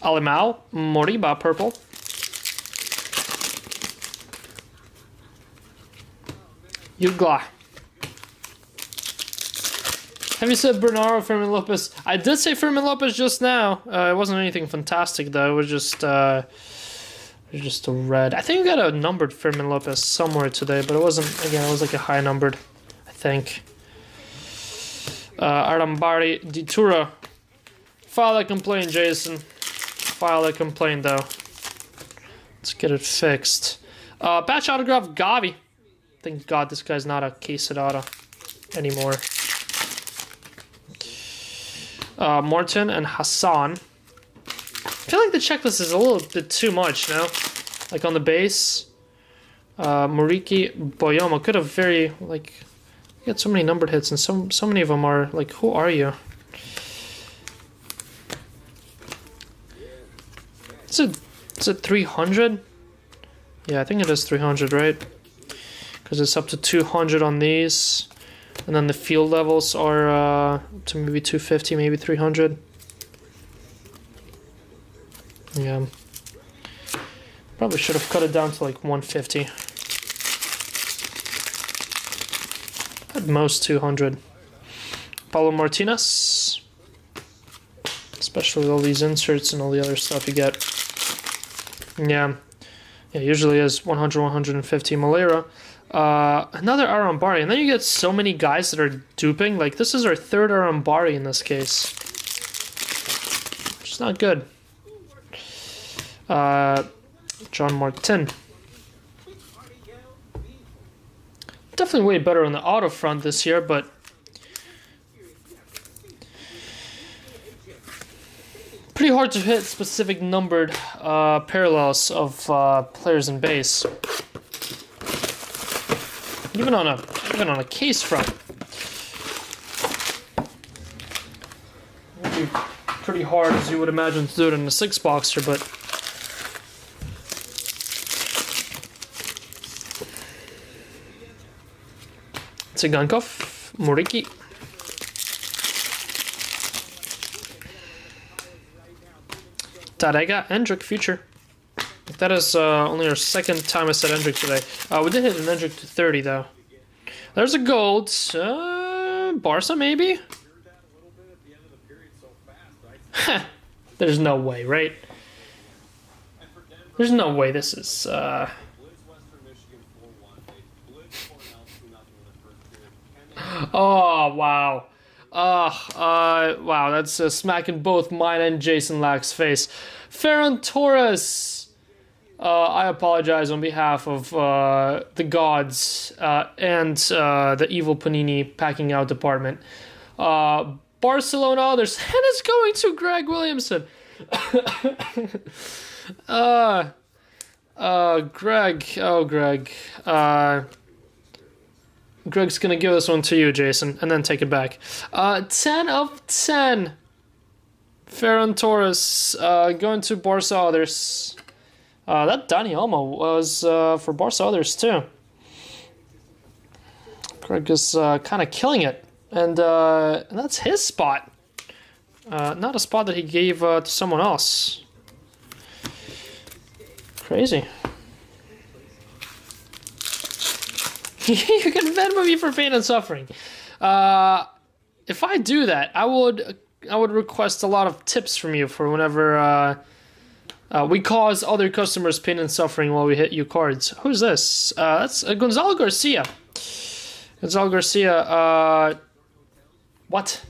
Alimao, Moriba, purple. Yugla. Have you said Bernardo Fermin Lopez? I did say Fermin Lopez just now. It wasn't anything fantastic though. It was just a red. I think we got a numbered Fermin Lopez somewhere today, but it wasn't. Again, it was like a high numbered, I think. Arambari Ditura. File that complaint, Jason. File that complaint though. Let's get it fixed. Patch autograph Gavi. Thank God this guy's not a case auto anymore. Morton and Hassan. I feel like the checklist is a little bit too much now. Like on the base. Moriki Boyomo could have very, like, you got so many numbered hits and so many of them are like, who are you? Is it 300? Yeah, I think it is 300, right? Because it's up to 200 on these. And then the field levels are to maybe 250, maybe 300. Yeah. Probably should have cut it down to like 150. At most 200. Paulo Martinez. Especially with all these inserts and all the other stuff you get. Yeah. Yeah, usually is 100, 150. Malera. Another Arambari. And then you get so many guys that are duping. Like, this is our third Arambari in this case. Which is not good. John Martin. Definitely way better on the auto front this year, but pretty hard to hit specific numbered parallels of players in base. Even on a case front. It'd be pretty hard, as you would imagine, to do it in a 6-boxer, but Tsigankov, Moriki. Tarega, Endrick, future. That is only our second time I said Endrick today. We did hit an Endrick to 30, though. There's a gold. Barca, maybe? There's no way, right? There's no way this is... Oh, wow. Wow, that's smacking both mine and Jason Lack's face. Ferran Torres. I apologize on behalf of the gods and the evil Panini packing out department. Barcelona, there's and it's going to Greg Williamson. Greg. Oh, Greg. Greg's gonna give this one to you, Jason, and then take it back. 10 of 10. Ferran Torres going to Barca others. That Dani Olmo was for Barca others too. Greg is kind of killing it, and that's his spot. Not a spot that he gave to someone else. Crazy. You can Venmo me for pain and suffering. If I do that, I would request a lot of tips from you for whenever we cause other customers pain and suffering while we hit you cards. Who's this? That's Gonzalo Garcia. Gonzalo Garcia. What?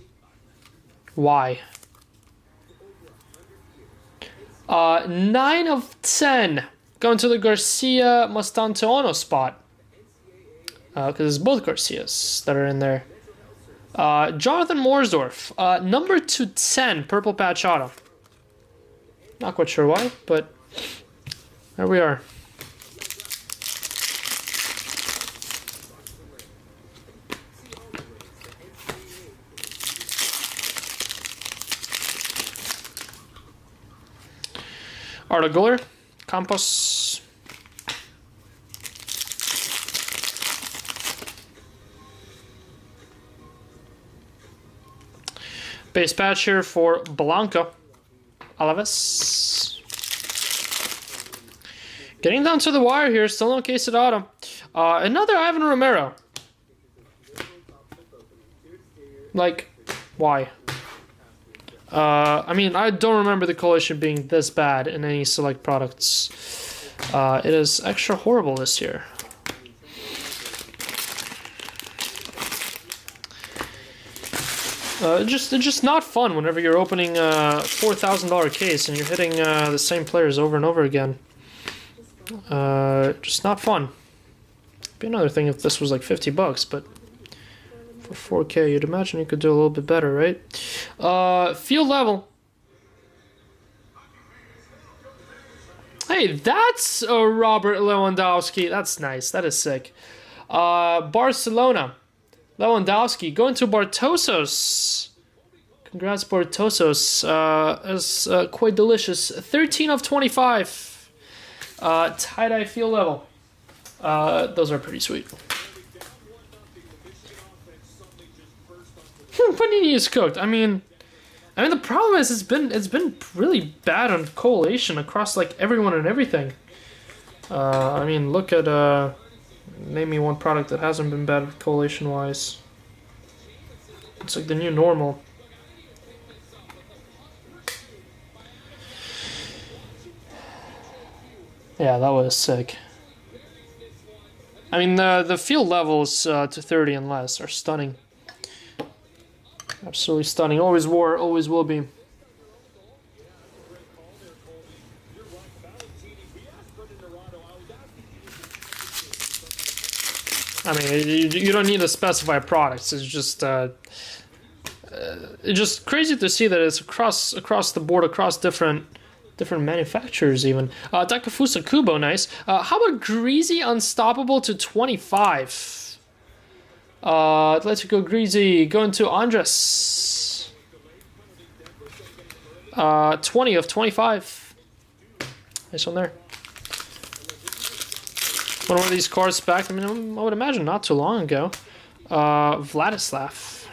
Why? 9 of 10. Going to the Garcia Mastantuono spot. Because it's both Garcias that are in there. Jonathan Morsdorf, number 210, purple patch auto. Not quite sure why, but there we are. Arda Guller, Campos. Base patch here for Blanco. Alaves. Getting down to the wire here. Still no case at auto. Another Ivan Romero. Like, why? I mean, I don't remember the collision being this bad in any select products. It is extra horrible this year. It's just not fun whenever you're opening a $4,000 case and you're hitting the same players over and over again. Just not fun. Be another thing if this was like $50, but for 4K, you'd imagine you could do a little bit better, right? Field level. Hey, that's a Robert Lewandowski. That's nice. That is sick. Barcelona. Lewandowski going to Bartosos. Congrats, Bortosos. It's quite delicious. 13 of 25. Tie-dye field level. Those are pretty sweet. Panini is cooked. I mean, the problem is it's been really bad on collation across like everyone and everything. I mean, look at name me one product that hasn't been bad collation wise. It's like the new normal. Yeah, that was sick. I mean, the field levels to 30 and less are stunning. Absolutely stunning. Always were, always will be. I mean, you don't need to specify products. It's just crazy to see that it's across the board, across different manufacturers even. Takafusa Kubo, nice. How about Greasy Unstoppable to 25? Let's go Greasy, going to Andres. 20 of 25. Nice one there. One of these cards back, I mean, I would imagine not too long ago. Vladislav.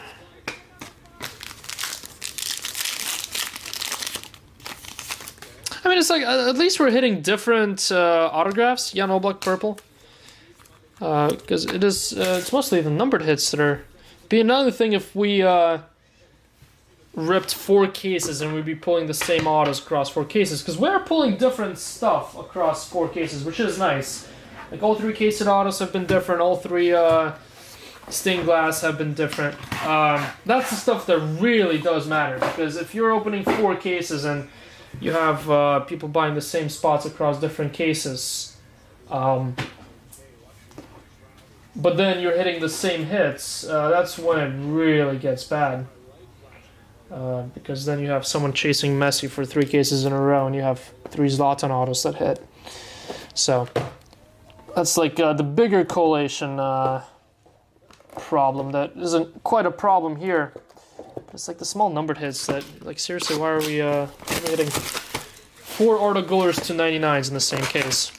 I mean, it's like, at least we're hitting different autographs. Jan Oblak purple. Because it's mostly the numbered hits that are... Be another thing if we ripped 4 cases and we'd be pulling the same autos across 4 cases. Because we're pulling different stuff across 4 cases, which is nice. Like, all 3 cased autos have been different. All 3 stained glass have been different. That's the stuff that really does matter. Because if you're opening 4 cases and you have people buying the same spots across different cases, but then you're hitting the same hits, that's when it really gets bad. Because then you have someone chasing Messi for 3 cases in a row and you have 3 Zlatan autos that hit. So that's like the bigger collation problem that isn't quite a problem here. It's like the small numbered hits that, like, seriously, why are we hitting 4 auto goalers to 99s in the same case?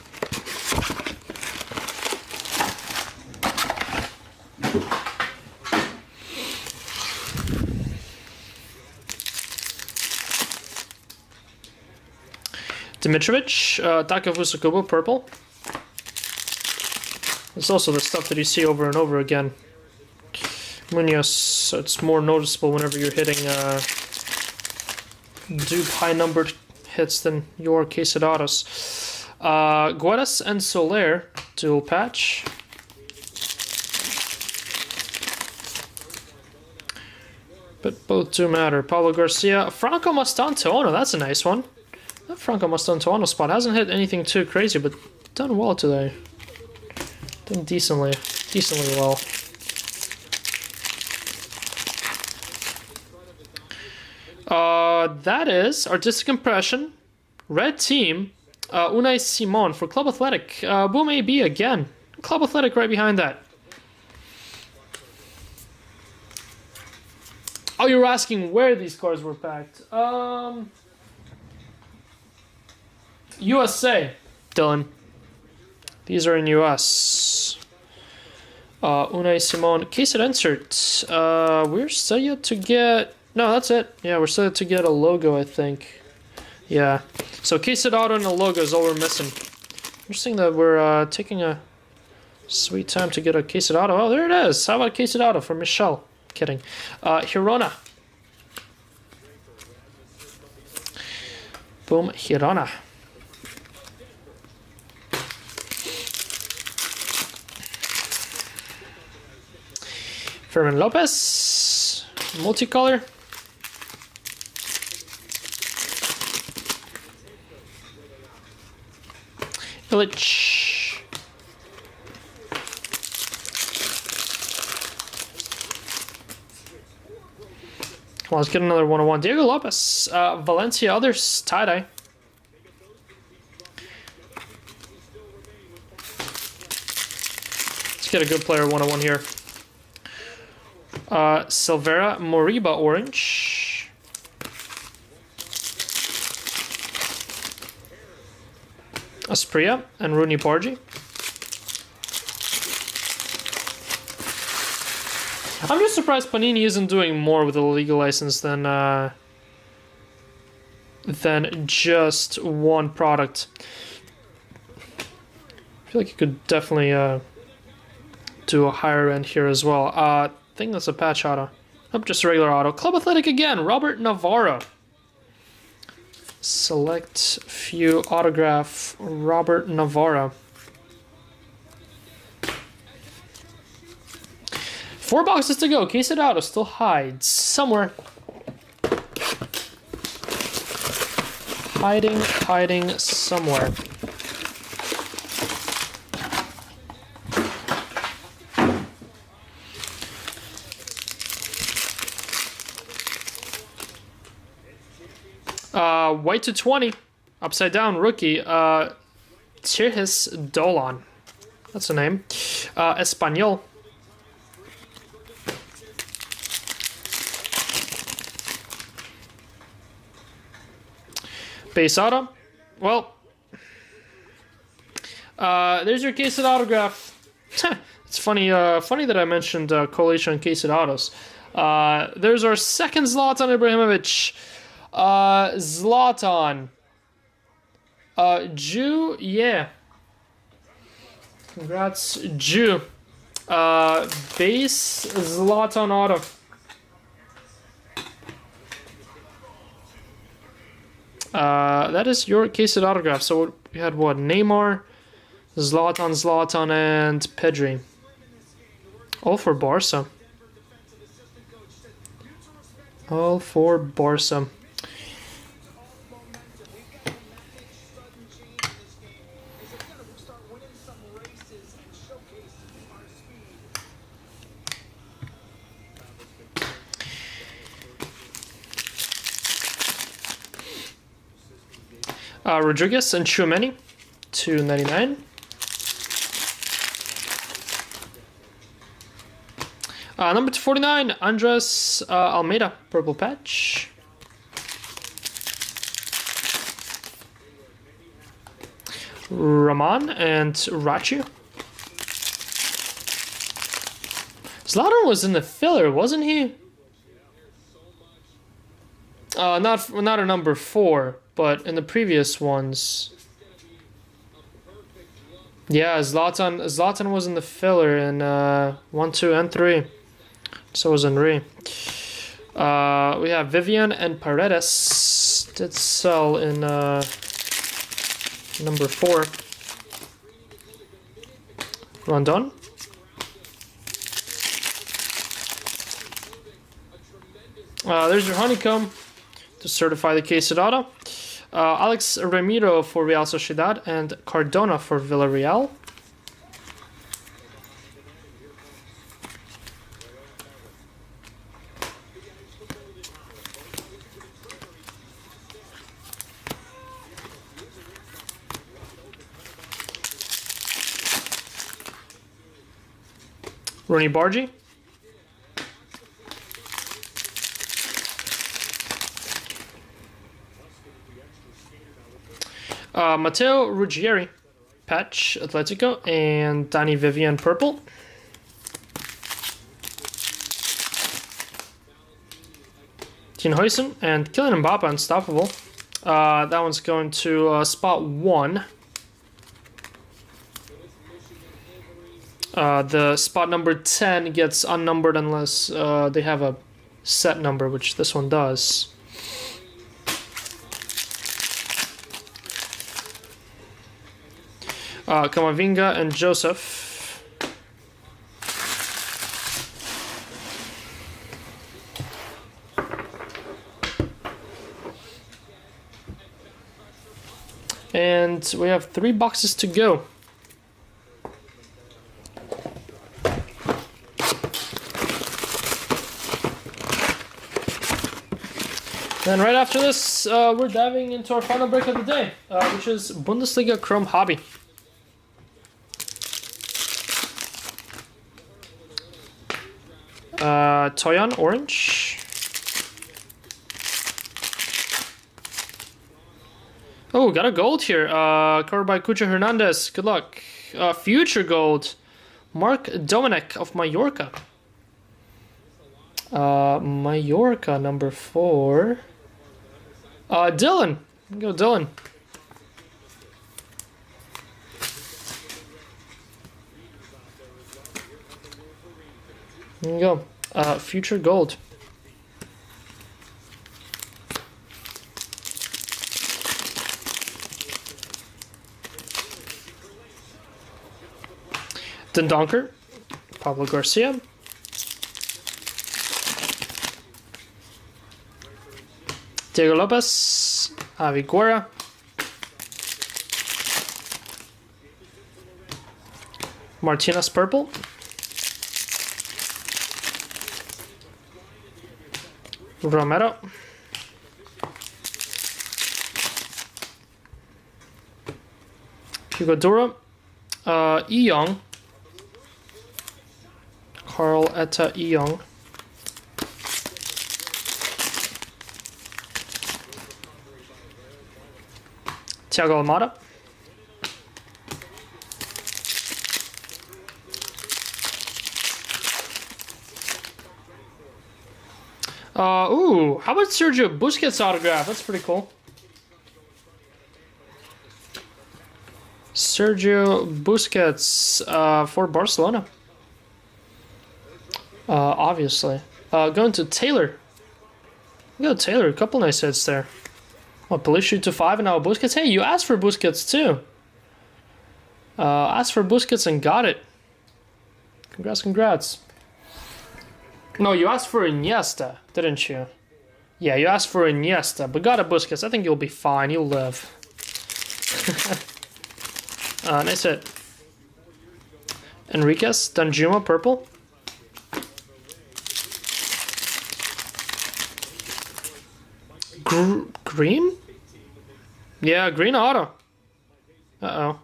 Dimitrovic, Takafusa Kubo, purple. It's also the stuff that you see over and over again. Munoz, so it's more noticeable whenever you're hitting dupe high numbered hits than your Quesadados. Guedes and Soler, dual patch. But both do matter. Pablo Garcia, Franco Mastantuono, that's a nice one. That Franco Mastantuono spot hasn't hit anything too crazy, but done well today. Done decently well. That is Artistic Impression, Red Team, Unai Simon for Club Athletic. Boom AB again. Club Athletic right behind that. Oh, you're asking where these cards were packed. USA, Dylan. These are in US. Unai Simon. Case it insert. We're still yet to get... No, that's it. Yeah, we're still yet to get a logo, I think. Yeah. So case it auto and a logo is all we're missing. Interesting that we're taking a sweet time to get a case it auto. Oh, there it is. How about case it auto for Michelle? Kidding. Hirona. Boom, Hirona. Fermin Lopez, multicolor. Illich. Come on, let's get another 101. Diego Lopez, Valencia, others, tie-dye. Let's get a good player 101 here. Silvera, Moriba, orange. Aspria and Rooney Bargy. I'm just surprised Panini isn't doing more with the Liga license than just one product. I feel like you could definitely do a higher end here as well. I think that's a patch auto. Nope, just a regular auto. Club Athletic again, Robert Navarro. Select few autograph, Robert Navarro. 4 boxes to go. Case it out. Still hides somewhere. Hiding somewhere. White to 20. Upside down rookie. Tirhis Dolan. That's the name. Espanol. Base auto. Well, there's your case of autograph. It's funny that I mentioned Coalition and case of autos. There's our second Zlatan Ibrahimovic. Zlatan. Jew, yeah. Congrats, Jew. Base Zlatan auto. That is your case of autograph. So we had what? Neymar, Zlatan, and Pedri. All for Barca. All for Barca. Rodriguez and Tchouaméni, $2.99. Number 249, Andres Almeida, purple patch. Rahman and Rachu. Zlatan was in the filler, wasn't he? Not a number 4. But in the previous ones, yeah, Zlatan was in the filler in 1, 2, and 3. So was Henry. We have Vivian and Paredes did sell in number 4. Rondon. There's your honeycomb to certify the case of auto. Alex Ramiro for Real Sociedad and Cardona for Villarreal. Rooney Bargy. Matteo Ruggieri, patch, Atletico, and Danny Vivian, purple. Tien Huysen and Kylian Mbappe, unstoppable. That one's going to spot 1. The spot number 10 gets unnumbered unless they have a set number, which this one does. Kamavinga and Joseph. And we have 3 boxes to go. Then right after this, we're diving into our final break of the day, which is Bundesliga Chrome Hobby. Toyon orange. Oh, got a gold here. Covered by Cucho Hernandez. Good luck. Future gold. Mark Dominic of Mallorca. Mallorca, number 4. Dylan. Go, Dylan. There you go. Future gold. Dendonker. Pablo Garcia. Diego Lopez. Javi Guerra. Martinez purple. Romero. Hugo Dura. E Young. Carl Etta E Young. Thiago Almada. Ooh, how about Sergio Busquets autograph? That's pretty cool. Sergio Busquets for Barcelona. Obviously. Going to Taylor. Go Taylor, a couple nice hits there. Oh, Pulisic to 5 and now Busquets. Hey, you asked for Busquets too. Asked for Busquets and got it. Congrats. No, you asked for Iniesta, didn't you? Yeah, you asked for Iniesta, but got a Busquets. I think you'll be fine. You'll live. Nice hit. Enriquez, Danjuma, purple. Green? Yeah, green auto. Uh-oh.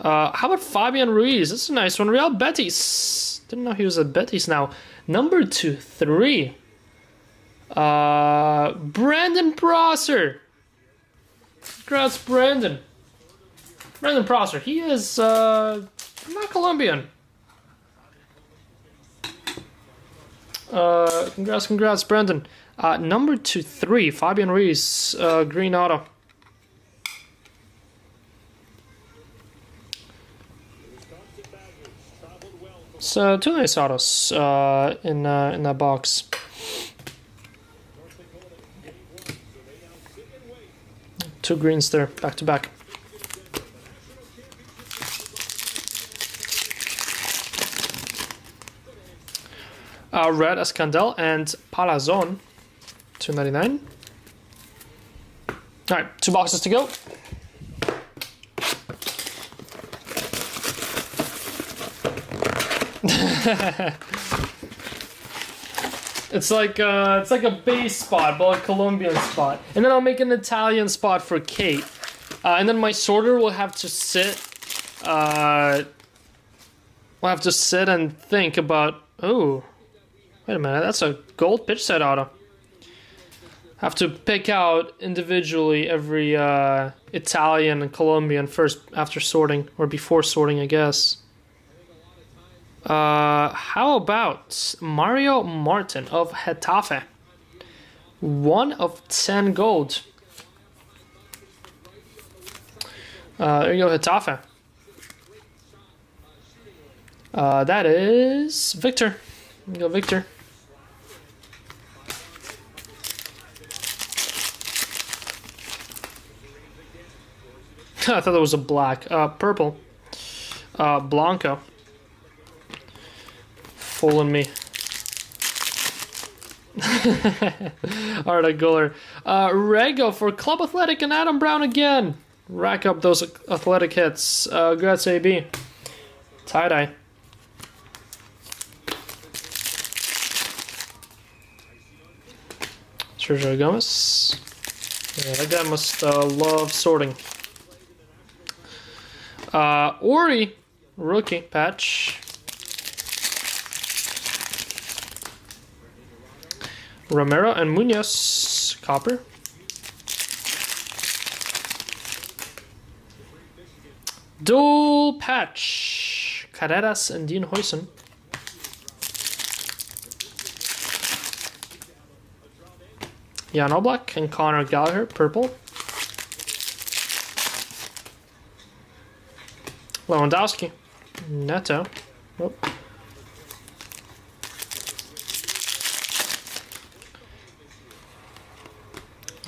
How about Fabian Ruiz? This is a nice one. Real Betis. Didn't know he was at Betis now. Number 2-3. Brandon Prosser. Congrats, Brandon. Brandon Prosser. He is not Colombian. Congrats, Brandon. Number 2-3. Fabian Ruiz. Green auto. So 2 nice autos in that box. Two greens there, back to back. Red Escandel and Palazon, $2.99. All right, 2 boxes to go. It's like a base spot, but a Colombian spot, and then I'll make an Italian spot for Kate, and then my sorter will have to sit. We'll have to sit and think about. Oh, wait a minute, that's a gold pitch set auto. Have to pick out individually every Italian and Colombian first after sorting or before sorting, I guess. How about Mario Martin of Getafe? 1 of 10 gold. There you go, Getafe. That is Victor. There you go, Victor. I thought that was a black. Purple. Blanco. Fooling me. Alright, Guller. Rego for Club Athletic and Adam Brown again. Rack up those athletic hits. Congrats, AB. Tie-dye. Sergio Gomez. Yeah, that guy must love sorting. Ori, rookie patch. Romero and Munoz, copper. Dual patch. Carreras and Dean Huysen. Jan Oblak and Connor Gallagher, purple. Lewandowski. Neto. Oh.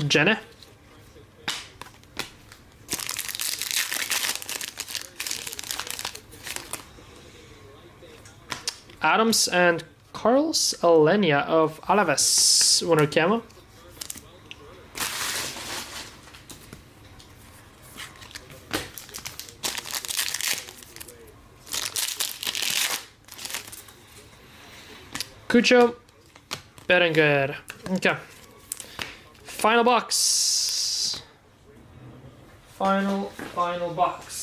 Jenny. Adams and Carlos Alenia of Alaves. Winner camo. Cucho. Berenguer. Okay. Final box. Final box.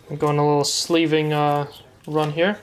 I'm going a little sleeving run here.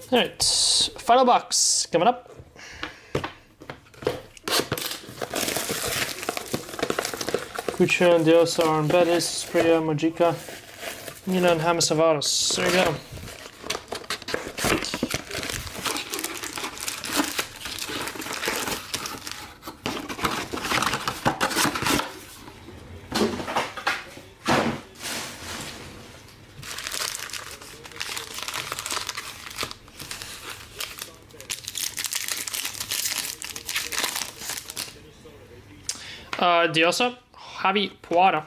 Alright, final box coming up. Cucho and Diosa are on Betis, Spria, Mojica, Nina and James Avaros. There you go. Diosa, Javi Puada.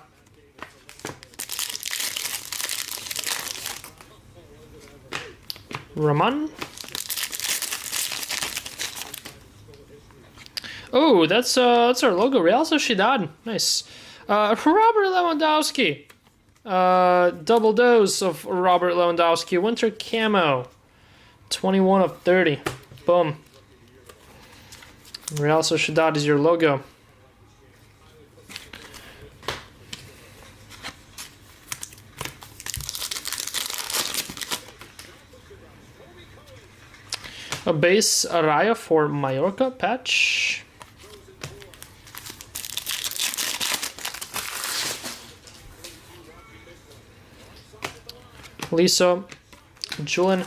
Roman. Oh, that's our logo. Real Sociedad. Nice. Robert Lewandowski. Double dose of Robert Lewandowski. Winter camo. 21 of 30. Boom. Real Sociedad is your logo. A base Araya for Mallorca patch. Lisa, Julian.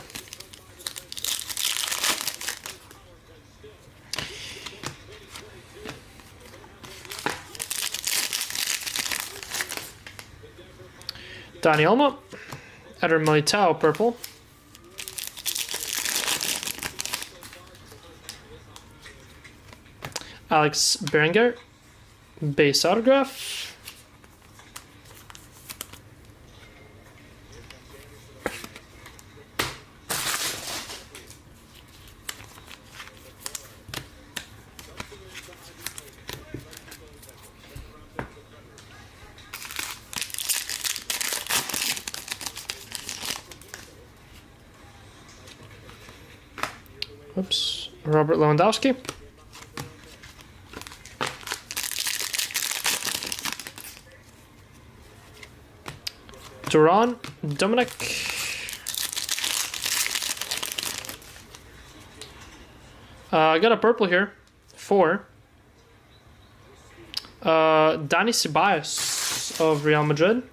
Dani Olmo. Eder Militao, purple. Alex Berenguer, base autograph. Oops, Robert Lewandowski. Duran, Dominic. I got a purple here for Dani Ceballos of Real Madrid.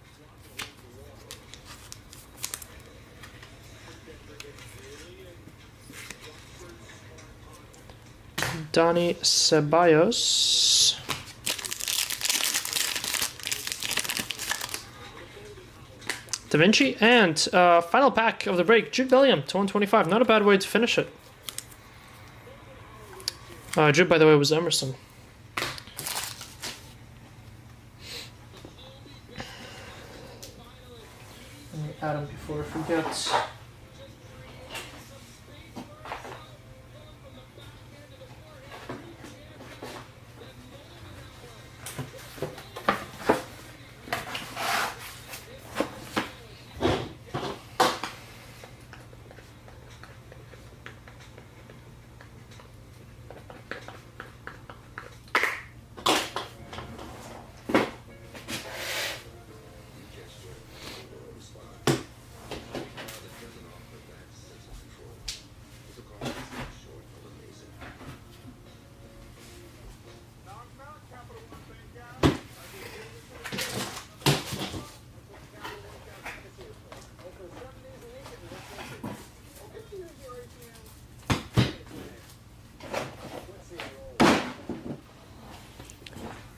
Dani Ceballos. Da Vinci. And final pack of the break, Jude Bellingham to 125. Not a bad way to finish it. Jude, by the way, was Emerson. Let me add him before I forget.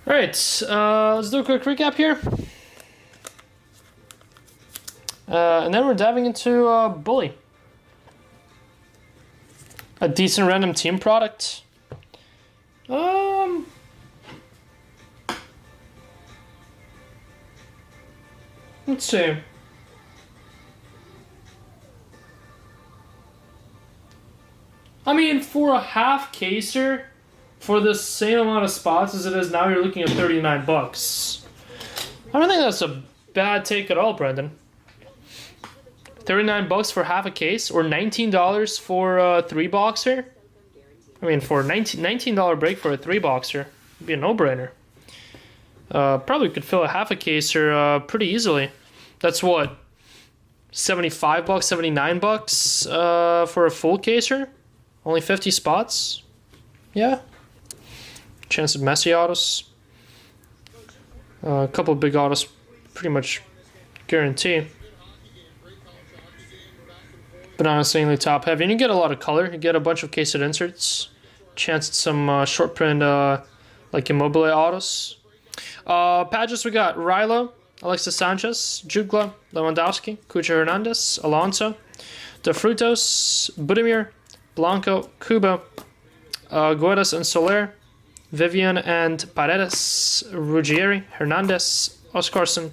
Alright, let's do a quick recap here. And then we're diving into Bully. A decent random team product. Let's see. I mean, for a half caser, for the same amount of spots as it is now, you're looking at $39. I don't think that's a bad take at all, Brendan. $39 for half a case, or $19 for a 3-boxer. I mean, for $19 break for a 3-boxer, it'd be a no-brainer. Probably could fill a half a caser pretty easily. That's what, $75, $79 for a full caser? Only 50 spots? Yeah. Chance of messy autos. A couple of big autos, pretty much guarantee. But honestly, only top heavy. And you get a lot of color. You get a bunch of cased inserts. Chance at some short print like Immobile autos. Patches we got Rilo, Alexis Sanchez, Jugla, Lewandowski, Cucho Hernandez, Alonso, De Frutos, Budimir, Blanco, Kubo, Guedes and Soler, Vivian and Paredes, Ruggieri, Hernandez, Oscarson,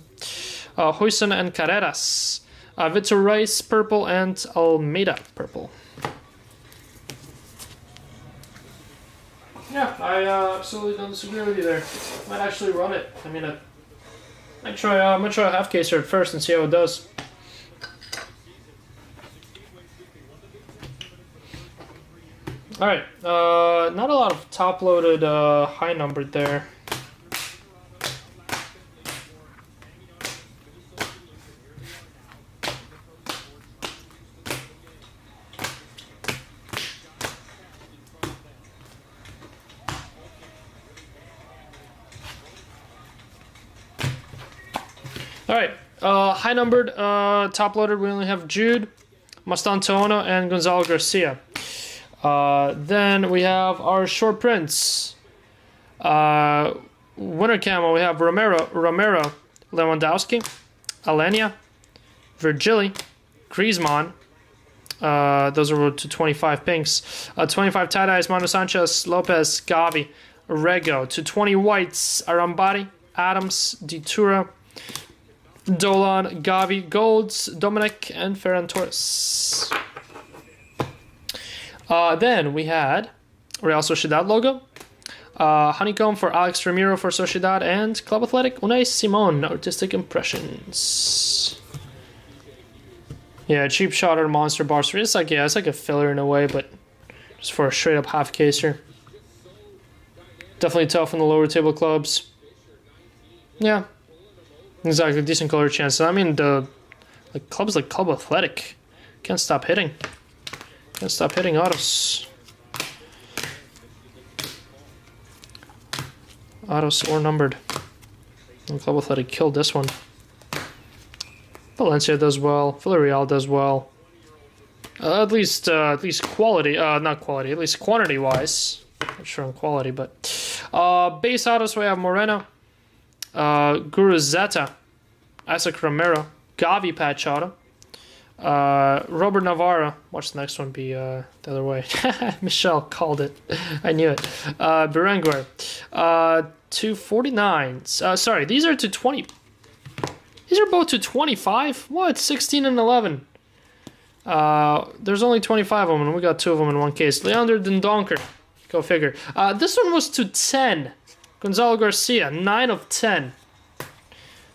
Huijsen and Carreras, Vitor Rice, purple, and Almeida, purple. Yeah, I absolutely don't disagree with you there. Might actually run it. I mean, I'm gonna try a half caser at first and see how it does. All right, not a lot of top-loaded, high-numbered there. All right, high-numbered, top-loaded, we only have Jude, Mastantuono, and Gonzalo Garcia. Then we have our short prints. Winter camo, we have Romero, Lewandowski, Alenia, Virgili, Griezmann. Those are to 25 pinks. 25 tie-dyes, Mano Sanchez, Lopez, Gavi, Rego. To 20 whites, Arambari, Adams, Ditura, Dolan, Gavi, Golds, Dominic, and Ferran Torres. Then we had Real Sociedad logo, Honeycomb for Alex Ramiro for Sociedad, and Club Athletic Unai Simon, Artistic Impressions. Yeah, cheap shot or monster bars. It's like, yeah, it's like a filler in a way, but just for a straight up half caser. Definitely tough in the lower table clubs. Yeah, exactly, decent color chances. I mean, the clubs like Club Athletic can't stop hitting. Can't stop hitting autos. autos or numbered. And Club Athletic killed this one. Valencia does well. Villarreal does well. At least quality, not quality, at least quantity-wise. Not sure on quality, but base autos we have Moreno, Guruzeta, Isaac Romero, Gavi patch auto, Robert Navarro. Watch the next one be the other way. Michelle called it. I knew it. Berenguer, 249s. Sorry, these are to 20. These are both to 25. What? 16 and 11. There's only 25 of them, and we got 2 of them in one case. Leander Dendonker. Go figure. This one was to 10. Gonzalo Garcia, 9 of 10.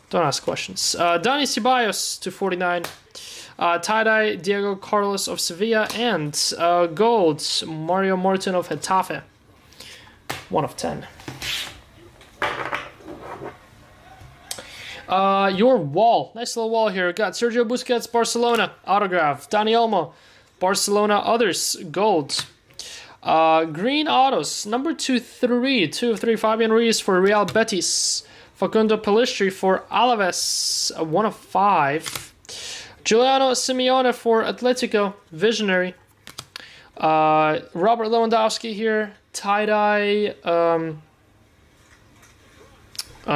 Don't ask questions. Dani Ceballos, 249. Tie-dye, Diego Carlos of Sevilla. And gold, Mario Morton of Getafe. 1 of 10. Your wall. Nice little wall here. Got Sergio Busquets, Barcelona. Autograph. Dani Olmo, Barcelona. Others, gold. Green autos. Number 2-3. 2 of 3. Fabian Ruiz for Real Betis. Facundo Pellistri for Alaves. 1 of 5. Giuliano Simeone for Atletico. Visionary. Robert Lewandowski here. Tie-dye.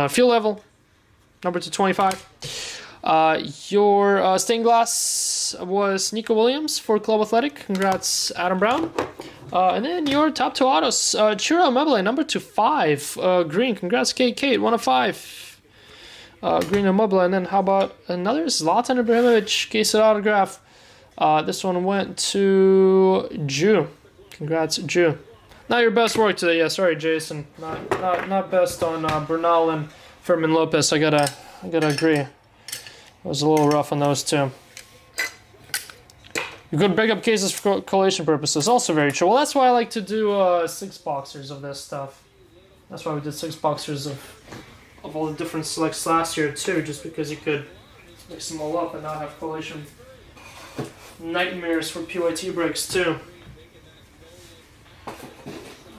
Field level. Number 225. Your stained glass was Nico Williams for Club Athletic. Congrats, Adam Brown. And then your top 2 autos. Chiro Immobile, number 25. Green. Congrats, Kate. 1 of 5. Green Immobile. And then how about another Zlatan Ibrahimovic case autograph. This one went to Jew. Congrats, Jew. Not your best work today. Yeah, sorry, Jason. Not best on Bernal and Fermin Lopez. I gotta agree. It was a little rough on those two. Good breakup cases for collation purposes. Also very true. Well, that's why I like to do 6 boxers of this stuff. That's why we did 6 boxers of all the different selects last year too, just because you could mix them all up and not have collation nightmares for PYT breaks too.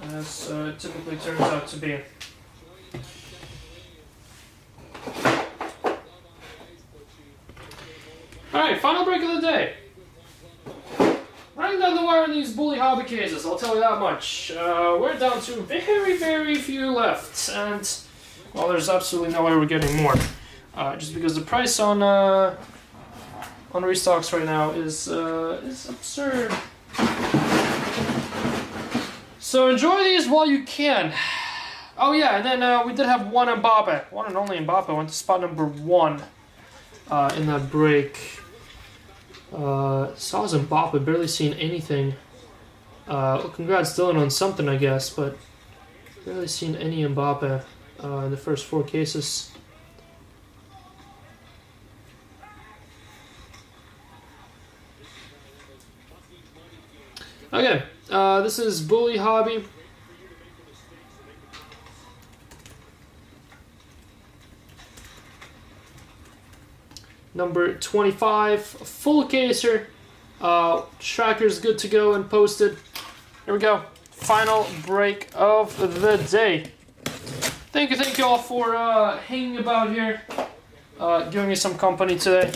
As it typically turns out to be. Alright, final break of the day. Running down the wire on these Buli hobby cases, I'll tell you that much. We're down to very, very few left, and well, there's absolutely no way we're getting more. Just because the price on restocks right now is absurd. So enjoy these while you can. Oh yeah, and then we did have one Mbappe. One and only Mbappe went to spot number 1 in that break. Saw Mbappe, barely seen anything. Well, congrats Dylan on something, I guess, but barely seen any Mbappe in the first 4 cases. Okay, this is Buli Hobby. Number 25, full caser. Tracker's good to go and posted. Here we go. Final break of the day. Thank you all for hanging about here, giving me some company today.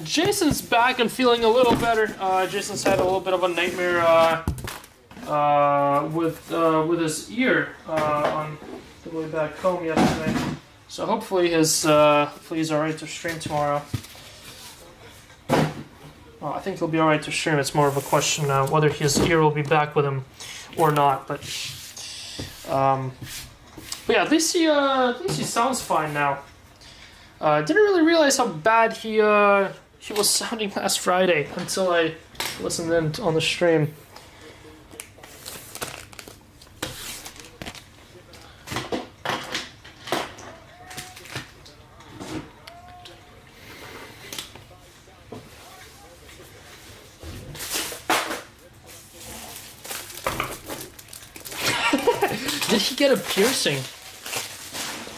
Jason's back and feeling a little better. Jason's had a little bit of a nightmare with his ear on the way back home yesterday. So hopefully he's alright to stream tomorrow. Well, I think he'll be alright to stream. It's more of a question whether his ear will be back with him or not. But yeah, at least he sounds fine now. Didn't really realize how bad he was sounding last Friday until I listened in on the stream. Did he get a piercing?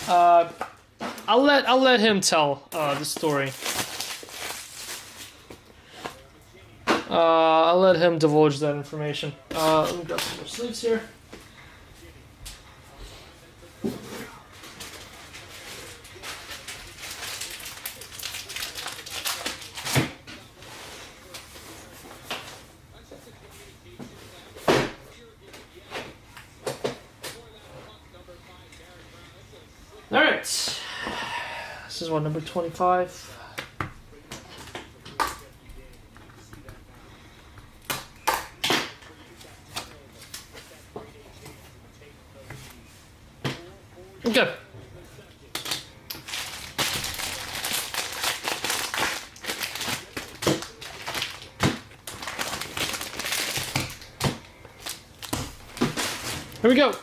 I'll let him tell the story. I'll let him divulge that information. Let me grab some more sleeves here. right. This is what, number 25? Okay. Here we go.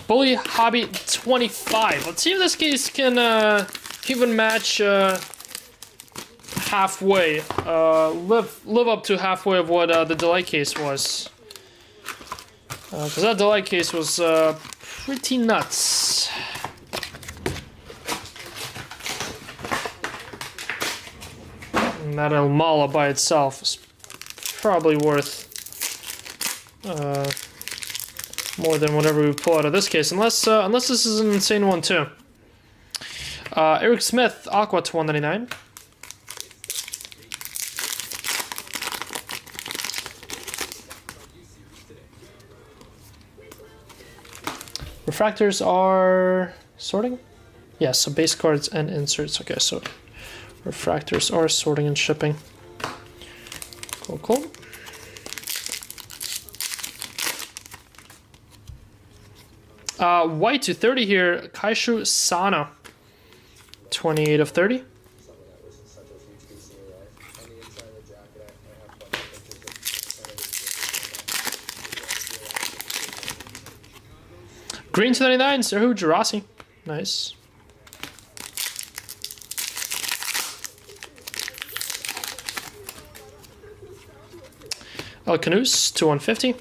Bully Hobby 25. Let's see if this case can even match halfway. Live up to halfway of what the Delight case was. Because that Delight case was pretty nuts. And that El Mala by itself is probably worth more than whatever we pull out of this case, unless this is an insane one too. Eric Smith, Aqua to 199. Refractors are sorting? Yes, so base cards and inserts. Okay, so refractors are sorting and shipping. Cool, cool. White to 30 here, Kaishu Sana. 28 of 30. Green to 99, Serhu Girassi. Nice. El Canus to 150.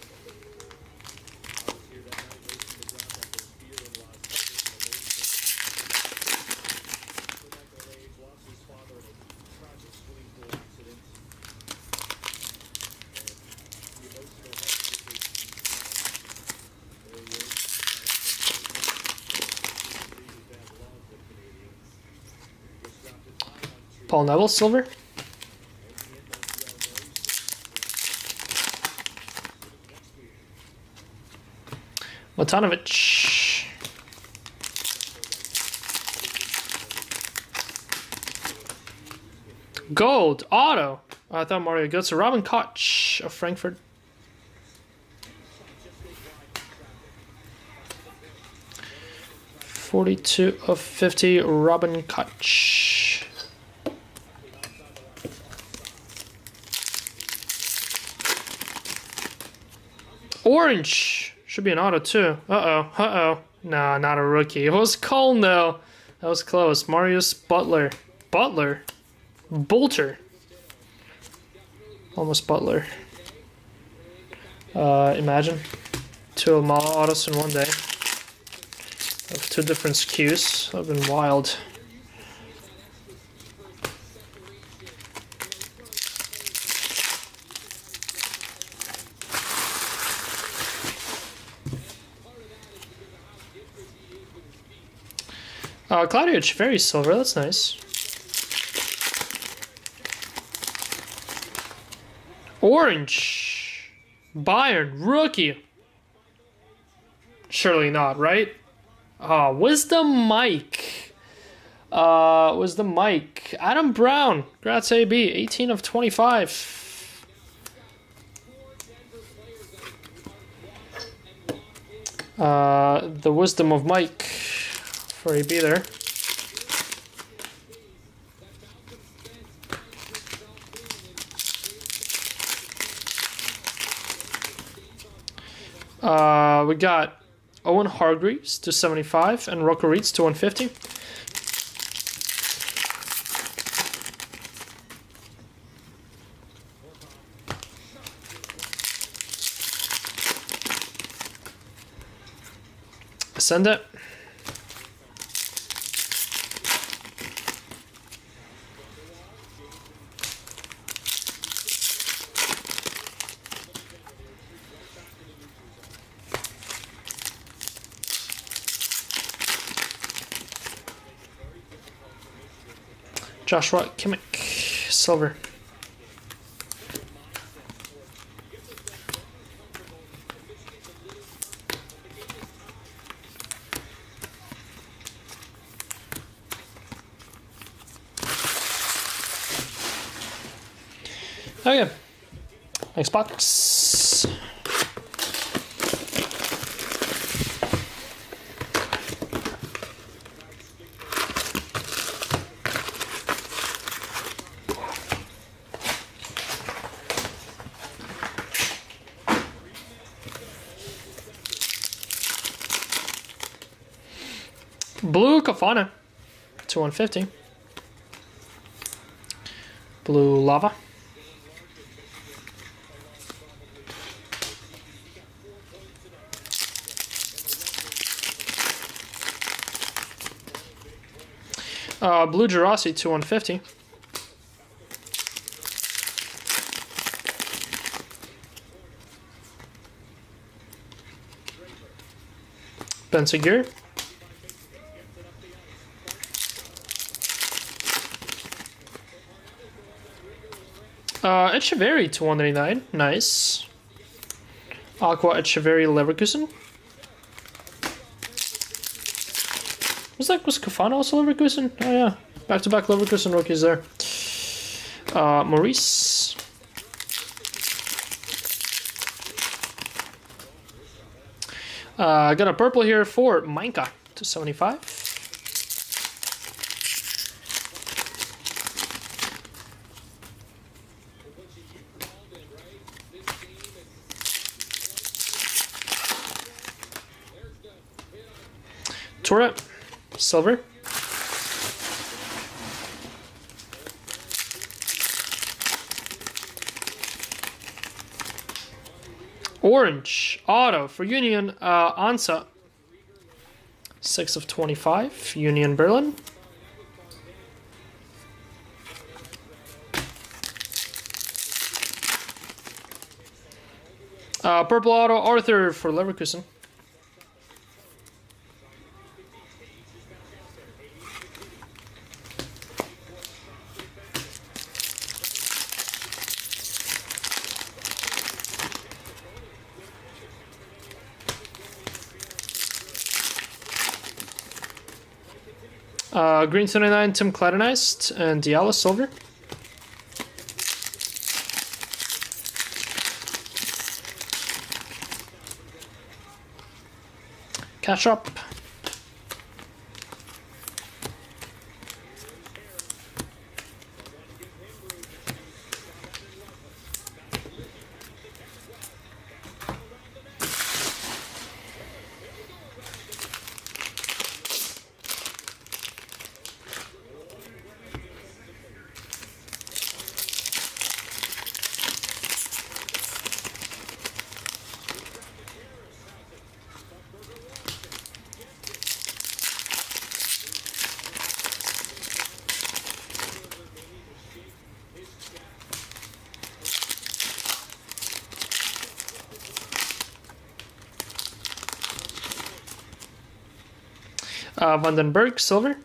Paul Neville, silver. Latanovic. Gold, auto. I thought Mario Götze. Robin Koch of Frankfurt. .42 of 50, Robin Koch. Orange. Should be an auto too. Uh-oh. Nah, not a rookie. It was Coln though. That was close. Marius Butler. Bolter. Almost Butler. Imagine. 2 El Mala autos in one day. Of 2 different SKUs. That would have been wild. Claudio Ciferri silver, that's nice. Orange. Bayern, rookie. Surely not, right? Wisdom Mike. Wisdom Mike. Adam Brown, Graz AB, 18 of 25. The Wisdom of Mike for AB there. We got Owen Hargreaves to 75 and Rocco Reeds to 150. Send it. Joshua Kimmich, silver. Okay. Next box. Blue Kafana to 150. Blue Lava. Blue Jurassic to 150. Bensegear. Echeverry to 199. Nice. Aqua Echeverry Leverkusen. Was Kafana also Leverkusen? Oh yeah. Back-to-back Leverkusen rookies there. Maurice. I got a purple here for Minka to 75. Tourette, silver. Orange, auto for Union, Ansa. 6 of 25, Union Berlin. Purple auto, Arthur for Leverkusen. Green 29, Tim Clattenized, and Diallo silver. Cash up. Vandenberg, silver.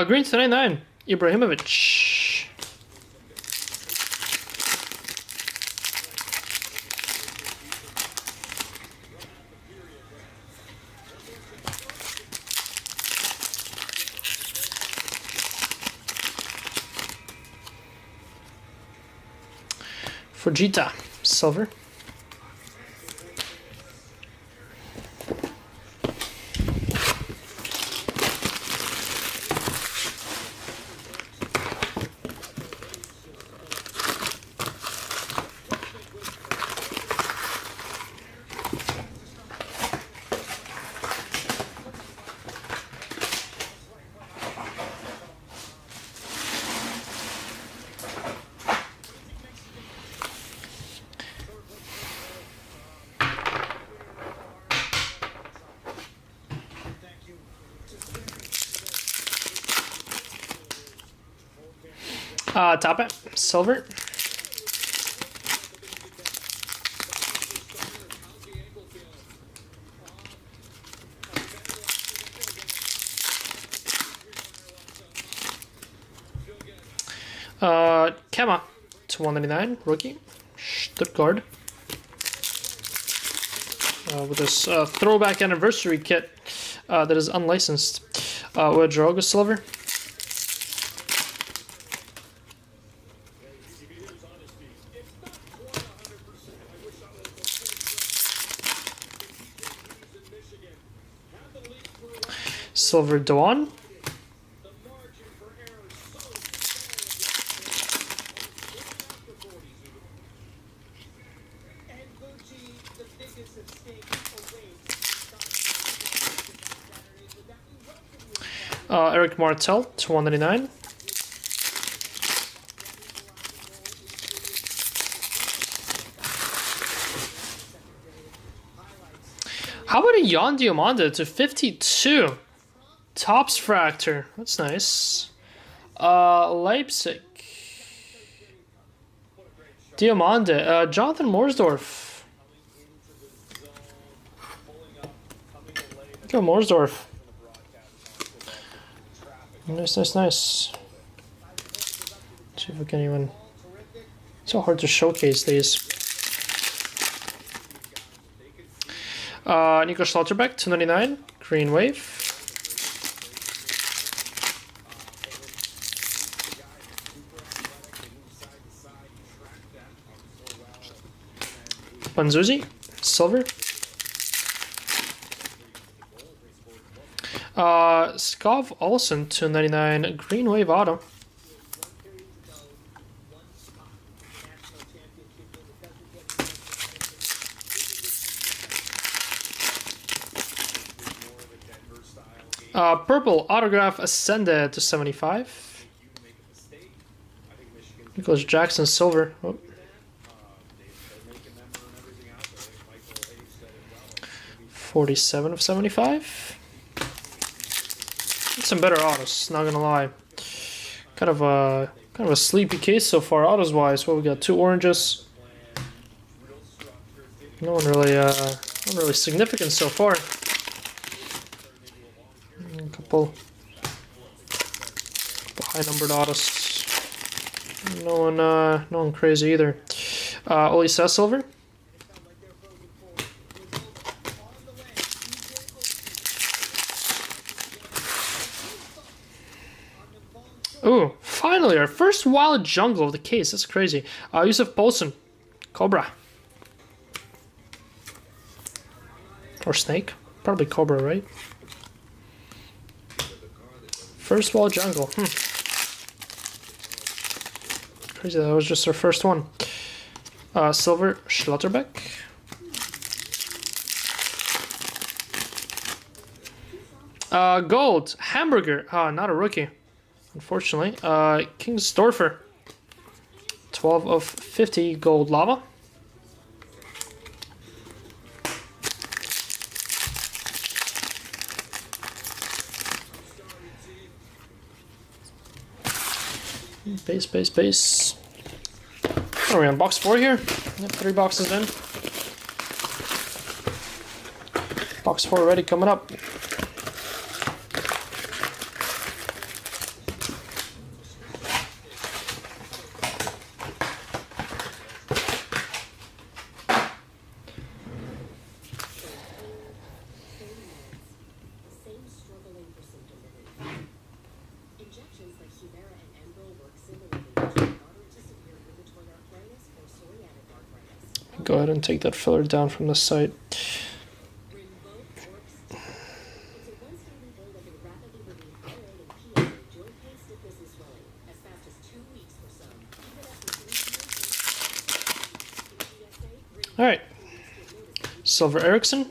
Green 99, Ibrahimovic. Fujita, silver. Top it, silver. Kema to 199, rookie. Good card. With this throwback anniversary kit that is unlicensed. With Droga Silver. Silver Dawn. Eric Martel, 299. How about a Jan Diamanda to 52? Tops Fractor. That's nice. Leipzig. Diamanda. Jonathan Morsdorf. Go Morsdorf. Nice, nice, nice. Let's see if we can even... It's so hard to showcase these. Nico Schlotterbeck, 299. Green Wave. Banzuzi, silver. Skov Olsen, 299. Green Wave auto. Purple autograph Ascended to 75. Nicholas Jackson silver. Oh. 47 of 75. Some better autos, not gonna lie. Kind of a sleepy case so far, autos wise. Well, we got 2 oranges. No one really significant so far. A couple high numbered autos. No one crazy either. Oli says silver. Ooh, finally, our first wild jungle of the case. That's crazy. Yusuf Poulsen. Cobra. Or Snake. Probably Cobra, right? First wild jungle. Crazy, that was just our first one. Silver Schlotterbeck. Gold Hamburger. Not a rookie. Unfortunately, Kingsdorfer, 12 of 50 gold lava. Base. What are we on box 4 here? Yep, 3 boxes in. Box 4 already coming up. Go ahead and take that filler down from the site. All right, Silver Eriksson.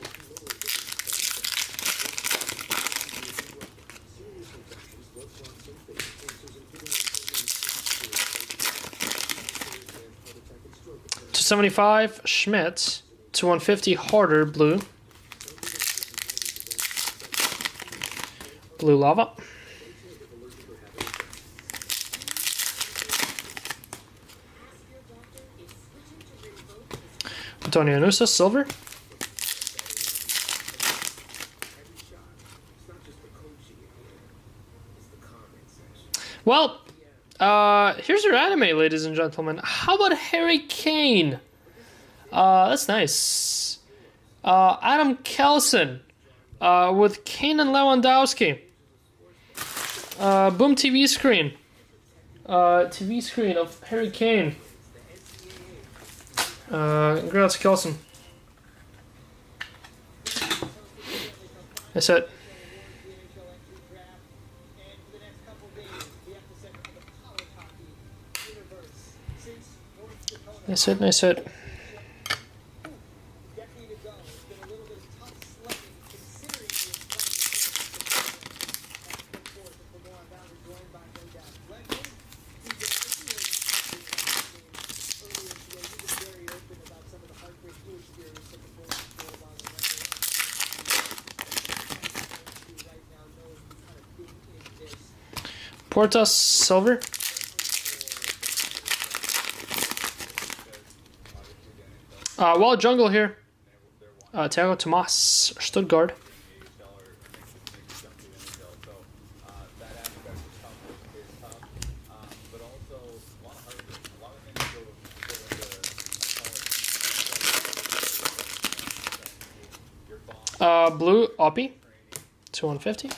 $75 Schmidt to 150 Harder blue. Blue lava. Antonio Nusa silver. Well, here's your anime, ladies and gentlemen. How about Harry Kane? That's nice. Adam Kelson with Kane and Lewandowski. Boom TV screen. TV screen of Harry Kane. Congrats, Kelson. That's it. Nice hit, nice hit. Portas silver. Well, jungle here. Thiago Tomas, Stuttgart. Blue Oppie to 150.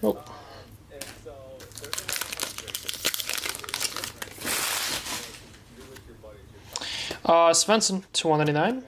Oh. Svensson to 199.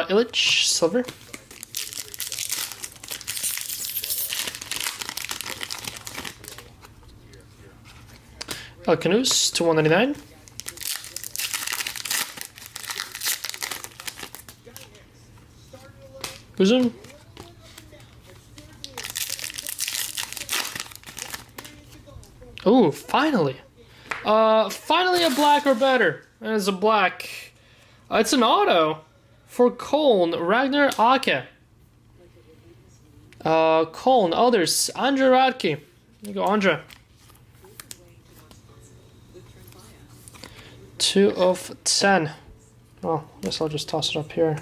Illich, silver. Canoes to 199. Buzun. Ooh, finally. Finally a black or better. It's a black. It's an auto. For Köln, Ragnar Ake. Köln, others, Andre Radke. Here you go, Andre. 2 of 10. Oh, I guess I'll just toss it up here.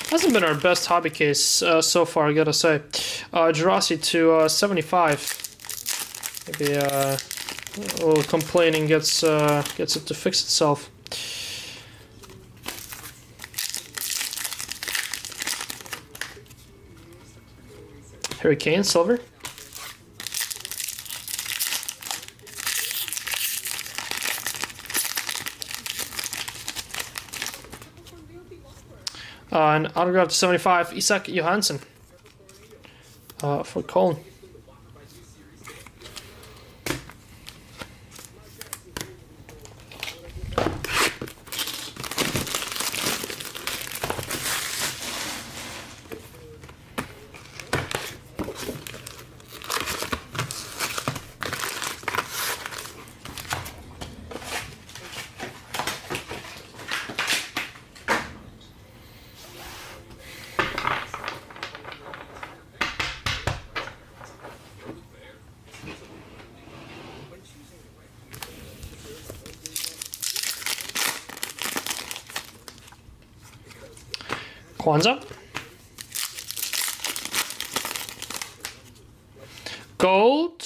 Hasn't been our best hobby case so far, I gotta say. Jurasi to 75. Maybe a little complaining gets it to fix itself. Harry Kane, silver. An autograph to 75, Isak Johansson for Köln. Kwanzaa. Gold,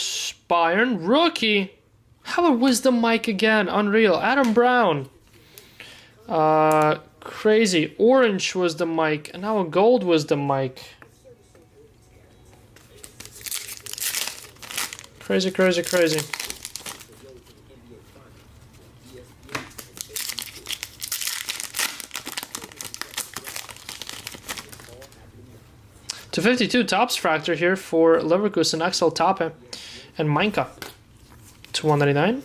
Bayern, rookie. How about Wisdom Mike again? Unreal. Adam Brown. Crazy. Orange Wisdom Mike. And now a gold Wisdom Mike. Crazy, crazy, crazy. To 52 tops fractor here for Leverkusen, Axel Tape, and Minka. To 199.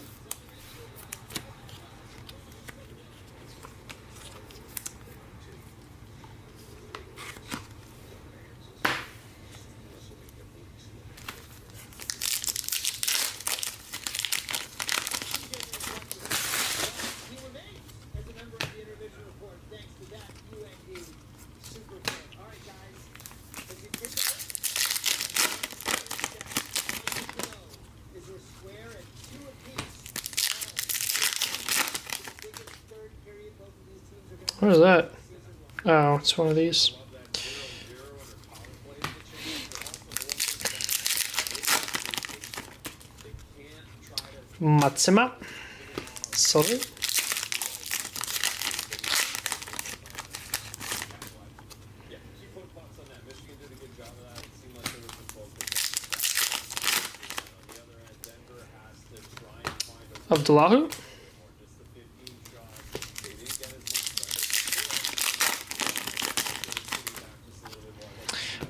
He remains as a member of the intervention report thanks to that UND super fan. All right, guys, as you take a look, is your square at 2 apiece. The biggest third period both of these teams are going to What is that? Oh, it's one of these. Matsima. Silver. Abdullahu.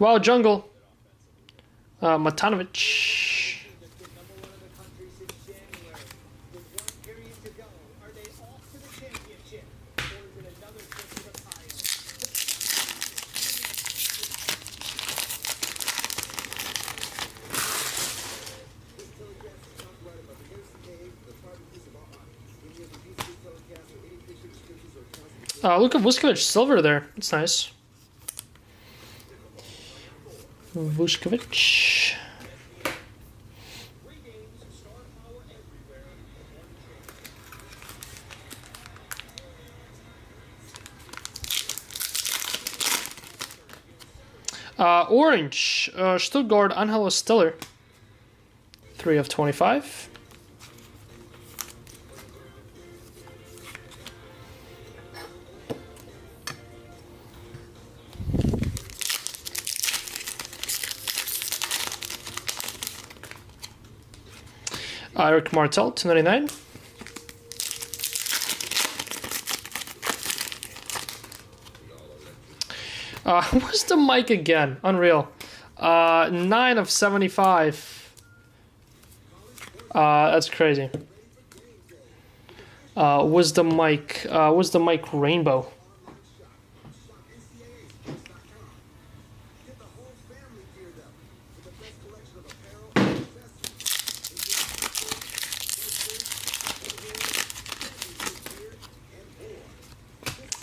Wow, Jungle. Matanovic. Luka Vuskovic, silver there. That's nice. Vuskovic. Orange. Stuttgart, Angelo Stiller. 3 of 25. Eric Martel, 299. What's the mic again? Unreal. 9 of 75. That's crazy. Was the mic rainbow?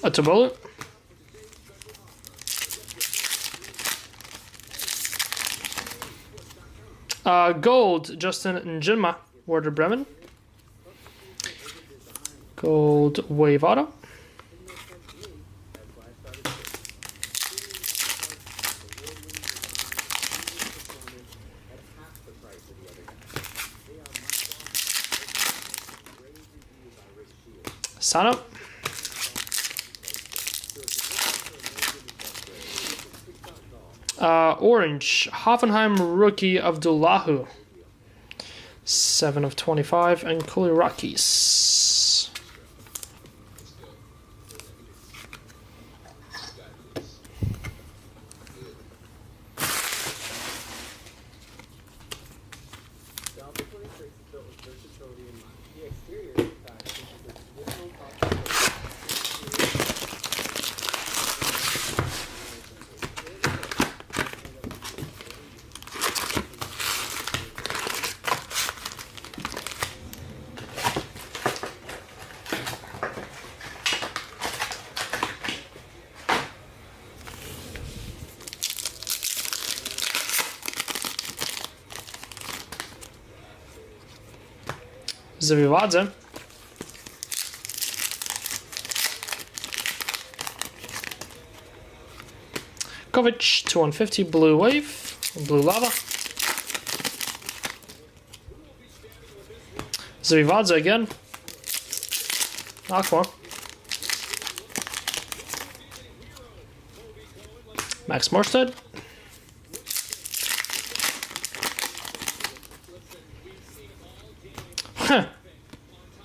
A Tabolo. Gold, Justin Njinma, Werder Bremen. Gold, Wave Auto. Sano. Orange, Hoffenheim rookie Abdullahu. 7 of 25, and Kulirakis. Zavivadze. Kovic, 2/150, Blue Wave, Blue Lava. Zavivadze again. Aqua. Max Morstead.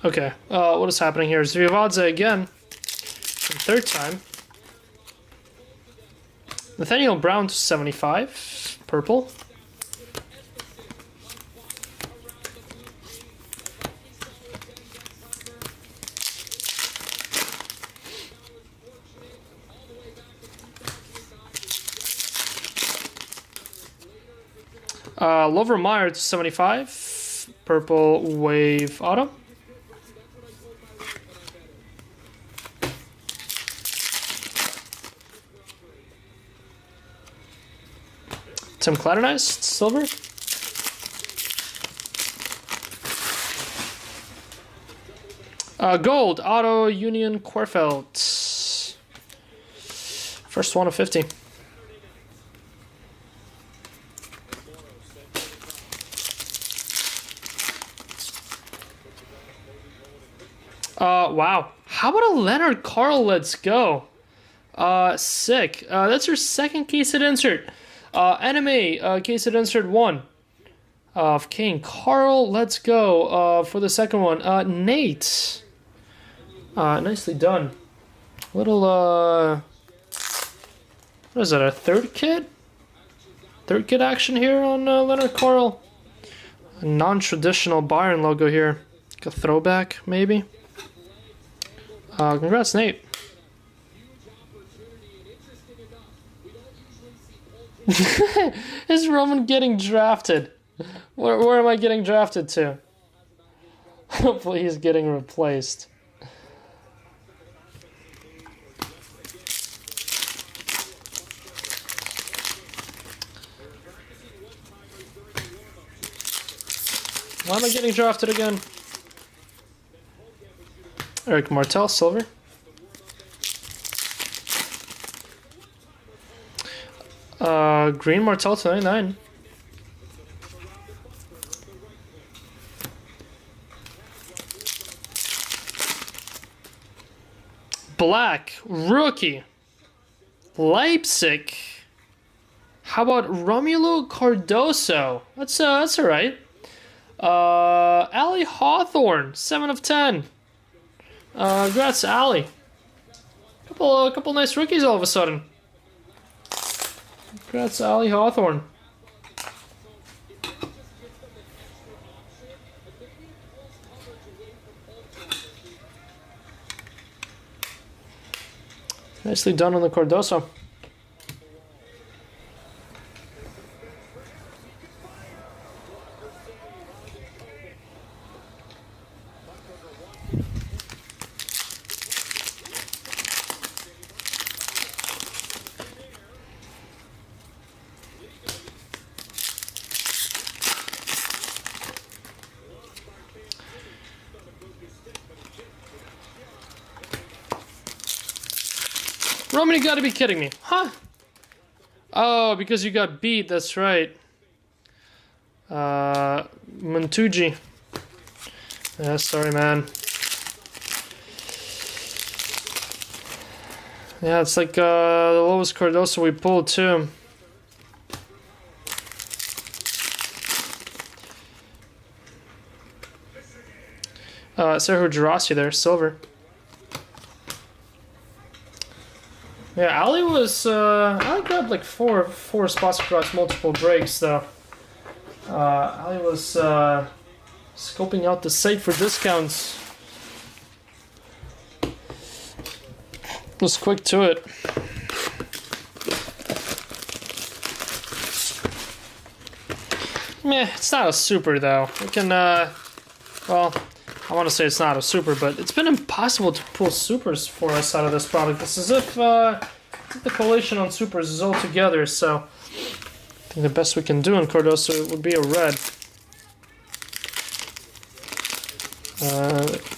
Okay, what is happening here? Zvivadze again. Third time. Nathaniel Brown to 75. Purple. Lover Meyer to 75. Purple Wave Auto. Tim Clatternized, silver. Gold, Auto Union Corfelt. First one of 50. Wow. How about a Leonard Carl? Let's go. Sick. That's your second case hit insert. Anime, case hit insert 1. Of Kane. Carl, let's go. For the second one. Nate. Nicely done. Little, what is that, a third kit? Third kit action here on Leonard Carl. A non-traditional Bayern logo here. Like a throwback, maybe. Congrats, Nate. Is Roman getting drafted? Where am I getting drafted to? Hopefully he's getting replaced. Why am I getting drafted again? Eric Martel, silver. Green Martel to 99. Black, rookie. Leipzig. How about Romulo Cardoso? That's alright. Ali Hawthorne, 7 of 10. Congrats, Ali. Couple nice rookies all of a sudden. Congrats, Ali Hawthorne. Nicely done on the Cardoso. Roman, you gotta be kidding me. Huh? Oh, because you got beat, that's right. Montucci. Yeah, sorry, man. Yeah, it's like the lowest Cardoso we pulled, too. Sergio Girassi there, silver. Yeah, Ali was, Ali grabbed like four spots across multiple breaks, though. Ali was, scoping out the site for discounts. Was quick to it. Meh, it's not a super, though. We can, well, I want to say it's not a super, but it's been impossible to pull supers for us out of this product. It's as if the collation on supers is all together, so I think the best we can do on Cardoso would be a red.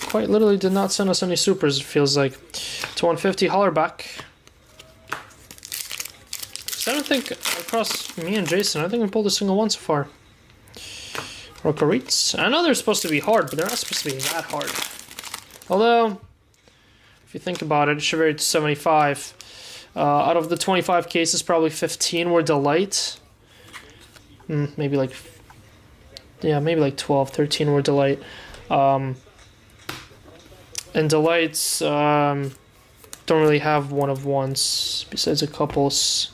Quite literally did not send us any supers, it feels like. To 150, Hollerback. So I don't think, across me and Jason, I don't think we pulled a single one so far. Rokaritz. I know they're supposed to be hard, but they're not supposed to be that hard. Although, if you think about it, Chevrolet to 75. Out of the 25 cases, probably 15 were Delight. Maybe like 12, 13 were Delight. And Delights don't really have one of ones besides a couples.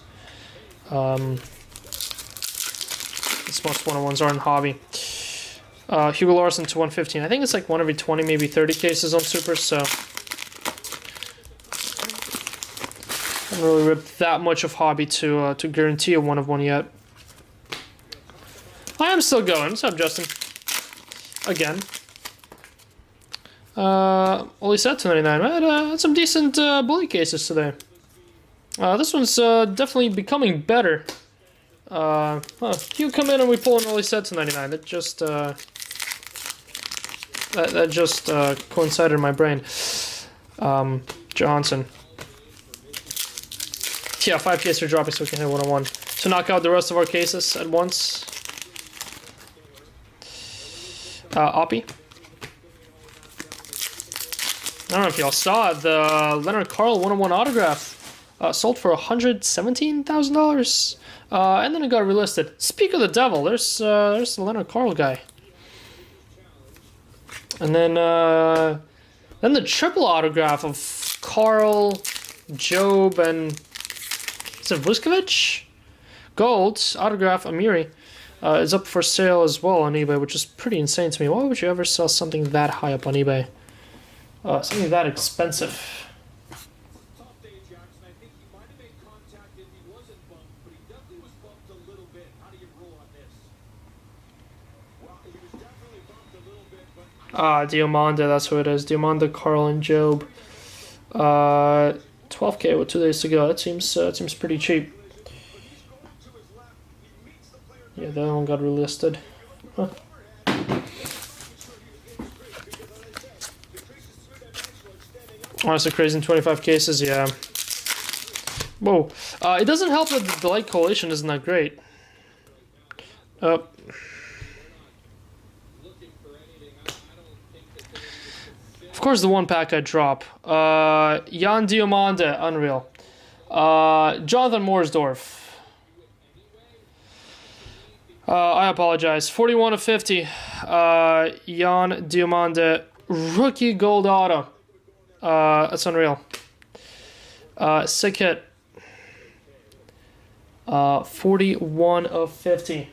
Most one of ones are in hobby. Hugo Larson to 115. I think it's like 1 every 20, maybe 30 cases on Super, so I haven't really ripped that much of hobby to guarantee a 1 of 1 yet. I am still going. What's up, Justin? Again. Only set 299. I had some decent bully cases today. This one's definitely becoming better. You come in and we pull an early set to 99. That just that just coincided in my brain. Johansson. Yeah, 5 cases are dropping so we can hit 101. To knock out the rest of our cases at once. Oppie. I don't know if y'all saw the Leonard Carl 101 autograph sold for $117,000, and then it got relisted. Speak of the devil, there's the Leonard Carl guy, and then the triple autograph of Carl, Job, and is it Vuskovic? Gold autograph Amiri is up for sale as well on eBay, which is pretty insane to me. Why would you ever sell something that high up on eBay? Something that expensive. Top day, Jackson. I think he might have made contact if he wasn't bumped, but he definitely was bumped a little bit. How do you rule on this? Well, he was definitely bumped a little bit, but Diamanda, that's who it is. Diamanda, Carl, and Job. 12K with 2 days to go. That seems pretty cheap. Yeah, that one got relisted. Huh. Honestly, crazy in 25 cases, yeah. Whoa. It doesn't help that the Delight Coalition isn't that great. Of course, the 1 pack I drop. Jan Diamanda, unreal. Jonathan Moorsdorf. I apologize. 41 of 50. Jan Diamanda, rookie gold auto. That's unreal. Sick hit. 41 of 50.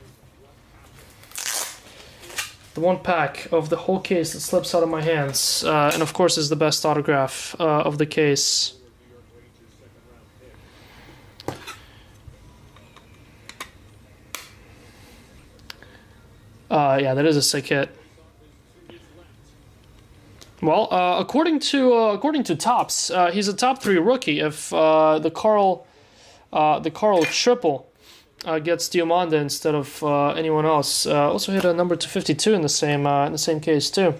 The 1 pack of the whole case that slips out of my hands. And of course is the best autograph of the case. Yeah, that is a sick hit. Well, according to Topps, he's a top 3 rookie. If the Carl triple gets Diamanda instead of anyone else, also hit a number 252 in the same case too.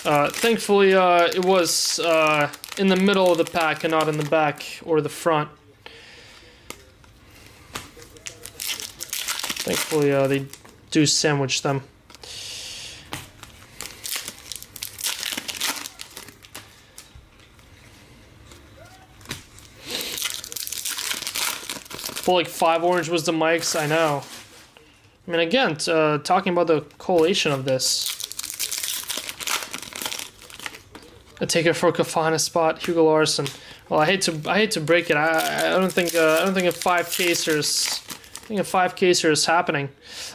Thankfully, it was in the middle of the pack and not in the back or the front. Thankfully, they do sandwich them. Well, like 5 orange was the mics, I know. I mean, again, talking about the collation of this. I take it for Kafana spot, Hugo Larson. Well, I hate to break it. I don't think a 5 casers. I think a 5 caser is happening.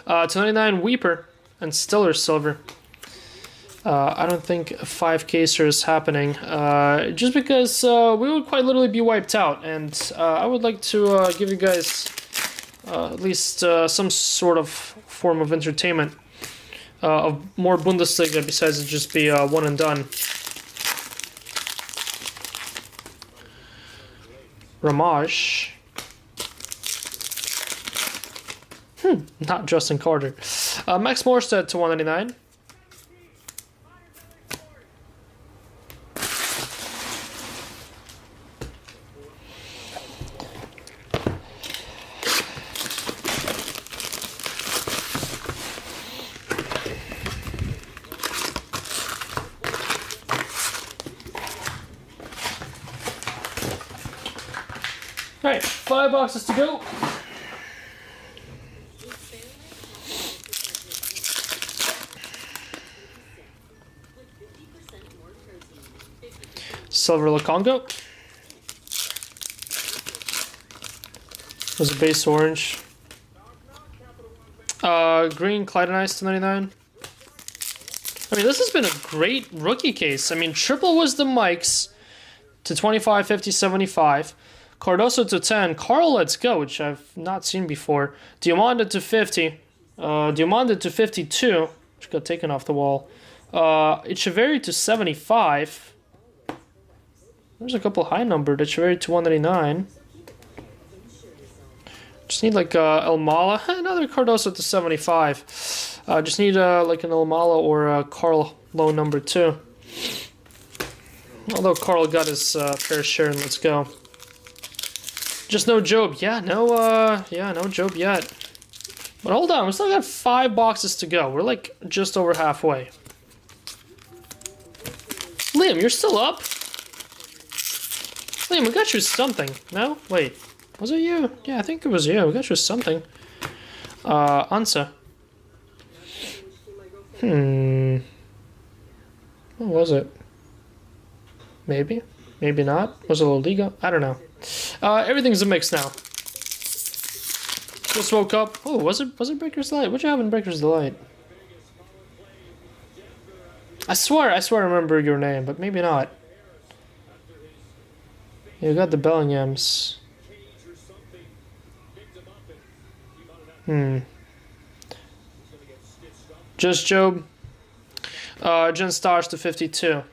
299 Weeper and Stiller Silver. I don't think a 5 caser is happening. Just because we would quite literally be wiped out, and I would like to give you guys at least some sort of form of entertainment of more Bundesliga besides it just be one and done. Ramage. Not Justin Carter. Max Morstead to 199. Alright, 5 boxes to go. Silver Lakongo. Was a base orange. Green Clydenite to 99. I mean, this has been a great rookie case. I mean, triple was the Mikes to 25, 50, 75. Cardoso to 10. Carl, let's go, which I've not seen before. Diamanda to 50. Diamanda to 52, which got taken off the wall. Echeverry to 75. There's a couple high numbered. Echeverry to 189. Just need like El Mala. Another Cardoso to 75. Just need like an El Mala or a Carl low number 2. Although Carl got his fair share, and let's go. Just no Job. Yeah, no Job yet. But hold on, we still got 5 boxes to go. We're like just over halfway. Liam, you're still up? Liam, we got you something. No? Wait. Was it you? Yeah, I think it was you. We got you something. Ansa. What was it? Maybe? Maybe not? Was it a Liga? I don't know. Everything's a mix now. Just woke up. Oh, was it Breaker's Delight? What'd you have in Breaker's Delight? I swear I remember your name, but maybe not. You got the Bellinghams. Just Job. Jen Stars to 52.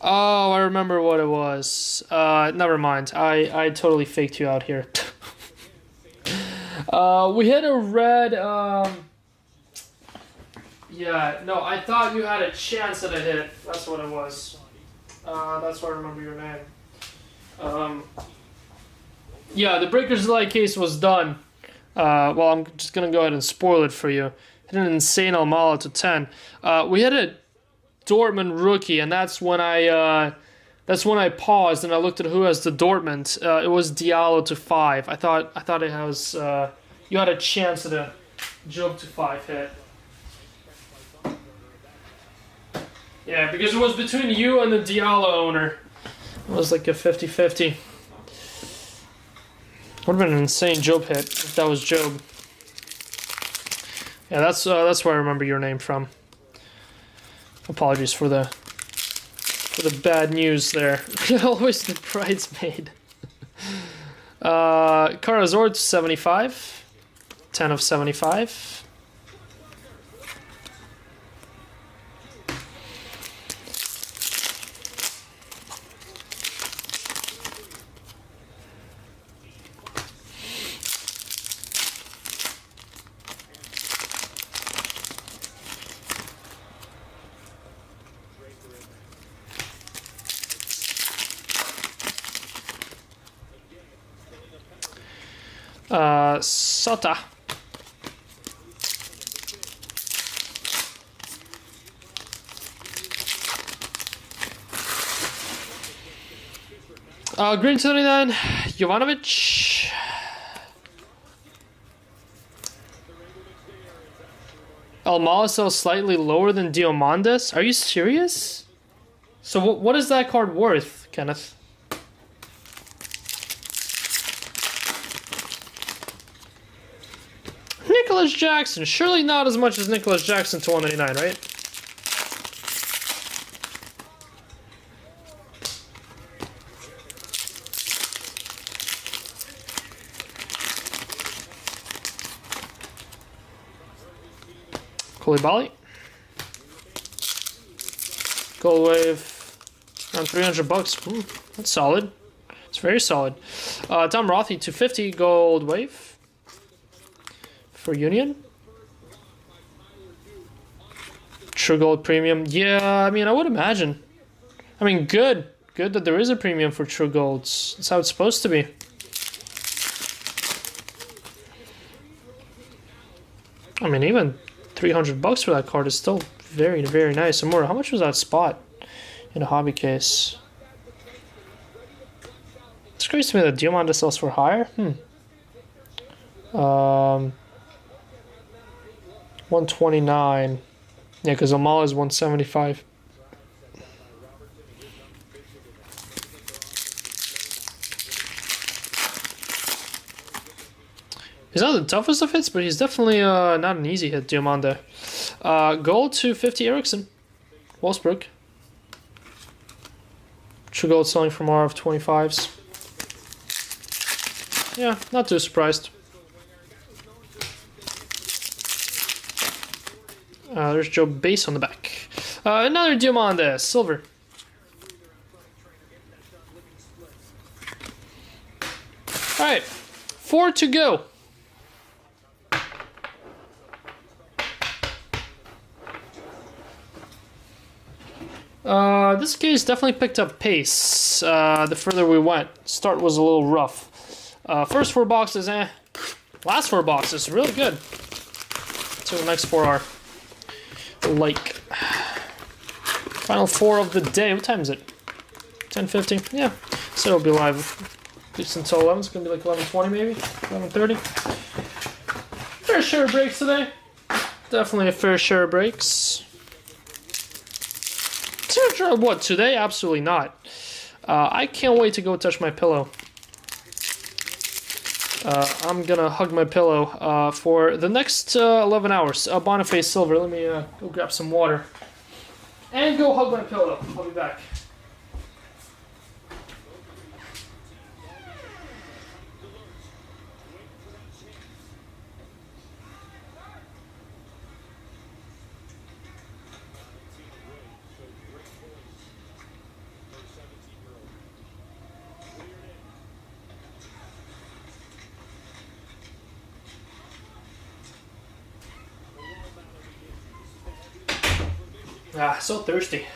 Oh, I remember what it was. Never mind. I totally faked you out here. We hit a red. Yeah, no, I thought you had a chance at a hit. That's what it was. That's why I remember your name. Yeah, the Breakers Delight case was done. Well, I'm just gonna go ahead and spoil it for you. Hit an insane Almala to 10. We hit a Dortmund rookie, and that's when I paused and I looked at who has the Dortmund. It was Diallo to 5. I thought it was you had a chance at a Job to 5 hit. Yeah, because it was between you and the Diallo owner. It was like a 50-50. Would have been an insane Job hit if that was Job. Yeah, that's where I remember your name from. Apologies for the bad news there. Always the bridesmaid. Karazor to 75. 10 of 75. Sota. Green 79, Jovanovic. Almala slightly lower than Diamandis. Are you serious? So what is that card worth, Kenneth? Nicholas Jackson. Surely not as much as Nicholas Jackson to 199, right? Koulibaly. Gold wave. Around 300 bucks. That's solid. It's very solid. Tom Rothy 250 gold wave. For Union. True Gold Premium. Yeah, I mean, I would imagine. I mean, good. Good that there is a premium for True Golds. That's how it's supposed to be. I mean, even 300 bucks for that card is still very, very nice. Amora, how much was that spot in a hobby case? It's crazy to me that Diamanda sells for higher. 129. Yeah, because Almala is 175. He's not the toughest of hits, but he's definitely not an easy hit, Diamande. Gold to 50 Eriksson. Wolfsburg. True gold selling for more of 25s. Yeah, not too surprised. There's Joe Base on the back. Another Diamande, silver. Alright, 4 to go. This case definitely picked up pace the further we went. Start was a little rough. First 4 boxes, Last 4 boxes, really good. So the next 4 are like. Final 4 of the day. What time is it? 10:50? Yeah. So it'll be live at least until 11. It's going to be like 11:20 maybe? 11:30. Fair share of breaks today. Definitely a fair share of breaks. What, today? Absolutely not. I can't wait to go touch my pillow. I'm gonna hug my pillow for the next 11 hours. Boniface Silver, let me go grab some water. And go hug my pillow. I'll be back. Ah, so thirsty.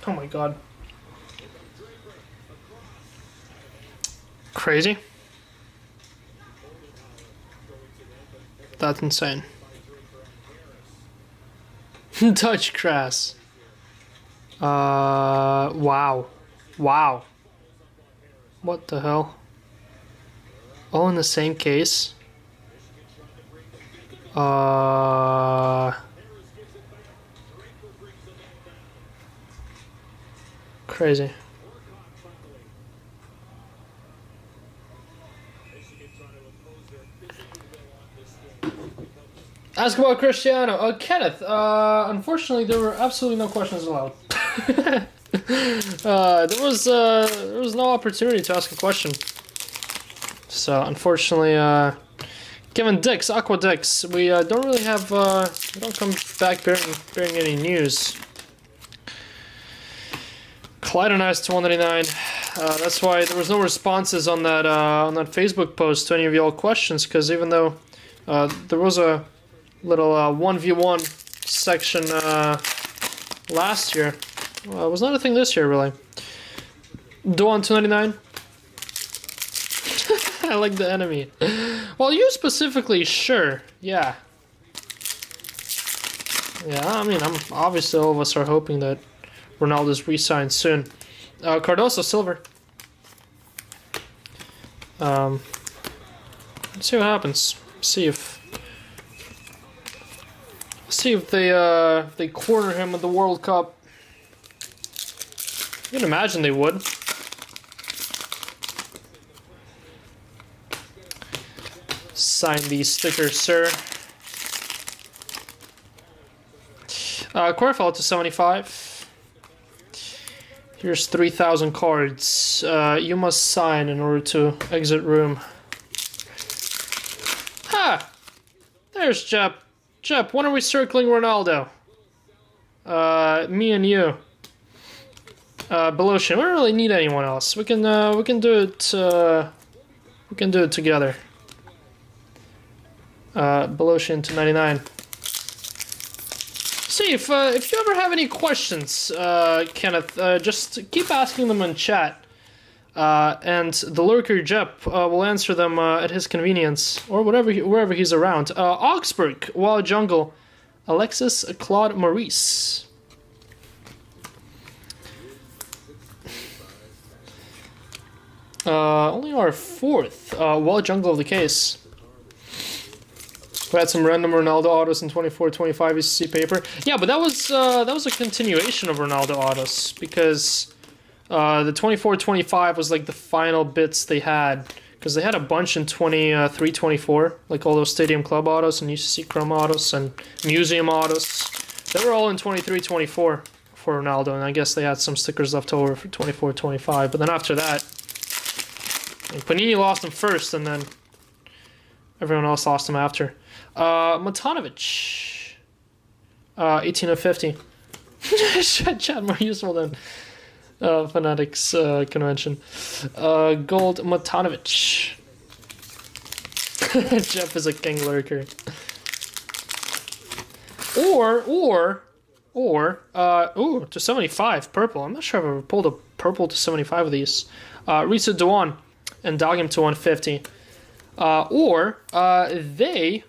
Oh my god. Crazy. That's insane. Touch Crass. Wow. Wow. What the hell? All in the same case? Crazy. Ask about Cristiano. Kenneth, unfortunately there were absolutely no questions allowed. There was no opportunity to ask a question. So unfortunately, Kevin Dix, Aqua Dix, we don't really have, we don't come back bearing any news. Clyde to 199. That's why there was no responses on that Facebook post to any of y'all questions, because even though there was a little 1v1 section last year, it was not a thing this year really. Doan 299. I like the enemy. Well, you specifically, sure, yeah. Yeah, I mean, obviously all of us are hoping that Ronaldo's re-signed soon. Cardoso silver. Let's see what happens. See if they corner him at the World Cup. You can imagine they would. Sign these stickers, sir. Corfell to 75. Here's 3,000 cards. You must sign in order to exit room. Ha! There's Jep. Jep, when are we circling Ronaldo? Me and you. Beloshin. We don't really need anyone else. We can do it. We can do it together. Beloshian to 99. See, if you ever have any questions, Kenneth, just keep asking them in chat. And the lurker Jep will answer them at his convenience, or wherever he's around. Augsburg, Wild Jungle, Alexis Claude Maurice. Only our fourth Wild Jungle of the case. We had some random Ronaldo autos in 24-25 ECC paper. Yeah, but that was a continuation of Ronaldo autos, because the 24-25 was like the final bits they had, because they had a bunch in 23-24, like all those Stadium Club autos and UCC Chrome autos and Museum autos. They were all in 23-24 for Ronaldo, and I guess they had some stickers left over for 24-25. But then after that, Panini lost them first, and then everyone else lost them after. Matanovic, 18 of 50. Chat more useful than Fanatics convention. Gold Matanovic. Jeff is a king lurker. Ooh, to 75 purple. I'm not sure if I've ever pulled a purple to 75 of these. Risa Dewan and Dogim to 150. They,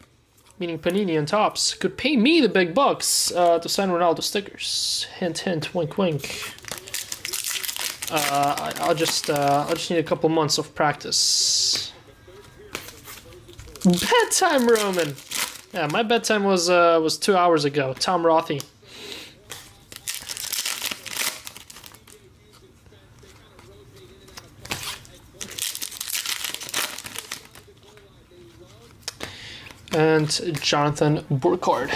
meaning Panini and Topps, could pay me the big bucks to sign Ronaldo stickers. Hint, hint, wink, wink. I'll just need a couple months of practice. Bedtime, Roman. Yeah, my bedtime was 2 hours ago. Tom Rothy. And Jonathan Burkhardt.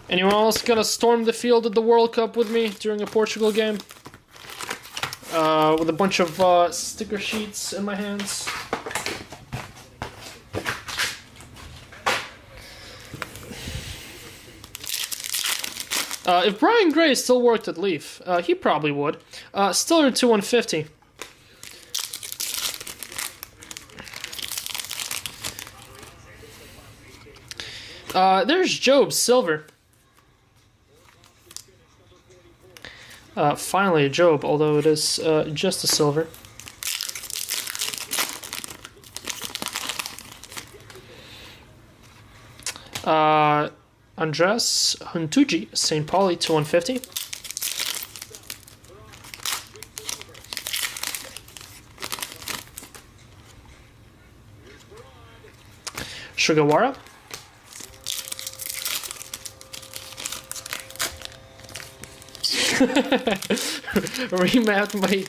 Anyone else gonna storm the field at the World Cup with me during a Portugal game? With a bunch of sticker sheets in my hands. If Brian Gray still worked at Leaf, he probably would. Stiller to 150. There's Job Silver. Finally a Job, although it is just a silver. Andres Huntuji, St. Pauli to 150. Sugawara. Remapped my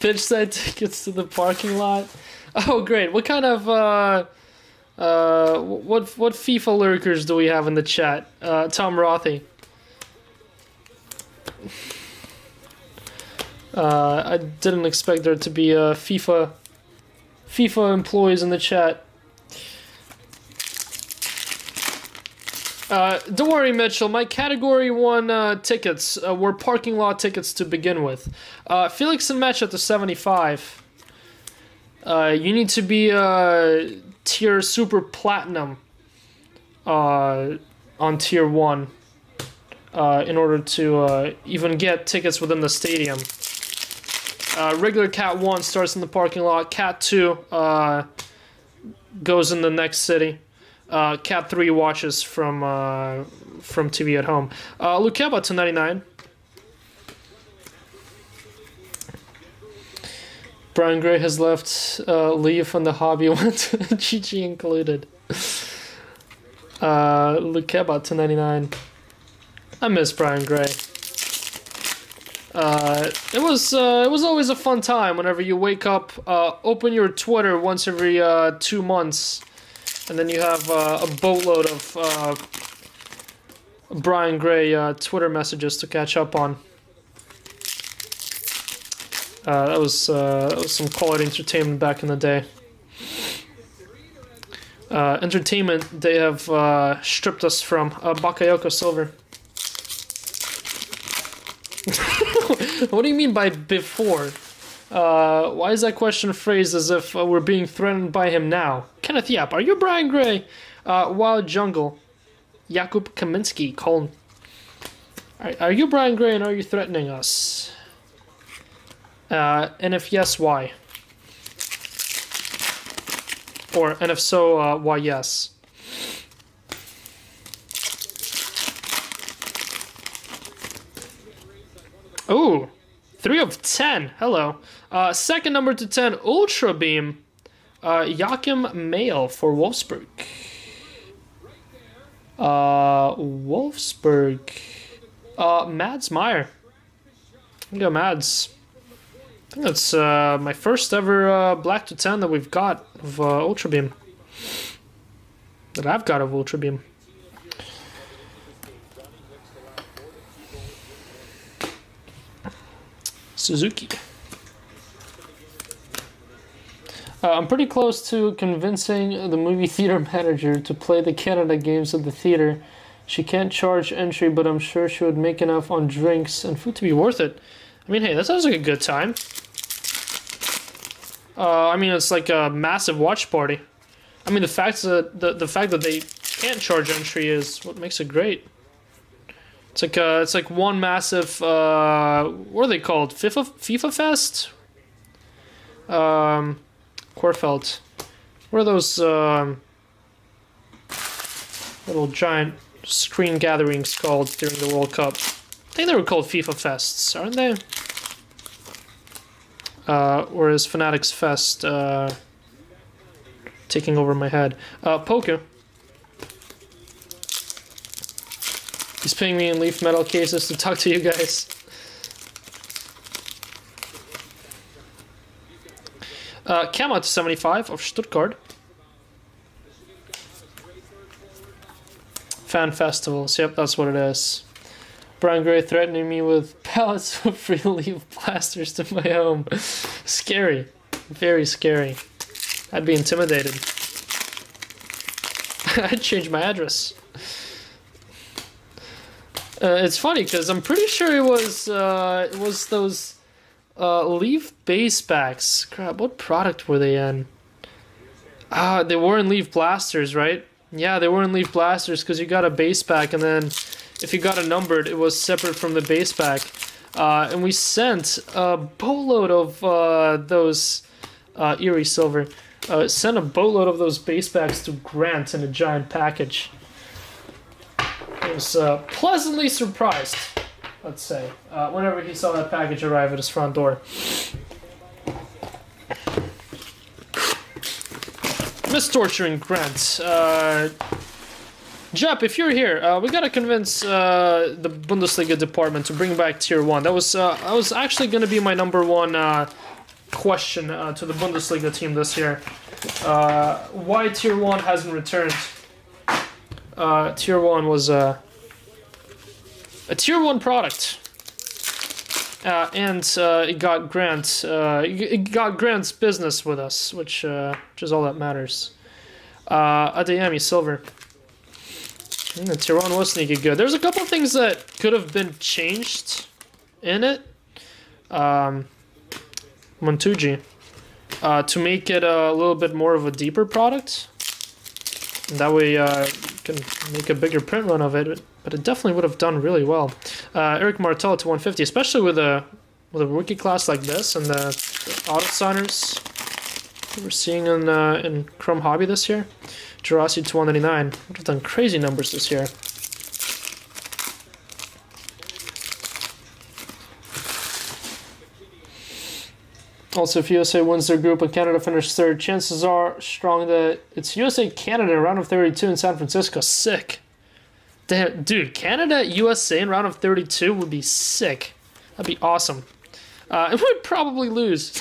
pitch side tickets to the parking lot. Oh, great! What kind of what FIFA lurkers do we have in the chat? Tom Rothy. I didn't expect there to be FIFA employees in the chat. Don't worry, Mitchell. My Category 1 tickets were parking lot tickets to begin with. Felix and Match at the 75. You need to be tier super platinum on tier 1 in order to even get tickets within the stadium. Regular Cat 1 starts in the parking lot. Cat 2 goes in the next city. Cat 3 watches from TV at home. Lukeba to 99. Brian Gray has left Leaf and the hobby went GG included. Lukeba to 99. I miss Brian Gray. It was always a fun time whenever you wake up, open your Twitter once every 2 months, and then you have a boatload of Brian Gray Twitter messages to catch up on. That was some quality entertainment back in the day. Entertainment they have stripped us from. Bakayoko Silver. What do you mean by before? Why is that question phrased as if we're being threatened by him now? Kenneth Yap, are you Brian Gray? Wild Jungle. Jakub Kaminsky, Colin. Are you Brian Gray and are you threatening us? And if yes, why? And if so, why yes? Ooh, 3 of 10. Hello. Second number to 10, Ultra Beam. Joachim Mail for Wolfsburg. Wolfsburg. Mads Meyer. I go Mads. I think that's my first ever black to 10 that we've got of Ultra Beam. That I've got of Ultra Beam. Suzuki. I'm pretty close to convincing the movie theater manager to play the Canada games at the theater. She can't charge entry, but I'm sure she would make enough on drinks and food to be worth it. I mean, hey, that sounds like a good time. I mean, it's like a massive watch party. I mean, the fact that they can't charge entry is what makes it great. It's like one massive what are they called? FIFA Fest? Korfeld. What are those little giant screen gatherings called during the World Cup? I think they were called FIFA Fests, aren't they? Or is Fanatics Fest taking over my head? Poker. He's paying me in leaf metal cases to talk to you guys. Camo 75 of Stuttgart. Fan festivals, yep, that's what it is. Brian Gray threatening me with pallets of free leaf blasters to my home. Scary. Very scary. I'd be intimidated. I'd change my address. It's funny because I'm pretty sure it was those Leaf base backs. Crap, what product were they in? They were in Leaf blasters, right? Yeah, they were in Leaf blasters because you got a base back, and then if you got a numbered, it was separate from the base back. And we sent a boatload of those Erie Silver. Sent a boatload of those base backs to Grant in a giant package. I was pleasantly surprised, let's say, whenever he saw that package arrive at his front door. Miss torturing Grant. Jep, if you're here, we gotta convince the Bundesliga department to bring back Tier 1. That was actually gonna be my number one question to the Bundesliga team this year. Why Tier 1 hasn't returned. Tier 1 was a Tier 1 product. And it got Grant's business with us, which is all that matters. Adeyemi Silver. The Tier 1 was sneaky good. There's a couple things that could have been changed in it. Montuji. To make it a little bit more of a deeper product. And that way you can make a bigger print run of it. But it definitely would have done really well. Eric Martel to 150, especially with a rookie class like this and the auto signers we're seeing in Chrome Hobby this year. Jurassic to 199 would have done crazy numbers this year. Also, if USA wins their group and Canada finishes third, chances are strong that it's USA-Canada in round of 32 in San Francisco. Sick. Damn, dude, Canada-USA in round of 32 would be sick. That'd be awesome. And we'd probably lose.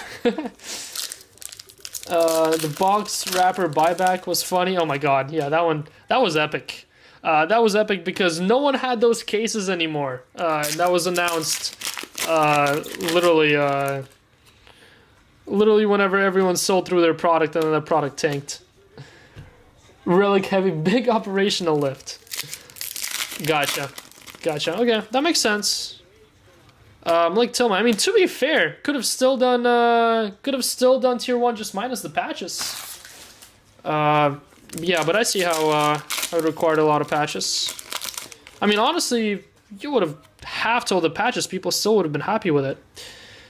The box wrapper buyback was funny. Oh my god, yeah, that was epic. That was epic because no one had those cases anymore. And that was announced literally whenever everyone sold through their product and then the product tanked. Relic heavy, big operational lift. Gotcha. Okay, that makes sense. Like Tillman. I mean, to be fair, could have still done tier 1 just minus the patches. Yeah, but I see how it required a lot of patches. I mean, honestly, you would have halved all the patches, people still would have been happy with it.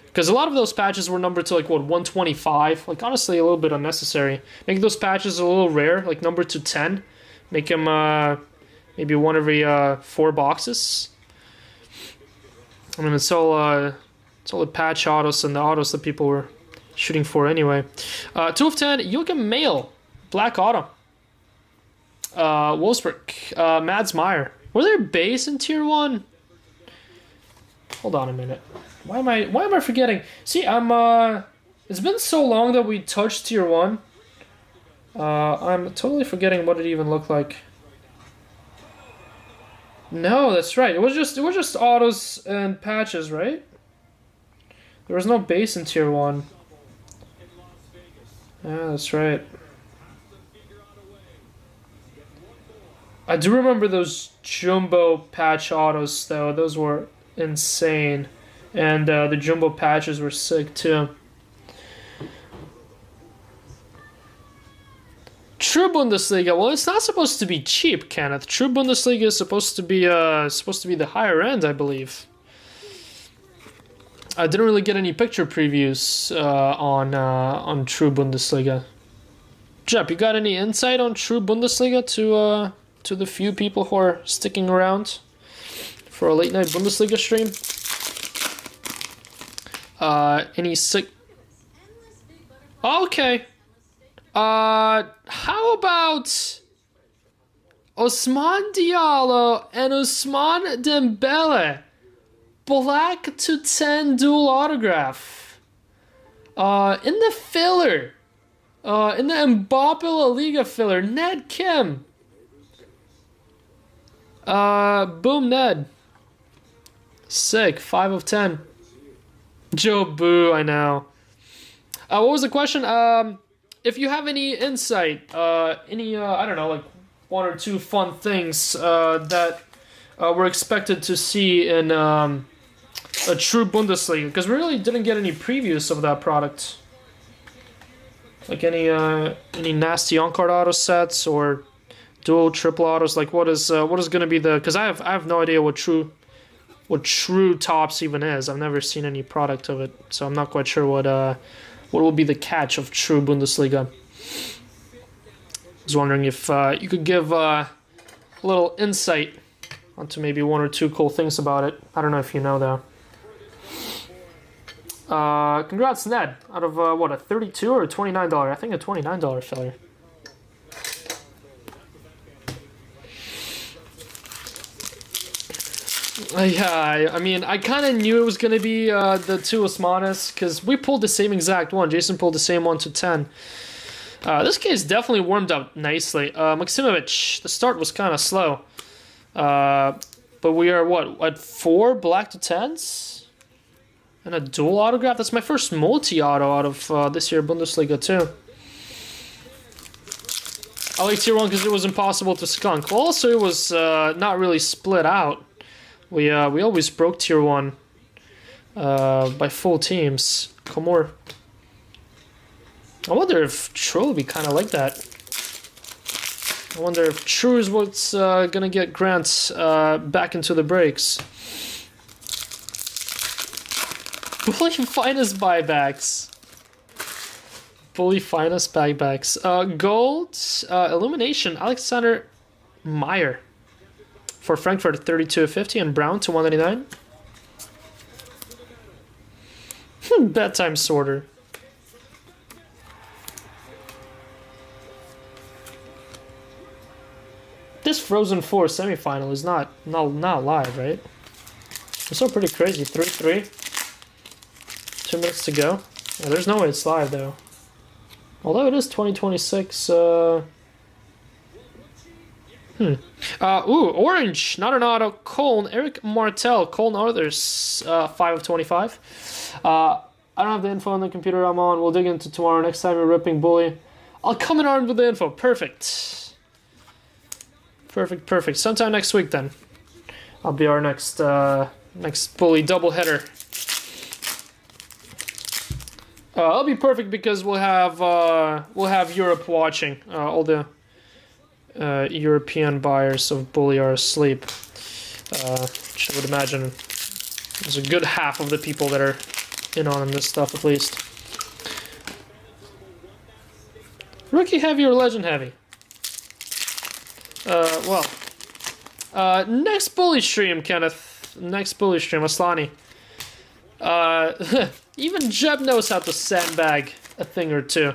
Because a lot of those patches were numbered to like, what, 125? Like, honestly, a little bit unnecessary. Make those patches a little rare, like numbered to 10. Make them maybe one every 4 boxes. I mean, it's all the patch autos and the autos that people were shooting for anyway. 2 of 10, Joachim Mail, Black Auto. Wolfsburg, Mads Meyer. Were there base in tier 1? Hold on a minute. Why am I forgetting? See, it's been so long that we touched tier 1. I'm totally forgetting what it even looked like. No, that's right. It was just autos and patches, right? There was no base in tier 1. Yeah, that's right. I do remember those jumbo patch autos though. Those were insane. And the jumbo patches were sick too. True Bundesliga. Well, it's not supposed to be cheap, Kenneth. True Bundesliga is supposed to be the higher end, I believe. I didn't really get any picture previews on True Bundesliga. Jep, you got any insight on True Bundesliga to the few people who are sticking around for a late night Bundesliga stream? Any sick? Okay. How about Osman Diallo and Ousmane Dembele? Black to 10 dual autograph. In the filler. In the Mbappe La Liga filler. Ned Kim. Boom Ned. Sick. 5 of 10. Joe Boo, I know. What was the question? If you have any insight, any, I don't know, like 1 or 2 fun things that we're expected to see in a true Bundesliga, because we really didn't get any previews of that product. Like any nasty on-card auto sets or dual triple autos. Like what is going to be the? Because I have no idea what true tops even is. I've never seen any product of it, so I'm not quite sure what will be the catch of true Bundesliga. I was wondering if you could give a little insight onto maybe 1 or 2 cool things about it. I don't know if you know though. Congrats, Ned. Out of what, a $32 or a $29? I think a $29 filler. Yeah, I mean, I kind of knew it was going to be the 2 Osmanes, because we pulled the same exact one. Jason pulled the same 1 to 10. This case definitely warmed up nicely. Maksimovic, the start was kind of slow. But we are, what, at 4 black to 10s? And a dual autograph? That's my first multi-auto out of this year Bundesliga too. I like tier 1 because it was impossible to skunk. Also, it was not really split out. We always broke tier 1 by full teams. Komor. I wonder if True will be kind of like that. I wonder if True is what's gonna get Grant back into the breaks. Bully Finest buybacks. Bully Finest buybacks. Gold Illumination. Alexander Meyer. For Frankfurt, 32.50 and Brown to 199. Bedtime sorter. This Frozen 4 semifinal is not live, right? It's still pretty crazy. 3-3. 2 minutes to go. Yeah, there's no way it's live though. Although it is 2026. Orange, not an auto. Coln, Eric Martel, Coln Others, 5 of 25. I don't have the info on the computer I'm on. We'll dig into tomorrow. Next time you're ripping Bully, I'll come in armed with the info. Perfect. Sometime next week then. I'll be our next Bully doubleheader. It'll be perfect because we'll have Europe watching. All the European buyers of Buli are asleep. Which I would imagine there's a good half of the people that are in on this stuff at least. Rookie heavy or legend heavy? Next Bully stream, Kenneth. Next Bully stream, Aslani. Even Jeb knows how to sandbag a thing or two.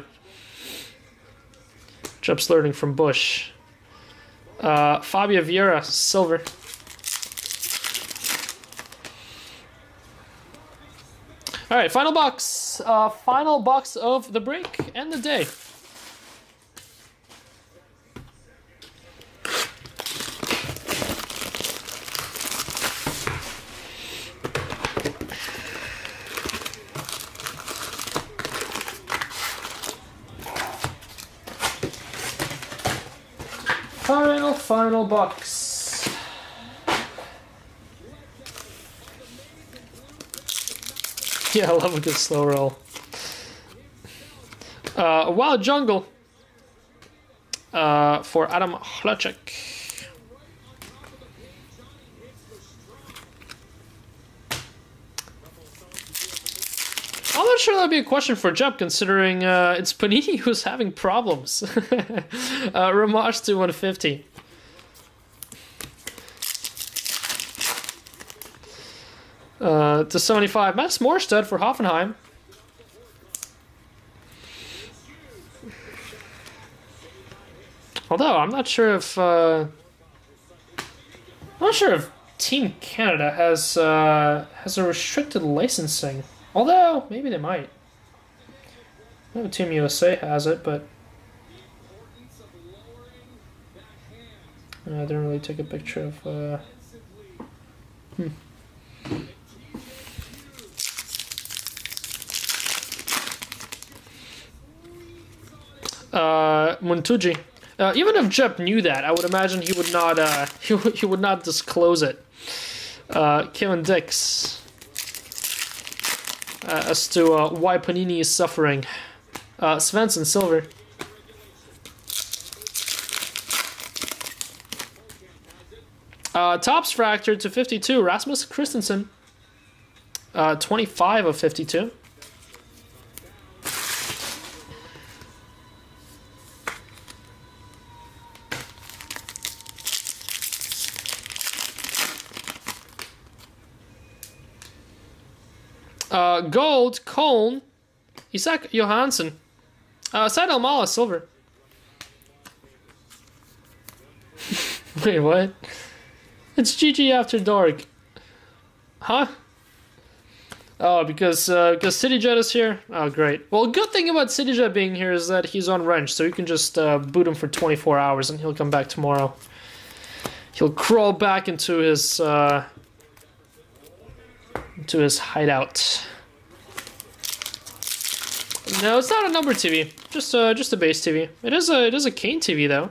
Jeb's learning from Bush. Fabio Vieira, silver. Alright, final box. Final box of the break and the day. Final box. Yeah, I love a good slow roll. Wild Jungle for Adam Hlachek. I'm not sure that'd be a question for Jeb, considering it's Panini who's having problems. Ramage to 150. To 75. Max Morstead for Hoffenheim. Although I'm not sure if Team Canada has a restricted licensing. Although maybe they might. I know Team USA has it, but I didn't really take a picture of. Muntuji. Even if Jep knew that, I would imagine he would not. He would not disclose it. Kevin Dix. As to why Panini is suffering. Svensson silver. Tops fractured to 52. Rasmus Christensen. 25 of 52. Gold, Cone, Isak Johansson, Seidel Mala, silver. Wait, what? It's GG after dark. Huh? Oh, because CityJet is here? Oh, great. Well, good thing about CityJet being here is that he's on wrench, so you can just boot him for 24 hours and he'll come back tomorrow. He'll crawl back into his hideout. No, it's not a number TV. Just a base TV. It is a Kane TV though.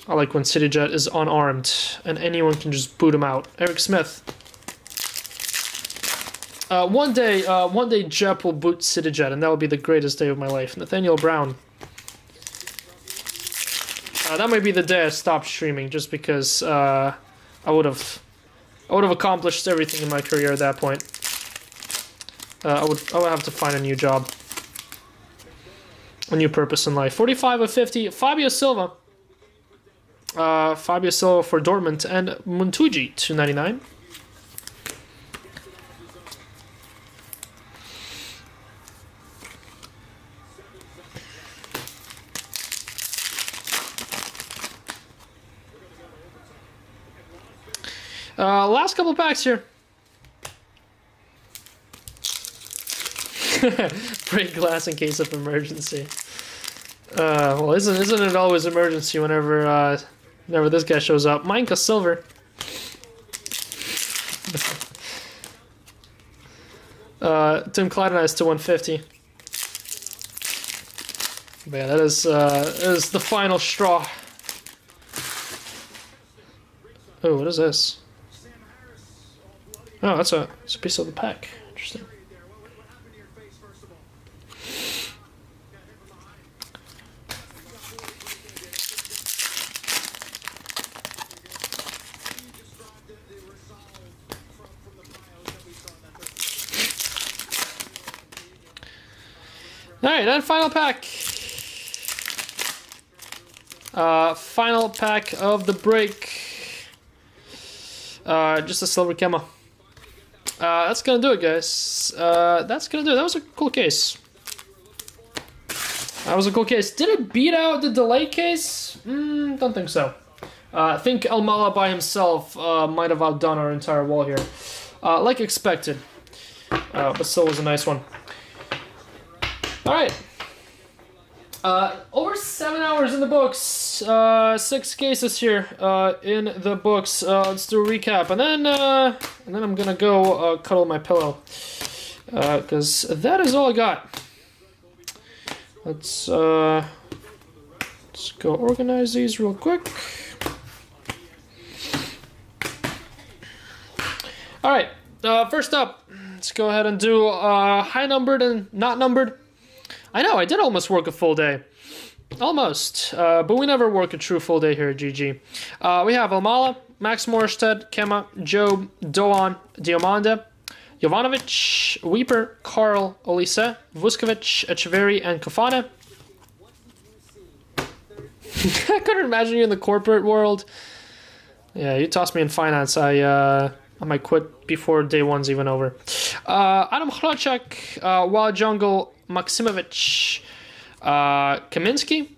I like when CityJet is unarmed and anyone can just boot him out. Eric Smith. One day Jep will boot CityJet and that will be the greatest day of my life. Nathaniel Brown. That might be the day I stop streaming, just because I would have accomplished everything in my career at that point. I would have to find a new job, a new purpose in life. 45 of 50. Fabio Silva. Fabio Silva for Dortmund and Muntuji 299. Last couple packs here. Break glass in case of emergency. Well, isn't it always emergency whenever this guy shows up? Minka silver. Tim Clydenise to 150. But yeah, that is the final straw. Oh, what is this? Oh, it's a piece of the pack. Interesting. Period there. What happened to your face, first of all? Got hit from behind. You described the resolve from the bios that we saw in that third. All right, and final pack. Final pack of the break. Just a silver camo. That's gonna do it, guys. That's gonna do it. That was a cool case. That was a cool case. Did it beat out the Delight case? Don't think so. I think Almala by himself might have outdone our entire wall here. Like expected. But still was a nice one. Alright. Over 7 hours in the books. 6 cases here in the books. Let's do a recap. And then I'm gonna go cuddle my pillow. Because that is all I got. Let's go organize these real quick. Alright, first up, let's go ahead and do high numbered and not numbered. I know, I did almost work a full day. Almost, but we never work a true full day here at GG. We have Almala, Max Morstead, Kema, Job, Doan, Diamanda, Jovanovic, Weeper, Carl, Olise, Vuskovic, Echeverry, and Kofane. I couldn't imagine you in the corporate world. Yeah, you tossed me in finance. I might quit before day one's even over. Adam Hrocek, Wild Jungle, Maximovic, Kaminsky,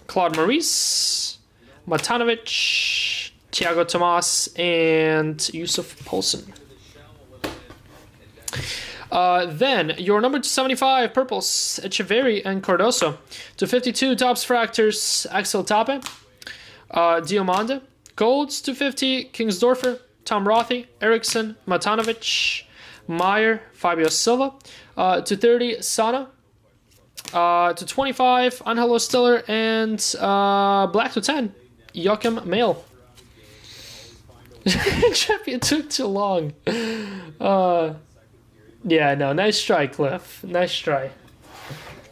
Claude Maurice, Matanovic, Thiago Tomas, and Yusuf Poulsen. Then your number 275 purples, Echeverry and Cardoso. 252 tops fractors, Axel Tape, Diamanda. Golds 250, Kingsdorfer, Tom Rothy, Eriksson, Matanovic, Meyer, Fabio Silva. 230 Sana. 225 Angelo Stiller, and black to 10 Joachim Mail. Jeff, it took too long. Yeah, no, nice try, Cliff. Nice try.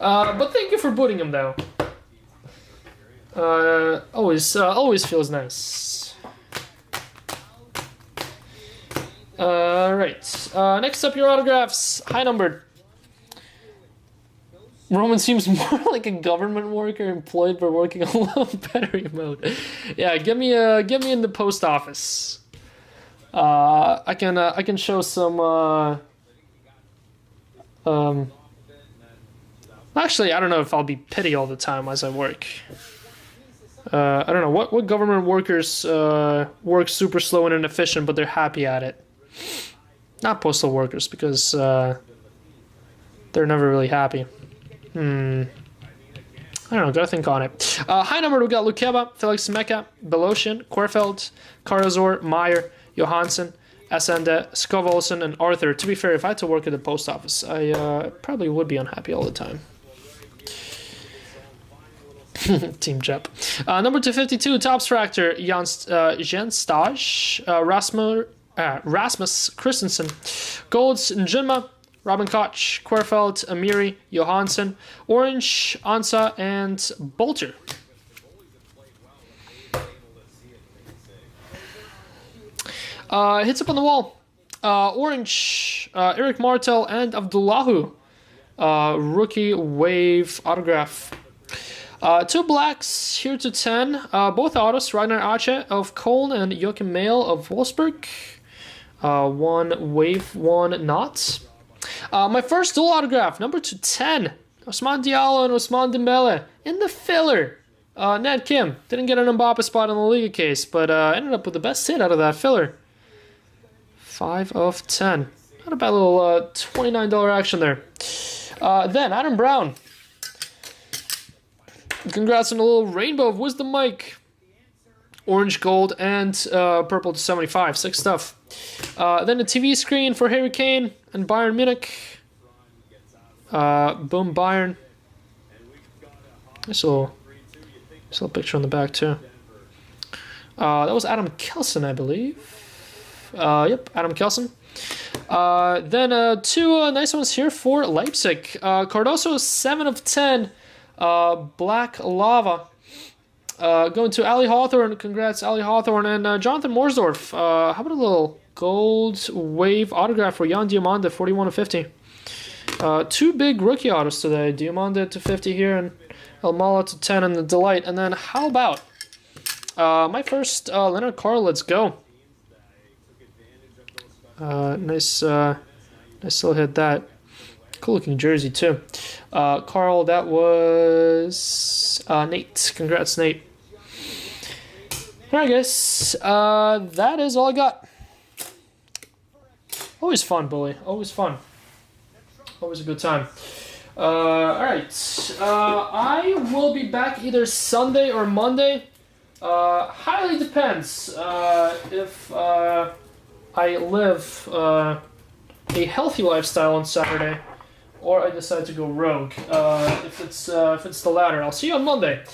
But thank you for booting him, though. Always feels nice. Right. Next up, your autographs. High numbered. Roman seems more like a government worker employed for working a low battery mode. Yeah, get me in the post office. I can show some. Actually, I don't know if I'll be pity all the time as I work. I don't know what government workers work super slow and inefficient, but they're happy at it. Not postal workers, because they're never really happy. I don't know, gotta think on it. High number, we got Lukeba, Felix Meka, Belosian, Korfeld, Karazor, Meyer, Johansson, Asende, Skov Olsen, and Arthur. To be fair, if I had to work at the post office, I probably would be unhappy all the time. Team Jep. Number 252, Tops Fractor, Jens Stage, Rasmus Christensen, Golds, Njinma, Robin Koch, Querfeld, Amiri, Johansson, Orange, Ansa, and Bolter. Hits up on the wall. Orange, Eric Martel, and Abdullahu. Rookie wave autograph. 2 blacks here to 10. Both autos, Ragnar Ache of Köln and Joachim Mail of Wolfsburg. 1 wave, 1 not. My first dual autograph, number 210. Osman Diallo and Osman Dembele in the filler. Ned Kim didn't get an Mbappe spot in the Liga case, but ended up with the best hit out of that filler. 5 of 10. Not a bad little $29 action there. Then Adam Brown. Congrats on a little rainbow of Wisdom Mike. Orange, gold, and purple to 75. Sick stuff. Then a TV screen for Harry Kane and Bayern Munich. Boom, Bayern. Nice little picture on the back, too. That was Adam Kelson, I believe. Yep, Adam Kelson. Then two nice ones here for Leipzig. Cardoso, 7 of 10. Black Lava. Going to Ali Hawthorne. Congrats, Ali Hawthorne. And Jonathan Morsdorf. How about a little gold wave autograph for Jan Diamande, 41 of 50. Two big rookie autos today. Diamande to 50 here, and El Mala to 10 in the Delight. And then how about my first Leonard Carl? Let's go. Nice little hit that. Cool looking jersey too. Carl, that was Nate. Congrats, Nate. Alright, guys. That is all I got. Always fun, Bully. Always fun. Always a good time. Alright. I will be back either Sunday or Monday. Highly depends if I live a healthy lifestyle on Saturday, or I decide to go rogue. If it's the latter, I'll see you on Monday.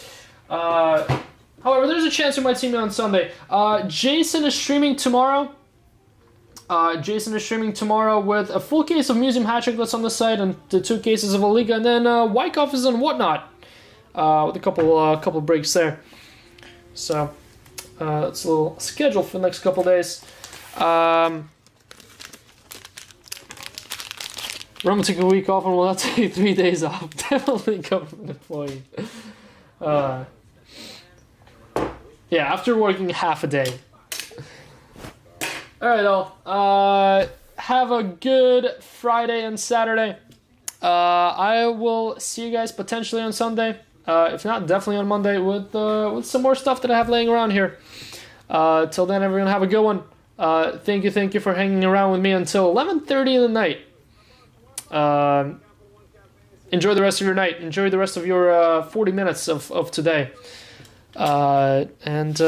However, there's a chance you might see me on Sunday. Jason is streaming tomorrow. Jason is streaming tomorrow with a full case of Museum Hattrick that's on the site, and the 2 cases of a Liga, and then Wyckoff is on Whatnot with a couple breaks there. So that's a little schedule for the next couple days. Roman took a week off and will not take 3 days off. Definitely government employee. Yeah, after working half a day. Alright, all. Have a good Friday and Saturday. I will see you guys potentially on Sunday. If not, definitely on Monday with some more stuff that I have laying around here. Till then, everyone have a good one. Thank you for hanging around with me until 11:30 in the night. Enjoy the rest of your night. Enjoy the rest of your 40 minutes of today. And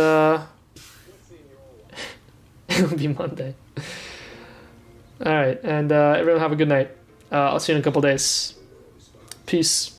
it'll be Monday. Alright, and everyone have a good night. I'll see you in a couple days. Peace.